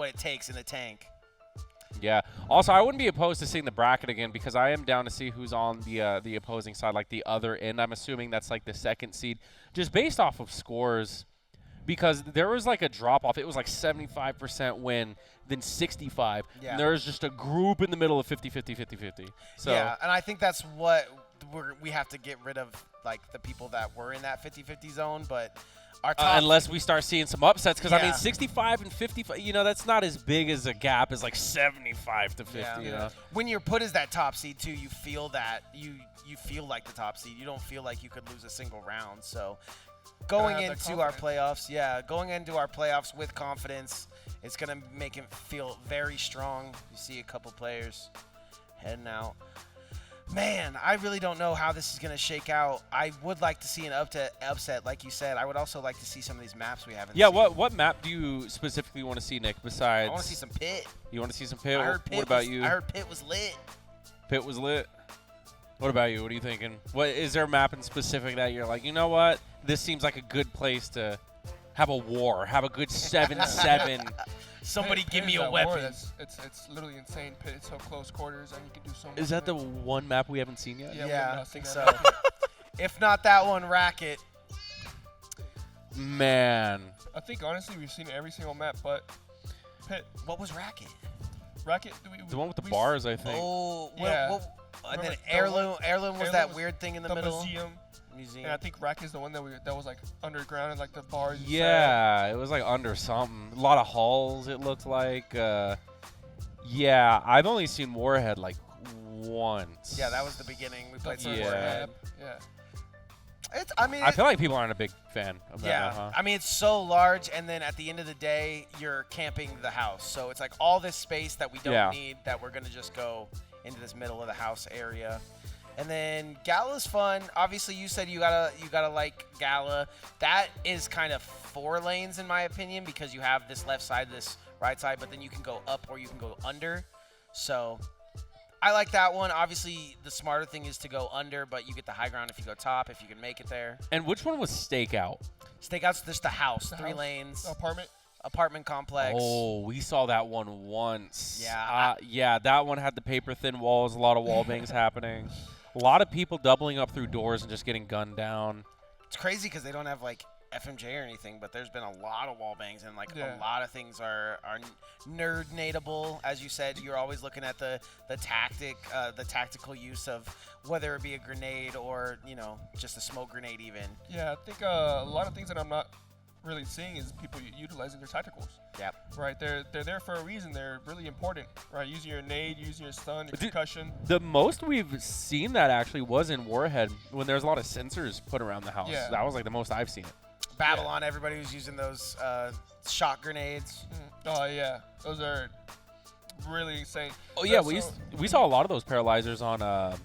Speaker 7: it takes in the tank.
Speaker 4: Yeah. Also, I wouldn't be opposed to seeing the bracket again because I am down to see who's on the opposing side, like the other end. I'm assuming that's like the 2nd seed, just based off of scores. Because there was like a drop off. It was like 75% win, then 65.
Speaker 7: Yeah.
Speaker 4: And there was just a group in the middle of 50-50-50-50. So
Speaker 7: Yeah, and I think that's what we have to get rid of, like the people that were in that 50-50 zone. But our top,
Speaker 4: unless we start seeing some upsets, because I mean
Speaker 7: Yeah.
Speaker 4: 65 and 55, that's not as big as a gap as like 75 to 50.
Speaker 7: Yeah.
Speaker 4: You know?
Speaker 7: when you're put as that top seed too, you feel that you feel like the top seed. You don't feel like you could lose a single round. So going
Speaker 2: have that
Speaker 7: into our playoffs, going into our playoffs with confidence, it's gonna make him feel very strong. You see a couple players heading out. Man, I really don't know how this is going to shake out. I would like to see an upset, like you said. I would also like to see some of these maps we haven't
Speaker 4: Yeah,
Speaker 7: seen.
Speaker 4: what map do you specifically want to see, Nick, besides?
Speaker 7: I want to see some Pit.
Speaker 4: You want to see some Pit?
Speaker 7: I heard Pit
Speaker 4: what about
Speaker 7: was,
Speaker 4: you?
Speaker 7: I heard Pit was lit.
Speaker 4: Pit was lit. What about you? What are you thinking? What is there a map in specific that you're like, you know what? This seems like a good place to have a war, have a good 7-7.
Speaker 7: Somebody
Speaker 2: Pit
Speaker 7: give me
Speaker 2: is
Speaker 7: a
Speaker 2: that war
Speaker 7: weapon.
Speaker 2: it's literally insane. Pit, it's so close quarters, and you can do so much.
Speaker 4: Is that the
Speaker 2: with it.
Speaker 4: one map we haven't seen yet?
Speaker 2: Yeah, we
Speaker 7: Yeah,
Speaker 2: have
Speaker 7: I
Speaker 2: not
Speaker 7: think
Speaker 2: seen
Speaker 7: so.
Speaker 2: that.
Speaker 7: If not that one, Racket.
Speaker 4: Man.
Speaker 2: I think honestly we've seen every single map, but Pit,
Speaker 7: What was Racket?
Speaker 2: Racket.
Speaker 4: The one with the
Speaker 2: we-
Speaker 4: bars, I think.
Speaker 7: Oh,
Speaker 2: Yeah.
Speaker 7: and then
Speaker 2: Remember the
Speaker 7: Heirloom. Heirloom was
Speaker 2: Heirloom
Speaker 7: that
Speaker 2: was
Speaker 7: weird thing in the
Speaker 2: The
Speaker 7: middle.
Speaker 2: museum,
Speaker 7: Museum.
Speaker 2: and I think Racket is the one that was like underground and like the bars. you said.
Speaker 4: Yeah, it was like under something. A lot of halls, it looked like. Yeah, I've only seen Warhead like once.
Speaker 7: Yeah, that was the beginning. We played
Speaker 2: The
Speaker 7: some
Speaker 2: first
Speaker 4: Yeah.
Speaker 2: map. Yeah.
Speaker 7: It's. I mean.
Speaker 4: I feel like people aren't a big fan of that
Speaker 7: Yeah,
Speaker 4: map, huh?
Speaker 7: I mean, it's so large, and then at the end of the day, you're camping the house. So it's like all this space that we don't
Speaker 4: Yeah.
Speaker 7: need that we're going to just go into this middle of the house area. And then Gala's fun. Obviously, you said you gotta like Gala. That is kind of 4 lanes in my opinion because you have this left side, this right side, but then you can go up or you can go under. So I like that one. Obviously, the smarter thing is to go under, but you get the high ground if you go top, if you can make it there.
Speaker 4: And which one was Stakeout?
Speaker 7: Stakeout's just the house,
Speaker 2: The
Speaker 7: 3
Speaker 2: house.
Speaker 7: lanes,
Speaker 2: Apartment.
Speaker 7: apartment complex.
Speaker 4: Oh, we saw that one once.
Speaker 7: Yeah,
Speaker 4: Yeah, that one had the paper thin walls, a lot of wall bangs happening. A lot of people doubling up through doors and just getting gunned down.
Speaker 7: It's crazy because they don't have like FMJ or anything, but there's been a lot of wall bangs and like
Speaker 2: Yeah.
Speaker 7: a lot of things are nerd-natable. As you said, you're always looking at the tactical use of whether it be a grenade or just a smoke grenade even.
Speaker 2: Yeah, I think a lot of things that I'm not really seeing is people utilizing their tacticals.
Speaker 7: Yep.
Speaker 2: Right, they're there for a reason. They're really important. Right, using your nade, using your stun, your
Speaker 4: Dude,
Speaker 2: concussion.
Speaker 4: The most we've seen that actually was in Warhead when there's a lot of sensors put around the house.
Speaker 2: Yeah.
Speaker 4: That was like the most I've seen it.
Speaker 7: Babylon, everybody was using those shot grenades.
Speaker 2: Oh yeah, those are really insane.
Speaker 4: Oh yeah,
Speaker 2: So-
Speaker 4: we saw a lot of those paralyzers on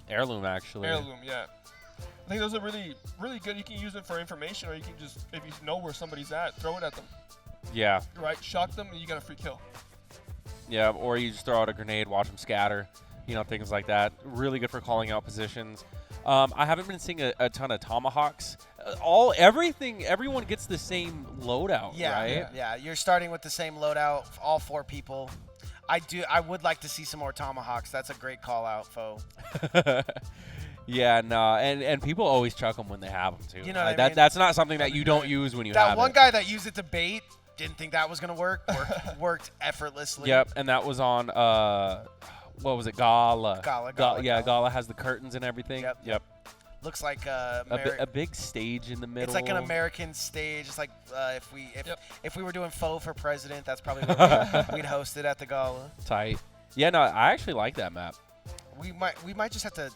Speaker 4: Heirloom actually.
Speaker 2: Heirloom, yeah. I think those are really, really good. You can use it for information, or you can just, if you know where somebody's at, throw it at them.
Speaker 4: Yeah,
Speaker 2: Right, shock them, and you got a free kill.
Speaker 4: yeah. Or you just throw out a grenade, watch them scatter. Things like that. Really good for calling out positions. I haven't been seeing a ton of tomahawks. Everyone gets the same loadout,
Speaker 7: Yeah,
Speaker 4: right?
Speaker 7: yeah. You're starting with the same loadout, all 4 people. I would like to see some more tomahawks. That's a great call out, foe.
Speaker 4: Yeah, no, and people always chuck them when they have them too.
Speaker 7: You know what
Speaker 4: Like,
Speaker 7: I mean?
Speaker 4: That's not something that you don't use when you
Speaker 7: That
Speaker 4: have
Speaker 7: one
Speaker 4: it.
Speaker 7: guy that used it to bait didn't think that was gonna work. Worked effortlessly.
Speaker 4: Yep, and that was on what was it? Gala.
Speaker 7: Gala.
Speaker 4: Yeah, Gala has the curtains and everything.
Speaker 7: Yep. Looks like
Speaker 4: A big stage in the middle.
Speaker 7: it's like an American stage. It's like if
Speaker 2: Yep.
Speaker 7: we were doing faux for president, that's probably where we'd host it at the Gala.
Speaker 4: Tight. Yeah, no, I actually like that map.
Speaker 7: We might just have to,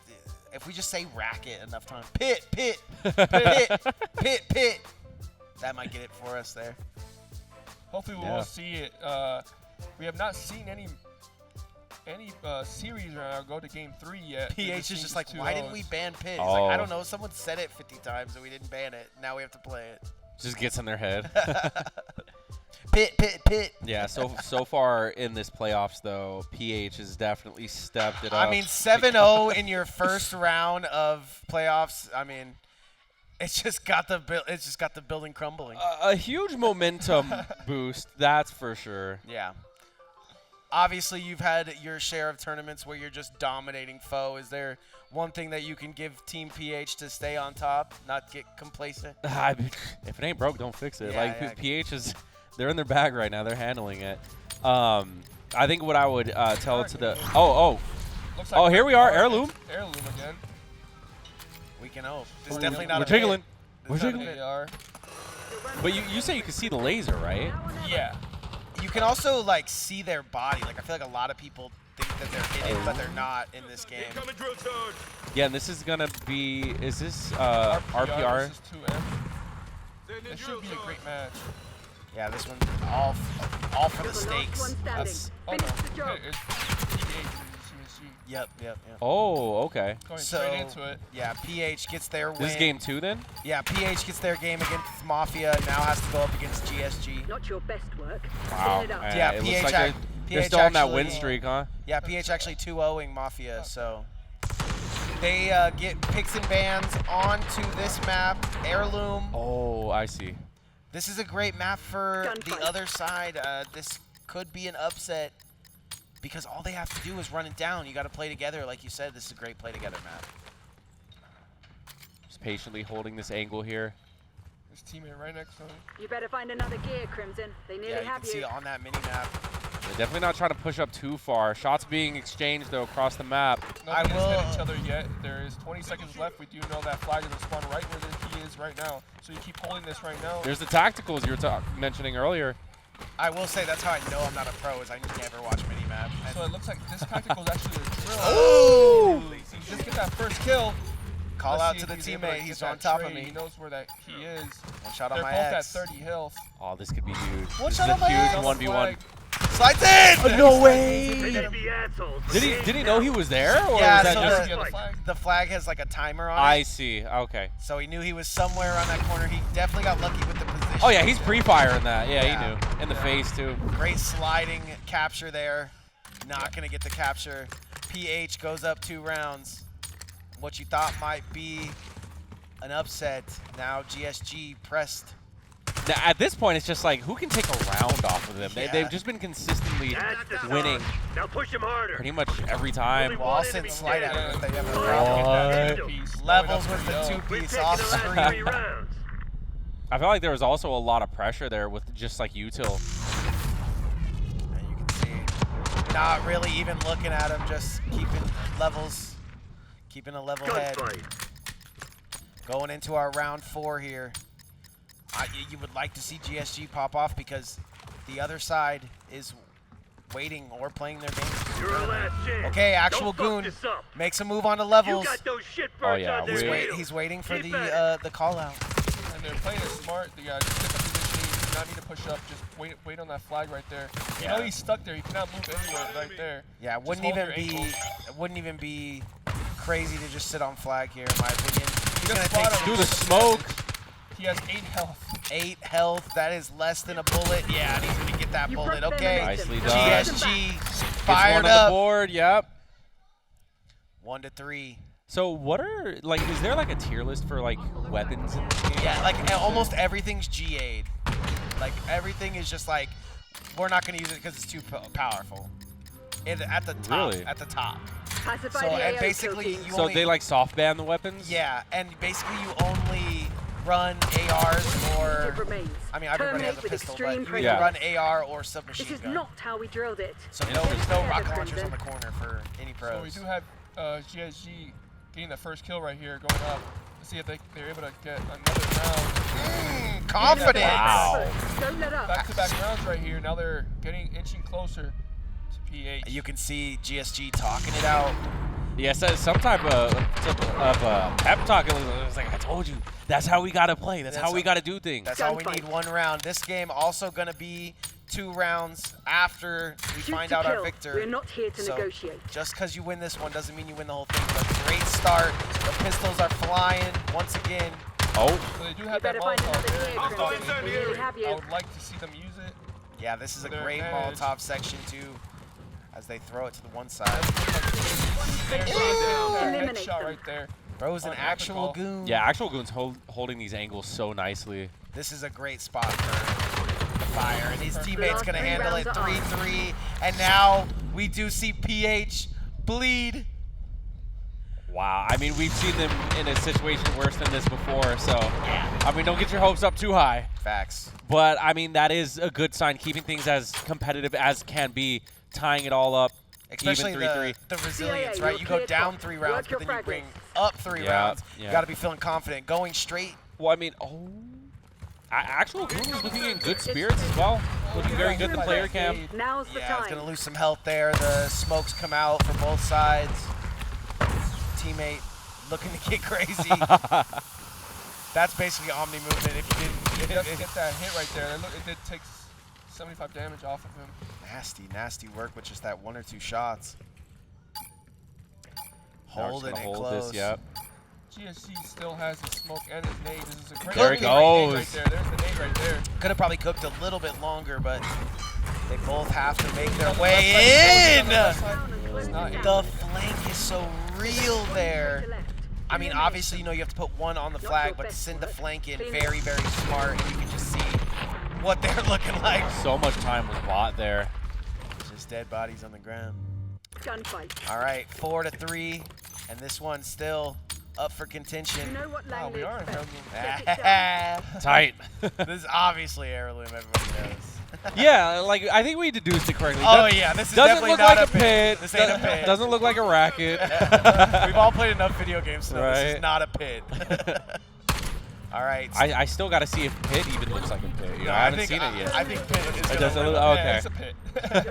Speaker 7: if we just say Racket enough times. Pit. That might get it for us there.
Speaker 2: Hopefully, we
Speaker 4: Yeah.
Speaker 2: will see it. We have not seen any series right now go to game 3 yet. We've
Speaker 7: PH is
Speaker 2: seen
Speaker 7: just like,
Speaker 2: two
Speaker 7: why didn't we
Speaker 2: O's.
Speaker 7: ban Pit? He's
Speaker 4: Oh.
Speaker 7: like, I don't know. Someone said it 50 times and we didn't ban it. Now we have to play it.
Speaker 4: Just gets in their head.
Speaker 7: Pit.
Speaker 4: Yeah, so far in this playoffs though, PH has definitely stepped it up.
Speaker 7: I mean, 7-0 in your first round of playoffs. I mean, it's just got the building crumbling.
Speaker 4: A huge momentum boost, that's for sure.
Speaker 7: Yeah. Obviously, you've had your share of tournaments where you're just dominating foe. Is there one thing that you can give Team PH to stay on top, not get complacent?
Speaker 4: If it ain't broke, don't fix it.
Speaker 7: Yeah,
Speaker 4: Like
Speaker 7: yeah.
Speaker 4: PH is, they're in their bag right now. They're handling it. I think what I would tell it to the
Speaker 2: Looks
Speaker 4: Oh, here we are,
Speaker 2: Heirloom
Speaker 4: Heirloom.
Speaker 2: again.
Speaker 7: We can hope. This is
Speaker 2: We're
Speaker 7: definitely not
Speaker 4: we're
Speaker 7: a
Speaker 4: jiggling.
Speaker 7: bit.
Speaker 4: We're
Speaker 7: This is not a
Speaker 4: jiggling.
Speaker 7: bit.
Speaker 2: AR.
Speaker 4: But you say you can see the laser, right?
Speaker 2: Yeah.
Speaker 7: You can also like see their body. Like I feel like a lot of people think that they're hidden, but they're not in this game.
Speaker 5: Incoming drill charge.
Speaker 4: Yeah, and this is gonna be. Is this RPR?
Speaker 2: versus 2M. This should be a great match.
Speaker 7: Yeah, this one's all for the
Speaker 6: You're the last
Speaker 7: stakes.
Speaker 6: one standing.
Speaker 7: That's-
Speaker 2: Oh
Speaker 6: Finish
Speaker 2: no.
Speaker 6: the job.
Speaker 2: It's PH versus CSG.
Speaker 7: Yep.
Speaker 4: Oh, okay.
Speaker 2: Going
Speaker 7: So
Speaker 2: straight into it.
Speaker 7: yeah, PH gets their win.
Speaker 4: This is game 2 then?
Speaker 7: Yeah, PH gets their game against Mafia. Now has to go up against GSG.
Speaker 6: Not your best work.
Speaker 4: Wow.
Speaker 6: Clean it up.
Speaker 7: Yeah,
Speaker 4: it
Speaker 7: PH
Speaker 4: looks like
Speaker 7: act-
Speaker 4: they're
Speaker 7: PH
Speaker 4: still on that
Speaker 7: actually-
Speaker 4: win streak, huh?
Speaker 7: Yeah, PH actually 2-0ing Mafia. So They get picks and bans onto this map, Heirloom.
Speaker 4: Oh, I see.
Speaker 7: This is a great map for the
Speaker 6: Gunfight.
Speaker 7: other side. This could be an upset because all they have to do is run it down. You got to play together. Like you said, this is a great play together map.
Speaker 4: Just patiently holding this angle here.
Speaker 2: His teammate right next to him.
Speaker 6: You better find another gear, Crimson. They nearly
Speaker 7: Yeah, you
Speaker 6: have
Speaker 7: can see
Speaker 6: you.
Speaker 7: on that mini map.
Speaker 4: They're definitely not trying to push up too far. Shots being exchanged, though, across the map.
Speaker 2: Nobody has hit each other yet. There is 20 seconds left. We do know that flag is going to spawn right where he is right now. So you keep holding this right now.
Speaker 4: There's the tacticals you were mentioning earlier.
Speaker 7: I will say that's how I know I'm not a pro is I never watch mini map.
Speaker 2: So it looks like this tactical is actually a drill.
Speaker 7: Oh!
Speaker 2: So you just get that first kill.
Speaker 7: Call
Speaker 2: Let's
Speaker 7: out
Speaker 2: see
Speaker 7: to the
Speaker 2: if he's able to
Speaker 7: teammate.
Speaker 2: get
Speaker 7: He's
Speaker 2: that
Speaker 7: on top of
Speaker 2: trade.
Speaker 7: me.
Speaker 2: He knows where that he is.
Speaker 7: One shot
Speaker 2: They're
Speaker 7: on my
Speaker 2: both
Speaker 7: X.
Speaker 2: at 30 health.
Speaker 4: Oh, this could be huge.
Speaker 7: One
Speaker 4: This
Speaker 7: shot
Speaker 4: is
Speaker 7: on my
Speaker 4: a huge
Speaker 7: X.
Speaker 4: 1v1.
Speaker 7: Slides in!
Speaker 4: No way!
Speaker 5: The assholes.
Speaker 4: Did he know he was there, or
Speaker 7: Yeah,
Speaker 4: was that
Speaker 7: so
Speaker 4: just?
Speaker 2: Yeah, the flag.
Speaker 7: The flag has like a timer on
Speaker 4: I
Speaker 7: it.
Speaker 4: see. Okay.
Speaker 7: So he knew he was somewhere around that corner. He definitely got lucky with the position.
Speaker 4: Oh yeah, he's pre-firing that. Yeah,
Speaker 7: Yeah.
Speaker 4: he knew. In the face too.
Speaker 7: Great sliding capture there. Not going to get the capture. PH goes up 2 rounds. What you thought might be an upset. Now GSG pressed.
Speaker 4: Now, at this point, it's just like, who can take a round off of them?
Speaker 7: Yeah.
Speaker 4: They've just been consistently
Speaker 5: That's the
Speaker 4: winning
Speaker 5: sauce. Now push him harder.
Speaker 4: pretty much every time.
Speaker 5: Only
Speaker 7: Well, I'll
Speaker 5: one
Speaker 7: send
Speaker 5: enemy
Speaker 7: slide at him if they ever
Speaker 5: What?
Speaker 2: Two-piece,
Speaker 7: Levels
Speaker 2: going
Speaker 7: with
Speaker 2: up
Speaker 7: the
Speaker 2: 3-0.
Speaker 5: We're
Speaker 7: 2-piece
Speaker 5: taking
Speaker 7: off
Speaker 5: the last
Speaker 7: screen.
Speaker 5: 3 rounds.
Speaker 4: I feel like there was also a lot of pressure there with just like util.
Speaker 7: And you can see not really even looking at him, just keeping levels, keeping a level head.
Speaker 5: Gunfight.
Speaker 7: Going into our round 4 here. You would like to see GSG pop off because the other side is waiting or playing their game.
Speaker 5: You're our last chance.
Speaker 7: Okay, actual
Speaker 5: Don't fuck
Speaker 7: goon
Speaker 5: this up.
Speaker 7: makes a move on the
Speaker 5: You
Speaker 7: levels.
Speaker 5: got those shit
Speaker 4: Oh,
Speaker 5: birds
Speaker 4: yeah,
Speaker 5: on their heels.
Speaker 7: He's waiting for
Speaker 5: Keep at it.
Speaker 7: the call out.
Speaker 2: And they're playing it smart. They got just get the positioning. You do not need to push up. Just wait on that flag right there. You know he's stuck there. He cannot move anywhere right there.
Speaker 7: Yeah, it
Speaker 2: Just
Speaker 7: wouldn't
Speaker 2: hold
Speaker 7: even
Speaker 2: your
Speaker 7: be
Speaker 2: ankle.
Speaker 7: wouldn't even be crazy to just sit on flag here, in my opinion. He's
Speaker 2: Just
Speaker 7: gonna
Speaker 2: spot
Speaker 7: take
Speaker 2: him.
Speaker 4: Do the smoke.
Speaker 2: He has 8 health.
Speaker 7: 8 health. That is less than a bullet. Yeah, and he's gonna get that
Speaker 6: You
Speaker 7: bullet.
Speaker 6: broke their
Speaker 7: Okay,
Speaker 6: momentum.
Speaker 4: Nicely
Speaker 6: Now
Speaker 4: done.
Speaker 6: push them
Speaker 7: GSG
Speaker 6: back.
Speaker 4: Gets
Speaker 7: fired
Speaker 4: one on the
Speaker 7: up.
Speaker 4: board. Yep.
Speaker 7: 1 to 3.
Speaker 4: So what are like? Is there like a tier list for like weapons in this game?
Speaker 7: Yeah, like almost everything's GA'd. Like everything is just like we're not gonna use it because it's too powerful. At the top.
Speaker 4: Really?
Speaker 7: At the top.
Speaker 6: Pacify
Speaker 7: So
Speaker 6: the
Speaker 7: and
Speaker 6: AO
Speaker 7: basically
Speaker 6: kill team.
Speaker 7: you
Speaker 4: So
Speaker 7: only
Speaker 4: they like soft ban the weapons?
Speaker 7: yeah, and basically you only run ARs
Speaker 6: It
Speaker 7: or
Speaker 6: remains.
Speaker 7: I mean everybody has
Speaker 6: Terminate
Speaker 7: a
Speaker 6: with
Speaker 7: pistol, but
Speaker 6: extreme
Speaker 7: you
Speaker 6: pressure.
Speaker 7: can run AR or
Speaker 6: This
Speaker 7: submachine
Speaker 6: is
Speaker 7: gun.
Speaker 6: not how we drilled it.
Speaker 7: So no
Speaker 6: Never
Speaker 7: rocket launchers on
Speaker 6: Crimson.
Speaker 7: the corner for any
Speaker 2: So
Speaker 7: pros.
Speaker 2: we do have GSG getting the first kill right here, going up. Let's see if they're able to get another round.
Speaker 7: Confidence.
Speaker 4: Wow.
Speaker 6: Don't let up.
Speaker 2: Back-to-back rounds right here. Now they're inching closer to PH.
Speaker 7: You can see GSG talking it out.
Speaker 4: Yeah, so some type of pep talk. It was like, I told you, that's how we gotta play. That's how we gotta do things.
Speaker 7: That's all we
Speaker 6: Gunfight.
Speaker 7: need, 1 round. This game also gonna be 2 rounds after we
Speaker 6: Shoot
Speaker 7: find
Speaker 6: to
Speaker 7: out our
Speaker 6: kill.
Speaker 7: victor.
Speaker 6: We're not here to
Speaker 7: So,
Speaker 6: negotiate.
Speaker 7: just because you win this one doesn't mean you win the whole thing. But great start. The pistols are flying once again.
Speaker 4: Oh,
Speaker 2: So they do
Speaker 6: You
Speaker 2: have that
Speaker 6: better find
Speaker 2: Molotov
Speaker 6: another
Speaker 2: there.
Speaker 6: gear, Crimson. We nearly have
Speaker 2: I
Speaker 6: you.
Speaker 2: would like to see them use it.
Speaker 7: Yeah, this is a
Speaker 2: Their
Speaker 7: great
Speaker 2: advantage.
Speaker 7: Molotov section too, as they throw it to the one side.
Speaker 6: Eliminate
Speaker 2: Headshot
Speaker 6: them.
Speaker 2: right there.
Speaker 7: Bro's an
Speaker 2: On
Speaker 7: actual
Speaker 2: Capital.
Speaker 7: goon.
Speaker 4: yeah, actual goons holding these angles so nicely.
Speaker 7: This is a great spot for the fire, and his teammate's
Speaker 6: Last
Speaker 7: gonna
Speaker 6: 3
Speaker 7: handle it
Speaker 6: rounds are on.
Speaker 7: 3-3, and now we do see PH bleed.
Speaker 4: Wow, I mean, we've seen them in a situation worse than this before, so I mean, don't get your hopes up too high.
Speaker 7: Facts.
Speaker 4: But I mean, that is a good sign, keeping things as competitive as can be, tying it all up,
Speaker 7: Especially
Speaker 4: even 3-3.
Speaker 7: the resilience,
Speaker 6: Yeah,
Speaker 7: right?
Speaker 6: you're
Speaker 7: You go
Speaker 6: clear
Speaker 7: down
Speaker 6: top.
Speaker 7: 3 rounds,
Speaker 6: Work
Speaker 7: but
Speaker 6: your
Speaker 7: then you bring
Speaker 6: progress.
Speaker 7: up 3
Speaker 4: Yeah,
Speaker 7: rounds.
Speaker 4: yeah.
Speaker 7: You got to be feeling confident. Going straight.
Speaker 4: Well, I mean, actual goon is looking in good spirits as well. Looking very good in the player cam.
Speaker 6: Now's the
Speaker 7: Yeah,
Speaker 6: time.
Speaker 7: it's going to lose some health there. The smokes come out for both sides. Teammate looking to get crazy. That's basically Omni movement. If you
Speaker 2: He
Speaker 7: didn't,
Speaker 2: does get that hit right there. It did take 75 damage off of him.
Speaker 7: nasty work with just that 1 or 2 shots.
Speaker 4: Now we're just
Speaker 7: Holding
Speaker 4: gonna
Speaker 7: it
Speaker 4: hold
Speaker 7: close.
Speaker 4: this, yep.
Speaker 2: GSG still has his smoke and his nade. This is a great
Speaker 4: There it
Speaker 2: nade right
Speaker 4: goes.
Speaker 2: there. There's the nade right there.
Speaker 7: Could have probably cooked a little bit longer, but they both have to make their way in.
Speaker 2: It's not in.
Speaker 7: The flank is so real there. I mean, obviously, you know, you have to put one on the flag, but to send the flank in, very, very smart. And you can just see what they're looking like.
Speaker 4: So much time was bought there.
Speaker 7: Just dead bodies on the ground.
Speaker 6: Gunfight.
Speaker 7: All right, 4-3, and this one's still up for contention.
Speaker 6: You know what
Speaker 2: Wow, we are in
Speaker 6: language?
Speaker 2: heirloom.
Speaker 6: Get it done.
Speaker 4: Tight.
Speaker 7: This is obviously heirloom, everybody knows.
Speaker 4: Yeah, like I think we deduced it correctly.
Speaker 7: Oh yeah, this is
Speaker 4: Doesn't
Speaker 7: definitely
Speaker 4: look
Speaker 7: not
Speaker 4: like a pit.
Speaker 7: This ain't a pit.
Speaker 4: Doesn't look like a racket.
Speaker 7: We've all played enough video games to know this is
Speaker 4: Right.
Speaker 7: not a pit. All right.
Speaker 4: I still got to see if pit even looks like a pit. You know,
Speaker 7: No,
Speaker 4: I haven't
Speaker 7: think,
Speaker 4: seen it yet.
Speaker 7: I think pit is
Speaker 4: It
Speaker 7: gonna
Speaker 4: doesn't
Speaker 7: live
Speaker 4: look-
Speaker 7: up.
Speaker 4: okay.
Speaker 2: Yeah, it's a pit.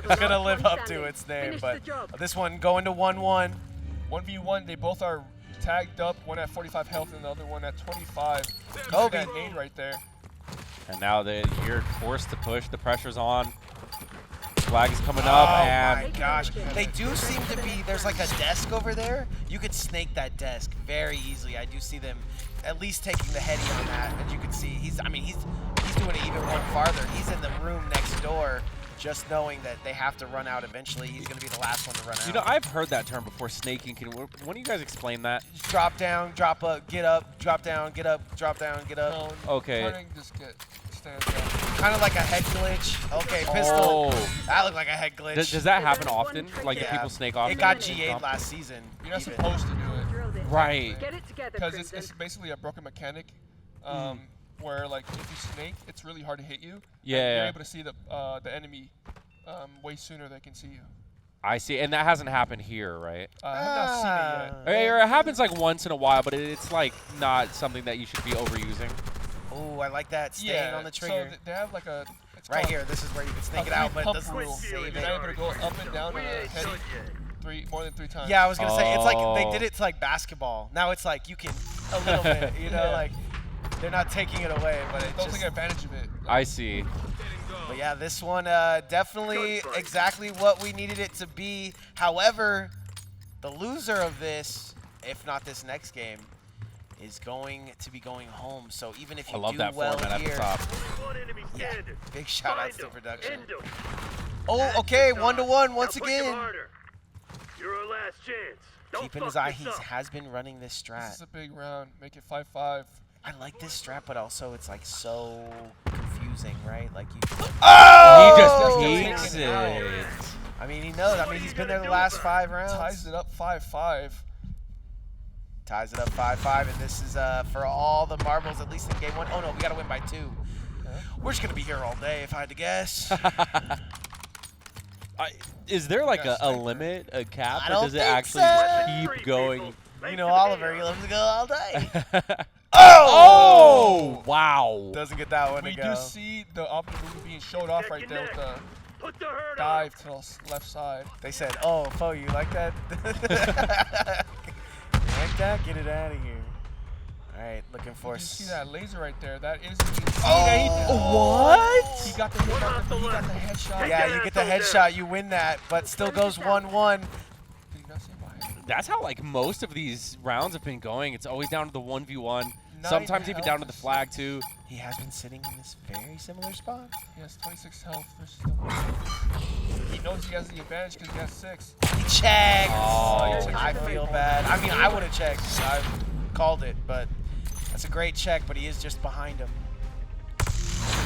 Speaker 7: It's gonna live up to its name,
Speaker 6: Finish
Speaker 7: but
Speaker 6: the job.
Speaker 7: this one going to 1-1.
Speaker 2: 1v1, they both are tagged up, one at 45 health and the other one at 25.
Speaker 7: Kobe.
Speaker 2: That nade right there.
Speaker 4: And now you're forced to push. The pressure's on. Flag is coming up,
Speaker 7: Oh
Speaker 4: and
Speaker 7: my gosh. They do seem to be, there's like a desk over there. You could snake that desk very easily. I do see them at least taking the heady on that. And you can see, he's doing it even one farther. He's in the room next door, just knowing that they have to run out eventually. He's going to be the last one to run out.
Speaker 4: you know I've heard that term before. Snaking. When do you guys explain that?
Speaker 7: Just drop down, drop up, get up, drop down, get up, drop down, get up.
Speaker 2: No,
Speaker 4: Okay.
Speaker 2: turning just stands up.
Speaker 7: Kind of like a head glitch. Okay, pistol.
Speaker 4: Oh.
Speaker 7: That looked like a head glitch.
Speaker 4: Does that happen often? Like, do
Speaker 7: Yeah.
Speaker 4: people snake off?
Speaker 7: It got GA'd last season.
Speaker 2: You're not
Speaker 7: even.
Speaker 2: supposed to do it.
Speaker 6: Drilled it.
Speaker 4: Right.
Speaker 6: Get it together,
Speaker 2: Because
Speaker 6: Crimson.
Speaker 2: it's basically a broken mechanic, where like if you snake, it's really hard to hit you. and
Speaker 4: Yeah.
Speaker 2: you're able to see the enemy way sooner than they can see you.
Speaker 4: I see, and that hasn't happened here, right?
Speaker 2: I have not seen it yet.
Speaker 4: Or it happens like once in a while, but it's like not something that you should be overusing.
Speaker 7: Oh, I like that. Staying
Speaker 2: Yeah,
Speaker 7: on the
Speaker 2: so
Speaker 7: trigger.
Speaker 2: they have like a it's
Speaker 7: Right
Speaker 2: called
Speaker 7: here, this is where you can
Speaker 2: a
Speaker 7: snake it out, but it
Speaker 2: three-pump
Speaker 7: doesn't
Speaker 2: rule.
Speaker 7: save
Speaker 2: You're
Speaker 7: it.
Speaker 2: not able to go up and down
Speaker 5: We
Speaker 2: on a
Speaker 5: ain't
Speaker 2: heady
Speaker 5: done yet.
Speaker 2: more than 3 times.
Speaker 7: Yeah, I was gonna say it's like they
Speaker 4: Oh.
Speaker 7: did it to like basketball. Now it's like you can a little bit, you know,
Speaker 2: Yeah.
Speaker 7: like they're not taking it away, but it
Speaker 2: Don't
Speaker 7: just.
Speaker 2: take advantage of it.
Speaker 4: I see.
Speaker 7: But yeah, this one definitely exactly what we needed it to be. However, the loser of this, if not this next game, is going to be going home. So even if you
Speaker 4: I love
Speaker 7: do
Speaker 4: that
Speaker 7: well
Speaker 4: format at the
Speaker 7: here,
Speaker 4: top.
Speaker 5: One enemy
Speaker 7: yeah,
Speaker 5: standing.
Speaker 7: big shout outs to
Speaker 5: Find 'em.
Speaker 7: production.
Speaker 5: End 'em.
Speaker 7: Oh, okay,
Speaker 5: That's
Speaker 7: 1-1
Speaker 5: Now
Speaker 7: once
Speaker 5: push 'em
Speaker 7: again.
Speaker 5: harder. You're our last chance. Don't
Speaker 7: Keeping
Speaker 5: fuck
Speaker 7: his eye,
Speaker 5: this
Speaker 7: he
Speaker 5: up.
Speaker 7: has been running this
Speaker 2: This
Speaker 7: strat.
Speaker 2: is a big round. Make it 5-5.
Speaker 7: I like this strat, but also it's like so confusing, right? Like you.
Speaker 4: He
Speaker 7: Oh!
Speaker 4: just takes
Speaker 2: taking it out.
Speaker 4: it.
Speaker 7: I mean, he knows. I mean, he's been there the last 5 rounds.
Speaker 2: Ties it up 5-5.
Speaker 7: Ties it up 5-5, and this is for all the marbles, at least in game 1. Oh no, we gotta win by 2. We're just gonna be here all day, if I had to guess.
Speaker 4: Is there like
Speaker 2: Yeah,
Speaker 4: a
Speaker 2: sniper.
Speaker 4: limit, a cap,
Speaker 7: I
Speaker 4: or
Speaker 7: don't
Speaker 4: does it
Speaker 7: think
Speaker 4: actually
Speaker 7: so.
Speaker 4: keep going?
Speaker 5: Make
Speaker 7: You know,
Speaker 5: the
Speaker 7: Oliver, he
Speaker 5: video.
Speaker 7: loves to go all day.
Speaker 4: Oh! Wow.
Speaker 7: Doesn't get that one
Speaker 2: We
Speaker 7: to go.
Speaker 2: do see the opportunity being showed off right there with the
Speaker 5: Put the hurt on.
Speaker 2: dive to the left side.
Speaker 7: They said, "Oh, Fo, you like that? You like that? Get it out of here." All right, looking for.
Speaker 2: You see that laser right there? That is.
Speaker 7: What?
Speaker 2: He got the hit on the, he got the headshot.
Speaker 7: Yeah, you get the headshot, you win that, but still goes 1-1.
Speaker 2: Did you not say why?
Speaker 4: That's how like most of these rounds have been going. It's always down to the 1v1.
Speaker 2: Nine
Speaker 4: Sometimes even down to
Speaker 2: health.
Speaker 4: the flag too.
Speaker 7: He has been sitting in this very similar spot.
Speaker 2: He has 26 health versus the He knows he has the advantage because he has 6.
Speaker 7: He checked.
Speaker 4: Oh.
Speaker 7: I feel bad. I mean, I would have checked. I called it, but that's a great check. But he is just behind him.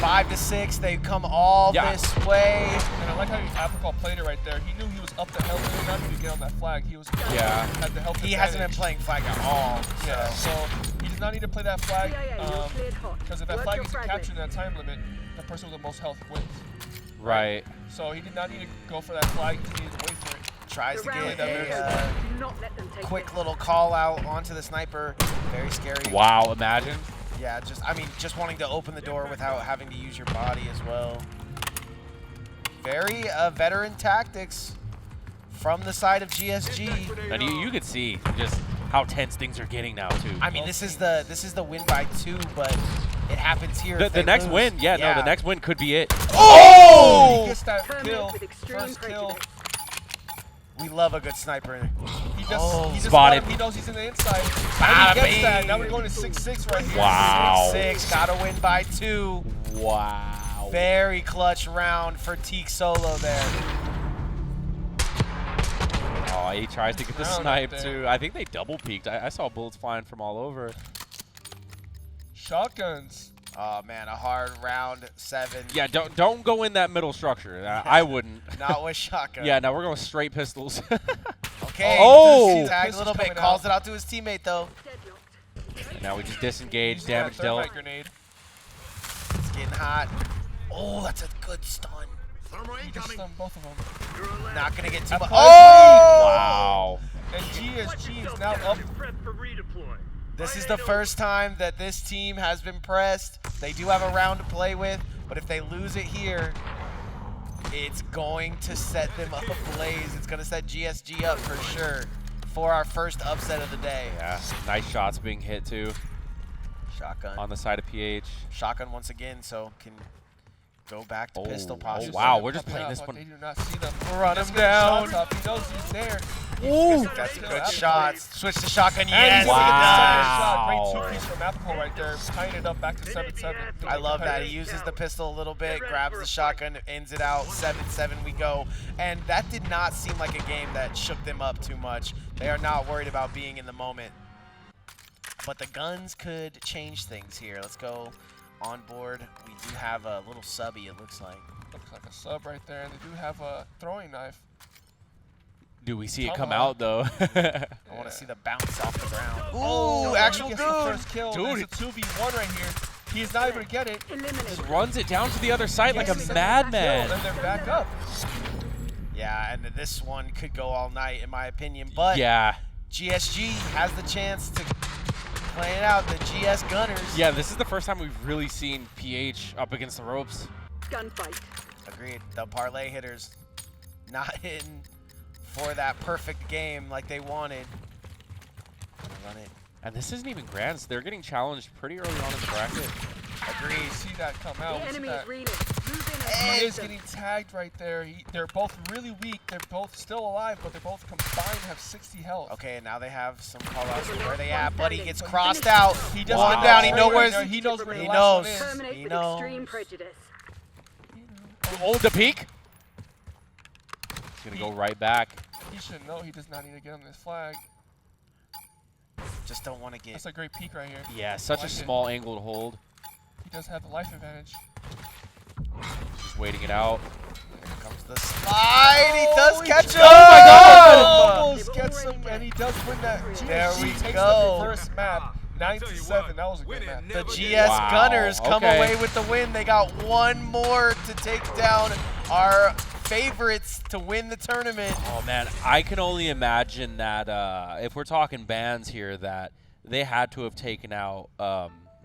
Speaker 7: 5-6. They come all
Speaker 4: Yeah.
Speaker 7: this way.
Speaker 2: And I like how Apricot played it right there. He knew he was up the health. He did not need to get on that flag. He was
Speaker 4: Yeah.
Speaker 2: had the health
Speaker 7: He hasn't been
Speaker 2: advantage.
Speaker 7: playing flag at all.
Speaker 2: Yeah, so he does not need to play that flag
Speaker 6: you're cleared hot.
Speaker 2: because if that
Speaker 6: Work
Speaker 2: flag
Speaker 6: your
Speaker 2: is
Speaker 6: fragment.
Speaker 2: captured in that time limit, the person with the most health wins.
Speaker 4: Right.
Speaker 2: So he did not need to go for that flag. He needed to wait for it.
Speaker 7: Tries
Speaker 6: The
Speaker 7: to
Speaker 6: round
Speaker 7: get
Speaker 6: is
Speaker 7: a
Speaker 6: over. Do not let them take
Speaker 7: quick
Speaker 6: it.
Speaker 7: little call out onto the sniper. Very scary.
Speaker 4: Wow. Imagine.
Speaker 7: Yeah, just wanting to open the door without having to use your body as well. Very veteran tactics from the side of GSG.
Speaker 4: And you could see just how tense things are getting now too.
Speaker 7: I mean, this is the win by 2, but it happens here. if
Speaker 4: The
Speaker 7: they
Speaker 4: next
Speaker 7: lose.
Speaker 4: win, yeah, no, the next win could be it.
Speaker 2: He
Speaker 7: Oh!
Speaker 2: gets that
Speaker 6: Terminate
Speaker 2: kill,
Speaker 6: with extreme
Speaker 2: first kill.
Speaker 6: prejudice.
Speaker 7: We love a good sniper.
Speaker 2: He just,
Speaker 7: Oh.
Speaker 2: he just
Speaker 4: Spotted.
Speaker 2: He knows he's in the inside.
Speaker 7: Bada
Speaker 2: And he gets that.
Speaker 7: bing.
Speaker 2: Now we're going to 6-6 right here.
Speaker 4: Wow.
Speaker 7: 6, gotta win by 2.
Speaker 4: Wow.
Speaker 7: Very clutch round for Teak Solo there.
Speaker 4: Oh, he tries to get the
Speaker 2: Round
Speaker 4: snipe
Speaker 2: right
Speaker 4: too.
Speaker 2: there.
Speaker 4: I think they double peeked. I saw bullets flying from all over.
Speaker 2: Shotguns.
Speaker 7: Oh man, a hard round 7.
Speaker 4: Yeah, don't go in that middle structure. I wouldn't.
Speaker 7: Not with shotgun.
Speaker 4: Yeah, no, we're going straight pistols.
Speaker 7: Okay.
Speaker 4: Oh!
Speaker 7: Tagged a little bit.
Speaker 2: Coming
Speaker 7: Calls
Speaker 2: out.
Speaker 7: it out to his teammate though.
Speaker 4: And now we just disengage.
Speaker 2: Using
Speaker 4: Damage
Speaker 2: that
Speaker 4: dealt.
Speaker 2: thermite grenade.
Speaker 7: It's getting hot. Oh, that's a good stun.
Speaker 2: He just stunned both of them.
Speaker 7: Not gonna get too
Speaker 2: At
Speaker 7: much.
Speaker 2: plus
Speaker 7: Oh!
Speaker 4: Wow.
Speaker 2: And GSG is now up.
Speaker 5: Prep for redeploy.
Speaker 7: This is the first time that this team has been pressed. They do have a round to play with, but if they lose it here, it's going to set them ablaze. It's going to set GSG up for sure for our first upset of the day.
Speaker 4: Yeah, nice shots being hit too
Speaker 7: Shotgun.
Speaker 4: on the side of PH.
Speaker 7: Shotgun once again, so can go back to pistol
Speaker 4: Oh,
Speaker 7: possibly.
Speaker 4: wow, we're just
Speaker 2: Popping
Speaker 4: playing
Speaker 2: out,
Speaker 4: this
Speaker 2: but
Speaker 4: one.
Speaker 2: They do not see them.
Speaker 7: Run
Speaker 2: Just
Speaker 7: him
Speaker 2: get the
Speaker 7: down.
Speaker 2: shots up. He knows he's there.
Speaker 4: Ooh.
Speaker 7: That's a
Speaker 2: Still
Speaker 7: good
Speaker 2: Apple.
Speaker 7: shot. Switch to shotgun.
Speaker 2: And
Speaker 7: Yes,
Speaker 2: he's
Speaker 7: he
Speaker 2: getting the second
Speaker 7: does.
Speaker 2: shot. Great
Speaker 4: Wow.
Speaker 2: two-piece from Apple right there. Tying it up back to 7-7.
Speaker 7: I love that. He uses the pistol a little bit, grabs the shotgun, ends it out. 7-7 we go. And that did not seem like a game that shook them up too much. They are not worried about being in the moment. But the guns could change things here. Let's go on board. We do have a little subby, it looks like.
Speaker 2: Looks like a sub right there. And they do have a throwing knife.
Speaker 4: Do we see it come
Speaker 2: Tomahawk.
Speaker 4: out though?
Speaker 7: I want to see the bounce off the ground.
Speaker 2: Oh,
Speaker 7: Ooh, actual
Speaker 2: he
Speaker 7: good.
Speaker 2: gets the first kill.
Speaker 4: Dude.
Speaker 2: There's a 2v1 right here. He is not able to get it.
Speaker 4: Just runs it down to the other side like a
Speaker 2: Yes,
Speaker 4: madman.
Speaker 2: And they're back up.
Speaker 7: Yeah, and this one could go all night in my opinion. But
Speaker 4: Yeah.
Speaker 7: GSG has the chance to play it out. The GS Gunners.
Speaker 4: Yeah, this is the first time we've really seen PH up against the ropes.
Speaker 6: Gunfight.
Speaker 7: Agreed. The parlay hitters not hitting for that perfect game like they wanted. Run it.
Speaker 4: And this isn't even grand. So they're getting challenged pretty early on in the bracket.
Speaker 2: Agreed. We see that come
Speaker 6: The
Speaker 2: out. We see
Speaker 6: enemy
Speaker 2: that.
Speaker 6: is reeling. Move in and
Speaker 2: He
Speaker 6: fight
Speaker 2: is
Speaker 6: them.
Speaker 2: getting tagged right there. They're both really weak. They're both still alive, but they both combined have 60 health.
Speaker 7: Okay, and now they have some call-outs. Where they at? Buddy gets
Speaker 2: Finish.
Speaker 7: crossed out.
Speaker 2: He doesn't
Speaker 7: One
Speaker 2: get
Speaker 7: down.
Speaker 2: that
Speaker 7: He
Speaker 2: spray
Speaker 7: knows
Speaker 2: right
Speaker 7: where's.
Speaker 2: there. He knows where
Speaker 7: He
Speaker 2: the last one
Speaker 7: knows.
Speaker 2: is.
Speaker 6: Terminate
Speaker 7: He
Speaker 6: with
Speaker 7: knows.
Speaker 6: extreme prejudice.
Speaker 4: Oh, the peak. He's gonna go right back.
Speaker 2: He should know he does not need to get on this flag.
Speaker 7: Just don't want to get.
Speaker 2: That's a great peek right here.
Speaker 4: Yeah, such a
Speaker 2: like it.
Speaker 4: small angle to hold.
Speaker 2: He does have the life advantage.
Speaker 4: Just waiting it out.
Speaker 7: Here comes the slide. He does catch him.
Speaker 4: Oh my God!
Speaker 2: Almost gets him, and he does win that.
Speaker 7: There
Speaker 2: GSG
Speaker 7: we
Speaker 2: takes
Speaker 7: go.
Speaker 2: the first map. 9-7. That was a good map.
Speaker 7: The GS
Speaker 4: Wow,
Speaker 7: Gunners come
Speaker 4: okay.
Speaker 7: away with the win. They got one more to take down our favorites to win the tournament.
Speaker 4: Oh man, I can only imagine that if we're talking bans here, that they had to have taken out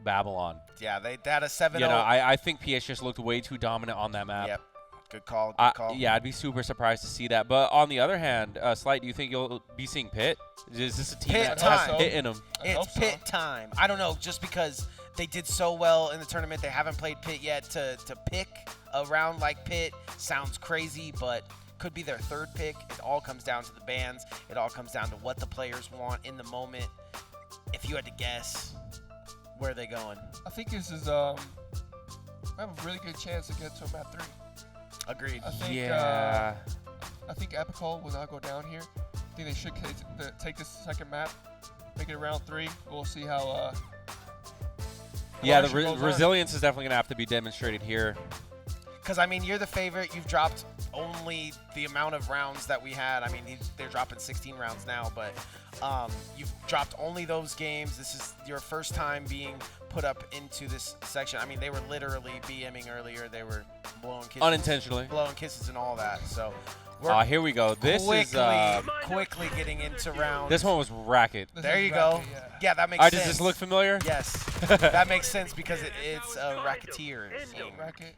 Speaker 4: Babylon.
Speaker 7: Yeah, they had a 7-0.
Speaker 4: You know, I think PS just looked way too dominant on that map.
Speaker 7: Yep. Good call. Good call.
Speaker 4: Yeah, I'd be super surprised to see that. But on the other hand, Slight, do you think you'll be seeing Pit? Is this a team
Speaker 7: Pit
Speaker 4: that
Speaker 7: time.
Speaker 4: has Pit in them?
Speaker 2: I hope
Speaker 7: It's
Speaker 2: so.
Speaker 7: Pit time. I don't know, just because they did so well in the tournament, they haven't played Pit yet. To pick a round like Pit sounds crazy, but could be their third pick. It all comes down to the bans. It all comes down to what the players want in the moment. If you had to guess, where are they going?
Speaker 2: I think this is we have a really good chance to get to map 3.
Speaker 7: Agreed.
Speaker 2: I think
Speaker 4: Yeah.
Speaker 2: I think Epicol will not go down here. I think they should take this second map, make it round 3. We'll see how.
Speaker 4: Yeah, the
Speaker 2: Marshall goes on.
Speaker 4: resilience is definitely going to have to be demonstrated here.
Speaker 7: Because, I mean, you're the favorite. You've dropped only the amount of rounds that we had. I mean, they're dropping 16 rounds now, but you've dropped only those games. This is your first time being put up into this section. I mean, they were literally BMing earlier. They were blowing kisses.
Speaker 4: Unintentionally.
Speaker 7: Blowing kisses and all that. So we're
Speaker 4: Here we go. This
Speaker 7: quickly,
Speaker 4: is
Speaker 7: quickly getting into round.
Speaker 4: this one was racket.
Speaker 2: This
Speaker 7: There
Speaker 2: is
Speaker 7: you go.
Speaker 2: Racket, yeah.
Speaker 7: Yeah, that makes sense.
Speaker 4: Does this look familiar?
Speaker 7: Yes. That makes sense because it's a racketeer thing.
Speaker 2: Racket.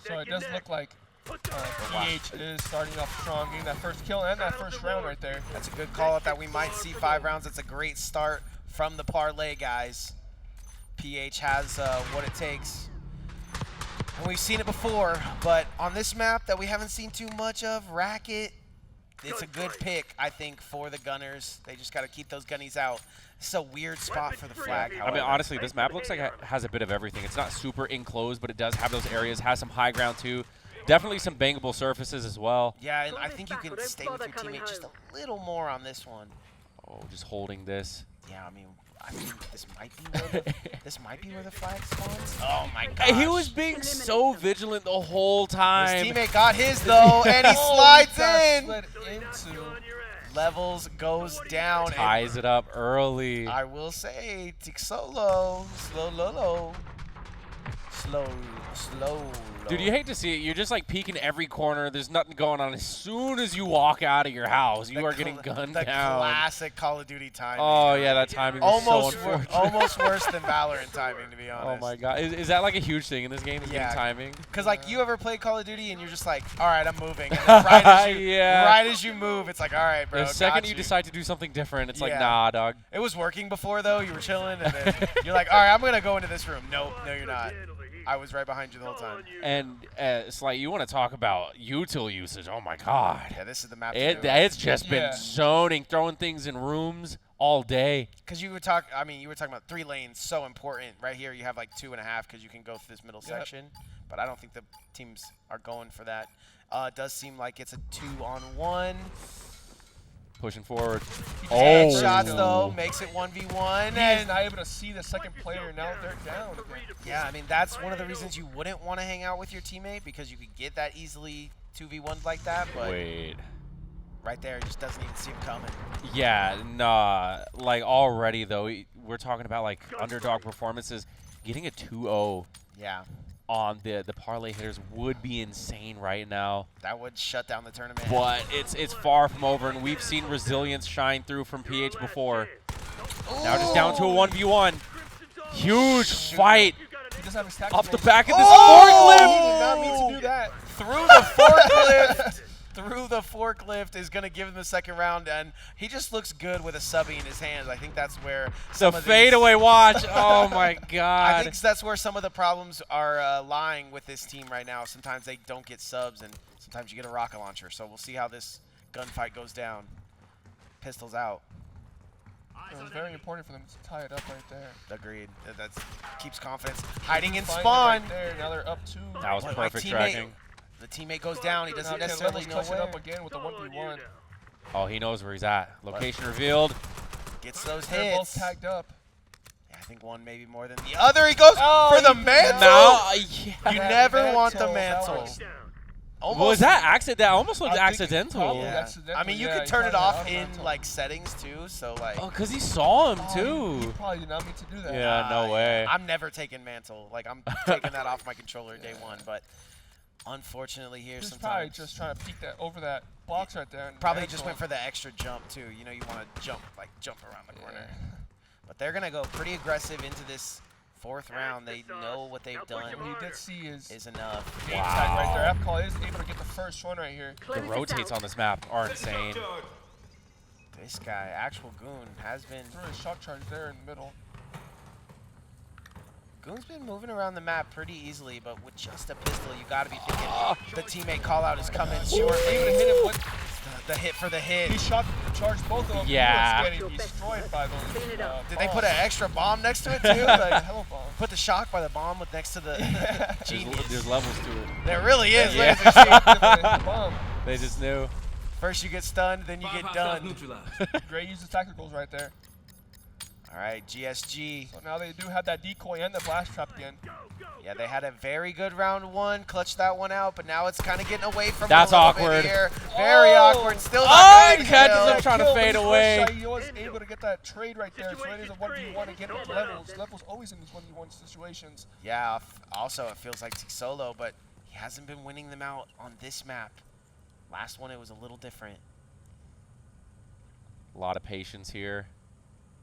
Speaker 2: So it does look like PH is starting off strong, getting that first kill and that first round right there.
Speaker 7: That's a good call out that we might see 5 rounds. That's a great start from the parlay, guys. PH has what it takes. And we've seen it before, but on this map that we haven't seen too much of, Racket, it's a good pick, I think, for the Gunners. They just got to keep those gunnies out. This is a weird spot for the flag,
Speaker 4: I
Speaker 7: however.
Speaker 4: mean, honestly, this map looks like it has a bit of everything. It's not super enclosed, but it does have those areas, has some high ground too. Definitely some bangable surfaces as well.
Speaker 7: Yeah, and I think you can stay with your teammate just a little more on this one.
Speaker 4: Oh, just holding this.
Speaker 7: Yeah, I mean, this might be where the flag spawns. Oh my gosh.
Speaker 4: He was being so vigilant the whole time.
Speaker 7: His teammate got his though, and he slides in.
Speaker 2: Slid into.
Speaker 7: Levels goes down.
Speaker 4: Ties it up early.
Speaker 7: I will say, Tixolo, slow.
Speaker 4: Dude, you hate to see it. You're just like peeking every corner. There's nothing going on. As soon as you walk out of your house, you are getting gunned
Speaker 7: the
Speaker 4: down.
Speaker 7: Classic Call of Duty timing.
Speaker 4: Oh, yeah, that timing was so unfortunate.
Speaker 7: Almost worse than Valorant timing, to be honest.
Speaker 4: Oh, my God. Is that like a huge thing in this game, is getting timing?
Speaker 7: Because, like, you ever play Call of Duty and you're just like, all right, I'm moving. And then right as you move, it's like, all right, bro,
Speaker 4: The second you decide to do something different, it's like, nah, dog.
Speaker 7: It was working before, though. You were chilling, and then you're like, all right, I'm going to go into this room. Nope, no, you're not. I was right behind you the whole time.
Speaker 4: And it's like, you want to talk about util usage. Oh, my God.
Speaker 7: Yeah, this is the map.
Speaker 4: It's just been zoning, throwing things in rooms all day.
Speaker 7: Because you were talking about 3 lanes, so important. Right here, you have like 2.5 because you can go through this middle section. But I don't think the teams are going for that. It does seem like it's a 2-on-1.
Speaker 4: Pushing forward.
Speaker 7: Shots though makes it 1v1.
Speaker 2: And not able to see the second player. Now they're down.
Speaker 7: Yeah, I mean that's one of the reasons you wouldn't want to hang out with your teammate because you could get that easily 2v1 like that. But right there, it just doesn't even see him coming.
Speaker 4: Yeah, nah. Like already though, we're talking about like underdog performances. Getting a 2-0.
Speaker 7: Yeah.
Speaker 4: On the parlay hitters would be insane right now.
Speaker 7: That would shut down the tournament.
Speaker 4: But it's far from over, and we've seen resilience shine through from PH before. Now just down to a 1v1. Huge fight off the back of this forklift.
Speaker 2: He did not mean to do that.
Speaker 7: Through the forklift. Through the forklift is going to give him the second round, and he just looks good with a subby in his hands. I think that's where
Speaker 4: the fadeaway watch. Oh my God!
Speaker 7: I think that's where some of the problems are lying with this team right now. Sometimes they don't get subs, and sometimes you get a rocket launcher. So we'll see how this gunfight goes down. Pistols out.
Speaker 2: It was very important for them to tie it up right there.
Speaker 7: Agreed. That keeps confidence. Hiding in spawn.
Speaker 2: Right there. Now they're up 2.
Speaker 4: That was perfect tracking.
Speaker 7: The teammate goes down. He doesn't necessarily know where.
Speaker 2: It up again with the 1v1.
Speaker 4: Oh, he knows where he's at. Location revealed.
Speaker 7: Gets those hits.
Speaker 2: They're both tagged up.
Speaker 7: Yeah, I think one maybe more than the other. He goes for the mantle.
Speaker 4: No,
Speaker 7: you never want the mantle.
Speaker 4: Was that accident? That almost looked accidental.
Speaker 7: Yeah. I mean, you could turn it off in like settings too. So like.
Speaker 4: Oh, cause he saw him too.
Speaker 2: He probably did not mean to do that.
Speaker 4: Yeah, no way.
Speaker 7: I'm never taking mantle. Like I'm taking that off my controller day one, but. Unfortunately, here
Speaker 2: He's
Speaker 7: sometimes.
Speaker 2: Probably just trying to peek that over that box right there. And
Speaker 7: probably just went for the extra jump too. You know, you want to jump around the corner. But they're gonna go pretty aggressive into this 4th round. They know what they've done.
Speaker 2: What he did see is
Speaker 7: enough.
Speaker 2: Wow. Right there. F-Call is able to get the first one right here.
Speaker 4: The rotates on this map are insane.
Speaker 7: This guy, actual Goon, has been.
Speaker 2: Threw a shock charge there in the middle.
Speaker 7: Goon's been moving around the map pretty easily, but with just a pistol, you got to be thinking the teammate call out is coming short.
Speaker 2: Able to hit him with
Speaker 7: the hit for the hit.
Speaker 2: He shot charged both of them.
Speaker 4: Yeah.
Speaker 2: He was getting destroyed by those.
Speaker 7: Did they put an extra bomb next to it too? Like, put the shock by the bomb with next to the genius.
Speaker 4: There's levels to it.
Speaker 7: There really is.
Speaker 4: Yeah. They just knew.
Speaker 7: First you get stunned, then you get done.
Speaker 2: Gray uses tacticals right there.
Speaker 7: All right, GSG.
Speaker 2: So now they do have that decoy and the blast trap again.
Speaker 7: Yeah, they had a very good round 1, clutched that one out, but now it's kind of getting away from
Speaker 4: That's
Speaker 7: a little
Speaker 4: awkward.
Speaker 7: Bit here. Very awkward. Still not
Speaker 4: he catches him trying to fade away.
Speaker 2: He was able to get that trade right there. So it is a 1v1 again with levels. Levels always in these 1v1 situations.
Speaker 7: Yeah, also it feels like solo, but he hasn't been winning them out on this map. Last one, it was a little different.
Speaker 4: A lot of patience here.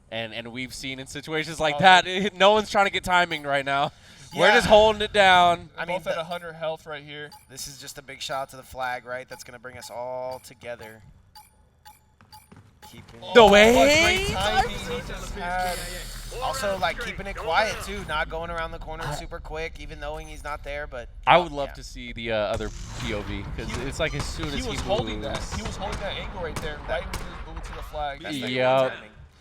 Speaker 4: And we've seen in situations like that, no one's trying to get timing right now. Yeah. We're just holding it down.
Speaker 2: I mean, both at 100 health right here.
Speaker 7: This is just a big shot to the flag, right? That's going to bring us all together. Keeping
Speaker 4: the way.
Speaker 7: Also, like, keeping it quiet, too. Not going around the corner super quick, even knowing he's not there. But
Speaker 4: I would love to see the other POV, because it's like as soon as he
Speaker 2: was holding that. He was holding that angle right there, right when he was moving to the flag.
Speaker 4: Yeah.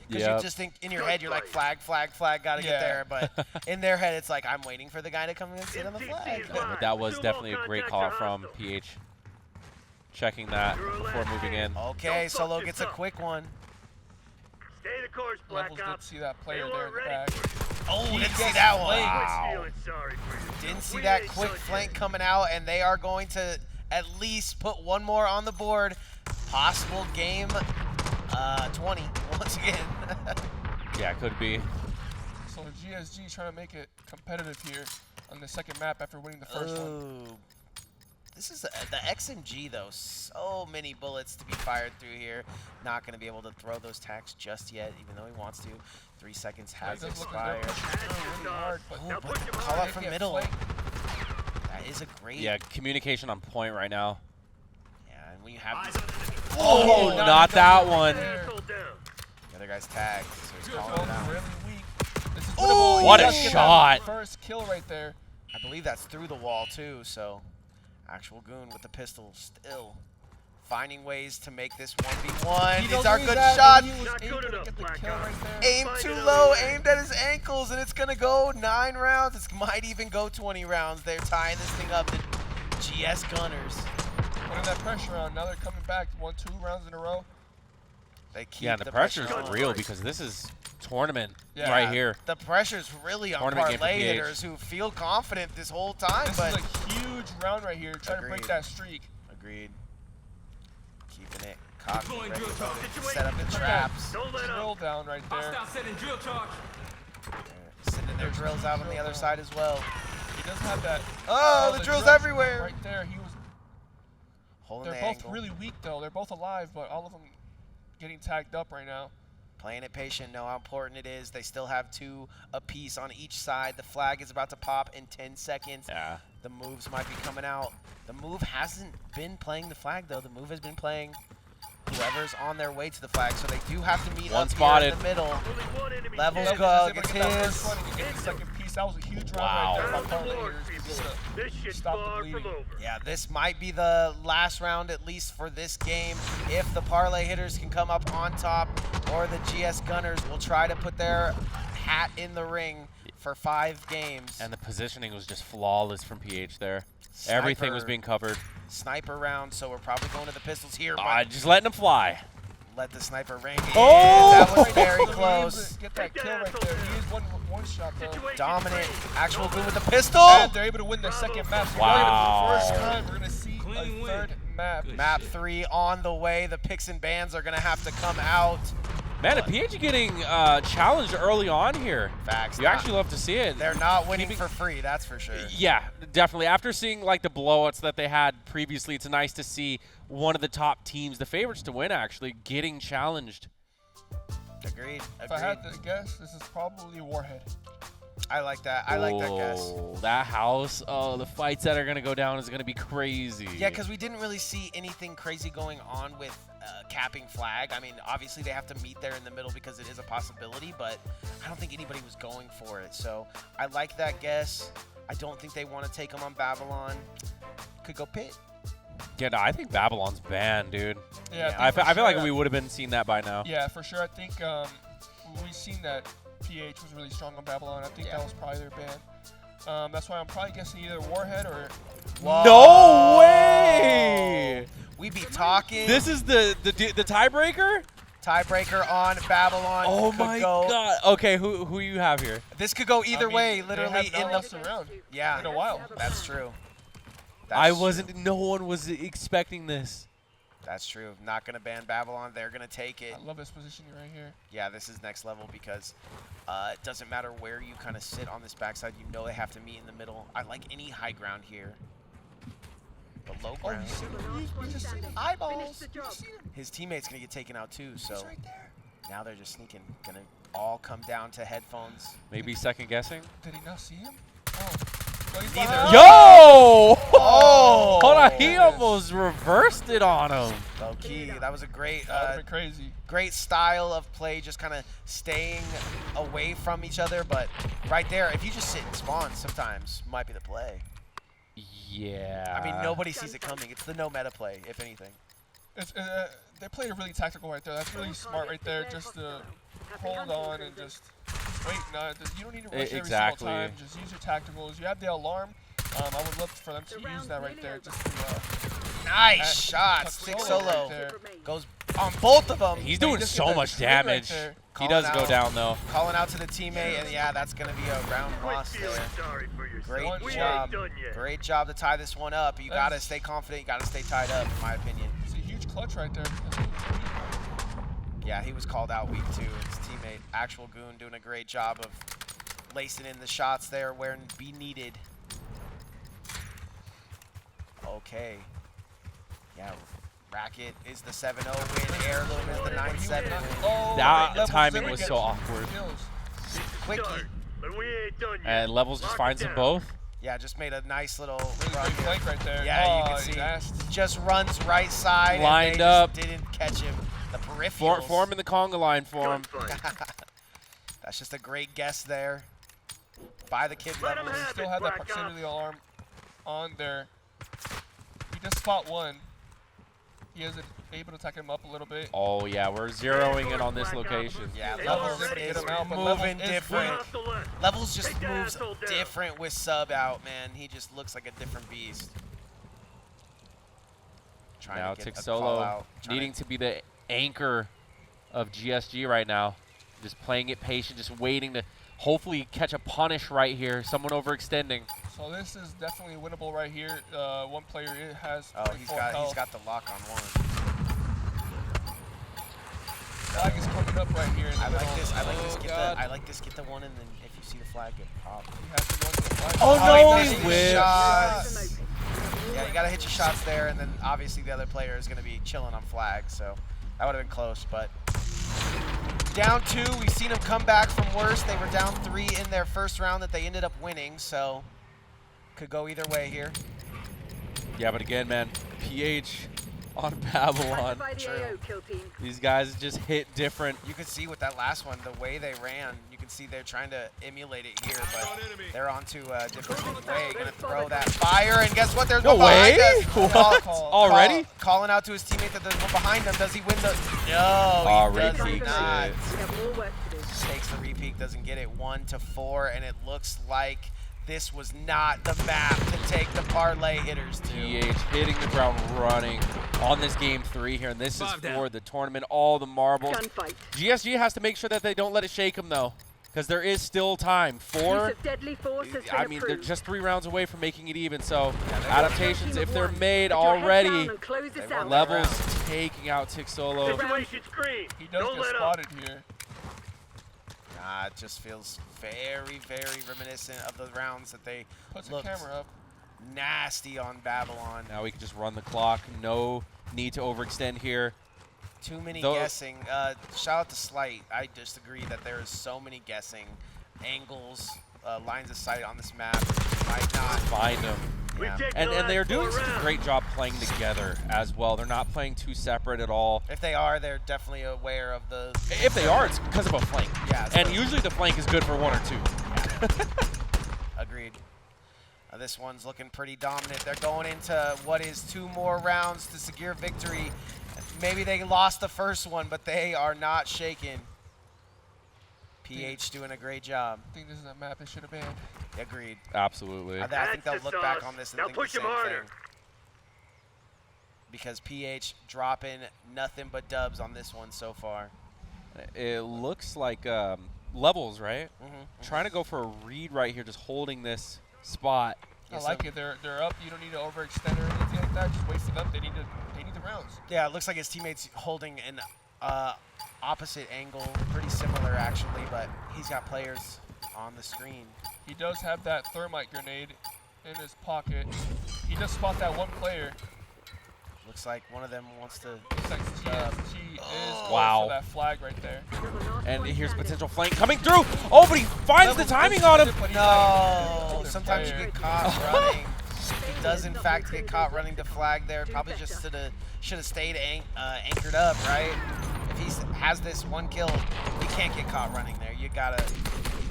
Speaker 7: Because you just think in your head, you're like, flag, flag, flag, got to get there. But in their head, it's like, I'm waiting for the guy to come and sit on the flag.
Speaker 4: But that was definitely a great call from PH. Checking that before moving in.
Speaker 7: Okay, Solo gets a quick one.
Speaker 5: Stay the course, Black
Speaker 2: Levels did
Speaker 5: Ops.
Speaker 2: see that player
Speaker 5: They
Speaker 2: there in the
Speaker 5: weren't
Speaker 2: back.
Speaker 7: Oh,
Speaker 2: He
Speaker 7: didn't see
Speaker 2: gets
Speaker 7: that one.
Speaker 2: flanked.
Speaker 7: Wow.
Speaker 5: Feeling sorry for you.
Speaker 7: Didn't see
Speaker 5: We
Speaker 7: that
Speaker 5: ain't
Speaker 7: quick
Speaker 5: so
Speaker 7: flank
Speaker 5: dead.
Speaker 7: coming out, and they are going to at least put one more on the board. Possible game 20 once again.
Speaker 4: Yeah, could be.
Speaker 2: So GSG trying to make it competitive here on the second map after winning the first one.
Speaker 7: Ooh. This is the XMG though. So many bullets to be fired through here. Not going to be able to throw those tags just yet, even though he wants to. 3 seconds has
Speaker 2: It does look like they're
Speaker 7: expired.
Speaker 2: pushing through really hard, but
Speaker 7: Oh,
Speaker 5: Now
Speaker 7: but
Speaker 5: push
Speaker 7: the
Speaker 5: him
Speaker 7: call
Speaker 5: on.
Speaker 7: out
Speaker 2: they
Speaker 7: from
Speaker 2: get
Speaker 7: middle.
Speaker 2: flanked.
Speaker 7: That is a great.
Speaker 4: Yeah, communication on point right now.
Speaker 7: Yeah, and when you have
Speaker 4: Oh,
Speaker 2: no,
Speaker 4: not
Speaker 2: no,
Speaker 4: that
Speaker 2: no,
Speaker 4: one.
Speaker 5: Asshole down.
Speaker 7: the other guy's tagged, so he's calling
Speaker 2: Both
Speaker 7: it out.
Speaker 2: really weak. This is
Speaker 7: Ooh,
Speaker 2: winnable. He
Speaker 4: what a
Speaker 2: does get that
Speaker 4: shot.
Speaker 2: First kill right there.
Speaker 7: I believe that's through the wall too, so actual goon with the pistol still finding ways to make this 1v1.
Speaker 2: He
Speaker 7: These
Speaker 2: knows
Speaker 7: are
Speaker 2: where he's
Speaker 7: good
Speaker 2: at,
Speaker 7: shots.
Speaker 2: and he was
Speaker 5: Not
Speaker 2: able
Speaker 5: good
Speaker 2: to
Speaker 5: enough,
Speaker 2: get the
Speaker 5: Black
Speaker 2: kill
Speaker 5: Ops.
Speaker 2: right there.
Speaker 7: Aim
Speaker 5: Find
Speaker 7: too
Speaker 5: another
Speaker 7: low,
Speaker 5: way.
Speaker 7: aimed at his ankles, and it's gonna go 9 rounds. It might even go 20 rounds. They're tying this thing up. The GS Gunners.
Speaker 2: Putting that pressure on. Now they're coming back 1-2 rounds in a row.
Speaker 7: They keep
Speaker 4: Yeah, and the pressure's
Speaker 7: pressure on.
Speaker 4: real because this is tournament
Speaker 2: Yeah.
Speaker 4: right here.
Speaker 7: The pressure's really on
Speaker 4: Tournament game for
Speaker 7: parlay
Speaker 4: PH.
Speaker 7: hitters who feel confident this whole time,
Speaker 2: This
Speaker 7: but
Speaker 2: is a huge round right here, trying to break
Speaker 7: Agreed.
Speaker 2: that streak.
Speaker 7: agreed. Keeping it cocked,
Speaker 5: Deploying
Speaker 7: ready
Speaker 5: drill charge.
Speaker 7: to set up the traps.
Speaker 5: Don't let
Speaker 2: Drill
Speaker 5: up.
Speaker 2: down right there.
Speaker 7: They're sending their drills out on the other side as well.
Speaker 2: He does have that.
Speaker 7: Oh, the drill's everywhere.
Speaker 2: Right there. He was.
Speaker 7: Holding
Speaker 2: They're
Speaker 7: the
Speaker 2: both
Speaker 7: angle.
Speaker 2: really weak though. They're both alive, but all of them getting tagged up right now.
Speaker 7: Playing it patient, know how important it is. They still have 2 apiece on each side. The flag is about to pop in 10 seconds.
Speaker 4: Yeah.
Speaker 7: The moves might be coming out. The move hasn't been playing the flag, though. The move has been playing whoever's on their way to the flag. So they do have to meet
Speaker 4: One
Speaker 7: up
Speaker 4: spotted.
Speaker 7: here in the middle.
Speaker 5: Only one enemy
Speaker 7: Levels
Speaker 5: dead.
Speaker 7: go.
Speaker 2: Levels is able
Speaker 7: gets
Speaker 2: to get that
Speaker 7: his.
Speaker 2: first one and get the second piece. That was a huge round
Speaker 4: Wow.
Speaker 2: right there
Speaker 5: Down
Speaker 2: by
Speaker 5: the
Speaker 2: parlay
Speaker 5: board,
Speaker 2: hitters.
Speaker 5: people.
Speaker 2: Just to
Speaker 5: This shit's
Speaker 2: stop the
Speaker 5: far from
Speaker 2: bleeding.
Speaker 5: over.
Speaker 7: Yeah, this might be the last round, at least for this game. If the parlay hitters can come up on top, or the GS Gunners will try to put their hat in the ring for 5 games.
Speaker 4: And the positioning was just flawless from PH there. Everything was
Speaker 7: Sniper.
Speaker 4: being covered.
Speaker 7: Sniper round, so we're probably going to the pistols here. But
Speaker 4: Just letting them fly.
Speaker 7: let the sniper ring.
Speaker 4: Oh!
Speaker 7: That was very
Speaker 2: He was able
Speaker 7: close.
Speaker 2: to get that kill right there. He is one shot though.
Speaker 5: Situation
Speaker 7: Dominant.
Speaker 5: changed.
Speaker 7: Actual good with the pistol.
Speaker 2: And they're able to win their second map. So
Speaker 4: Wow.
Speaker 2: for the first time, we're going to see a third map.
Speaker 7: Map 3 on the way. The picks and bans are going to have to come out.
Speaker 4: Man, and PH getting challenged early on here.
Speaker 7: Facts.
Speaker 4: You actually love to see it.
Speaker 7: They're not winning
Speaker 4: Keeping-
Speaker 7: for free, that's for sure.
Speaker 4: Yeah, definitely. After seeing like the blowouts that they had previously, it's nice to see one of the top teams, the favorites to win, actually getting challenged.
Speaker 7: Agreed.
Speaker 2: If I had to guess, this is probably Warhead.
Speaker 7: I like that. I like that guess.
Speaker 4: Oh, that house. Oh, the fights that are gonna go down is gonna be crazy.
Speaker 7: Yeah, because we didn't really see anything crazy going on with capping flag. I mean, obviously they have to meet there in the middle because it is a possibility, but I don't think anybody was going for it. So I like that guess. I don't think they want to take them on Babylon. Could go pit.
Speaker 4: Yeah, no, I think Babylon's banned, dude.
Speaker 2: Yeah,
Speaker 4: I
Speaker 2: think for
Speaker 4: feel like
Speaker 2: sure.
Speaker 4: we would have been seeing that by now.
Speaker 2: Yeah, for sure. I think we've seen that PH was really strong on Babylon. I think
Speaker 7: Yeah.
Speaker 2: that was probably their ban. That's why I'm probably guessing either Warhead or
Speaker 4: No way!
Speaker 7: We be talking.
Speaker 4: This is the tiebreaker?
Speaker 7: Tiebreaker on Babylon.
Speaker 4: Oh
Speaker 7: could
Speaker 4: my
Speaker 7: go,
Speaker 4: god. Okay, who you have here?
Speaker 7: This could go either
Speaker 2: I mean,
Speaker 7: way,
Speaker 2: they
Speaker 7: literally
Speaker 2: have
Speaker 7: in
Speaker 2: not
Speaker 7: the.
Speaker 2: lost around
Speaker 7: Yeah,
Speaker 2: in a while.
Speaker 7: that's true.
Speaker 4: I
Speaker 7: That's
Speaker 4: wasn't.
Speaker 7: true.
Speaker 4: No one was expecting this.
Speaker 7: That's true. Not going to ban Babylon. They're going to take it.
Speaker 2: I love this positioning right here.
Speaker 7: Yeah, this is next level because it doesn't matter where you kind of sit on this backside. You know they have to meet in the middle. I like any high ground here. The low
Speaker 2: Oh,
Speaker 7: ground.
Speaker 2: you see
Speaker 6: You just
Speaker 2: the
Speaker 6: finish
Speaker 7: Eyeballs.
Speaker 6: the job.
Speaker 7: His teammate's going to get taken out too, so
Speaker 2: He's right there.
Speaker 7: now they're just sneaking. Going to all come down to headphones.
Speaker 4: Maybe second guessing.
Speaker 2: Did he not see him? Oh. Well, he's
Speaker 7: Neither.
Speaker 2: behind.
Speaker 4: Yo!
Speaker 7: Oh!
Speaker 4: Hold on, he almost reversed it on him.
Speaker 7: Low key. That was a great
Speaker 2: That would've been crazy.
Speaker 7: great style of play, just kind of staying away from each other. But right there, if you just sit and spawn, sometimes might be the play.
Speaker 4: Yeah.
Speaker 7: I mean, nobody sees it coming. It's the no meta play, if anything.
Speaker 2: It's, they played it really tactical right there. That's really smart right there. Just to hold on and just wait. No, you don't need to rush every
Speaker 4: Exactly.
Speaker 2: single time. Just use your tacticals. You have the alarm. I would look for them to use that right there. Just to,
Speaker 7: Nice shot. Stick
Speaker 2: right
Speaker 7: solo.
Speaker 2: there.
Speaker 7: Goes on both of them.
Speaker 4: He's doing
Speaker 2: just
Speaker 4: so
Speaker 2: get that
Speaker 4: much
Speaker 2: swing right
Speaker 4: damage.
Speaker 2: there.
Speaker 4: He does
Speaker 7: Calling
Speaker 4: go
Speaker 7: out.
Speaker 4: down though.
Speaker 7: Calling out to the teammate, and yeah, that's going to be a round
Speaker 5: Quit
Speaker 7: loss
Speaker 5: feeling
Speaker 7: there.
Speaker 5: sorry for yourself.
Speaker 7: Great
Speaker 5: We
Speaker 7: job.
Speaker 5: ain't done yet.
Speaker 7: Great job to tie this one up. You got to stay confident. You got to stay tied up, in my opinion.
Speaker 2: It's a huge clutch right there.
Speaker 7: Yeah, he was called out week 2. His teammate, Actual Goon, doing a great job of lacing in the shots there where be needed. Okay. Yeah, Racket is the 7-0 win. Heirloom is the 9-7 win.
Speaker 2: Oh,
Speaker 4: That
Speaker 2: Levels
Speaker 4: timing
Speaker 2: didn't
Speaker 4: was
Speaker 2: get
Speaker 4: so awkward.
Speaker 2: kills.
Speaker 7: Quickie.
Speaker 5: Start, but we ain't done yet.
Speaker 4: And Levels just
Speaker 5: Lock
Speaker 4: finds
Speaker 5: it
Speaker 4: them
Speaker 5: down.
Speaker 4: both.
Speaker 7: Yeah, just made a nice little
Speaker 2: Really
Speaker 7: run
Speaker 2: great
Speaker 7: here.
Speaker 2: flank right there.
Speaker 7: Yeah, you
Speaker 2: Oh,
Speaker 7: can
Speaker 2: he
Speaker 7: see.
Speaker 2: dashed.
Speaker 7: Just runs right side.
Speaker 4: Lined
Speaker 7: and they
Speaker 4: up.
Speaker 7: Just didn't catch him. The peripherals.
Speaker 4: Form in the conga line for him.
Speaker 5: Gunfight.
Speaker 7: That's just a great guess there by the kid
Speaker 5: Let him
Speaker 7: Levels.
Speaker 5: have
Speaker 2: Still
Speaker 5: it,
Speaker 2: have that
Speaker 5: Black
Speaker 2: proximity
Speaker 5: Ops.
Speaker 2: alarm on there. He just spot one. He is able to attack him up a little bit.
Speaker 4: Oh yeah, we're zeroing in on this location.
Speaker 7: Yeah,
Speaker 5: Hey,
Speaker 7: Levels
Speaker 5: already
Speaker 7: is
Speaker 2: get him out, but
Speaker 7: moving
Speaker 2: Levels is
Speaker 7: different.
Speaker 5: Off the left.
Speaker 7: Levels just
Speaker 5: Take that
Speaker 7: moves
Speaker 5: asshole down.
Speaker 7: different with sub out, man. He just looks like a different beast. Trying
Speaker 4: Now
Speaker 7: to get
Speaker 4: Tick
Speaker 7: a call
Speaker 4: Solo
Speaker 7: out, trying
Speaker 4: needing to be the anchor of GSG right now. Just playing it patient, just waiting to hopefully catch a punish right here. Someone overextending.
Speaker 2: So this is definitely winnable right here. One player has
Speaker 7: Oh,
Speaker 2: 24
Speaker 7: he's
Speaker 2: health.
Speaker 7: got the lock on one.
Speaker 2: Flag is coming up right here in the
Speaker 7: I
Speaker 2: middle.
Speaker 7: like this. I like this.
Speaker 4: Oh,
Speaker 7: Get
Speaker 4: God.
Speaker 7: the. I like this. Get the one, and then if you see the flag, get popped.
Speaker 2: He has to run to the flag.
Speaker 4: Oh, no,
Speaker 7: he
Speaker 4: he
Speaker 7: missed his
Speaker 4: whiffed.
Speaker 7: shots. Yeah, you gotta hit your shots there, and then obviously the other player is gonna be chilling on flag. So that would have been close, but down 2. We've seen them come back from worse. They were down 3 in their first round that they ended up winning. So could go either way here.
Speaker 4: Yeah, but again, man, PH on Babylon.
Speaker 6: By the
Speaker 7: True.
Speaker 6: AO kill team.
Speaker 4: These guys just hit different.
Speaker 7: You could see with that last one, the way they ran, you can see they're trying to emulate it here, but they're onto a different way. Gonna throw that fire, and guess what? There's
Speaker 4: No
Speaker 7: one behind
Speaker 4: way!
Speaker 7: us.
Speaker 4: What?
Speaker 2: Call.
Speaker 4: Already?
Speaker 7: Calling out to his teammate that there's one behind him. Does he win the? No,
Speaker 4: Oh,
Speaker 7: he does
Speaker 4: repeat
Speaker 7: not.
Speaker 4: it.
Speaker 6: We have more work to do.
Speaker 7: Takes the repeat, doesn't get it. 1-4, and it looks like this was not the map to take the parlay hitters to.
Speaker 4: PH hitting the ground running on this game 3 here, and this is for the tournament, all the marbles.
Speaker 6: Gunfight.
Speaker 4: GSG has to make sure that they don't let it shake them, though, because there is still time.
Speaker 6: Use
Speaker 4: 4,
Speaker 6: of deadly force has been
Speaker 4: I mean, they're
Speaker 6: approved.
Speaker 4: just 3 rounds away from making it even, so
Speaker 6: Team
Speaker 4: adaptations,
Speaker 6: of
Speaker 4: if they're
Speaker 6: one.
Speaker 4: made
Speaker 6: Put your head down
Speaker 4: already,
Speaker 6: and close this
Speaker 7: They
Speaker 6: out.
Speaker 7: were
Speaker 4: Levels taking out Tick Solo.
Speaker 5: Situation screen.
Speaker 2: He does
Speaker 5: Don't
Speaker 2: get
Speaker 5: let up.
Speaker 2: spotted here.
Speaker 7: It just feels very, very reminiscent of the rounds that they
Speaker 2: Puts a
Speaker 7: looked
Speaker 2: camera up.
Speaker 7: nasty on Babylon.
Speaker 4: Now we can just run the clock. No need to overextend here.
Speaker 7: Too many
Speaker 4: Though-
Speaker 7: guessing. Shout out to Slight. I disagree that there is so many guessing angles, lines of sight on this map. Might not.
Speaker 4: Find them.
Speaker 5: We've
Speaker 7: Yeah.
Speaker 5: taken
Speaker 4: And
Speaker 5: the
Speaker 4: they're
Speaker 5: last
Speaker 4: doing
Speaker 5: 4
Speaker 4: such a
Speaker 5: rounds.
Speaker 4: great job playing together as well. They're not playing too separate at all.
Speaker 7: If they are, they're definitely aware of the.
Speaker 4: If they are, it's because of a flank.
Speaker 7: Yeah,
Speaker 4: And
Speaker 7: so-
Speaker 4: usually the flank is good for 1 or 2.
Speaker 7: Agreed. This one's looking pretty dominant. They're going into what is 2 more rounds to secure victory. Maybe they lost the first one, but they are not shaken. PH doing a great job.
Speaker 2: I think this is a map it should have been.
Speaker 7: Agreed.
Speaker 4: Absolutely.
Speaker 7: I think they'll
Speaker 5: That's the
Speaker 7: look back
Speaker 5: sauce.
Speaker 7: on this and
Speaker 5: Now
Speaker 7: think the
Speaker 5: push 'em
Speaker 7: same
Speaker 5: harder.
Speaker 7: thing. Because PH dropping nothing but dubs on this one so far.
Speaker 4: It looks like Levels, right?
Speaker 7: Mm-hmm.
Speaker 4: Trying to go for a read right here, just holding this spot.
Speaker 2: I like it. They're up. You don't need to overextend or anything like that. Just wait for them. They need the rounds.
Speaker 7: Yeah, it looks like his teammate's holding an opposite angle, pretty similar actually, but he's got players on the screen.
Speaker 2: He does have that thermite grenade in his pocket. He just spot that one player.
Speaker 7: Looks like one of them wants to.
Speaker 2: Looks like she is going
Speaker 4: Wow.
Speaker 2: for that flag right there.
Speaker 4: And here's potential flank coming through. Oh, but he finds the timing on him.
Speaker 2: But he's
Speaker 7: No,
Speaker 2: like,
Speaker 7: sometimes you
Speaker 2: player.
Speaker 7: get caught running. He does in fact get caught running to flag there. Probably just should have stayed anchored up, right? If he has this one kill, you can't get caught running there. You gotta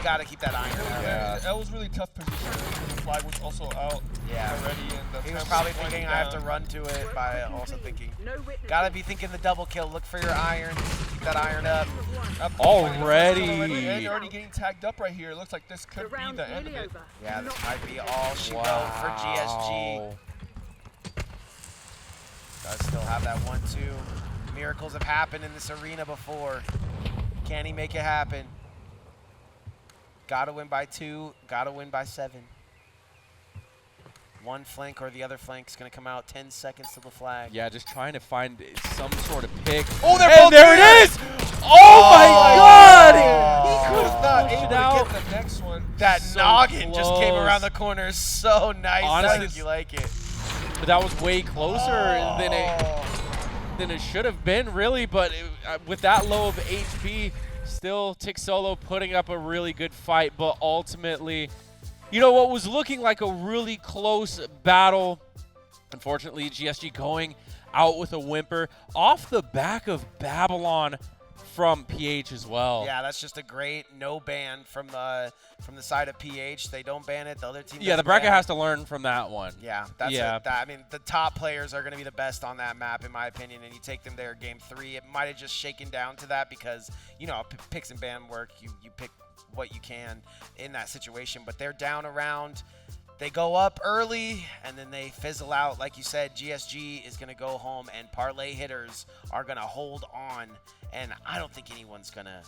Speaker 7: got to keep that iron.
Speaker 2: Yeah, that was really tough position. The flag was also out already. And
Speaker 7: he was probably thinking, I have to run to it, by also thinking, got to be thinking the double kill. Look for your iron. Keep that iron up.
Speaker 4: Already.
Speaker 2: And you're already getting tagged up right here. It looks like this could be the end of it.
Speaker 7: Yeah, this might be all she wrote for GSG. Does still have that 1-2. Miracles have happened in this arena before. Can he make it happen? Gotta win by 2. Gotta win by 7. One flank or the other flank is going to come out. 10 seconds to the flag.
Speaker 4: Yeah, just trying to find some sort of pick.
Speaker 7: Oh, they're both
Speaker 4: there it is! Oh my God! He could have
Speaker 2: not
Speaker 4: pushed
Speaker 2: able
Speaker 4: it
Speaker 2: to
Speaker 4: out.
Speaker 2: get the next one.
Speaker 7: That
Speaker 4: So
Speaker 7: noggin just came
Speaker 4: close.
Speaker 7: around the corner. So nice.
Speaker 4: Honestly,
Speaker 7: I think you like it.
Speaker 4: But that was way closer than it should have been, really. But with that low of HP, still Tick Solo putting up a really good fight. But ultimately, you know, what was looking like a really close battle, unfortunately, GSG going out with a whimper off the back of Babylon from PH as well.
Speaker 7: Yeah, that's just a great no ban from the side of PH. They don't ban it. The other team.
Speaker 4: Yeah, the bracket has to learn from that one.
Speaker 7: Yeah, that's it. I mean, the top players are going to be the best on that map, in my opinion. And you take them there, game 3. It might have just shaken down to that because, you know, picks and ban work. You pick what you can in that situation. But they're down around. They go up early, and then they fizzle out. Like you said, GSG is going to go home, and parlay hitters are going to hold on. And I don't think anyone's going to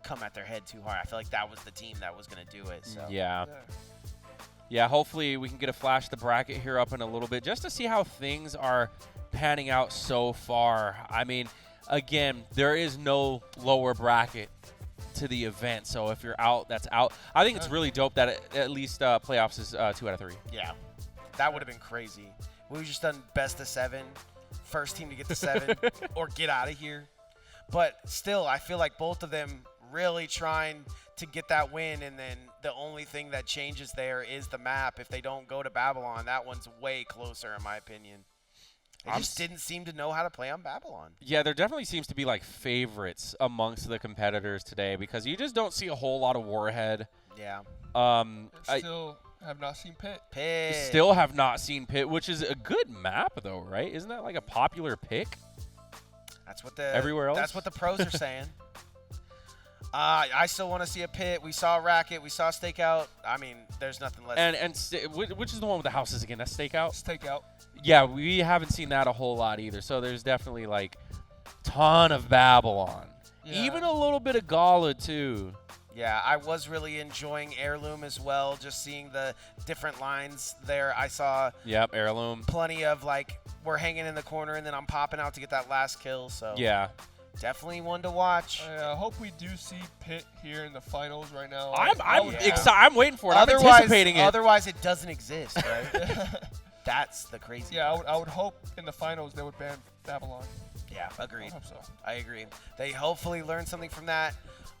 Speaker 7: come at their head too hard. I feel like that was the team that was going to do it. So.
Speaker 4: Yeah, hopefully we can get a flash of the bracket here up in a little bit just to see how things are panning out so far. I mean, again, there is no lower bracket to the event, so if you're out, that's out. I think it's really dope that at least playoffs is 2 out of 3.
Speaker 7: Yeah, that would have been crazy. We've just done best of 7, first team to get to 7, or get out of here. But still, I feel like both of them really trying to get that win, and then the only thing that changes there is the map. If they don't go to Babylon, that one's way closer, in my opinion. They just didn't seem to know how to play on Babylon.
Speaker 4: Yeah, there definitely seems to be like favorites amongst the competitors today because you just don't see a whole lot of Warhead.
Speaker 7: Yeah.
Speaker 2: Still have not seen Pit.
Speaker 4: Still have not seen Pit, which is a good map though, right? Isn't that like a popular pick?
Speaker 7: That's what the
Speaker 4: everywhere else.
Speaker 7: That's what the pros are saying. I still want to see a Pit. We saw Racket. We saw Stakeout. I mean, there's nothing less.
Speaker 4: Which is the one with the houses again? That's Stakeout.
Speaker 2: Stakeout.
Speaker 4: Yeah, we haven't seen that a whole lot either. So there's definitely like ton of Babylon, even a little bit of Gala too.
Speaker 7: Yeah, I was really enjoying Heirloom as well. Just seeing the different lines there. I saw.
Speaker 4: Yep, Heirloom.
Speaker 7: Plenty of like we're hanging in the corner and then I'm popping out to get that last kill. So
Speaker 4: yeah.
Speaker 7: Definitely one to watch.
Speaker 2: I hope we do see Pit here in the finals right now.
Speaker 4: I'm excited. I'm waiting for it. I'm anticipating it.
Speaker 7: Otherwise, it doesn't exist, right? That's the crazy part.
Speaker 2: I would hope in the finals they would ban Babylon.
Speaker 7: Yeah, agreed.
Speaker 2: I hope so.
Speaker 7: I agree. They hopefully learn something from that,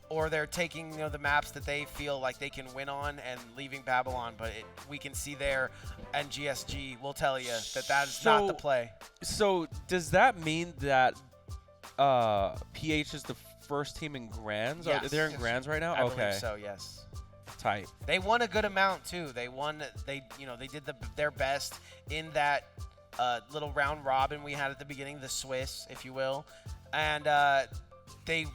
Speaker 7: or they're taking the maps that they feel like they can win on and leaving Babylon. But we can see there, and GSG will tell you that is not the play.
Speaker 4: So does that mean that PH is the first team in Grands?
Speaker 7: Yes.
Speaker 4: They're in Grands right now?
Speaker 7: I
Speaker 4: okay.
Speaker 7: believe so, yes.
Speaker 4: Tight.
Speaker 7: They won a good amount too. They did their best in that little round robin we had at the beginning, the Swiss, if you will, and they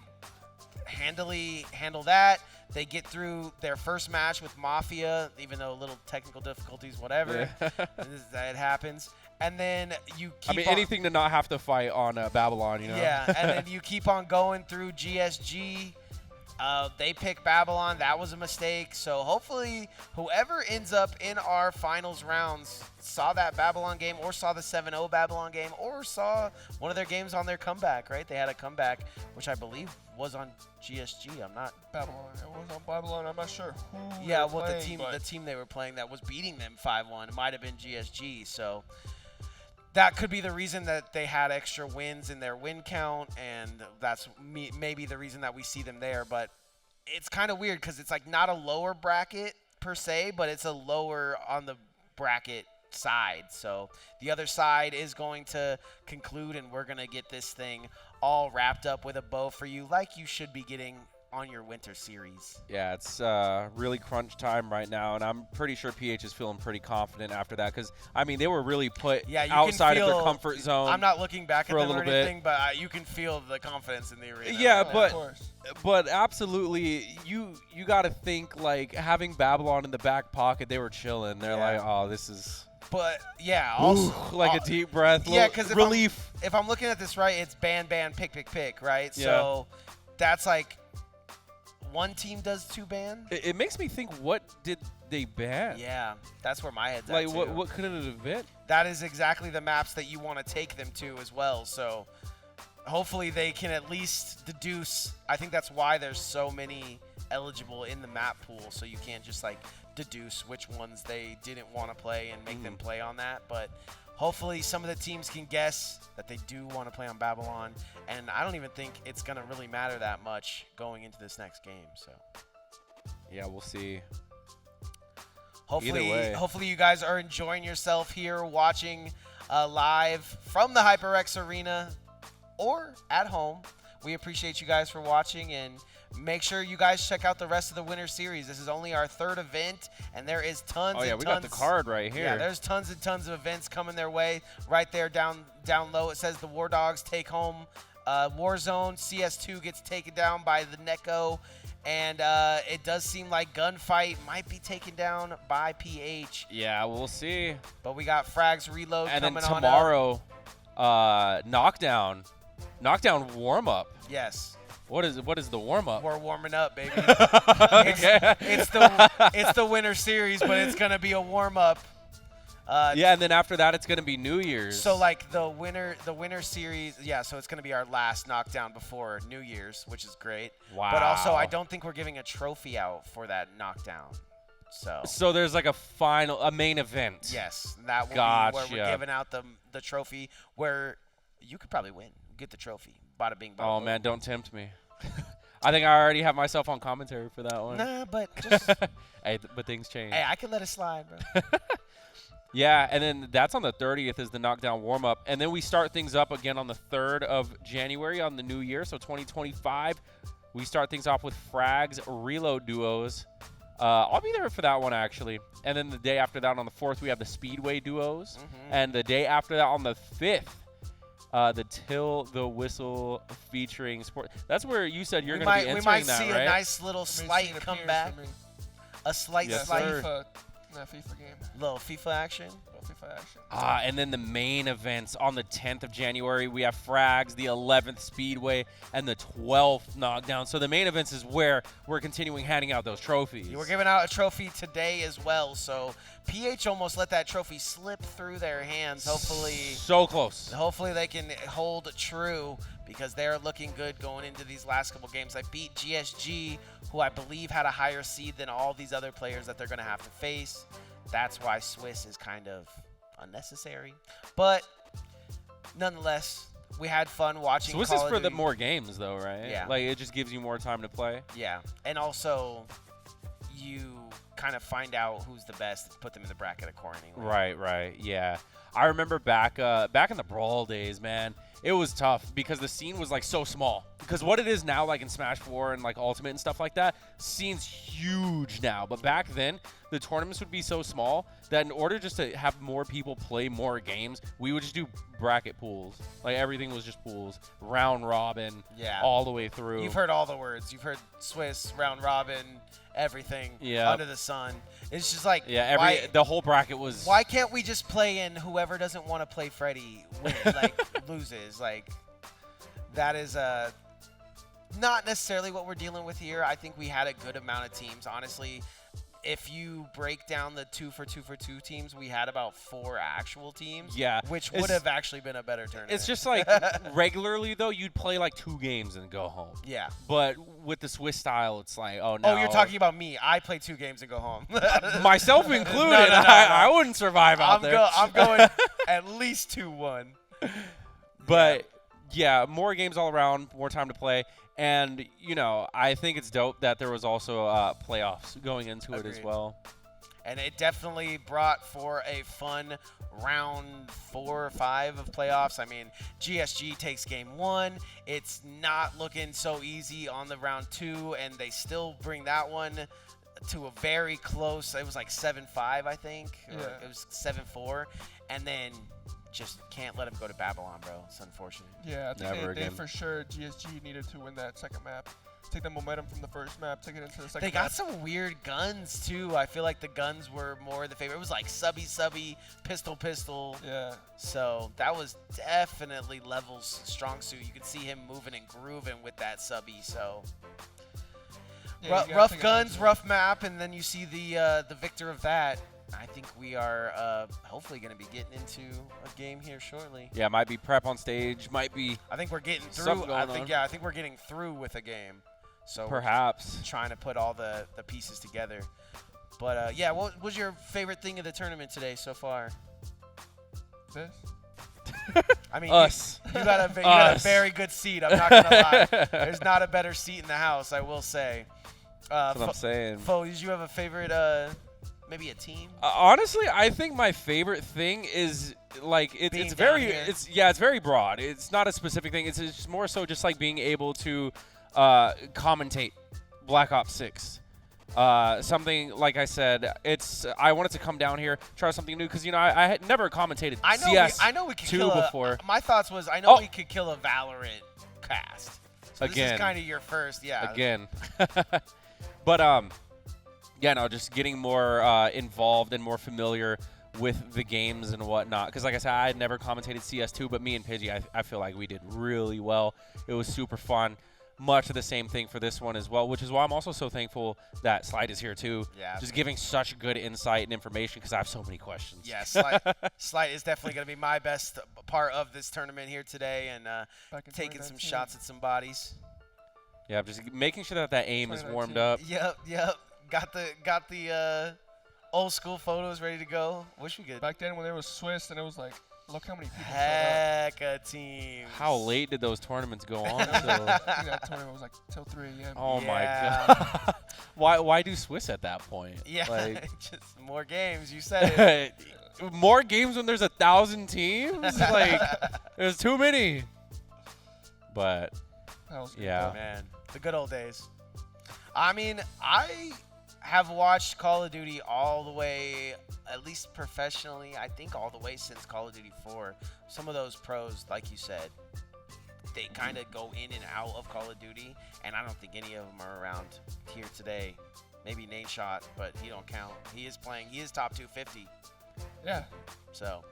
Speaker 7: handily handle that. They get through their first match with Mafia, even though little technical difficulties, whatever. It happens. And then you keep
Speaker 4: anything to not have to fight on Babylon, you know?
Speaker 7: Yeah, and then you keep on going through GSG. They pick Babylon. That was a mistake. So hopefully whoever ends up in our finals rounds saw that Babylon game or saw the 7-0 Babylon game or saw one of their games on their comeback, right? They had a comeback, which I believe was on GSG. I'm not
Speaker 2: Babylon. It was on Babylon. I'm not sure who.
Speaker 7: Yeah, well, the team they were playing that was beating them 5-1 might have been GSG. So that could be the reason that they had extra wins in their win count, and that's maybe the reason that we see them there. But it's kind of weird because it's like not a lower bracket per se, but it's a lower on the bracket side. So the other side is going to conclude, and we're going to get this thing all wrapped up with a bow for you, like you should be getting on your winter series.
Speaker 4: Yeah, it's really crunch time right now, and I'm pretty sure PH is feeling pretty confident after that because, I mean, they were really put outside of their comfort zone.
Speaker 7: I'm not looking back at them or anything,
Speaker 4: bit.
Speaker 7: but you can feel the confidence in the arena.
Speaker 4: Yeah,
Speaker 2: of
Speaker 4: but absolutely, you got to think, like, having Babylon in the back pocket, they were chilling. They're like, oh, this is...
Speaker 7: But, yeah, also...
Speaker 4: like a deep breath,
Speaker 7: yeah, because
Speaker 4: relief.
Speaker 7: If I'm looking at this right, it's ban, pick, right?
Speaker 4: Yeah.
Speaker 7: So that's like one team does 2 ban.
Speaker 4: It makes me think, what did they ban?
Speaker 7: Yeah, that's where my head's
Speaker 4: like,
Speaker 7: at, too.
Speaker 4: what could it have been?
Speaker 7: That is exactly the maps that you want to take them to as well. So hopefully they can at least deduce. I think that's why there's so many eligible in the map pool, so you can't just like deduce which ones they didn't want to play and make them play on that. But hopefully some of the teams can guess that they do want to play on Babylon, and I don't even think it's going to really matter that much going into this next game. So
Speaker 4: yeah, we'll see.
Speaker 7: Hopefully you guys are enjoying yourself here watching live from the HyperX Arena or at home. We appreciate you guys for watching, and make sure you guys check out the rest of the Winter Series. This is only our 3rd event, and there is tons
Speaker 4: we got the card right here.
Speaker 7: Yeah, there's tons and tons of events coming their way. Right there down low, it says the War Dogs take home Warzone. CS2 gets taken down by the Neko, and it does seem like Gunfight might be taken down by PH.
Speaker 4: Yeah, we'll see.
Speaker 7: But we got Frags Reload
Speaker 4: and
Speaker 7: coming
Speaker 4: then
Speaker 7: on
Speaker 4: tomorrow, Knockdown warm-up.
Speaker 7: Yes.
Speaker 4: What is the warm-up?
Speaker 7: We're warming up, baby.
Speaker 4: Okay.
Speaker 7: It's the Winter Series, but it's gonna be a warm-up.
Speaker 4: Yeah, and then after that, it's gonna be New Year's.
Speaker 7: So like the Winter Series, yeah. So it's gonna be our last knockdown before New Year's, which is great.
Speaker 4: Wow.
Speaker 7: But also, I don't think we're giving a trophy out for that knockdown.
Speaker 4: So there's like a main event.
Speaker 7: Yes, that will
Speaker 4: Gotcha.
Speaker 7: be where we're giving out the trophy, where you could probably win, get the trophy. Bada bing, bada
Speaker 4: Oh
Speaker 7: boom.
Speaker 4: man, don't tempt me. I think I already have myself on commentary for that one.
Speaker 7: Nah, but just
Speaker 4: hey, but things change.
Speaker 7: hey, I can let it slide, bro.
Speaker 4: Yeah, and then that's on the 30th is the knockdown warm-up. And then we start things up again on the 3rd of January on the new year, so 2025. We start things off with Frags Reload duos. I'll be there for that one, actually. And then the day after that on the 4th, we have the Speedway duos. And the day after that on the 5th, the Till the Whistle featuring sport. That's where you said you're going to be entering that, right?
Speaker 7: We might see a nice little slight comeback. A slight.
Speaker 2: FIFA game.
Speaker 7: Little FIFA action.
Speaker 4: And then the main events on the 10th of January, we have Frags, the 11th Speedway, and the 12th Knockdown. So the main events is where we're continuing handing out those trophies.
Speaker 7: We're giving out a trophy today as well. So PH almost let that trophy slip through their hands. Hopefully.
Speaker 4: So close.
Speaker 7: Hopefully they can hold true, because they're looking good going into these last couple games. I beat GSG, who I believe had a higher seed than all these other players that they're going to have to face. That's why Swiss is kind of unnecessary. But nonetheless, we had fun watching
Speaker 4: Swiss
Speaker 7: Call
Speaker 4: is
Speaker 7: of
Speaker 4: for the
Speaker 7: Duty.
Speaker 4: more games, though, right?
Speaker 7: Yeah.
Speaker 4: Like, it just gives you more time to play.
Speaker 7: Yeah. And also, you kind of find out who's the best and put them in the bracket accordingly.
Speaker 4: Right. Yeah. I remember back in the Brawl days, man, it was tough because the scene was, like, so small. Because what it is now, like, in Smash 4 and, like, Ultimate and stuff like that, scene's huge now. But back then, the tournaments would be so small that in order just to have more people play more games, we would just do bracket pools. Like, everything was just pools. Round robin.
Speaker 7: Yeah.
Speaker 4: All the way through.
Speaker 7: You've heard all the words. You've heard Swiss, round robin, everything under the sun. It's just like,
Speaker 4: the whole bracket was.
Speaker 7: Why can't we just play in whoever doesn't want to play Freddy loses? Like, that is not necessarily what we're dealing with here. I think we had a good amount of teams. Honestly, if you break down the 2-for-2 teams, we had about 4 actual teams.
Speaker 4: Yeah.
Speaker 7: Which would have actually been a better tournament.
Speaker 4: It's just like regularly, though, you'd play like 2 games and go home.
Speaker 7: Yeah.
Speaker 4: But with the Swiss style, it's like, oh, no.
Speaker 7: Oh, you're talking about me. I play 2 games and go home.
Speaker 4: Myself included.
Speaker 7: No.
Speaker 4: I wouldn't survive out there.
Speaker 7: I'm going at least 2-1.
Speaker 4: But, yeah, more games all around, more time to play. And, you know, I think it's dope that there was also playoffs going into it as well.
Speaker 7: And it definitely brought for a fun round 4 or 5 of playoffs. I mean, GSG takes game 1. It's not looking so easy on the round 2, and they still bring that one to a very close. It was like 7-5, I think. Or it was 7-4. And then just can't let them go to Babylon, bro. It's unfortunate.
Speaker 2: Yeah, I think they for sure, GSG needed to win that second map. Take the momentum from the first map, take it into the second
Speaker 7: They got
Speaker 2: map.
Speaker 7: some weird guns, too. I feel like the guns were more the favorite. It was like subby, pistol.
Speaker 2: Yeah.
Speaker 7: So that was definitely Level's strong suit. You could see him moving and grooving with that subby. So
Speaker 2: Yeah,
Speaker 7: rough guns, rough map, and then you see the victor of that. I think we are hopefully going to be getting into a game here shortly.
Speaker 4: Yeah, might be prep on stage, might be.
Speaker 7: I think we're getting
Speaker 4: something
Speaker 7: through.
Speaker 4: going on.
Speaker 7: I think we're getting through with a game. So
Speaker 4: Perhaps.
Speaker 7: we're trying to put all the pieces together. But yeah, what was your favorite thing of the tournament today so far?
Speaker 2: This?
Speaker 7: I mean,
Speaker 4: Us.
Speaker 7: You got a very good seat. I'm not gonna lie. There's not a better seat in the house, I will say.
Speaker 4: That's what I'm saying.
Speaker 7: Fo, did you have a favorite? Maybe a team?
Speaker 4: Honestly, I think my favorite thing is like it's very broad. It's not a specific thing. It's just more so just like being able to commentate Black Ops 6. Something like I said, I wanted to come down here, try something new because I had never commentated CS
Speaker 7: I know we could kill
Speaker 4: before.
Speaker 7: My thoughts was I know we could kill a Valorant cast. So
Speaker 4: Again.
Speaker 7: This is kind of your first, yeah.
Speaker 4: Again. But yeah, no, just getting more involved and more familiar with the games and whatnot. Because like I said, I had never commentated CS2, but me and Pidgey, I feel like we did really well. It was super fun. Much of the same thing for this one as well, which is why I'm also so thankful that Slide is here too.
Speaker 7: Yeah.
Speaker 4: Just giving such good insight and information because I have so many questions.
Speaker 7: Yeah, Slide is definitely going to be my best part of this tournament here today and taking some shots at some bodies.
Speaker 4: Yeah, just making sure that aim is warmed up.
Speaker 7: Yep. Got the old school photos ready to go. Wish we could.
Speaker 2: Back then when there was Swiss and it was like, look how many people
Speaker 7: Heck a team.
Speaker 4: How late did those tournaments go on?
Speaker 2: I think that tournament was like till 3 a.m.
Speaker 4: Oh my god. Why do Swiss at that point?
Speaker 7: Yeah,
Speaker 4: like,
Speaker 7: just more games. You said it.
Speaker 4: More games when there's 1,000 teams? Like, there's too many. But
Speaker 2: That was good.
Speaker 4: yeah,
Speaker 7: Man, the good old days. I mean, I have watched Call of Duty all the way, at least professionally, I think all the way since Call of Duty 4. Some of those pros, like you said, they kind of go in and out of Call of Duty, and I don't think any of them are around here today. Maybe Nate Shot, but he don't count. He is playing. He is top 250.
Speaker 2: Yeah.
Speaker 7: So,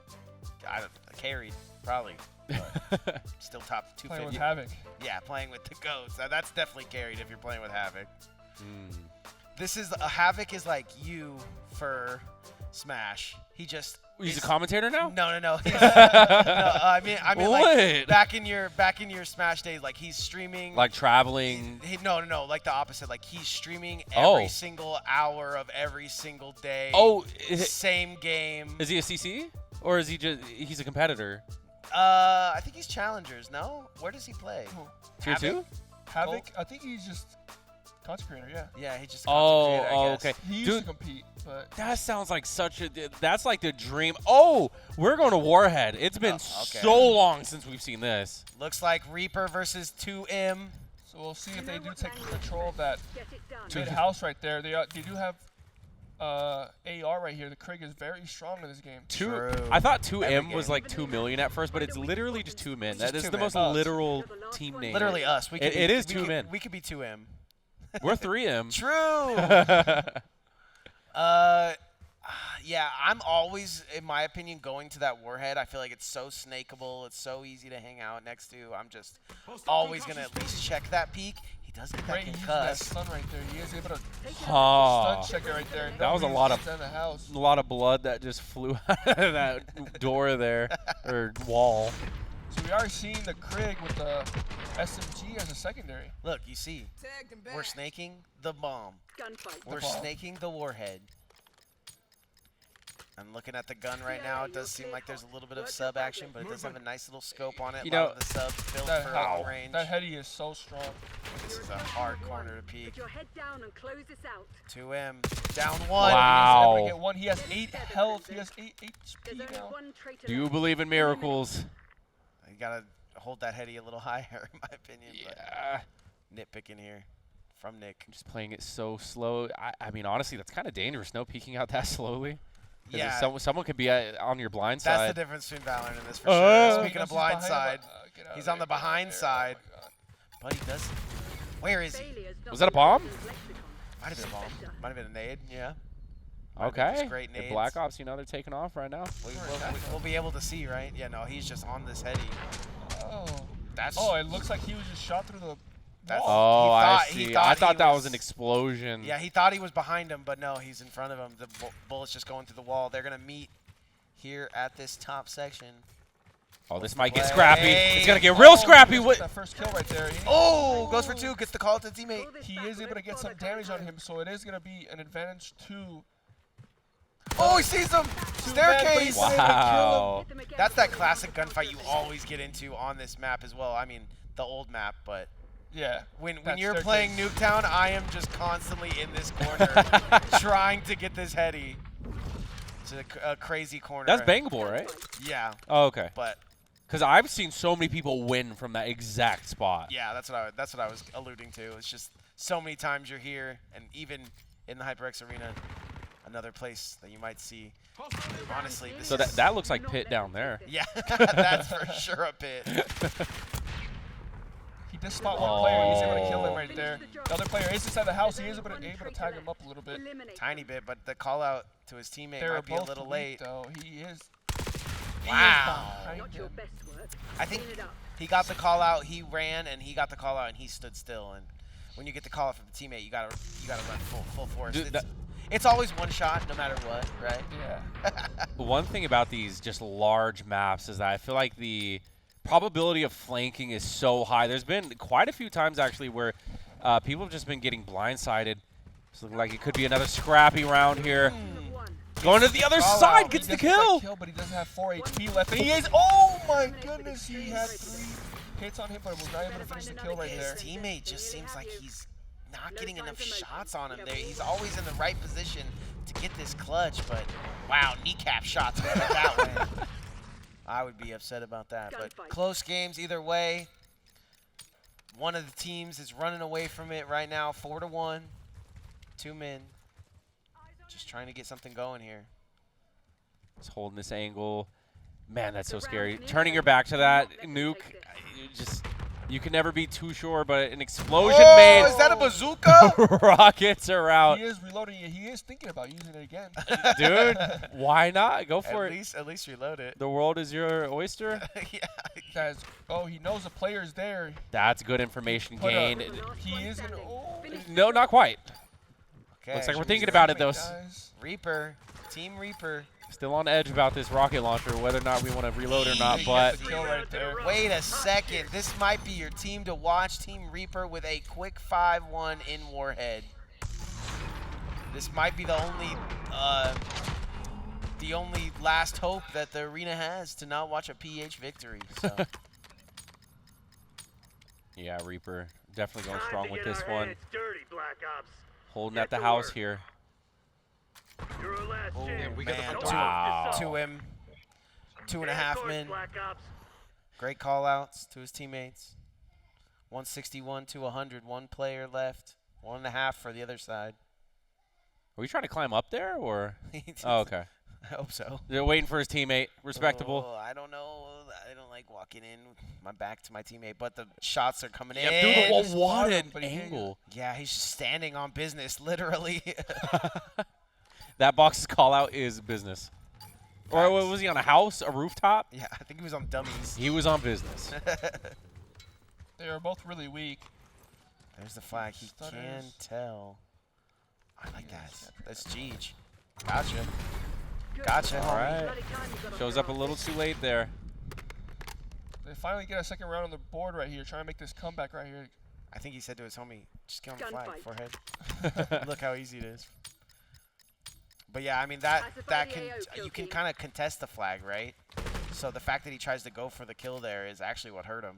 Speaker 7: carried, probably. But still top 250.
Speaker 2: Playing with Havoc.
Speaker 7: Yeah, playing with the GOATs. That's definitely carried if you're playing with Havoc. This is Havoc is like you for Smash. He's
Speaker 4: a commentator now?
Speaker 7: No. No, I mean like
Speaker 4: What?
Speaker 7: back in your Smash days, like he's streaming.
Speaker 4: Like traveling.
Speaker 7: No, like the opposite. Like he's streaming every single hour of every single day.
Speaker 4: Oh,
Speaker 7: same game.
Speaker 4: Is he a CC or is he's a competitor?
Speaker 7: I think he's challengers. No, where does he play?
Speaker 4: Tier 2?
Speaker 2: Havoc, I think he's just content creator, yeah.
Speaker 7: Yeah, he just content creator, I guess.
Speaker 4: Okay.
Speaker 2: He used to compete, but
Speaker 4: that sounds like that's like the dream. Oh, we're going to Warhead. It's been so long since we've seen this.
Speaker 7: Looks like Reaper versus 2M.
Speaker 2: So we'll see if they do take control of that mid house right there. They do have AR right here. The Krieg is very strong in this game.
Speaker 4: I thought 2M was like 2 million at first, but it's literally just 2 men. That is the most literal team name.
Speaker 7: Literally us.
Speaker 4: It is 2 men.
Speaker 7: We could be 2M.
Speaker 4: We're 3M.
Speaker 7: True. Yeah, I'm always, in my opinion, going to that Warhead. I feel like it's so snakeable. It's so easy to hang out next to. I'm just always going to at least check that peak. He does get that
Speaker 2: Using that
Speaker 7: concussed.
Speaker 2: stun right there. He is able to stun check it right there.
Speaker 4: That was a lot of blood that just flew out of that door there, or wall.
Speaker 2: So we are seeing the Krieg with the SMG as a secondary.
Speaker 7: Look, you see, we're snaking the bomb.
Speaker 6: Gunfight.
Speaker 7: We're snaking the Warhead. I'm looking at the gun right now. It does seem like there's a little bit of sub action, but it does have a nice little scope on it.
Speaker 4: You
Speaker 7: a lot
Speaker 4: know,
Speaker 7: of the subs built
Speaker 2: That,
Speaker 7: for long range.
Speaker 2: that heady is so strong.
Speaker 7: This is a hard corner to peek.
Speaker 6: Put your head down and close this out.
Speaker 7: 2M down one.
Speaker 4: Wow.
Speaker 2: He's able to get one. He has 8 health. He has 8 HP
Speaker 6: There's only
Speaker 2: now.
Speaker 6: one traitor
Speaker 4: Do you
Speaker 6: left.
Speaker 4: believe in miracles?
Speaker 7: You gotta hold that heady a little higher, in my opinion.
Speaker 4: Yeah.
Speaker 7: But nitpicking here from Nick.
Speaker 4: Just playing it so slow. I mean, honestly, that's kind of dangerous. No peeking out that slowly.
Speaker 7: Yeah.
Speaker 4: Someone could be on your blind
Speaker 7: That's
Speaker 4: side.
Speaker 7: the difference between Valorant and this for sure. Speaking of
Speaker 2: He's
Speaker 7: blind
Speaker 2: behind
Speaker 7: side,
Speaker 2: get out
Speaker 7: he's
Speaker 2: of
Speaker 7: on the
Speaker 2: there, get out of
Speaker 7: behind
Speaker 2: there.
Speaker 7: side.
Speaker 2: Oh my God.
Speaker 7: But he does. Where is he?
Speaker 6: Failure's not
Speaker 4: Was that a
Speaker 6: the
Speaker 4: bomb?
Speaker 6: legend's lexicon.
Speaker 7: Might have been a bomb. Might have been a nade. Yeah. Might have been
Speaker 4: Okay.
Speaker 7: just great
Speaker 4: The
Speaker 7: nades.
Speaker 4: Black Ops, you know, they're taking off right now.
Speaker 7: We'll be able to see, right? Yeah. No, he's just on this heady.
Speaker 2: Oh.
Speaker 7: That's.
Speaker 2: Oh, it looks like he was just shot through the
Speaker 7: That's-
Speaker 2: wall.
Speaker 4: Oh,
Speaker 7: he
Speaker 4: I
Speaker 7: thought- he
Speaker 4: see.
Speaker 7: thought
Speaker 4: I thought
Speaker 7: he
Speaker 4: that was
Speaker 7: was-
Speaker 4: an explosion.
Speaker 7: Yeah, he thought he was behind him, but no, he's in front of him. The bullet's just going through the wall. They're gonna meet here at this top section.
Speaker 4: Oh, this might get
Speaker 7: Play.
Speaker 4: scrappy. It's gonna get real scrappy.
Speaker 2: With
Speaker 4: What?
Speaker 2: that first kill right there.
Speaker 7: Oh, goes for 2, gets the call to the teammate.
Speaker 2: He is able to get some damage on him, so it is going to be an advantage to
Speaker 7: Oh, he sees him. Staircase.
Speaker 4: Wow.
Speaker 7: That's that classic gunfight you always get into on this map as well. I mean, the old map, but
Speaker 2: Yeah.
Speaker 7: when
Speaker 2: that
Speaker 7: you're
Speaker 2: staircase.
Speaker 7: playing Nuketown, I am just constantly in this corner trying to get this heady. It's a crazy corner.
Speaker 4: That's bangable, right?
Speaker 7: Yeah,
Speaker 4: Oh, okay.
Speaker 7: but
Speaker 4: Because I've seen so many people win from that exact spot.
Speaker 7: yeah, that's what I was alluding to. It's just so many times you're here, and even in the HyperX Arena, another place that you might see. Honestly, this
Speaker 4: So
Speaker 7: is
Speaker 4: that looks like pit down there.
Speaker 7: yeah, that's for sure a pit.
Speaker 2: He just spot one player. He's able to kill him right there. The other player is inside the house. He is able to tag him up a little bit.
Speaker 7: Tiny bit, but the call out to his teammate
Speaker 2: They're
Speaker 7: might be a
Speaker 2: both
Speaker 7: little
Speaker 2: weak,
Speaker 7: late.
Speaker 2: though. He is.
Speaker 7: Wow.
Speaker 6: Not your best work.
Speaker 7: I think
Speaker 6: Clean it up.
Speaker 7: he got the call out. He ran, and he got the call out, and he stood still. And when you get the call out from the teammate, you gotta run full force.
Speaker 4: Dude,
Speaker 7: It's always one shot, no matter what, right?
Speaker 2: Yeah.
Speaker 4: One thing about these just large maps is that I feel like the probability of flanking is so high. There's been quite a few times actually where people have just been getting blindsided. It's looking like it could be another scrappy round here. Going to the other
Speaker 2: Call
Speaker 4: side,
Speaker 2: out.
Speaker 4: gets
Speaker 2: He
Speaker 4: the
Speaker 2: does get that
Speaker 4: kill.
Speaker 2: But he doesn't have 4 HP left. And he is. Oh my goodness! He had 3 hits on him, but was not able to finish the kill right
Speaker 7: His
Speaker 2: there.
Speaker 7: teammate just seems like he's not getting enough shots on him there. He's always in the right position to get this clutch, but wow, kneecap shots went that way. I would be upset about that, but close games either way. One of the teams is running away from it right now, 4-1, 2 men. Just trying to get something going here.
Speaker 4: Just holding this angle. Man, that's so scary. Turning your back to that nuke, you can never be too sure, but an explosion made.
Speaker 7: Is that a bazooka?
Speaker 4: Rockets are out.
Speaker 2: He is reloading it. He is thinking about using it again.
Speaker 4: Dude, why not? Go for it.
Speaker 7: At least reload it.
Speaker 4: The world is your oyster.
Speaker 7: Yeah.
Speaker 2: He knows the player's there.
Speaker 4: That's good information
Speaker 2: Put
Speaker 4: gained.
Speaker 2: He is gonna. Oh,
Speaker 4: No, not quite.
Speaker 7: Okay.
Speaker 4: Looks like we're thinking about it, though.
Speaker 2: guys.
Speaker 7: Reaper, Team Reaper.
Speaker 4: Still on edge about this rocket launcher, whether or not we want to reload or not,
Speaker 2: He
Speaker 4: but
Speaker 2: gets the kill right there.
Speaker 7: Wait a second. This might be your team to watch, Team Reaper, with a quick 5-1 in Warhead. This might be the only last hope that the arena has to not watch a PH victory. So
Speaker 4: yeah, Reaper definitely going
Speaker 5: Time
Speaker 4: strong
Speaker 5: to
Speaker 4: with
Speaker 5: get
Speaker 4: this
Speaker 5: our
Speaker 4: one.
Speaker 5: hands dirty, Black Ops.
Speaker 4: Holding
Speaker 5: Get
Speaker 4: at the
Speaker 5: to
Speaker 4: house
Speaker 5: work.
Speaker 4: here.
Speaker 5: You're our last
Speaker 7: oh,
Speaker 5: chance.
Speaker 9: we got the
Speaker 7: man,
Speaker 9: front
Speaker 5: Don't
Speaker 4: Wow.
Speaker 5: fuck this up.
Speaker 7: 2M, 2.5
Speaker 5: Of
Speaker 7: men.
Speaker 5: course, Black Ops.
Speaker 7: Great call outs to his teammates. 161 to 100. One player left. 1.5 for the other side.
Speaker 4: Are we trying to climb up there, or? Oh, okay.
Speaker 7: I hope so.
Speaker 4: They're waiting for his teammate. Respectable.
Speaker 7: Oh, I don't know. I don't like walking in with my back to my teammate, but the shots are coming
Speaker 4: Yeah,
Speaker 7: in.
Speaker 4: dude, what
Speaker 2: spot him,
Speaker 4: an
Speaker 2: but he hit
Speaker 4: angle.
Speaker 7: Yeah, he's just standing on business, literally.
Speaker 4: That box's call out is business. Or
Speaker 7: Facts.
Speaker 4: was he on a house, a rooftop?
Speaker 7: Yeah, I think he was on dummies.
Speaker 4: He was on business.
Speaker 2: They are both really weak.
Speaker 7: There's the flag. He
Speaker 2: Stutters.
Speaker 7: can tell. I like that. That's Jeej. Gotcha. Gotcha.
Speaker 4: All right. Shows up a little too late there.
Speaker 2: They finally get a second round on the board right here, trying to make this comeback right here.
Speaker 7: I think he said to his homie, just get on the flag,
Speaker 6: Gunfight.
Speaker 7: forehead. Look how easy it is. But yeah, I mean you can kind of contest the flag, right? So the fact that he tries to go for the kill there is actually what hurt him.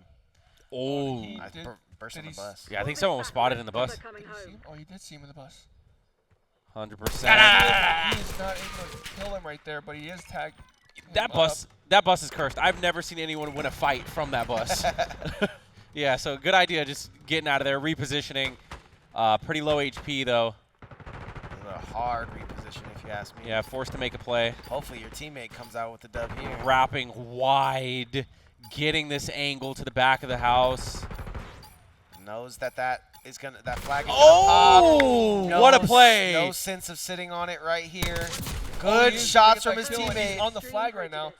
Speaker 4: Oh.
Speaker 7: I burst on the bus.
Speaker 4: Yeah, I think someone was spotted in the bus.
Speaker 2: Oh, you did see him in the bus.
Speaker 4: 100%.
Speaker 2: He is not able to kill him right there, but he is tagged.
Speaker 4: That bus is cursed. I've never seen anyone win a fight from that bus. Yeah, so good idea just getting out of there, repositioning. Pretty low HP, though.
Speaker 7: A hard reposition, if you ask me.
Speaker 4: Yeah, forced to make a play.
Speaker 7: Hopefully your teammate comes out with the dub here.
Speaker 4: Wrapping wide, getting this angle to the back of the house.
Speaker 7: Knows that that flag is
Speaker 4: Oh,
Speaker 7: gonna pop.
Speaker 4: what a play.
Speaker 7: No sense of sitting on it right here.
Speaker 2: Oh,
Speaker 7: Good
Speaker 2: he is
Speaker 7: shots
Speaker 2: gonna
Speaker 7: from his
Speaker 2: get that kill, and he's
Speaker 7: teammate.
Speaker 2: on the flag right now.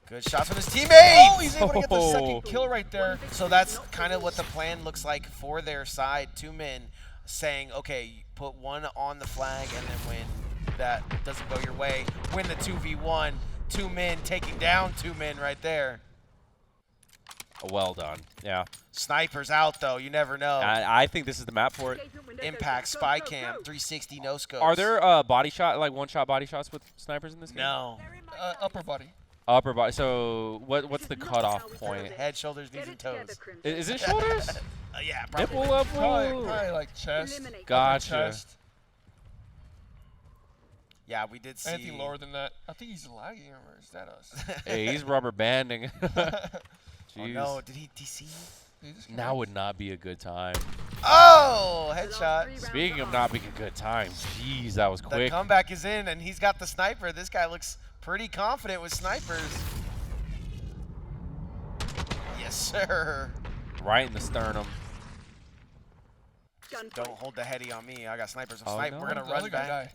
Speaker 7: Good shots from his teammate.
Speaker 2: Oh, he's able to get the second kill right there.
Speaker 7: So that's kind of what the plan looks like for their side. 2 men saying, okay, put one on the flag, and then when that doesn't go your way, win the 2v1. 2 men taking down 2 men right there.
Speaker 4: Well done. Yeah.
Speaker 7: Snipers out, though. You never know.
Speaker 4: I think this is the map for it.
Speaker 7: Impact, spy cam, 360 no scopes.
Speaker 4: Are there body shot, like one-shot body shots with snipers in this game?
Speaker 7: No.
Speaker 2: Upper body.
Speaker 4: Upper body. So what's the cutoff point?
Speaker 7: Head, shoulders, knees, and toes.
Speaker 4: Is it shoulders?
Speaker 7: Yeah, probably.
Speaker 4: Nipple level?
Speaker 2: Probably like chest.
Speaker 4: Gotcha.
Speaker 2: Chest.
Speaker 7: Yeah, we did see.
Speaker 2: Anything lower than that. I think he's lagging, or is that us?
Speaker 4: Hey, he's rubber banding.
Speaker 7: Oh
Speaker 4: Jeez.
Speaker 7: no, did he DC?
Speaker 4: Now would not be a good time.
Speaker 7: Oh, headshot.
Speaker 4: Speaking of not being a good time, jeez, that was
Speaker 7: The
Speaker 4: quick.
Speaker 7: comeback is in, and he's got the sniper. This guy looks pretty confident with snipers. Yes, sir.
Speaker 4: Right in the sternum.
Speaker 7: Don't hold the heady on me. I got snipers.
Speaker 4: Oh,
Speaker 7: Snipe.
Speaker 4: no.
Speaker 7: We're gonna
Speaker 2: The
Speaker 7: run
Speaker 2: other guy
Speaker 7: back.
Speaker 2: died.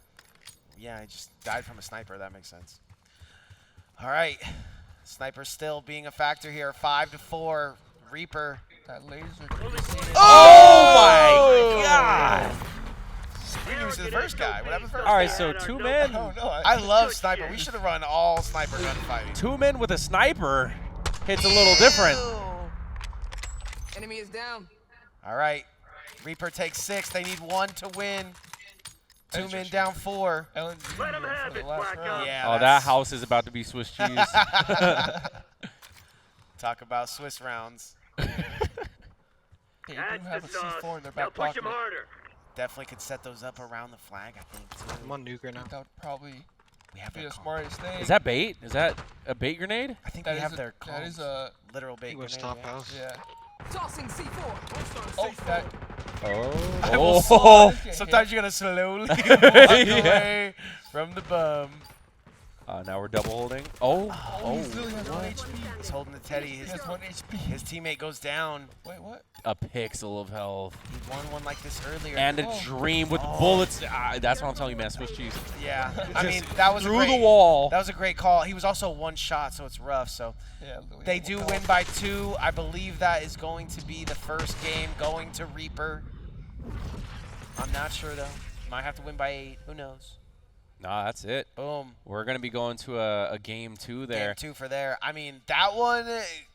Speaker 7: Yeah, I just died from a sniper. That makes sense. All right, sniper still being a factor here. 5-4. Reaper.
Speaker 2: That laser.
Speaker 4: Oh my God!
Speaker 7: We used the first guy. What happened first?
Speaker 4: All right, so 2 men.
Speaker 2: Oh no!
Speaker 7: I love sniper. We should have run all sniper gunfighting.
Speaker 4: 2 men with a sniper hits a little different.
Speaker 10: Enemy is down.
Speaker 7: All right, Reaper takes 6. They need 1 to win. 2 men down 4.
Speaker 2: LNG
Speaker 5: Let him have
Speaker 2: for the
Speaker 5: it,
Speaker 2: last
Speaker 5: Black
Speaker 2: round.
Speaker 5: Ops.
Speaker 7: Yeah.
Speaker 4: Oh, that
Speaker 7: that's-
Speaker 4: house is about to be Swiss cheese.
Speaker 7: Talk about Swiss rounds.
Speaker 2: They do
Speaker 5: That's
Speaker 2: have a
Speaker 5: the sauce.
Speaker 2: C4 in their
Speaker 5: Now
Speaker 2: back
Speaker 5: push
Speaker 2: pocket.
Speaker 5: him harder.
Speaker 7: Definitely could set those up around the flag, I think, too.
Speaker 9: I'm on nuke right now.
Speaker 2: That would probably
Speaker 7: We have
Speaker 2: be
Speaker 7: their
Speaker 2: the
Speaker 7: call.
Speaker 2: smartest thing.
Speaker 4: Is that bait? Is that a bait grenade?
Speaker 7: I think
Speaker 2: That
Speaker 7: we
Speaker 2: is
Speaker 7: have
Speaker 2: a-
Speaker 7: their
Speaker 2: that is
Speaker 7: calls.
Speaker 2: a
Speaker 7: Literal bait
Speaker 9: He was
Speaker 7: grenade,
Speaker 9: top
Speaker 7: yeah.
Speaker 9: house.
Speaker 2: yeah.
Speaker 10: Tossing C4.
Speaker 2: Oh, that.
Speaker 7: I will
Speaker 4: Oh.
Speaker 7: slow-
Speaker 2: Get
Speaker 7: Sometimes you're gonna slowly walk
Speaker 4: Yeah.
Speaker 7: away from the bum.
Speaker 4: Now we're double holding. Oh.
Speaker 2: Oh, he literally has 1 HP.
Speaker 7: He's holding the teddy.
Speaker 2: He
Speaker 7: His,
Speaker 2: has 1 HP.
Speaker 7: his teammate goes down.
Speaker 2: Wait, what?
Speaker 4: A pixel of health.
Speaker 7: He won one like this earlier.
Speaker 4: And a
Speaker 2: Oh.
Speaker 4: dream with bullets. That's what I'm telling you, man. Swiss cheese.
Speaker 7: Yeah, I mean that was a
Speaker 4: Through
Speaker 7: great,
Speaker 4: the wall.
Speaker 7: That was a great call. He was also 1 shot, so it's rough. So
Speaker 2: Yeah. literally
Speaker 7: they
Speaker 2: had
Speaker 7: do
Speaker 2: one
Speaker 7: win
Speaker 2: kill.
Speaker 7: by 2. I believe that is going to be the first game going to Reaper. I'm not sure though. Might have to win by 8. Who knows?
Speaker 4: Nah, that's it.
Speaker 7: Boom.
Speaker 4: We're going to be going to a game 2 there.
Speaker 7: Game 2 for there. I mean, that one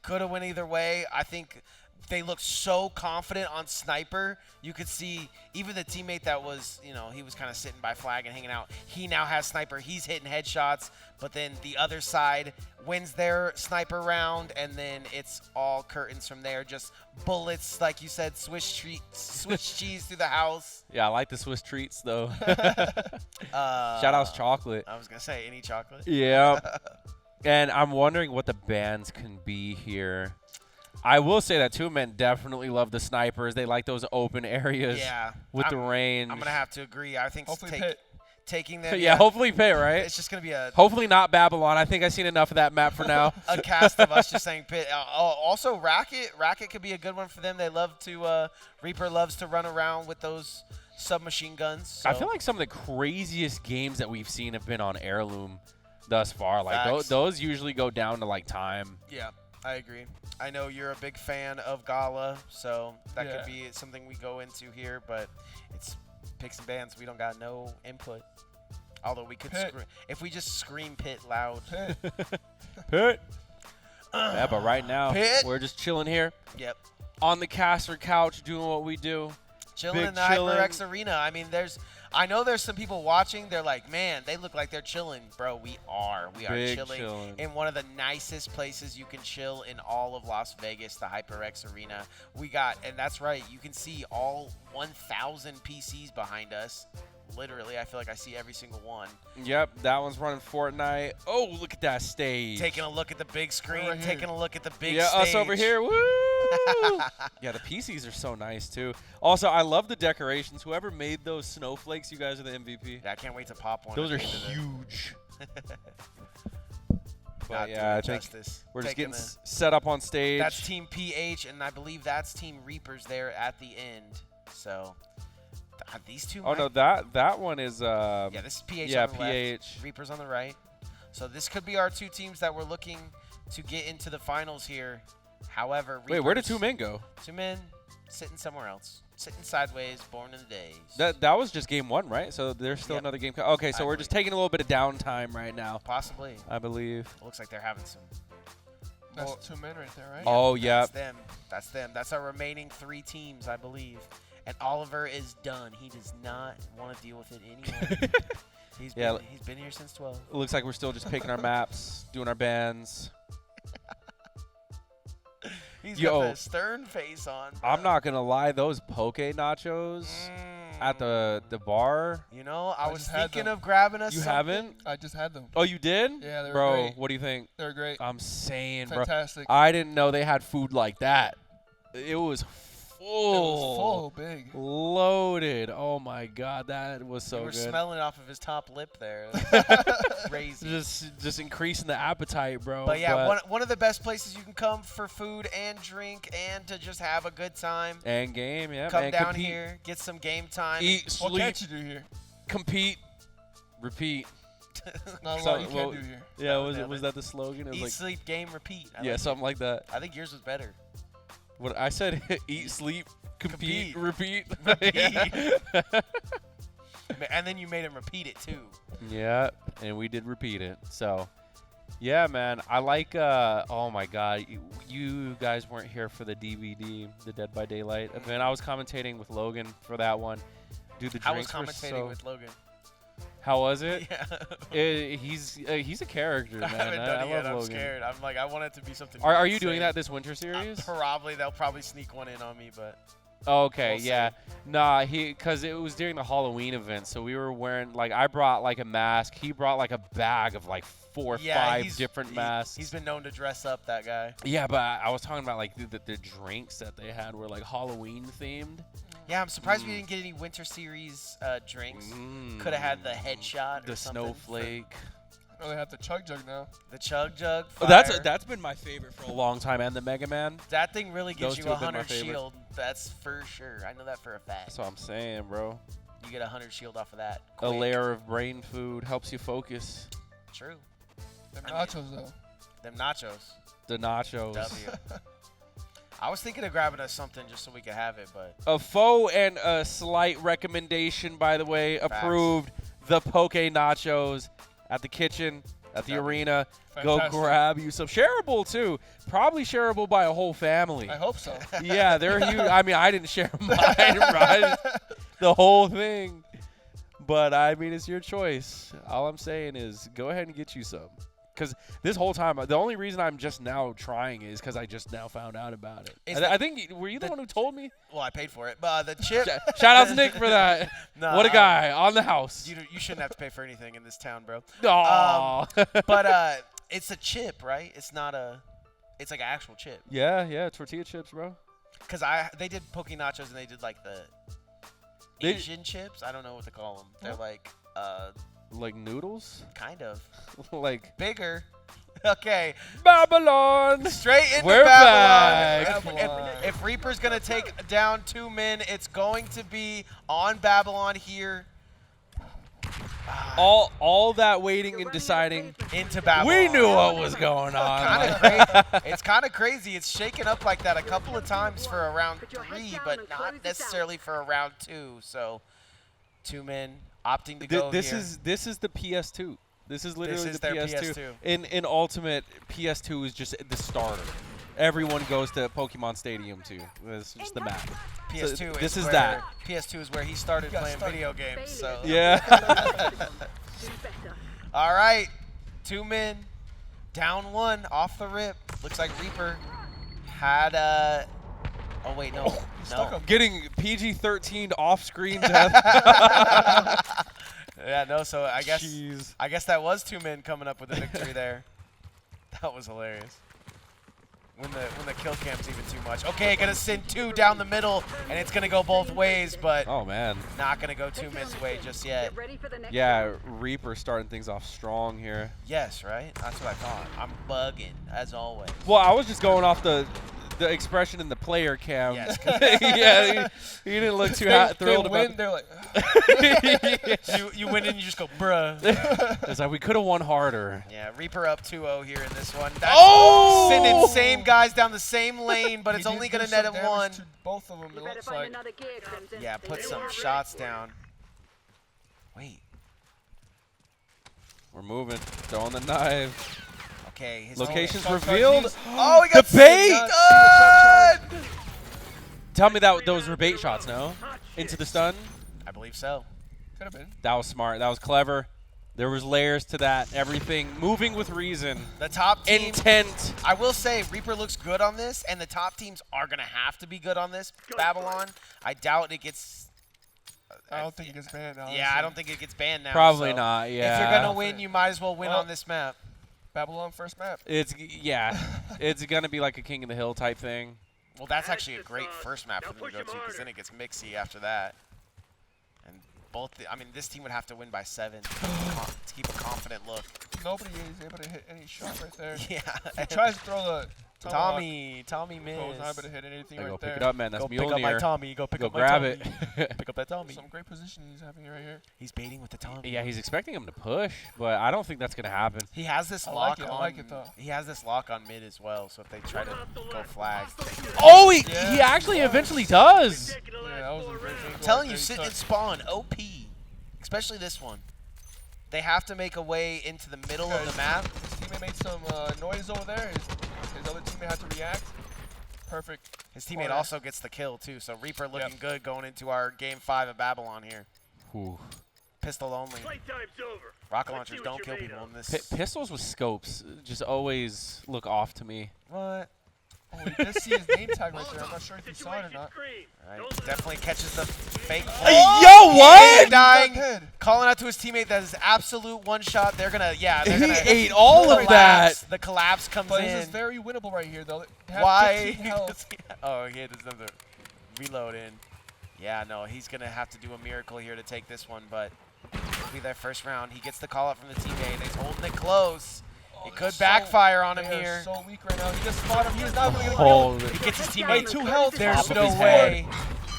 Speaker 7: could have went either way. I think they looked so confident on sniper. You could see even the teammate that was, he was kind of sitting by flag and hanging out. He now has sniper. He's hitting headshots. But then the other side wins their sniper round, and then it's all curtains from there. Just bullets, like you said, Swiss cheese through the house.
Speaker 4: Yeah, I like the Swiss treats, though. Shout outs chocolate.
Speaker 7: I was going to say, any chocolate?
Speaker 4: Yeah. And I'm wondering what the bans can be here. I will say that 2 men definitely love the snipers. They like those open areas with the range.
Speaker 7: I'm going to have to agree. I think
Speaker 2: Hopefully Pit.
Speaker 7: taking them.
Speaker 4: Yeah, hopefully Pit, right?
Speaker 7: It's just going to be a
Speaker 4: Hopefully not Babylon. I think I've seen enough of that map for now.
Speaker 7: a cast of us just saying Pit. Also, Racket. Racket could be a good one for them. They love to, Reaper loves to run around with those submachine guns. So.
Speaker 4: I feel like some of the craziest games that we've seen have been on Heirloom thus far. Like
Speaker 7: Facts.
Speaker 4: those usually go down to like time.
Speaker 7: Yeah, I agree. I know you're a big fan of Gala, so that
Speaker 2: Yeah.
Speaker 7: could be something we go into here, but it's picks and bans. We don't got no input. Although we could
Speaker 2: Pit.
Speaker 7: if we just scream Pit loud.
Speaker 2: Pit.
Speaker 4: Pit. Yeah, but right now
Speaker 7: Pit.
Speaker 4: we're just chilling here
Speaker 7: Yep.
Speaker 4: on the caster couch doing what we do.
Speaker 7: Chilling
Speaker 4: Big
Speaker 7: in the
Speaker 4: chillin'.
Speaker 7: HyperX Arena. I mean, I know there's some people watching. They're like, man, they look like they're chilling. Bro, we are. We are
Speaker 4: Big
Speaker 7: chilling
Speaker 4: chillin'.
Speaker 7: in one of the nicest places you can chill in all of Las Vegas, the HyperX Arena. We got, and that's right, you can see all 1,000 PCs behind us. Literally, I feel like I see every single one.
Speaker 4: Yep, that one's running Fortnite. Oh, look at that stage.
Speaker 7: Taking a look at the big screen,
Speaker 2: Right here.
Speaker 7: taking a look at the big
Speaker 4: yeah,
Speaker 7: stage.
Speaker 4: us over here. Woo! Yeah, the PCs are so nice too. Also, I love the decorations. Whoever made those snowflakes, you guys are the MVP.
Speaker 7: Yeah, I can't wait to pop one.
Speaker 4: Those are
Speaker 7: at the end of the-
Speaker 4: huge.
Speaker 7: Not
Speaker 4: But yeah,
Speaker 7: doing
Speaker 4: I
Speaker 7: it
Speaker 4: think
Speaker 7: justice.
Speaker 4: we're just
Speaker 7: Taking
Speaker 4: getting
Speaker 7: the-
Speaker 4: set up on stage.
Speaker 7: That's Team PH, and I believe that's Team Reapers there at the end. So these two.
Speaker 4: Oh
Speaker 7: might-
Speaker 4: no, that one is
Speaker 7: Yeah, this is PH
Speaker 4: yeah,
Speaker 7: on the left,
Speaker 4: PH.
Speaker 7: Reapers on the right. So this could be our two teams that we're looking to get into the finals here. However,
Speaker 4: Wait, where did
Speaker 7: Reapers-
Speaker 4: 2 men go?
Speaker 7: 2 men sitting somewhere else. Sitting sideways, born in the days.
Speaker 4: That was just game 1, right? So there's still
Speaker 7: Yep.
Speaker 4: another game. Okay, so
Speaker 7: I
Speaker 4: we're just
Speaker 7: believe.
Speaker 4: taking a little bit of downtime right now,
Speaker 7: Possibly.
Speaker 4: I believe.
Speaker 7: Looks like they're having some.
Speaker 2: That's
Speaker 7: Well,
Speaker 2: 2 men right there, right?
Speaker 4: Oh yeah.
Speaker 7: That's them. That's them. That's our remaining 3 teams, I believe. And Oliver is done. He does not want to deal with it anymore. He's been here since 12.
Speaker 4: It looks like we're still just picking our maps, doing our bands.
Speaker 7: He's
Speaker 4: Yo.
Speaker 7: got the stern face on.
Speaker 4: I'm
Speaker 7: bro.
Speaker 4: not gonna lie, those poke nachos at the bar.
Speaker 7: You know, I
Speaker 2: I
Speaker 7: was
Speaker 2: just had
Speaker 7: thinking
Speaker 2: them.
Speaker 7: of grabbing us.
Speaker 4: You
Speaker 7: something.
Speaker 4: haven't?
Speaker 2: I just had them.
Speaker 4: Oh, you did?
Speaker 2: Yeah, they were
Speaker 4: Bro,
Speaker 2: great.
Speaker 4: what do you think?
Speaker 2: They're great.
Speaker 4: I'm saying,
Speaker 2: Fantastic.
Speaker 4: bro. I didn't know they had food like that. It was
Speaker 2: It was
Speaker 4: full.
Speaker 2: full, big.
Speaker 4: Loaded. Oh my god, that was so
Speaker 7: We were
Speaker 4: good.
Speaker 7: smelling off of his top lip there. Crazy.
Speaker 4: Just increasing the appetite, bro.
Speaker 7: But yeah, one of the best places you can come for food and drink and to just have a good time.
Speaker 4: and game, yeah.
Speaker 7: Come
Speaker 4: and
Speaker 7: down
Speaker 4: compete,
Speaker 7: here, get some game time.
Speaker 4: eat,
Speaker 2: What
Speaker 4: sleep,
Speaker 2: can't you do here?
Speaker 4: compete, repeat.
Speaker 2: Not a
Speaker 4: So-
Speaker 2: lot you
Speaker 4: well,
Speaker 2: can't do here.
Speaker 4: Yeah,
Speaker 7: No,
Speaker 4: was
Speaker 7: nailed
Speaker 4: was
Speaker 7: it.
Speaker 4: that the slogan? It was
Speaker 7: Eat,
Speaker 4: like
Speaker 7: sleep, game, repeat. I
Speaker 4: yeah,
Speaker 7: like it.
Speaker 4: something like that.
Speaker 7: I think yours was better.
Speaker 4: What I said: eat, sleep, compete, repeat.
Speaker 7: And then you made him repeat it too.
Speaker 4: Yeah, and we did repeat it. So, yeah, man, I like. Oh my God, you guys weren't here for the DVD, the Dead by Daylight event. I was commentating with Logan for that one. Dude, the
Speaker 7: I was
Speaker 4: drinks were
Speaker 7: commentating
Speaker 4: so.
Speaker 7: with Logan.
Speaker 4: How was it?
Speaker 7: Yeah.
Speaker 4: He's a character, man.
Speaker 7: I haven't done
Speaker 4: I
Speaker 7: it yet.
Speaker 4: love
Speaker 7: I'm
Speaker 4: Logan.
Speaker 7: scared. I'm like, I want it to be something.
Speaker 4: Are you doing
Speaker 7: insane.
Speaker 4: that this winter series?
Speaker 7: Probably. They'll probably sneak one in on me, but.
Speaker 4: Okay,
Speaker 7: We'll
Speaker 4: yeah. Nah, because it was during the Halloween event, so we were wearing, like, I brought, like, a mask. He brought, like, a bag of, like, 4 or 5 different masks.
Speaker 7: He's been known to dress up, that guy.
Speaker 4: Yeah, but I was talking about, like, the drinks that they had were, like, Halloween-themed.
Speaker 7: Yeah, I'm surprised we didn't get any winter series drinks. Could have had the headshot or
Speaker 4: The
Speaker 7: something.
Speaker 4: snowflake.
Speaker 2: Oh, they have the chug jug now.
Speaker 7: The chug jug.
Speaker 4: Oh,
Speaker 7: Fire.
Speaker 4: that's been my favorite for a long time, and the Mega Man.
Speaker 7: That thing really gives
Speaker 4: Those
Speaker 7: you
Speaker 4: two have been my
Speaker 7: 100
Speaker 4: favorites.
Speaker 7: shield. That's for sure. I know that for a fact.
Speaker 4: That's what I'm saying, bro.
Speaker 7: You get 100 shield off of that.
Speaker 4: A
Speaker 7: quick.
Speaker 4: layer of brain food helps you focus.
Speaker 7: True.
Speaker 2: Them
Speaker 7: I mean-
Speaker 2: nachos, though.
Speaker 7: Them nachos.
Speaker 4: The nachos.
Speaker 7: W. I was thinking of grabbing us something just so we could have it, but
Speaker 4: A faux and a slight recommendation, by the way,
Speaker 7: Facts.
Speaker 4: approved. The poke nachos at the kitchen, at the
Speaker 7: W.
Speaker 4: arena. Go
Speaker 2: Fantastic.
Speaker 4: grab you some. Shareable, too. Probably shareable by a whole family.
Speaker 2: I hope so.
Speaker 4: Yeah, they're huge. I mean, I didn't share mine, right? The whole thing. But, I mean, it's your choice. All I'm saying is go ahead and get you some. Because this whole time, the only reason I'm just now trying is because I just now found out about it.
Speaker 7: Is
Speaker 4: I think, were you the one who told me?
Speaker 7: well, I paid for it. But the chip.
Speaker 4: Shout out to Nick for that.
Speaker 7: No,
Speaker 4: What a guy on the house.
Speaker 7: You shouldn't have to pay for anything in this town, bro.
Speaker 4: Aw.
Speaker 7: But it's a chip, right? It's not a. It's like an actual chip.
Speaker 4: yeah, tortilla chips, bro.
Speaker 7: Cause they did poke nachos and they did like the
Speaker 4: They-
Speaker 7: Asian chips. I don't know what to call them. They're like
Speaker 4: Like noodles?
Speaker 7: kind of
Speaker 4: Like
Speaker 7: bigger. Okay,
Speaker 4: Babylon.
Speaker 7: straight into
Speaker 4: We're
Speaker 7: Babylon.
Speaker 2: back.
Speaker 7: If Reaper's gonna take down 2 men, it's going to be on Babylon here.
Speaker 4: All that waiting and deciding.
Speaker 7: Into Babylon.
Speaker 4: We knew what was going on.
Speaker 7: Kind of crazy. It's kind of crazy. It's shaken up like that a couple of times for a round 3, but not necessarily for a round 2. So 2 men opting to go
Speaker 4: This
Speaker 7: here.
Speaker 4: is the PS2. This is literally
Speaker 7: is
Speaker 4: the
Speaker 7: their
Speaker 4: PS2.
Speaker 7: PS2.
Speaker 4: In Ultimate, PS2 is just the starter. everyone goes to Pokemon Stadium too. It's just the map.
Speaker 7: PS2
Speaker 4: So
Speaker 7: is
Speaker 4: this is
Speaker 7: where,
Speaker 4: that.
Speaker 7: PS2 is where he started playing video games. So
Speaker 4: Yeah.
Speaker 7: all right, 2 men, down 1 off the rip. Looks like Reaper had oh wait, no, no.
Speaker 4: Getting PG-13 off-screen death.
Speaker 7: Yeah, no. So I guess
Speaker 4: Jeez.
Speaker 7: that was 2 men coming up with a victory there. That was hilarious. When the kill cam's even too much. Okay, gonna send 2 down the middle, and it's gonna go both ways, but
Speaker 4: Oh man.
Speaker 7: not gonna go 2 men's way just yet.
Speaker 4: Yeah, Reaper starting things off strong here.
Speaker 7: Yes, right? That's what I thought. I'm bugging, as always.
Speaker 4: Well, I was just going off the expression in the player cam.
Speaker 7: Yes.
Speaker 4: Yeah, he didn't look too thrilled
Speaker 2: they win,
Speaker 4: about.
Speaker 2: they're like,
Speaker 7: You win and you just go, bruh.
Speaker 4: It's like we could have won harder.
Speaker 7: Yeah, Reaper up 2-0 here in this one. That's
Speaker 4: Oh!
Speaker 7: sending same guys down the same lane, but it's
Speaker 2: he
Speaker 7: only
Speaker 2: did
Speaker 7: going to
Speaker 2: do
Speaker 7: net
Speaker 2: some
Speaker 7: at
Speaker 2: damage
Speaker 7: 1.
Speaker 2: to both of them, it looks like.
Speaker 7: Yeah, put some shots down. Wait.
Speaker 4: We're moving. Throwing the knife.
Speaker 7: Okay. His
Speaker 4: Locations
Speaker 2: Truck
Speaker 4: revealed.
Speaker 2: charges.
Speaker 7: Oh, he got
Speaker 4: The bait!
Speaker 7: Good!
Speaker 4: Tell me that those were bait shots, no? Into the stun?
Speaker 7: I believe so.
Speaker 2: Could have been.
Speaker 4: That was smart. That was clever. There was layers to that. Everything moving with reason.
Speaker 7: The top team.
Speaker 4: Intent.
Speaker 7: I will say, Reaper looks good on this, and the top teams are going to have to be good on this. Babylon, I doubt it gets...
Speaker 2: I don't think it gets banned. Honestly.
Speaker 7: Yeah, I don't think it gets banned now.
Speaker 4: Probably
Speaker 7: so
Speaker 4: not, yeah.
Speaker 7: If you're going to win, you might as well win
Speaker 2: Well,
Speaker 7: on this map.
Speaker 2: Babylon first map.
Speaker 4: It's it's gonna be like a King of the Hill type thing.
Speaker 7: Well, that's actually a great first map for them to go to, because then it gets mixy after that. And both, I mean, this team would have to win by 7 to keep a confident look.
Speaker 2: Nobody is able to hit any shot right there.
Speaker 7: Yeah.
Speaker 2: He tries to throw the
Speaker 7: Tommy
Speaker 2: But was
Speaker 7: missed.
Speaker 2: not able to hit anything
Speaker 4: Go
Speaker 2: right
Speaker 4: pick
Speaker 2: there.
Speaker 4: it up, man. That's
Speaker 7: Go pick up my
Speaker 4: Mjolnir.
Speaker 7: Tommy. Go pick
Speaker 4: Go
Speaker 7: up my
Speaker 4: grab
Speaker 7: Tommy.
Speaker 4: it.
Speaker 7: Pick up that Tommy.
Speaker 2: Some great position he's having right here.
Speaker 7: He's baiting with the Tommy.
Speaker 4: Yeah, he's expecting him to push, but I don't think that's gonna happen.
Speaker 7: He has this
Speaker 2: I
Speaker 7: lock
Speaker 2: like it,
Speaker 7: on.
Speaker 2: I like it, though.
Speaker 7: He has this lock on mid as well. So if they try to go flag,
Speaker 4: Oh, he
Speaker 2: Yeah.
Speaker 4: actually eventually does.
Speaker 2: Yeah, that was a great thing.
Speaker 7: I'm telling you, sit and spawn. OP, especially this one. They have to make a way into the middle of the map.
Speaker 2: His teammate made some noise over there. His other teammate had to react. Perfect.
Speaker 7: His teammate also gets the kill too. So Reaper looking good going into our game 5 of Babylon here.
Speaker 4: Ooh.
Speaker 7: Pistol only.
Speaker 5: Playtime's over.
Speaker 7: Rocket
Speaker 5: Let's see
Speaker 7: launchers
Speaker 5: what
Speaker 7: don't
Speaker 5: you're
Speaker 7: kill
Speaker 5: made
Speaker 7: people
Speaker 5: of.
Speaker 7: in this.
Speaker 4: Pistols with scopes just always look off to me.
Speaker 7: What?
Speaker 2: Oh, he did see his name tag right there. I'm not sure if you saw it or not.
Speaker 7: All right, definitely catches the fake.
Speaker 4: Yo, what?
Speaker 7: Dying.
Speaker 2: Head.
Speaker 7: Calling out to his teammate that is absolute one shot. They're gonna, yeah. They're
Speaker 4: He
Speaker 7: gonna
Speaker 4: ate all of
Speaker 7: collapse.
Speaker 4: that.
Speaker 7: The collapse comes
Speaker 2: But
Speaker 7: in.
Speaker 2: this is very winnable right here, though. They have
Speaker 7: Why?
Speaker 2: 15 health.
Speaker 7: Oh, he had another reload in. Yeah, no, he's gonna have to do a miracle here to take this one, but it'll be their first round. He gets the call out from the teammate. He's holding it close. It could backfire on him
Speaker 2: They are
Speaker 7: here.
Speaker 2: so weak right now. He just spotted him. He is not going to get a
Speaker 4: Holy.
Speaker 2: kill.
Speaker 7: He gets his
Speaker 2: Wait,
Speaker 7: teammate
Speaker 2: 2 health.
Speaker 7: There's
Speaker 4: Top of
Speaker 7: no
Speaker 4: his
Speaker 7: way.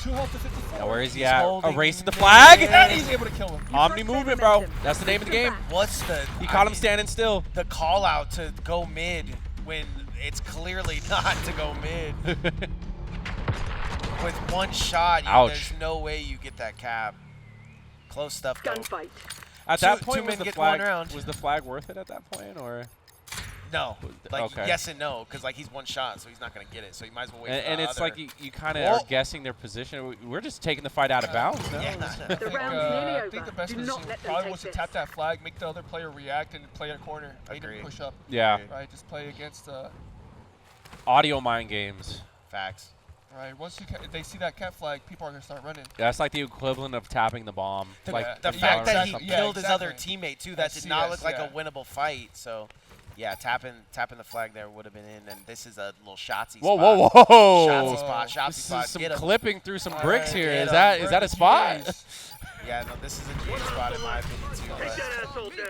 Speaker 2: 2 health to 54.
Speaker 4: Now, where is he
Speaker 7: He's
Speaker 4: at?
Speaker 7: holding
Speaker 4: A race to the
Speaker 7: mid.
Speaker 4: flag?
Speaker 2: And he's able to kill him.
Speaker 4: Omni movement, bro. That's the name of the game.
Speaker 7: What's the?
Speaker 4: He
Speaker 7: I
Speaker 4: caught him
Speaker 7: mean,
Speaker 4: standing still.
Speaker 7: the call out to go mid when it's clearly not to go mid. With one shot,
Speaker 4: Ouch.
Speaker 7: there's no way you get that cap. Close stuff though.
Speaker 6: Gunfight.
Speaker 4: At that
Speaker 7: Two
Speaker 4: point,
Speaker 7: men
Speaker 4: was the
Speaker 7: get one
Speaker 4: flag
Speaker 7: round.
Speaker 4: was the flag worth it at that point, or?
Speaker 7: No, like
Speaker 4: Okay.
Speaker 7: yes and no, because like he's one shot, so he's not gonna get it. So you might as well wait.
Speaker 4: And,
Speaker 7: for
Speaker 4: and
Speaker 7: the
Speaker 4: it's
Speaker 7: other.
Speaker 4: like you kind of
Speaker 7: Whoa.
Speaker 4: are guessing their position. We're just taking the fight out of bounds. No?
Speaker 7: Yeah.
Speaker 2: I think,
Speaker 6: round's nearly
Speaker 2: I
Speaker 6: over.
Speaker 2: think the best
Speaker 6: Do
Speaker 2: position
Speaker 6: not let them
Speaker 2: probably
Speaker 6: take
Speaker 2: was to
Speaker 6: this.
Speaker 2: tap that flag, make the other player react, and play a corner. Make him
Speaker 7: Agreed.
Speaker 2: push up.
Speaker 4: Yeah.
Speaker 2: Right, just play against.
Speaker 4: Audio mind games.
Speaker 7: Facts.
Speaker 2: Right, once if they see that cap flag, people are gonna start running.
Speaker 4: That's like the equivalent of tapping the bomb.
Speaker 7: The,
Speaker 4: like
Speaker 7: the
Speaker 2: yeah,
Speaker 7: fact that he
Speaker 2: exactly.
Speaker 7: killed his other
Speaker 2: exactly.
Speaker 7: teammate too, that did
Speaker 2: see
Speaker 7: not
Speaker 2: that,
Speaker 7: look like
Speaker 2: yeah.
Speaker 7: a winnable fight. So, yeah, tapping the flag there would have been in, and this is a little shotsy
Speaker 4: Whoa,
Speaker 7: spot.
Speaker 4: whoa, whoa!
Speaker 7: Shotsy spot, shotsy
Speaker 4: This
Speaker 7: spot.
Speaker 4: is some
Speaker 7: Get him.
Speaker 4: clipping through some
Speaker 2: All
Speaker 4: bricks
Speaker 2: right,
Speaker 4: here.
Speaker 7: get
Speaker 4: Is
Speaker 7: him.
Speaker 4: that is that a spot?
Speaker 7: Yeah, no, this is a GA spot in my opinion too.
Speaker 5: Take
Speaker 7: But
Speaker 5: that asshole down.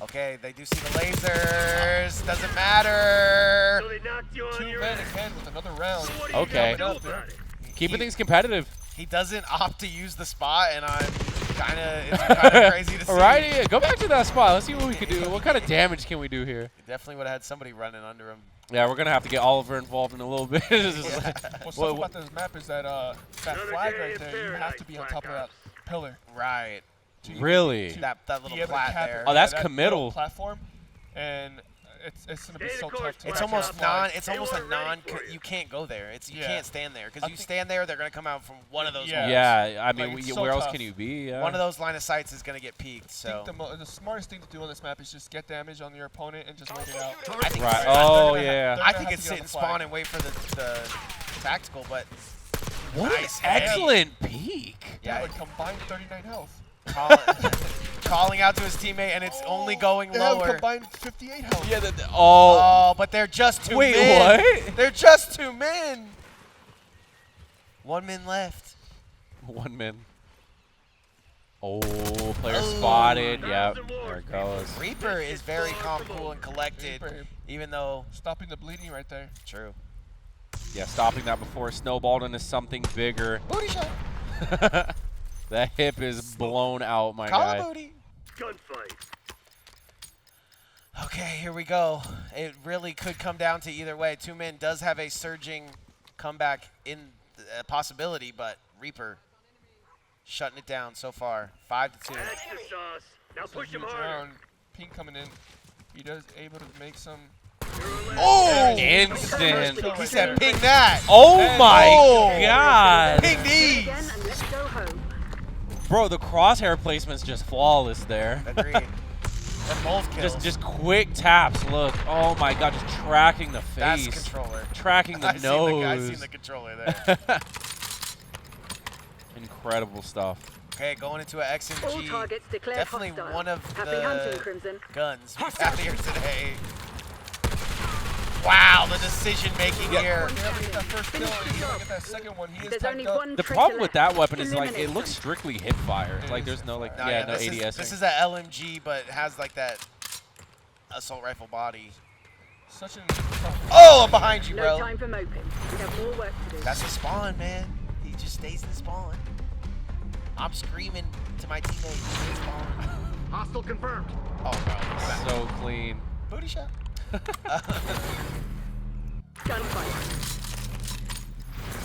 Speaker 7: okay, they do see the lasers. Doesn't matter.
Speaker 5: So they knocked you on
Speaker 2: 2
Speaker 5: your
Speaker 2: men
Speaker 5: ass.
Speaker 2: again with another round.
Speaker 5: So what are you
Speaker 4: Okay.
Speaker 5: gonna do about it?
Speaker 4: Keeping things competitive.
Speaker 7: He doesn't opt to use the spot, and it's kind of crazy to see.
Speaker 4: All right, yeah, go back to that spot. Let's see what we can do. What kind of damage can we do here?
Speaker 7: Definitely would have had somebody running under him.
Speaker 4: Yeah, we're gonna have to get Oliver involved in a little bit.
Speaker 2: What's tough about this map is that that
Speaker 5: Another
Speaker 2: flag
Speaker 5: day
Speaker 2: right
Speaker 5: in
Speaker 2: there, you have to
Speaker 5: paradise,
Speaker 2: be on top of that pillar.
Speaker 7: Right.
Speaker 2: to
Speaker 4: Really?
Speaker 2: to
Speaker 7: That
Speaker 2: be
Speaker 7: little
Speaker 2: able to
Speaker 7: plat
Speaker 2: cap
Speaker 7: there.
Speaker 2: it.
Speaker 4: Oh, that's
Speaker 2: that
Speaker 4: committal.
Speaker 2: little platform, and it's gonna be so tough to
Speaker 7: It's
Speaker 2: actually
Speaker 7: almost
Speaker 2: fly.
Speaker 7: It's almost a non. You can't go there. You can't stand there because you stand there, they're gonna come out from one of those.
Speaker 2: Yeah.
Speaker 7: holes.
Speaker 4: Yeah, I mean,
Speaker 2: Like, it's so
Speaker 4: where else
Speaker 2: tough.
Speaker 4: can you be? Yeah.
Speaker 7: One of those line of sights is gonna get peaked.
Speaker 2: I
Speaker 7: So.
Speaker 2: think the smartest thing to do on this map is just get damage on your opponent and just wait it out.
Speaker 7: I think
Speaker 4: Right.
Speaker 7: it's-
Speaker 4: Oh,
Speaker 2: They're
Speaker 4: yeah.
Speaker 2: gonna
Speaker 7: I
Speaker 2: have
Speaker 7: think
Speaker 2: to
Speaker 7: it's
Speaker 2: get
Speaker 7: sit
Speaker 2: on
Speaker 7: and
Speaker 2: the flag.
Speaker 7: spawn and wait for the tactical, but
Speaker 4: What an
Speaker 7: nice.
Speaker 4: excellent peek.
Speaker 2: Yeah,
Speaker 7: yeah,
Speaker 2: like combined 39 health.
Speaker 7: calling out to his teammate, and it's only going
Speaker 2: They have
Speaker 7: lower.
Speaker 2: combined 58 health.
Speaker 4: Yeah. Oh.
Speaker 7: Oh, but they're just two
Speaker 4: Wait,
Speaker 7: men.
Speaker 4: what?
Speaker 7: They're just 2 men. 1 min left.
Speaker 4: 1 min. Oh, player spotted. Yep. There it goes.
Speaker 7: Reaper is very calm, cool, and collected,
Speaker 2: Reaper.
Speaker 7: even though
Speaker 2: Stopping the bleeding right there.
Speaker 7: true.
Speaker 4: Yeah, stopping that before it snowballed into something bigger.
Speaker 7: Booty shot.
Speaker 4: That hip is blown out, my
Speaker 7: Call
Speaker 4: guy.
Speaker 7: a booty.
Speaker 5: Gunfight.
Speaker 7: Okay, here we go. It really could come down to either way. 2 men does have a surging comeback in possibility, but Reaper shutting it down so far. 5-2.
Speaker 5: Extra sauce. Now
Speaker 2: So
Speaker 5: push him
Speaker 2: huge
Speaker 5: harder.
Speaker 2: round. Pink coming in. He does able to make some.
Speaker 7: Oh!
Speaker 4: Instant.
Speaker 7: He said, "Ping that."
Speaker 4: Oh my
Speaker 7: Oh.
Speaker 4: god.
Speaker 7: Ping these.
Speaker 6: Again and let's go home.
Speaker 4: Bro, the crosshair placement's just flawless there.
Speaker 7: Agreed. They're both kills.
Speaker 4: Just quick taps. Look. Oh my god, just tracking the
Speaker 7: That's
Speaker 4: face.
Speaker 7: controller.
Speaker 4: Tracking the
Speaker 7: I
Speaker 4: nose.
Speaker 7: seen the controller there.
Speaker 4: Incredible stuff.
Speaker 7: Okay, going into an
Speaker 6: All
Speaker 7: XMG.
Speaker 6: targets declared
Speaker 7: Definitely
Speaker 6: hostile.
Speaker 7: one of
Speaker 6: Happy hunting,
Speaker 7: the
Speaker 6: Crimson.
Speaker 7: guns we've had here today. Wow, the decision making here.
Speaker 2: They have to get that first kill and he's gonna get that second one. He is
Speaker 6: There's
Speaker 2: tagged
Speaker 6: only
Speaker 2: up.
Speaker 6: one
Speaker 4: The
Speaker 6: traitor
Speaker 4: problem with
Speaker 6: left.
Speaker 4: that weapon is like it
Speaker 6: Eliminate
Speaker 4: looks
Speaker 6: them.
Speaker 4: strictly hip fire.
Speaker 2: It
Speaker 4: Like
Speaker 2: is
Speaker 4: there's no like
Speaker 7: No,
Speaker 4: no
Speaker 7: this
Speaker 4: ADS.
Speaker 7: This is a LMG, but has like that assault rifle body.
Speaker 2: Such an.
Speaker 7: Oh, I'm behind you,
Speaker 6: No
Speaker 7: bro.
Speaker 6: time for moping. We have more work to do.
Speaker 7: That's a spawn, man. He just stays in spawn. I'm screaming to my teammates. Stay spawn.
Speaker 5: Hostile confirmed.
Speaker 7: Oh, bro.
Speaker 4: so clean.
Speaker 7: Booty shot.
Speaker 6: Gunfight.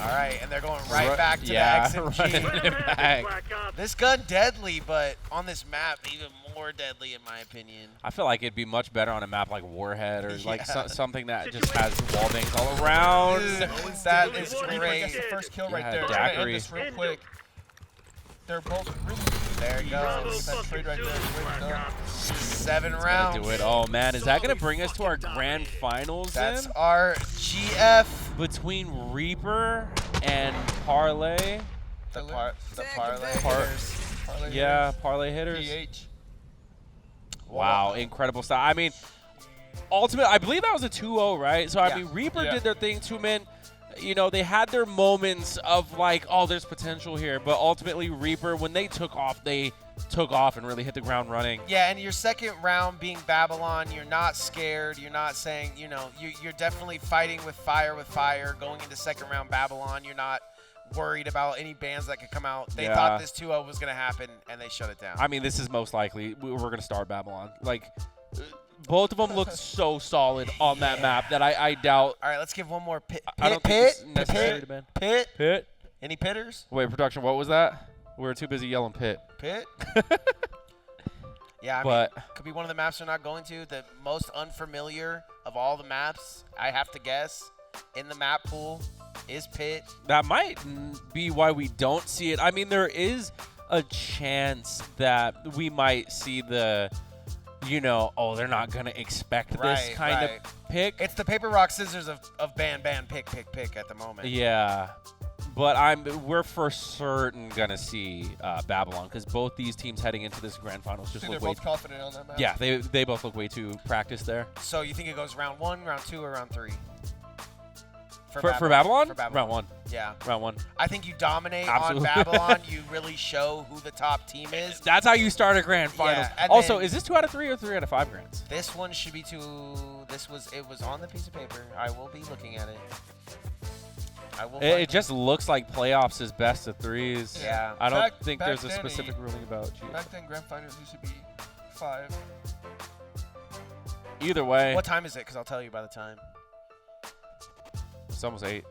Speaker 7: All right, and they're going right
Speaker 4: Ru-
Speaker 7: back to
Speaker 4: yeah,
Speaker 7: the XMG.
Speaker 4: running
Speaker 5: Let
Speaker 4: it
Speaker 5: him have it,
Speaker 4: back.
Speaker 5: Black Ops.
Speaker 7: This gun deadly, but on this map, even more deadly in my opinion.
Speaker 4: I feel like it'd be much better on a map like Warhead or like
Speaker 7: Yeah.
Speaker 4: something that just has wall bangs all around.
Speaker 7: That is
Speaker 2: Reaper gets the
Speaker 7: great.
Speaker 2: first kill right
Speaker 4: Yeah,
Speaker 2: there. Trying to
Speaker 4: daiquiri.
Speaker 2: end this real quick. They're both really.
Speaker 7: There it
Speaker 5: Bravo
Speaker 7: goes.
Speaker 2: That trade right there is way
Speaker 5: Black
Speaker 2: done.
Speaker 5: Ops.
Speaker 7: 7
Speaker 4: Gonna
Speaker 7: rounds.
Speaker 4: do it. Oh man, is that gonna bring us to our grand finals
Speaker 7: That's
Speaker 4: then?
Speaker 7: our GF.
Speaker 4: Between Reaper and Parlay.
Speaker 7: The
Speaker 2: Tag
Speaker 7: parlay
Speaker 2: him
Speaker 4: back.
Speaker 7: hitters.
Speaker 2: Parlay
Speaker 4: Yeah,
Speaker 2: hitters.
Speaker 4: Parlay hitters.
Speaker 2: PH.
Speaker 4: Wow, incredible stuff. I mean, ultimately, I believe that was a 2-0, right? So, I
Speaker 7: Yeah.
Speaker 4: mean, Reaper
Speaker 2: Yeah.
Speaker 4: did their thing, 2 men. You know, they had their moments of like, oh, there's potential here. But ultimately, Reaper, when they took off and really hit the ground running.
Speaker 7: Yeah, and your second round being Babylon, you're not scared. You're not saying, you're definitely fighting with fire. Going into second round Babylon, you're not worried about any bans that could come out. They
Speaker 4: Yeah.
Speaker 7: thought this 2-0 was going to happen, and they shut it down.
Speaker 4: I mean, this is most likely we're going to start Babylon. Like, both of them look so solid on that map that I doubt.
Speaker 7: All right, let's give one more pit.
Speaker 4: I don't think it's necessary to ban.
Speaker 7: Pit.
Speaker 4: Pit.
Speaker 7: Any pitters?
Speaker 4: Wait, production, what was that? We were too busy yelling pit.
Speaker 7: Pit. Yeah, I
Speaker 4: But-
Speaker 7: mean, could be one of the maps they're not going to. The most unfamiliar of all the maps, I have to guess, in the map pool is Pit.
Speaker 4: That might be why we don't see it. I mean, there is a chance that we might see the, they're not going to expect this
Speaker 7: Right,
Speaker 4: kind
Speaker 7: right.
Speaker 4: of pick.
Speaker 7: It's the paper, rock, scissors of ban, pick at the moment.
Speaker 4: Yeah. But we're for certain going to see Babylon because both these teams heading into this grand finals
Speaker 2: I
Speaker 4: just
Speaker 2: think
Speaker 4: look
Speaker 2: they're
Speaker 4: way
Speaker 2: both confident on that map.
Speaker 4: Yeah, they both look way too practiced there.
Speaker 7: So you think it goes round 1, round 2, or round 3?
Speaker 4: For Babylon?
Speaker 7: For Babylon.
Speaker 4: Round 1.
Speaker 7: Yeah.
Speaker 4: Round 1.
Speaker 7: I think you dominate
Speaker 4: Absolutely.
Speaker 7: on Babylon. You really show who the top team is.
Speaker 4: That's how you start a grand finals.
Speaker 7: and
Speaker 4: Also,
Speaker 7: then-
Speaker 4: is this 2 out of 3 or 3 out of 5 grands?
Speaker 7: This one should be it was on the piece of paper. I will be looking at it. I will.
Speaker 4: It just looks like playoffs is best of 3s.
Speaker 7: Yeah.
Speaker 4: I don't
Speaker 2: Back-
Speaker 4: think
Speaker 2: back
Speaker 4: there's a
Speaker 2: then,
Speaker 4: specific ruling about you.
Speaker 2: Back then, grand finals used to be 5.
Speaker 4: Either way,
Speaker 7: What time is it? Because I'll tell you by the time.
Speaker 4: it's almost 8.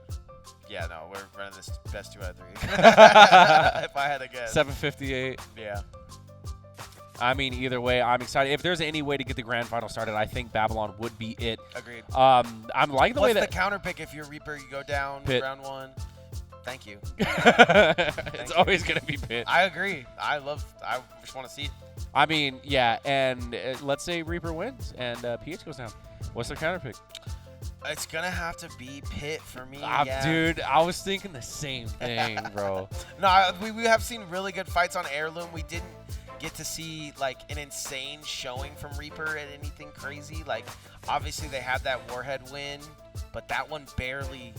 Speaker 7: Yeah, no, we're running this best 2 out of 3. If I had to guess.
Speaker 4: 7:58.
Speaker 7: Yeah.
Speaker 4: I mean, either way, I'm excited. If there's any way to get the grand final started, I think Babylon would be it.
Speaker 7: Agreed.
Speaker 4: I'm liking the way
Speaker 7: What's
Speaker 4: that
Speaker 7: the counter pick if you're Reaper? You go down
Speaker 4: Pit.
Speaker 7: round 1. Thank you.
Speaker 4: it's always gonna be Pit.
Speaker 7: I agree. I just want to see it.
Speaker 4: I mean, yeah, and let's say Reaper wins and PH goes down. What's their counter pick?
Speaker 7: It's gonna have to be Pit for me. Yeah.
Speaker 4: Dude, I was thinking the same thing, bro.
Speaker 7: No, we have seen really good fights on Heirloom. We didn't get to see like an insane showing from Reaper at anything crazy. Like obviously they had that Warhead win, but that one barely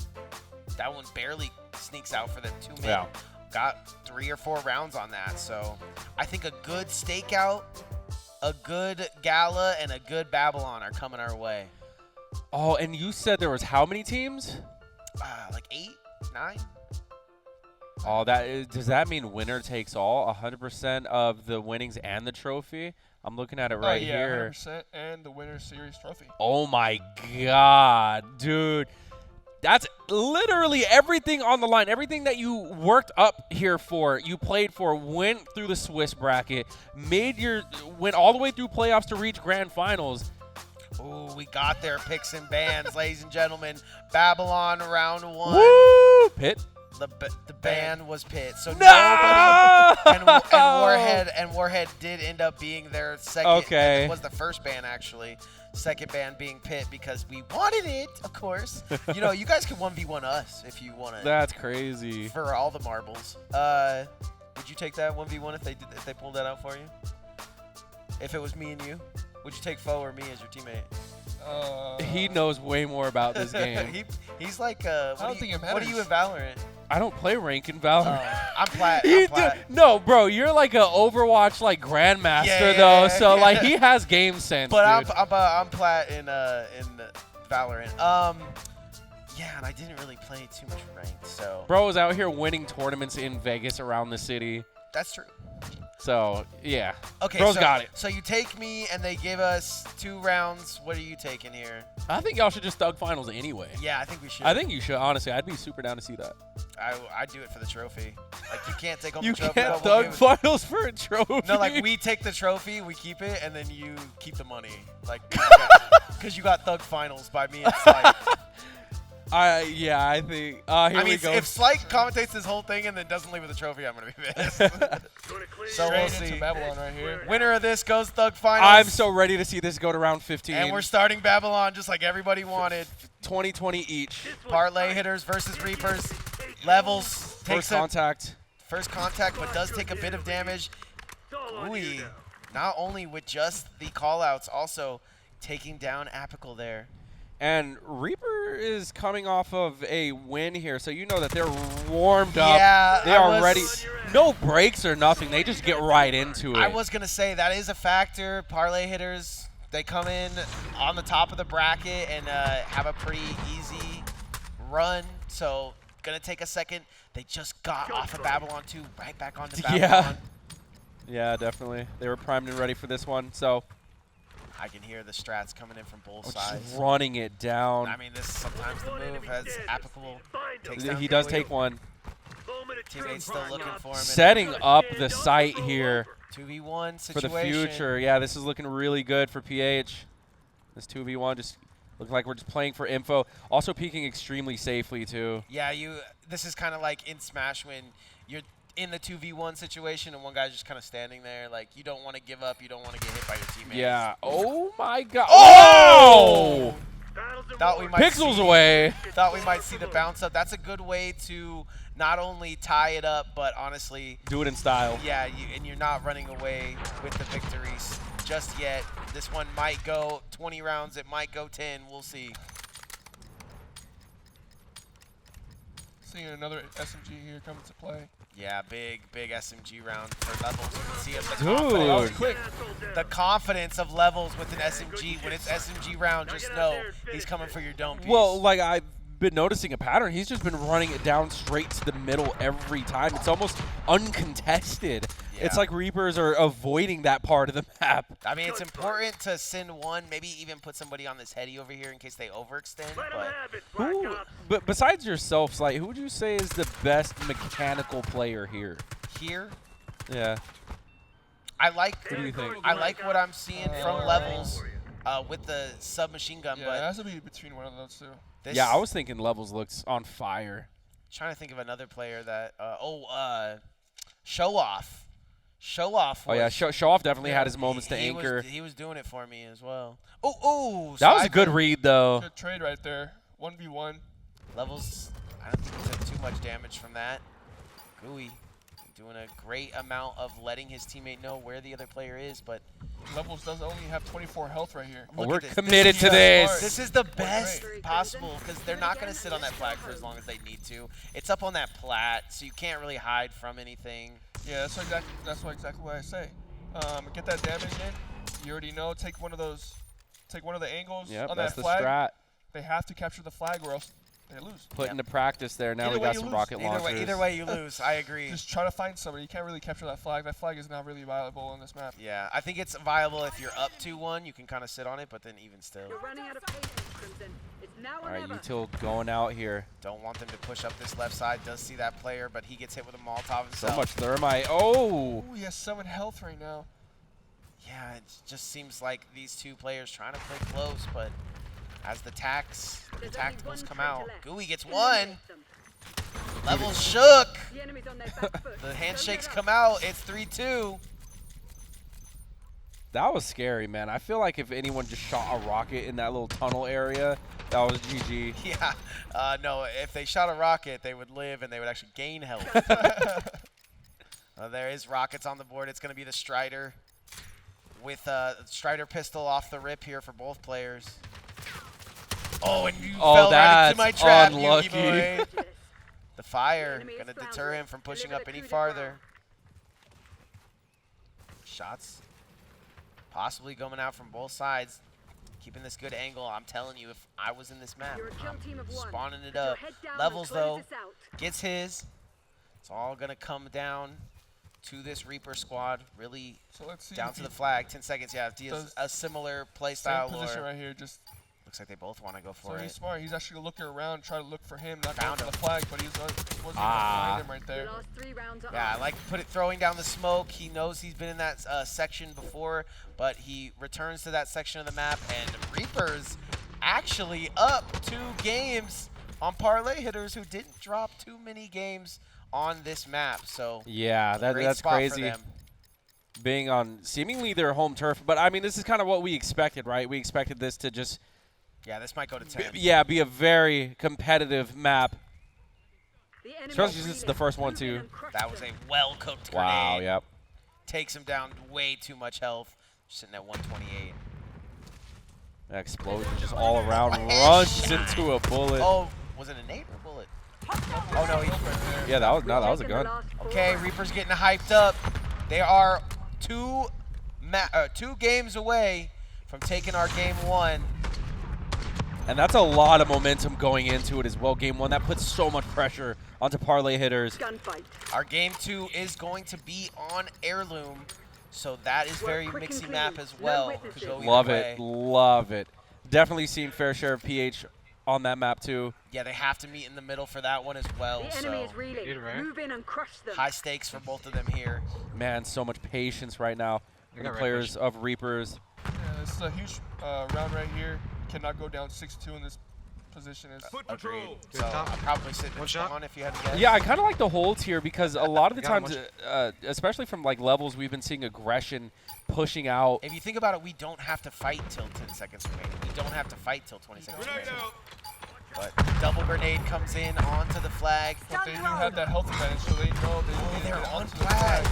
Speaker 7: sneaks out for them 2 minutes.
Speaker 4: Yeah.
Speaker 7: Got 3 or 4 rounds on that. So I think a good stakeout, a good Gala, and a good Babylon are coming our way.
Speaker 4: Oh, and you said there was how many teams?
Speaker 7: Like 8, 9.
Speaker 4: Oh, does that mean winner takes all? 100% of the winnings and the trophy? I'm looking at it right
Speaker 2: yeah,
Speaker 4: here.
Speaker 2: 100% and the winner's series trophy.
Speaker 4: Oh my God, dude. That's literally everything on the line. Everything that you worked up here for, you played for, went through the Swiss bracket, went all the way through playoffs to reach grand finals.
Speaker 7: Ooh, we got their picks and bans, ladies and gentlemen. Babylon round 1.
Speaker 4: Woo! Pit.
Speaker 7: The ban was Pit. So
Speaker 4: No!
Speaker 7: nobody and Warhead did end up being their second.
Speaker 4: Okay.
Speaker 7: It was the first ban actually. Second ban being Pit because we wanted it, of course. You know, you guys could 1v1 us if you want to.
Speaker 4: That's crazy.
Speaker 7: For all the marbles. Would you take that 1v1 if they pulled that out for you? If it was me and you, would you take Foe or me as your teammate?
Speaker 4: He knows way more about this game.
Speaker 7: He's like,
Speaker 2: I don't think it matters.
Speaker 7: what are you in Valorant?
Speaker 4: I don't play rank in Valorant.
Speaker 7: I'm plat.
Speaker 4: No, bro, you're like an Overwatch like grandmaster though, so like he has game sense.
Speaker 7: But
Speaker 4: dude.
Speaker 7: I'm plat in Valorant. Yeah, and I didn't really play too much ranked, so.
Speaker 4: Bro was out here winning tournaments in Vegas around the city.
Speaker 7: That's true.
Speaker 4: So yeah.
Speaker 7: Okay,
Speaker 4: Bro's
Speaker 7: so,
Speaker 4: got it.
Speaker 7: So you take me, and they give us 2 rounds. What are you taking here?
Speaker 4: I think y'all should just thug finals anyway.
Speaker 7: Yeah, I think we should.
Speaker 4: I think you should. Honestly, I'd be super down to see that.
Speaker 7: I do it for the trophy. Like you can't take home
Speaker 4: You
Speaker 7: the trophy.
Speaker 4: can't
Speaker 7: but we'll
Speaker 4: thug finals for a trophy.
Speaker 7: No, like we take the trophy, we keep it, and then you keep the money. Like because you got thug finals by me and Slight.
Speaker 4: Yeah, I think. Here we go.
Speaker 7: If Slight commentates this whole thing and then doesn't leave with a trophy, I'm gonna be pissed. So we'll see.
Speaker 2: Into Babylon right here.
Speaker 7: Winner of this goes thug finals.
Speaker 4: I'm so ready to see this go to round 15.
Speaker 7: And we're starting Babylon just like everybody wanted.
Speaker 4: 20-20 each.
Speaker 7: Parlay hitters versus Reapers. Levels.
Speaker 4: First contact.
Speaker 7: First contact, but does take a bit of damage. Ooh, not only with just the callouts, also taking down Apical there.
Speaker 4: And Reaper is coming off of a win here, so you know that they're warmed up.
Speaker 7: Yeah,
Speaker 4: they are ready. No breaks or nothing. They just get right into it.
Speaker 7: I was going to say that is a factor. Parlay hitters, they come in on the top of the bracket and have a pretty easy run. So going to take a second. They just got off of Babylon 2, right back onto Babylon.
Speaker 4: Yeah, definitely. They were primed and ready for this one, so.
Speaker 7: I can hear the strats coming in from both
Speaker 4: Just
Speaker 7: sides.
Speaker 4: running it down.
Speaker 7: I mean, this is sometimes the move as applicable.
Speaker 4: He does take one.
Speaker 7: Teammates still looking for him.
Speaker 4: Setting up the site here
Speaker 7: 2v1 situation.
Speaker 4: for the future. Yeah, this is looking really good for PH. This 2v1 just looks like we're just playing for info. Also peeking extremely safely, too.
Speaker 7: Yeah, this is kind of like in Smash when you're in the 2v1 situation and one guy's just kind of standing there. Like, you don't want to give up. You don't want to get hit by your teammates.
Speaker 4: Yeah. Oh, my God. Oh!
Speaker 7: Thought we might
Speaker 4: Pixels away.
Speaker 7: Thought we might see the bounce up. That's a good way to not only tie it up, but honestly
Speaker 4: do it in style.
Speaker 7: Yeah, and you're not running away with the victories just yet. This one might go 20 rounds. It might go 10. We'll see.
Speaker 2: Seeing another SMG here come into play.
Speaker 7: Yeah, big SMG round for Levels. You can see the
Speaker 4: Dude.
Speaker 2: That was quick.
Speaker 7: The confidence of Levels with an SMG. When it's SMG round, just know he's coming for your dome piece.
Speaker 4: Well, like I've been noticing a pattern. He's just been running it down straight to the middle every time. It's almost uncontested.
Speaker 7: Yeah.
Speaker 4: It's like Reapers are avoiding that part of the map.
Speaker 7: I mean, it's important to send one, maybe even put somebody on this heady over here in case they overextend.
Speaker 4: But besides yourself, Slight, who would you say is the best mechanical player here?
Speaker 7: Here?
Speaker 4: Yeah.
Speaker 7: I like.
Speaker 4: What do you think?
Speaker 7: I like what I'm seeing from Levels with the submachine gun,
Speaker 2: Yeah,
Speaker 7: but
Speaker 2: it has to be between one of those two.
Speaker 7: this,
Speaker 4: Yeah, I was thinking Levels looks on fire.
Speaker 7: trying to think of another player that. Show Off. Show Off.
Speaker 4: Oh yeah, Show Off definitely had his moments to
Speaker 7: he
Speaker 4: anchor.
Speaker 7: he was doing it for me as well. Oh,
Speaker 4: That was a good read though.
Speaker 2: Good trade right there. 1v1.
Speaker 7: Levels. I don't think he took too much damage from that. Gooey doing a great amount of letting his teammate know where the other player is, but
Speaker 2: Levels does only have 24 health right here.
Speaker 7: look
Speaker 4: We're
Speaker 7: at this.
Speaker 4: committed to
Speaker 2: is
Speaker 4: this.
Speaker 7: This is the best
Speaker 2: great.
Speaker 7: possible because they're not going to sit on that flag for as long as they need to. It's up on that plat, so you can't really hide from anything.
Speaker 2: Yeah, that's exactly what I say. Get that damage in. You already know. Take one of the angles
Speaker 4: Yep,
Speaker 2: on
Speaker 4: that's
Speaker 2: that
Speaker 4: the
Speaker 2: flag.
Speaker 4: strat.
Speaker 2: They have to capture the flag or else they lose.
Speaker 4: Put into practice there. Now
Speaker 2: Either
Speaker 4: we
Speaker 2: way
Speaker 4: got
Speaker 2: you
Speaker 4: some
Speaker 2: lose.
Speaker 4: rocket launchers.
Speaker 7: Either way, you lose. I agree.
Speaker 2: Just try to find somebody. You can't really capture that flag. That flag is not really viable on this map.
Speaker 7: Yeah, I think it's viable if you're up 2-1. You can kind of sit on it, but then even still,
Speaker 6: You're running out of patience, Crimson. It's now
Speaker 4: All
Speaker 6: or
Speaker 4: right,
Speaker 6: never.
Speaker 4: Util going out here.
Speaker 7: don't want them to push up this left side. Does see that player, but he gets hit with a Molotov
Speaker 4: So
Speaker 7: himself.
Speaker 4: much thermite. Oh!
Speaker 2: Ooh, he has 7 health right now.
Speaker 7: Yeah, it just seems like these two players trying to play close, but as the
Speaker 6: There's only
Speaker 7: tacticals
Speaker 6: one
Speaker 7: come
Speaker 6: traitor
Speaker 7: out,
Speaker 6: left.
Speaker 7: Gooey gets
Speaker 6: Eliminate
Speaker 7: one.
Speaker 6: them.
Speaker 7: Levels shook.
Speaker 6: The enemy's on their back foot.
Speaker 7: The handshakes
Speaker 6: Don't
Speaker 7: come
Speaker 6: let
Speaker 7: out. It's 3-2.
Speaker 4: That was scary, man. I feel like if anyone just shot a rocket in that little tunnel area, that was GG.
Speaker 7: Yeah. No, if they shot a rocket, they would live and they would actually gain health. There is rockets on the board. It's going to be the Strider with Strider pistol off the rip here for both players. Oh, and you
Speaker 4: Oh,
Speaker 7: fell right into
Speaker 4: that's
Speaker 7: my trap,
Speaker 4: unlucky.
Speaker 7: Yugi boy.
Speaker 6: Yes.
Speaker 7: The fire
Speaker 6: enemy is
Speaker 7: going to deter
Speaker 6: floundering.
Speaker 7: him from pushing
Speaker 6: Deliver
Speaker 7: up
Speaker 6: the
Speaker 7: any
Speaker 6: coup de
Speaker 7: farther. Shots possibly going out from both sides. Keeping this good angle. I'm telling you, if I was in this map,
Speaker 6: You're a kill
Speaker 7: I'm
Speaker 6: team of one.
Speaker 7: spawning it
Speaker 6: Put your
Speaker 7: up.
Speaker 6: head down
Speaker 7: Levels,
Speaker 6: and close
Speaker 7: though,
Speaker 6: this out.
Speaker 7: gets his. It's all going to come down to this Reaper squad. Really
Speaker 2: So let's see.
Speaker 7: down
Speaker 2: if
Speaker 7: to
Speaker 2: he
Speaker 7: the flag. 10 seconds. Yeah, if he has
Speaker 2: does
Speaker 7: a similar play
Speaker 2: same
Speaker 7: style.
Speaker 2: position
Speaker 7: Or
Speaker 2: right here. Just
Speaker 7: looks like they both want to go
Speaker 2: so
Speaker 7: for
Speaker 2: he's
Speaker 7: it.
Speaker 2: smart. He's actually looking around, trying to look for him, not going
Speaker 7: Found
Speaker 2: for
Speaker 7: him.
Speaker 2: the flag, but he wasn't able to
Speaker 4: Ah.
Speaker 2: find him right there.
Speaker 6: Your last 3 rounds are
Speaker 7: Yeah, I
Speaker 6: on.
Speaker 7: like throwing down the smoke. He knows he's been in that section before, but he returns to that section of the map, and Reapers actually up 2 games on parlay hitters who didn't drop too many games on this map. So
Speaker 4: Yeah,
Speaker 7: great
Speaker 4: that's
Speaker 7: spot for
Speaker 4: crazy.
Speaker 7: them.
Speaker 4: Being on seemingly their home turf. But, I mean, this is kind of what we expected, right? We expected this to just,
Speaker 7: Yeah, this might go to 10.
Speaker 4: be a very competitive map.
Speaker 6: The enemy
Speaker 4: Especially
Speaker 6: is
Speaker 4: since it's the
Speaker 6: reeling.
Speaker 4: first one,
Speaker 6: Move in
Speaker 4: too.
Speaker 6: and crush
Speaker 7: That was
Speaker 6: them.
Speaker 7: a well-cooked
Speaker 4: Wow,
Speaker 7: grenade.
Speaker 4: yep.
Speaker 7: Takes him down way too much health. Sitting at 128.
Speaker 4: That explosion just all around runs into a bullet.
Speaker 7: Oh, was it a nade or a bullet? Oh, no, he
Speaker 4: Yeah, that was a
Speaker 6: Taking the
Speaker 4: gun.
Speaker 6: last 4
Speaker 7: Okay,
Speaker 6: rounds.
Speaker 7: Reaper's getting hyped up. They are 2 games away from taking our game 1.
Speaker 4: And that's a lot of momentum going into it as well. Game 1, that puts so much pressure onto parlay hitters.
Speaker 6: Gunfight.
Speaker 7: Our game 2 is going to be on Heirloom, so that is very
Speaker 6: Work quick and
Speaker 7: mixy
Speaker 6: clean.
Speaker 7: map as
Speaker 6: No
Speaker 7: well.
Speaker 6: witnesses.
Speaker 7: Could go either
Speaker 4: Love
Speaker 7: way.
Speaker 4: it, love it. Definitely seen fair share of PH on that map too.
Speaker 7: Yeah, they have to meet in the middle for that one as well.
Speaker 6: The enemy
Speaker 7: So
Speaker 6: is reeling.
Speaker 9: Good, right?
Speaker 6: Move in and crush them.
Speaker 7: high stakes for both of them here.
Speaker 4: Man, so much patience right now for the
Speaker 9: got
Speaker 4: players of Reapers.
Speaker 2: Yeah, this is a huge round right here. Cannot go down 6-2 in this position. It's
Speaker 7: Agreed.
Speaker 9: Good
Speaker 7: So
Speaker 9: top.
Speaker 7: I'm probably sitting in
Speaker 9: One shot.
Speaker 7: spawn if you had to guess.
Speaker 4: Yeah, I kind of like the holds here because a lot of the
Speaker 9: Got him,
Speaker 4: times, especially from like levels, we've been seeing aggression pushing out.
Speaker 7: If you think about it, we don't have to fight till 10 seconds remaining. We don't have to fight till 20 seconds remaining. But double grenade comes in onto the flag.
Speaker 2: but they do have that health advantage, so they know they need to
Speaker 7: They're
Speaker 2: get
Speaker 7: on
Speaker 2: onto the
Speaker 7: flag.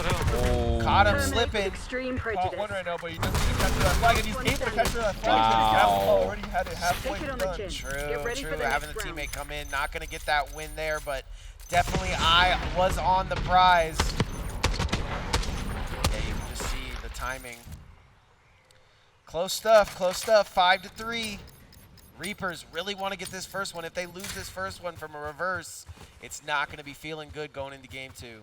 Speaker 4: Oh.
Speaker 7: Caught him
Speaker 6: Terminates
Speaker 7: slipping.
Speaker 6: Extreme
Speaker 2: Caught
Speaker 6: prejudice.
Speaker 2: one right now, but he doesn't need to capture that flag, and he's able to capture that flag.
Speaker 4: Wow.
Speaker 2: He's already had it halfway
Speaker 6: Take it on the
Speaker 2: done.
Speaker 6: chin.
Speaker 7: True,
Speaker 6: Get ready
Speaker 7: true.
Speaker 6: for the
Speaker 7: Having the
Speaker 6: next round.
Speaker 7: teammate come in, not going to get that win there, but definitely I was on the prize. Yeah, you can just see the timing. Close stuff, 5-3. Reapers really want to get this first one. If they lose this first one from a reverse, it's not going to be feeling good going into game 2.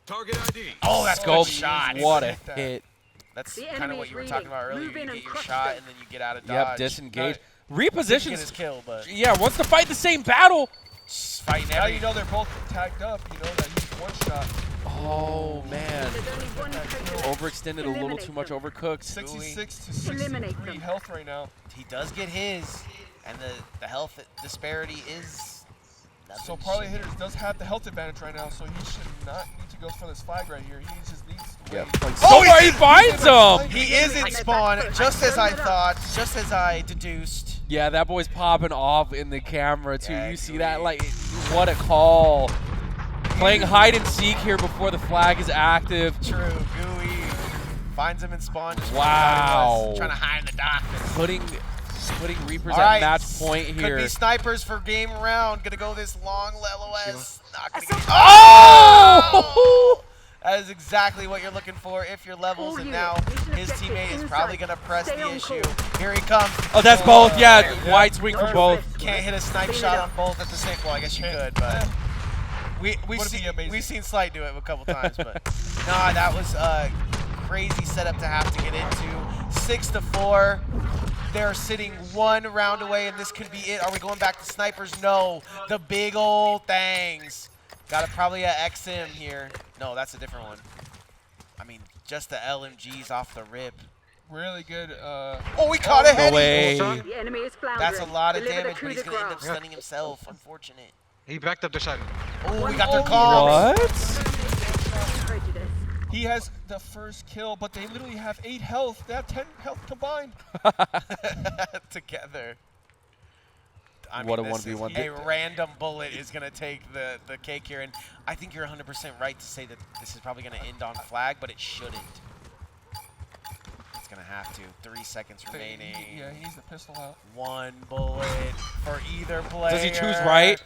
Speaker 5: Target ID.
Speaker 7: Oh, that's a
Speaker 4: Scope.
Speaker 7: good shot.
Speaker 4: What a
Speaker 2: Hit that.
Speaker 4: hit.
Speaker 7: That's
Speaker 6: The
Speaker 7: kind of
Speaker 6: enemy
Speaker 7: what
Speaker 6: is
Speaker 7: you were talking
Speaker 6: reading.
Speaker 7: about earlier.
Speaker 6: Move
Speaker 7: You
Speaker 6: in
Speaker 7: get
Speaker 6: and
Speaker 7: your
Speaker 6: crush
Speaker 7: shot
Speaker 6: them.
Speaker 7: and then you get out of
Speaker 4: Yep,
Speaker 7: dodge.
Speaker 4: disengage.
Speaker 7: Didn't get
Speaker 4: Repositions.
Speaker 7: his kill, but
Speaker 4: Yeah, wants to fight the same battle.
Speaker 7: just fighting
Speaker 2: Now
Speaker 7: every.
Speaker 2: you know they're both tagged up. You know that he's one shot.
Speaker 4: Oh, man.
Speaker 6: There's only one traitor left.
Speaker 4: Overextended a little too much, overcooked.
Speaker 2: 66 to
Speaker 6: Eliminate
Speaker 2: 63
Speaker 6: them.
Speaker 2: health right now.
Speaker 7: He does get his, and the health disparity is nothing.
Speaker 2: So Parlay Hitters does have the health advantage right now, so he should not need to go for this flag right here. He just needs to wait.
Speaker 4: He finds him!
Speaker 7: He is in spawn, just as I thought, just as I deduced.
Speaker 4: Yeah, that boy's popping off in the camera, too.
Speaker 7: Yeah,
Speaker 4: you see
Speaker 7: Gooey.
Speaker 4: that? Like, what a call. Playing hide and seek here before the flag is active.
Speaker 7: True, Gooey finds him in spawn. Just
Speaker 4: Wow.
Speaker 7: trying to hide in the darkness.
Speaker 4: Putting Reapers
Speaker 7: All
Speaker 4: at
Speaker 7: right,
Speaker 4: match point
Speaker 7: Could
Speaker 4: here.
Speaker 7: be snipers for game round. Gonna go this long LOS. Not gonna get
Speaker 4: Oh!
Speaker 7: That is exactly what you're looking for if you're levels, and now his teammate is probably gonna press the issue. Here he comes.
Speaker 4: Oh, that's both. Yeah, wide swing for both.
Speaker 7: Can't hit a snipe shot on both at the same. Well, I guess you could, but we've seen Slight do it a couple times, but nah, that was a crazy setup to have to get into. 6-4. They're sitting one round away, and this could be it. Are we going back to snipers? No. The big old things. Got probably a XM here. No, that's a different one. I mean, just the LMGs off the rip.
Speaker 2: Really good.
Speaker 7: Oh, we caught a head.
Speaker 4: No way.
Speaker 6: The enemy is floundering.
Speaker 7: That's a lot of
Speaker 6: Deliver the
Speaker 7: damage,
Speaker 6: coup
Speaker 7: but he's
Speaker 6: de
Speaker 7: going to end up
Speaker 6: grace.
Speaker 7: stunning himself. Unfortunate.
Speaker 9: He backed up their side.
Speaker 7: Oh, we got their comms.
Speaker 4: What?
Speaker 6: Prejudice.
Speaker 2: He has the first kill, but they literally have 8 health. They have 10 health combined.
Speaker 7: Together. I
Speaker 4: What
Speaker 7: mean,
Speaker 4: a
Speaker 7: this
Speaker 4: 1v1.
Speaker 7: is a random bullet is going to take the cake here. And I think you're 100% right to say that this is probably going to end on flag, but it shouldn't. It's going to have to. 3 seconds remaining.
Speaker 2: Yeah, he's the pistol out.
Speaker 7: 1 bullet for either player.
Speaker 4: Does he choose right?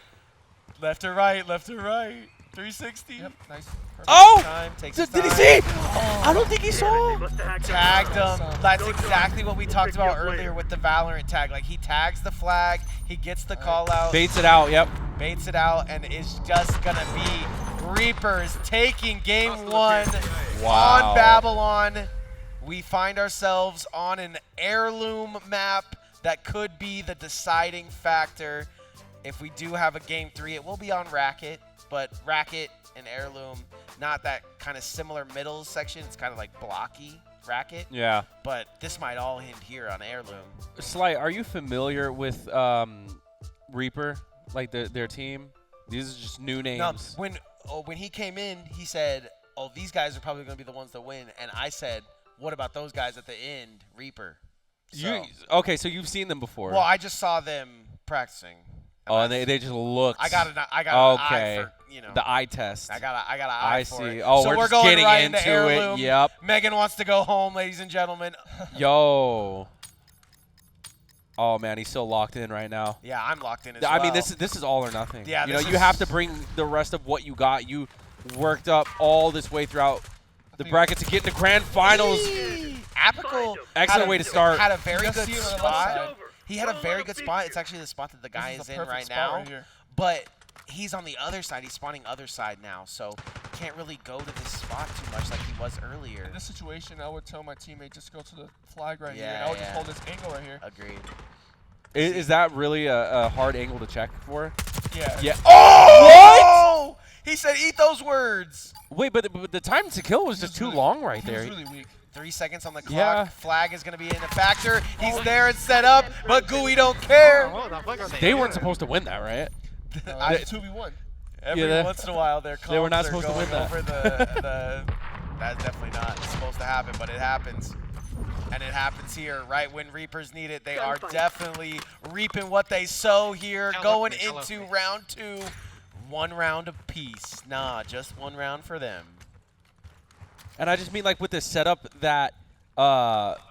Speaker 7: Left or right, left or right. 360.
Speaker 2: Yep, nice. Perfect.
Speaker 4: Oh!
Speaker 7: Time, takes
Speaker 4: Did
Speaker 7: his
Speaker 4: he
Speaker 7: time.
Speaker 4: see? I don't think he saw.
Speaker 7: Tagged him. That's exactly what we talked about earlier with the Valorant tag. Like, he tags the flag, he gets the call out,
Speaker 4: Baits it out, yep.
Speaker 7: baits it out, and is just gonna be Reapers taking game 1
Speaker 4: Wow.
Speaker 7: on Babylon. We find ourselves on an heirloom map that could be the deciding factor. If we do have a game 3, it will be on Racket, but Racket and Heirloom, not that kind of similar middle section. It's kind of like blocky Racket,
Speaker 4: Yeah.
Speaker 7: but this might all end here on Heirloom.
Speaker 4: Slight, are you familiar with Reaper, like their team? These are just new names.
Speaker 7: No, when he came in, he said, "Oh, these guys are probably going to be the ones that win," and I said, "What about those guys at the end, Reaper?" So,
Speaker 4: Okay, so you've seen them before.
Speaker 7: well, I just saw them practicing.
Speaker 4: Oh, and they just looked.
Speaker 7: I got an eye for, you know.
Speaker 4: The eye test.
Speaker 7: I got an eye
Speaker 4: I
Speaker 7: for
Speaker 4: see.
Speaker 7: it.
Speaker 4: Oh,
Speaker 7: so
Speaker 4: we're just
Speaker 7: going
Speaker 4: getting
Speaker 7: right
Speaker 4: into
Speaker 7: Heirloom.
Speaker 4: it. Yep.
Speaker 7: Megan wants to go home, ladies and gentlemen.
Speaker 4: Yo. Oh man, he's so locked in right now.
Speaker 7: Yeah, I'm locked in as
Speaker 4: I
Speaker 7: well.
Speaker 4: mean, this is all or nothing.
Speaker 7: Yeah,
Speaker 4: you know,
Speaker 7: this
Speaker 4: you have to bring the rest of what you got. You worked up all this way throughout the bracket to get in the grand finals.
Speaker 7: Apical
Speaker 4: Excellent way to start.
Speaker 7: Had a very
Speaker 2: Just
Speaker 7: good
Speaker 2: see him on the left
Speaker 7: spot.
Speaker 2: side.
Speaker 7: He had a very good spot. It's actually the spot that the guy
Speaker 2: This
Speaker 7: is
Speaker 2: a
Speaker 7: in
Speaker 2: perfect
Speaker 7: right
Speaker 2: spot
Speaker 7: now.
Speaker 2: right here.
Speaker 7: But he's on the other side. He's spawning other side now, so can't really go to this spot too much like he was earlier.
Speaker 2: In this situation, I would tell my teammate just go to the flag right here,
Speaker 7: Yeah,
Speaker 2: and I would just
Speaker 7: yeah.
Speaker 2: hold this angle right here.
Speaker 7: Agreed.
Speaker 4: Is that really a hard angle to check for?
Speaker 2: Yeah.
Speaker 4: Yeah.
Speaker 7: Oh! He said, "Eat those words."
Speaker 4: Wait, but the time to kill was just too long right
Speaker 2: He
Speaker 4: there.
Speaker 2: was really weak.
Speaker 7: 3 seconds on the clock.
Speaker 4: Yeah.
Speaker 7: Flag is going to be in a factor. He's there and set up, but Gooey don't care.
Speaker 4: They weren't supposed to win that, right?
Speaker 2: It's 2v1.
Speaker 7: Every
Speaker 4: Yeah,
Speaker 7: once in a while, their
Speaker 4: they were not
Speaker 7: comms are
Speaker 4: supposed to win
Speaker 7: going
Speaker 4: that.
Speaker 7: over the that's definitely not supposed to happen, but it happens. And it happens here, right when Reapers need it. They are definitely reaping what they sow here, going into round 2. 1 round apiece. Nah, just 1 round for them.
Speaker 4: And I just mean like with the setup that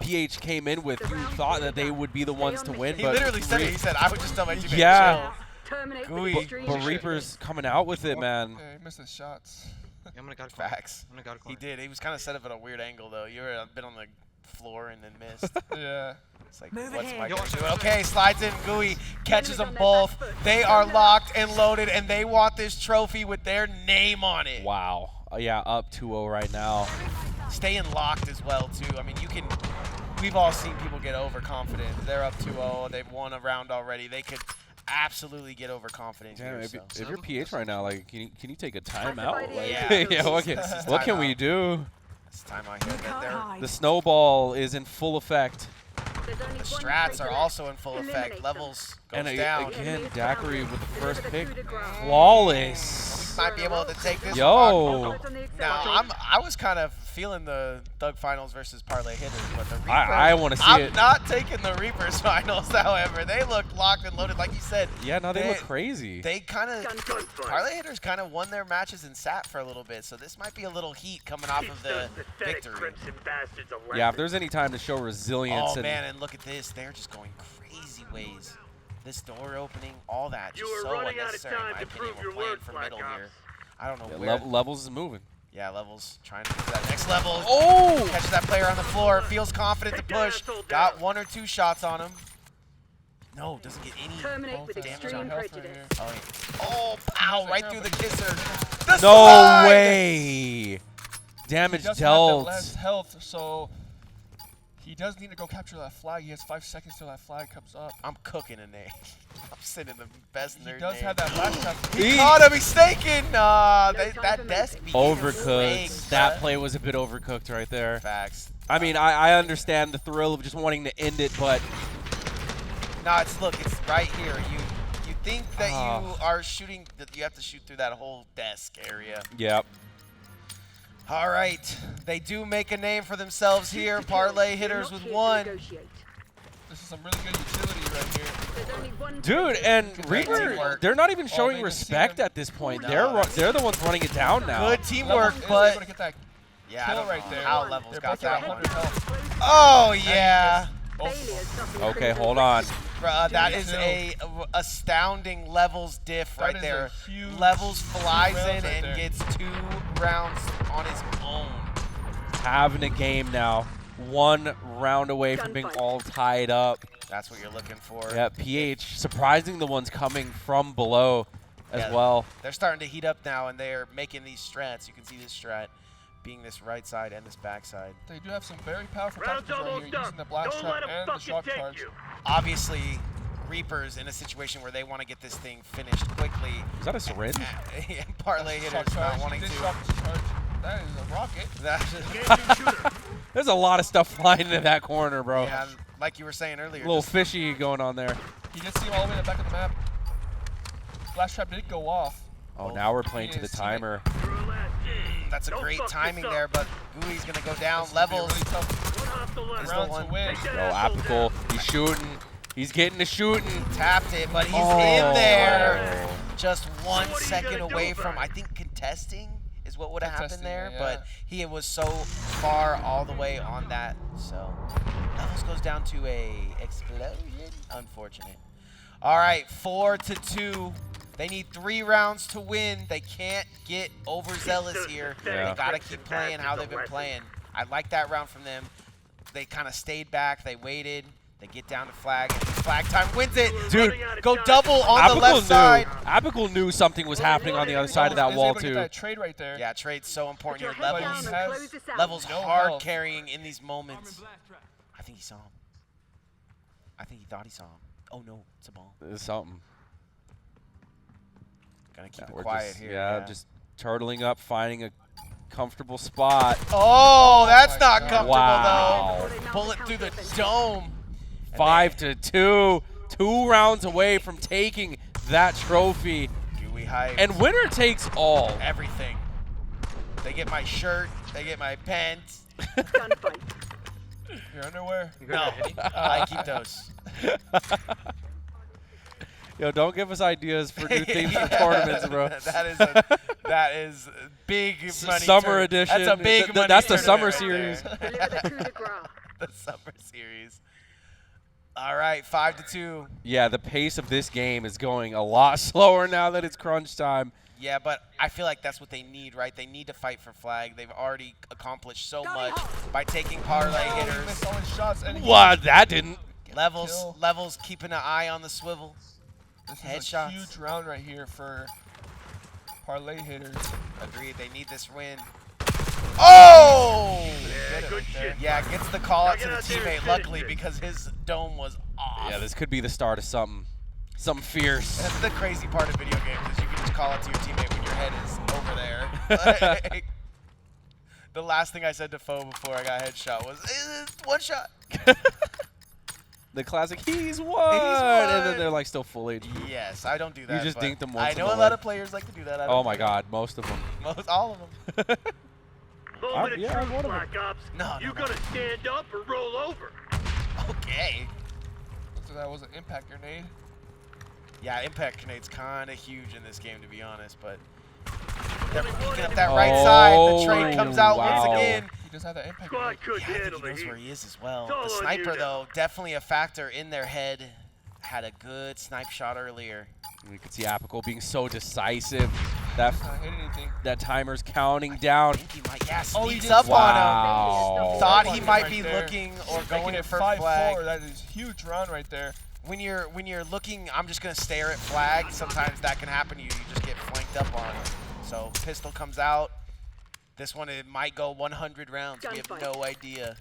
Speaker 4: PH came in with, you thought that they would be the ones to win,
Speaker 7: He
Speaker 4: but
Speaker 7: literally said it. He said, "I would just tell my teammate
Speaker 4: Yeah.
Speaker 6: Terminate
Speaker 7: Gooey.
Speaker 6: the extreme.
Speaker 4: but Reaper's coming out with it, man.
Speaker 2: Yeah, he missed his shots.
Speaker 9: I'm gonna
Speaker 7: chill." Facts.
Speaker 9: I'm gonna go to
Speaker 7: He did. He was kind of set up at a weird angle, though. You were been on the floor and then missed.
Speaker 2: Yeah.
Speaker 7: It's like,
Speaker 6: Move
Speaker 7: what's
Speaker 6: ahead.
Speaker 7: Mike gonna do? Okay, slides in. Gooey catches them both. They are locked and loaded, and they want this trophy with their name on it.
Speaker 4: Wow. Yeah, up 2-0 right now.
Speaker 7: Staying locked as well, too. I mean, we've all seen people get overconfident. They're up 2-0. They've won a round already. They could absolutely get overconfident
Speaker 4: Damn,
Speaker 7: here.
Speaker 4: if you're PH right now, like, can you take a timeout? Like,
Speaker 7: Yeah.
Speaker 4: yeah, what can we do?
Speaker 7: It's time out here that
Speaker 4: The snowball is in full effect.
Speaker 7: the strats are also in full effect. Levels goes
Speaker 4: And
Speaker 7: down.
Speaker 4: again, Daiquiri with the first pick. Flawless.
Speaker 7: Might be able to take this
Speaker 4: Yo.
Speaker 7: one. Now, I was kind of feeling the Thug Finals versus Parlay Hitters, but the Reaper,
Speaker 4: I want to see
Speaker 7: I'm
Speaker 4: it.
Speaker 7: not taking the Reapers Finals, however. They look locked and loaded, like you said.
Speaker 4: Yeah, no, they look crazy.
Speaker 7: They kind of, Parlay Hitters kind of won their matches in SAT for a little bit, so this might be a little heat coming off of the victory.
Speaker 4: Yeah, if there's any time to show resilience.
Speaker 7: Oh, man, and look at this. They're just going crazy ways. This door opening, all that, just so unnecessary, in my opinion. We're playing for middle here. I don't know where.
Speaker 4: Levels is moving.
Speaker 7: Yeah, Levels trying to get to that next level.
Speaker 4: Oh!
Speaker 7: Catches that player on the floor. Feels confident to push. Got 1 or 2 shots on him. No, doesn't get any damage on him. Oh, yeah. Oh, pow! Right through the kisser. The
Speaker 4: No
Speaker 7: slide!
Speaker 4: way! Damage
Speaker 2: He does
Speaker 4: dealt.
Speaker 2: have the less health, so he does need to go capture that flag. He has 5 seconds till that flag comes up.
Speaker 7: I'm cooking a nade. I'm sending the best nerd
Speaker 2: He does
Speaker 7: nade.
Speaker 2: have that last shot.
Speaker 7: He caught him. He's staking. That desk beat
Speaker 4: Overcooked. That play was a bit overcooked right there.
Speaker 7: Facts.
Speaker 4: I mean, I understand the thrill of just wanting to end it, but
Speaker 7: No, it's right here. You think that you are shooting, that you have to shoot through that whole desk area.
Speaker 4: Yep.
Speaker 7: All right, they do make a name for themselves here. Parlay Hitters with 1.
Speaker 2: This is some really good utility right here.
Speaker 7: Dude,
Speaker 4: and Reaper,
Speaker 7: teamwork.
Speaker 4: they're not even showing
Speaker 2: they can see
Speaker 4: respect
Speaker 2: him.
Speaker 4: at this point.
Speaker 7: No,
Speaker 4: They're the ones running it down now.
Speaker 7: Good teamwork,
Speaker 2: Levels is
Speaker 7: but
Speaker 2: able to get that
Speaker 7: yeah, I
Speaker 2: kill
Speaker 7: don't
Speaker 2: right
Speaker 7: know
Speaker 2: there.
Speaker 7: how Levels
Speaker 2: They're
Speaker 7: got
Speaker 2: both at
Speaker 7: that one.
Speaker 2: 100 health.
Speaker 7: Oh yeah,
Speaker 4: Okay, hold on.
Speaker 7: bruh, that is a astounding Levels diff right
Speaker 2: That is
Speaker 7: there.
Speaker 2: a huge
Speaker 7: Levels flies
Speaker 2: 2 rounds
Speaker 7: in
Speaker 2: right
Speaker 7: and
Speaker 2: there.
Speaker 7: gets 2 rounds on his own.
Speaker 4: Having a game now. 1 round away from being all tied up.
Speaker 7: That's what you're looking for.
Speaker 4: Yeah, PH surprising the ones coming from below as
Speaker 7: Yeah,
Speaker 4: well.
Speaker 7: They're starting to heat up now, and they're making these strats. You can see this strat being this right side and this back side.
Speaker 2: They do have some very powerful tactics right here, using the blast trap and the shock charge.
Speaker 7: Obviously, Reaper's in a situation where they want to get this thing finished quickly.
Speaker 4: Is that a syringe?
Speaker 7: And Parlay
Speaker 2: Shock
Speaker 7: Hitters not
Speaker 2: charge.
Speaker 7: wanting
Speaker 2: This
Speaker 7: to.
Speaker 2: shock charge. That is a rocket.
Speaker 4: There's a lot of stuff flying into that corner, bro.
Speaker 7: Yeah, like you were saying earlier.
Speaker 4: A little
Speaker 7: just-
Speaker 4: fishy going on there.
Speaker 2: He did see him all the way in the back of the map. Blast trap did go off.
Speaker 4: Oh, now we're playing to the timer.
Speaker 7: That's a great timing there, but Gooey's going to go down.
Speaker 2: This will be a
Speaker 7: Levels.
Speaker 2: really tough
Speaker 7: is the
Speaker 2: round
Speaker 7: one.
Speaker 2: to win.
Speaker 4: Yo, Apical, he's shooting. He's getting to shooting.
Speaker 7: Tapped it, but he's
Speaker 4: Oh.
Speaker 7: in there. Just 1 second away from, I think, contesting is what would have happened
Speaker 2: Contesting,
Speaker 7: there.
Speaker 2: yeah.
Speaker 7: But he was so far all the way on that. So Levels goes down to a explosion. Unfortunate. All right, 4-2. They need 3 rounds to win. They can't get overzealous here.
Speaker 4: Yeah.
Speaker 7: They got to keep playing how they've been playing. I like that round from them. They kind of stayed back. They waited. They get down to flag. And flag time wins it.
Speaker 4: Dude,
Speaker 7: go double on the left side.
Speaker 4: Apical knew something was happening on the other side of that
Speaker 2: Is
Speaker 4: wall,
Speaker 2: able to get
Speaker 4: too.
Speaker 2: that trade right there.
Speaker 7: Yeah, trade's so important here.
Speaker 2: But
Speaker 7: Levels,
Speaker 2: he has
Speaker 7: Levels
Speaker 2: no
Speaker 7: hard
Speaker 2: health.
Speaker 7: carrying in these moments. I think he saw him. I think he thought he saw him. Oh, no, it's a ball.
Speaker 4: There's something.
Speaker 7: Gotta keep
Speaker 4: We're
Speaker 7: it quiet
Speaker 4: just,
Speaker 7: here.
Speaker 4: Yeah, just turtling up, finding a comfortable spot.
Speaker 7: Oh, that's
Speaker 2: my
Speaker 7: not
Speaker 2: God.
Speaker 7: comfortable,
Speaker 4: Wow.
Speaker 7: though. Bullet through the dome.
Speaker 4: 5-2. 2 rounds away from taking that trophy.
Speaker 7: Gooey hype.
Speaker 4: And winner takes all.
Speaker 7: Everything. They get my shirt. They get my pants.
Speaker 2: Your underwear.
Speaker 7: No, I keep those.
Speaker 4: Yo, don't give us ideas for new themes for tournaments, bro.
Speaker 7: that is big money.
Speaker 4: Summer edition.
Speaker 7: That's a big money.
Speaker 4: That's the summer
Speaker 7: tournament
Speaker 4: series.
Speaker 7: right the summer series. All right, 5-2.
Speaker 4: Yeah, the pace of this game is going a lot slower now that it's crunch time.
Speaker 7: Yeah, but I feel like that's what they need, right? They need to fight for flag. They've already accomplished so much by taking parlay
Speaker 2: He
Speaker 7: hitters.
Speaker 2: missed all his shots. And he
Speaker 4: What? That didn't.
Speaker 7: Levels keeping an eye on the swivel.
Speaker 2: This is
Speaker 7: Headshots.
Speaker 2: a huge round right here for parlay hitters.
Speaker 7: Agreed. They need this win. Oh! Yeah, gets the call out to the teammate, luckily, because his dome was off.
Speaker 4: Yeah, this could be the start of something. Some fierce.
Speaker 7: That's the crazy part of video games is you can just call it to your teammate when your head is over there. Like, the last thing I said to Foe before I got headshot was, one shot.
Speaker 4: The classic, he's one. And then they're like still full HP.
Speaker 7: Yes, I don't do that.
Speaker 4: You just dinked them once.
Speaker 7: I know a lot of players like to do that.
Speaker 4: Oh my God, most of them.
Speaker 7: All of them.
Speaker 4: Yeah, I'm one of them.
Speaker 11: Black Ops.
Speaker 7: No,
Speaker 11: You gotta stand up or roll over.
Speaker 7: Okay.
Speaker 2: So that was an impact grenade.
Speaker 7: Yeah, impact grenade's kind of huge in this game, to be honest, but they're picking up that right side. The trade comes out once again.
Speaker 2: He does have that impact
Speaker 11: Squad
Speaker 2: grenade.
Speaker 11: could
Speaker 7: Yeah, I think
Speaker 11: handle
Speaker 7: he knows
Speaker 11: the
Speaker 7: where
Speaker 11: heat.
Speaker 7: he is as well.
Speaker 11: It's all
Speaker 7: The
Speaker 11: on
Speaker 7: sniper,
Speaker 11: you
Speaker 7: though, definitely a factor in their head. Had a good snipe shot earlier.
Speaker 4: You can see Apical being so decisive. That
Speaker 2: Not hit anything.
Speaker 4: that timer's counting down.
Speaker 7: I think he might, yeah,
Speaker 2: Oh, he
Speaker 7: sneaks
Speaker 2: did
Speaker 7: up
Speaker 4: Wow.
Speaker 7: on him. Thought he
Speaker 2: Right
Speaker 7: might be
Speaker 2: there.
Speaker 7: looking or
Speaker 2: Making
Speaker 7: going
Speaker 2: it
Speaker 7: for
Speaker 2: 5-4.
Speaker 7: flag.
Speaker 2: That is huge run right there.
Speaker 7: When you're looking, I'm just gonna stare at flag. Sometimes that can happen to you. You just get flanked up on. So pistol comes out. This one, it might go 100 rounds. We have no idea.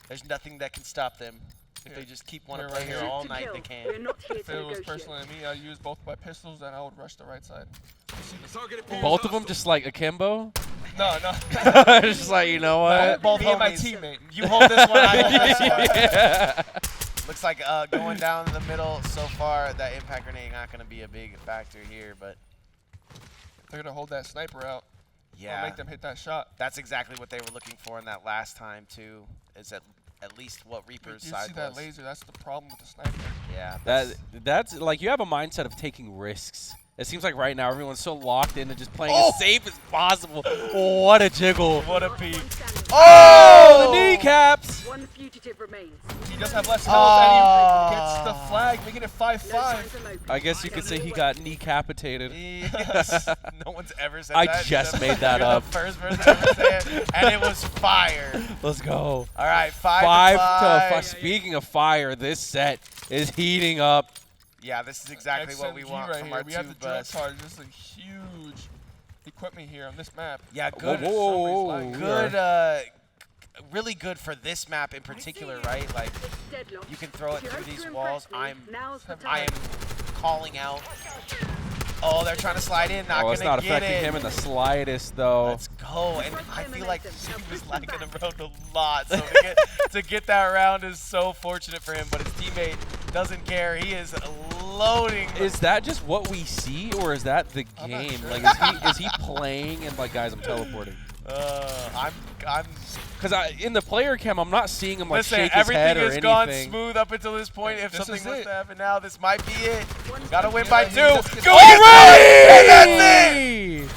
Speaker 7: There's nothing that can stop them. If they just keep wanting to play
Speaker 2: Here,
Speaker 7: here
Speaker 2: right
Speaker 7: all night, they can.
Speaker 6: We're not here
Speaker 2: If
Speaker 6: to
Speaker 2: it was
Speaker 6: negotiate.
Speaker 2: personally me, I'd use both my pistols and I would rush the right side.
Speaker 4: Both of them just like akimbo.
Speaker 2: No, no.
Speaker 4: Just like, you know what?
Speaker 7: Both
Speaker 2: Me and my
Speaker 7: homies.
Speaker 2: teammate.
Speaker 7: You hold this one, I hold this one.
Speaker 4: Yeah.
Speaker 7: Looks like going down the middle so far, that impact grenade not going to be a big factor here, but
Speaker 2: They're gonna hold that sniper out.
Speaker 7: yeah,
Speaker 2: Make them hit that shot.
Speaker 7: that's exactly what they were looking for in that last time too. Is at least what Reaper's
Speaker 2: You
Speaker 7: side
Speaker 2: see that
Speaker 7: was.
Speaker 2: laser? That's the problem with the sniper.
Speaker 7: Yeah,
Speaker 4: That's like you have a mindset of taking risks. It seems like right now everyone's so locked into just playing
Speaker 7: Oh!
Speaker 4: as safe as possible. What a jiggle.
Speaker 7: what a
Speaker 6: One
Speaker 7: peep.
Speaker 6: standing.
Speaker 4: Oh, the kneecaps.
Speaker 6: One fugitive remains.
Speaker 2: He does have less health and he gets the flag, making it
Speaker 6: No
Speaker 2: 5-5.
Speaker 6: signs of smoke.
Speaker 4: I guess you could say he got kneecapitated.
Speaker 7: Yes. No one's ever said
Speaker 4: I
Speaker 7: that.
Speaker 4: just
Speaker 7: You're
Speaker 4: made that
Speaker 7: the
Speaker 4: up.
Speaker 7: first person to ever say it, and it was fire.
Speaker 4: Let's go.
Speaker 7: All right, 5
Speaker 4: 5
Speaker 7: to
Speaker 4: to
Speaker 7: 5.
Speaker 4: Speaking of fire, this set is heating up.
Speaker 7: Yeah, this is exactly what we
Speaker 2: XMG
Speaker 7: want
Speaker 2: right
Speaker 7: from
Speaker 2: here.
Speaker 7: our
Speaker 2: We
Speaker 7: two
Speaker 2: have the drill
Speaker 7: best.
Speaker 2: charge. This is a huge equipment here on this map.
Speaker 7: Yeah, good.
Speaker 4: Whoa.
Speaker 7: Good. Really good for this map in particular, right? Like
Speaker 6: Deadlock.
Speaker 7: you can throw it
Speaker 6: If you're
Speaker 7: through
Speaker 6: out
Speaker 7: these
Speaker 6: to
Speaker 7: walls.
Speaker 6: impress me, now's the
Speaker 7: I
Speaker 6: time.
Speaker 7: am calling out. Oh, they're trying to slide in. Not
Speaker 4: Oh,
Speaker 7: gonna
Speaker 4: it's not
Speaker 7: get
Speaker 4: affecting
Speaker 7: it.
Speaker 4: him in the slightest, though.
Speaker 7: Let's go. And I feel like
Speaker 6: Momentum.
Speaker 7: he was
Speaker 6: Now
Speaker 7: lagging
Speaker 6: push them
Speaker 7: around a lot. So to get that round is so fortunate for him. But his teammate doesn't care. He is loading.
Speaker 4: Is that just what we see, or is that the
Speaker 2: I'm not
Speaker 4: game?
Speaker 2: sure.
Speaker 4: Like, is he playing and like, guys, I'm teleporting?
Speaker 7: I'm.
Speaker 4: Because in the player cam, I'm not seeing him like
Speaker 7: Listen,
Speaker 4: shake his head
Speaker 7: everything
Speaker 4: or
Speaker 7: has
Speaker 4: anything.
Speaker 7: gone smooth up until this point. If
Speaker 2: This
Speaker 7: something
Speaker 2: is
Speaker 7: was
Speaker 2: it.
Speaker 7: to happen now, this might be it.
Speaker 6: One
Speaker 7: Gotta win
Speaker 2: Yeah,
Speaker 7: by
Speaker 2: he
Speaker 7: 2.
Speaker 2: just gets-
Speaker 7: Go
Speaker 4: Alrighty!
Speaker 7: and that's it.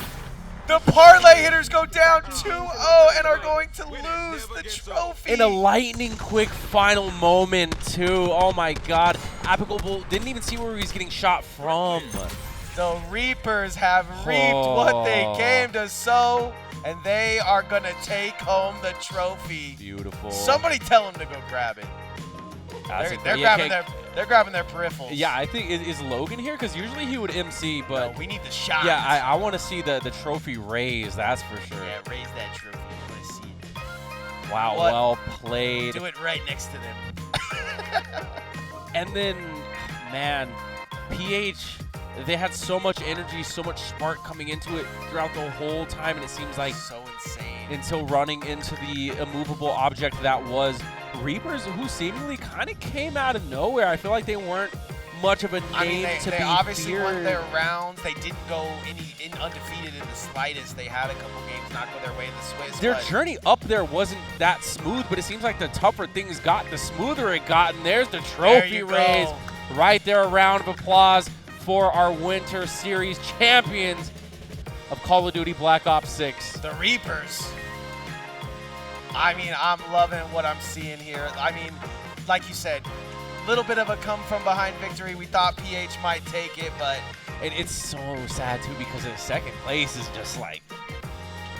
Speaker 7: The parlay hitters go down 2-0 and are going to lose the trophy.
Speaker 4: In a lightning quick final moment, too. Oh my God. Apical Bull didn't even see where he was getting shot from.
Speaker 7: The Reapers have reaped what they came to sow, and they are going to take home the trophy.
Speaker 4: Beautiful.
Speaker 7: Somebody tell them to go grab it. They're grabbing their peripherals.
Speaker 4: Yeah, I think is Logan here? Because usually he would MC, but
Speaker 7: No, we need the shot.
Speaker 4: yeah, I want to see the trophy raised. That's for sure.
Speaker 7: Yeah, raise that trophy. I want to see it.
Speaker 4: Wow,
Speaker 7: What?
Speaker 4: well played.
Speaker 7: Do it right next to them.
Speaker 4: And then, man, PH, they had so much energy, so much spark coming into it throughout the whole time, and it seems like
Speaker 7: So insane.
Speaker 4: until running into the immovable object that was Reapers, who seemingly kind of came out of nowhere. I feel like they weren't much of a name
Speaker 7: I mean,
Speaker 4: to
Speaker 7: they
Speaker 4: be
Speaker 7: obviously
Speaker 4: feared.
Speaker 7: won their rounds. They didn't go undefeated in the slightest. They had a couple games not go their way in the Swiss.
Speaker 4: Their
Speaker 7: but
Speaker 4: journey up there wasn't that smooth, but it seems like the tougher things got, the smoother it got. And there's the trophy
Speaker 7: you
Speaker 4: raise
Speaker 7: go.
Speaker 4: right there. A round of applause for our Winter Series champions of Call of Duty Black Ops 6.
Speaker 7: the Reapers. I mean, I'm loving what I'm seeing here. I mean, like you said, little bit of a come from behind victory. We thought PH might take it, but
Speaker 4: And it's so sad, too, because the second place is just like,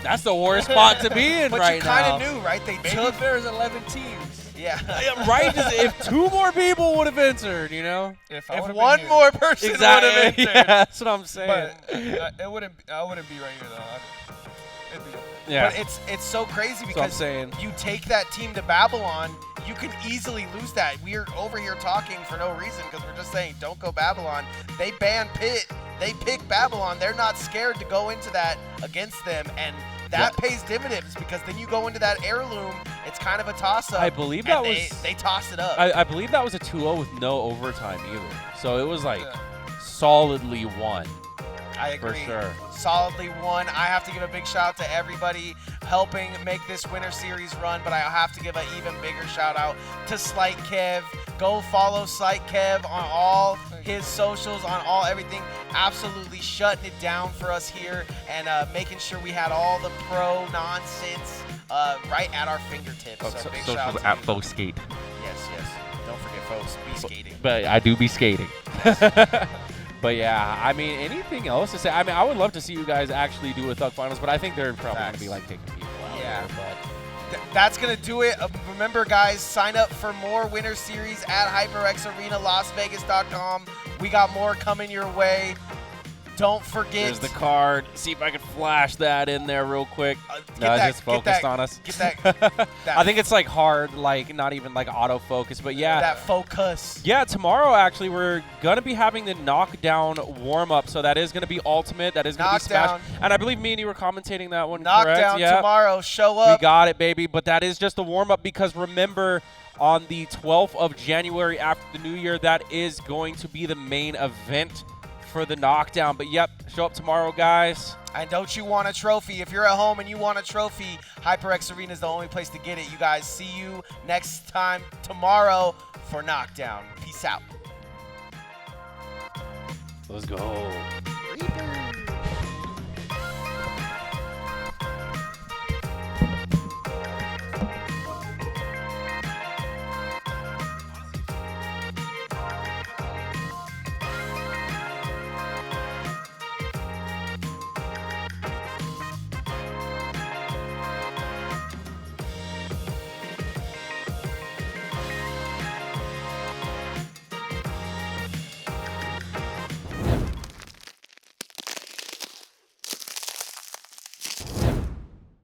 Speaker 4: that's the worst spot to be in
Speaker 7: but
Speaker 4: right
Speaker 7: you kind
Speaker 4: now.
Speaker 7: of knew, right? They
Speaker 2: Maybe
Speaker 7: took.
Speaker 2: there's 11 teams.
Speaker 7: Yeah.
Speaker 4: Yeah, right? Just if 2 more people would have entered, you know?
Speaker 2: If, I
Speaker 7: If
Speaker 2: would've
Speaker 7: one
Speaker 2: been here.
Speaker 7: more person would have entered.
Speaker 4: Yeah, that's what I'm saying.
Speaker 2: But I wouldn't be right here though. It'd be okay.
Speaker 4: Yeah.
Speaker 7: But it's so crazy
Speaker 4: That's what I'm
Speaker 7: because
Speaker 4: saying.
Speaker 7: you take that team to Babylon, you can easily lose that. We're over here talking for no reason because we're just saying don't go Babylon. They ban Pitt. They pick Babylon. They're not scared to go into that against them, and that pays dividends because then you go into that heirloom. It's kind of a toss-up.
Speaker 4: I believe that
Speaker 7: they tossed it up.
Speaker 4: I believe that was a 2-0 with no overtime either. So it was like solidly won.
Speaker 7: I agree.
Speaker 4: For sure.
Speaker 7: Solidly won. I have to give a big shout out to everybody helping make this Winter Series run, but I have to give an even bigger shout out to Slight Kev. Go follow Slight Kev on all his socials, on all everything. Absolutely shutting it down for us here and making sure we had all the pro nonsense right at our fingertips. So big shout out to
Speaker 4: at
Speaker 7: you.
Speaker 4: Faux Skate.
Speaker 7: Yes, yes. Don't forget, folks, be skating.
Speaker 4: But I do be skating. But yeah, I mean, anything else to say? I mean, I would love to see you guys actually do a Thug Finals, but I think they're probably going to be like taking people out.
Speaker 7: Yeah.
Speaker 4: There, but
Speaker 7: That's going to do it. Remember, guys, sign up for more Winter Series at HyperX Arena, LasVegas.com. We got more coming your way. Don't forget.
Speaker 4: there's the card. See if I can flash that in there real quick. No, it's just focused on us.
Speaker 7: Get that.
Speaker 4: I think it's like hard, like not even like autofocus, but yeah.
Speaker 7: That focus.
Speaker 4: Yeah, tomorrow actually we're going to be having the knockdown warm-up, so that is going to be ultimate. That is going to be smash. And I believe me and you were commentating that one, correct?
Speaker 7: Knockdown
Speaker 4: Yeah.
Speaker 7: tomorrow. Show up.
Speaker 4: We got it, baby. But that is just the warm-up because remember, on the 12th of January after the New Year, that is going to be the main event for the knockdown. But yep, show up tomorrow, guys.
Speaker 7: And don't you want a trophy? If you're at home and you want a trophy, HyperX Arena is the only place to get it. You guys, see you next time tomorrow for Knockdown. Peace out.
Speaker 4: Let's go.
Speaker 7: Reaper.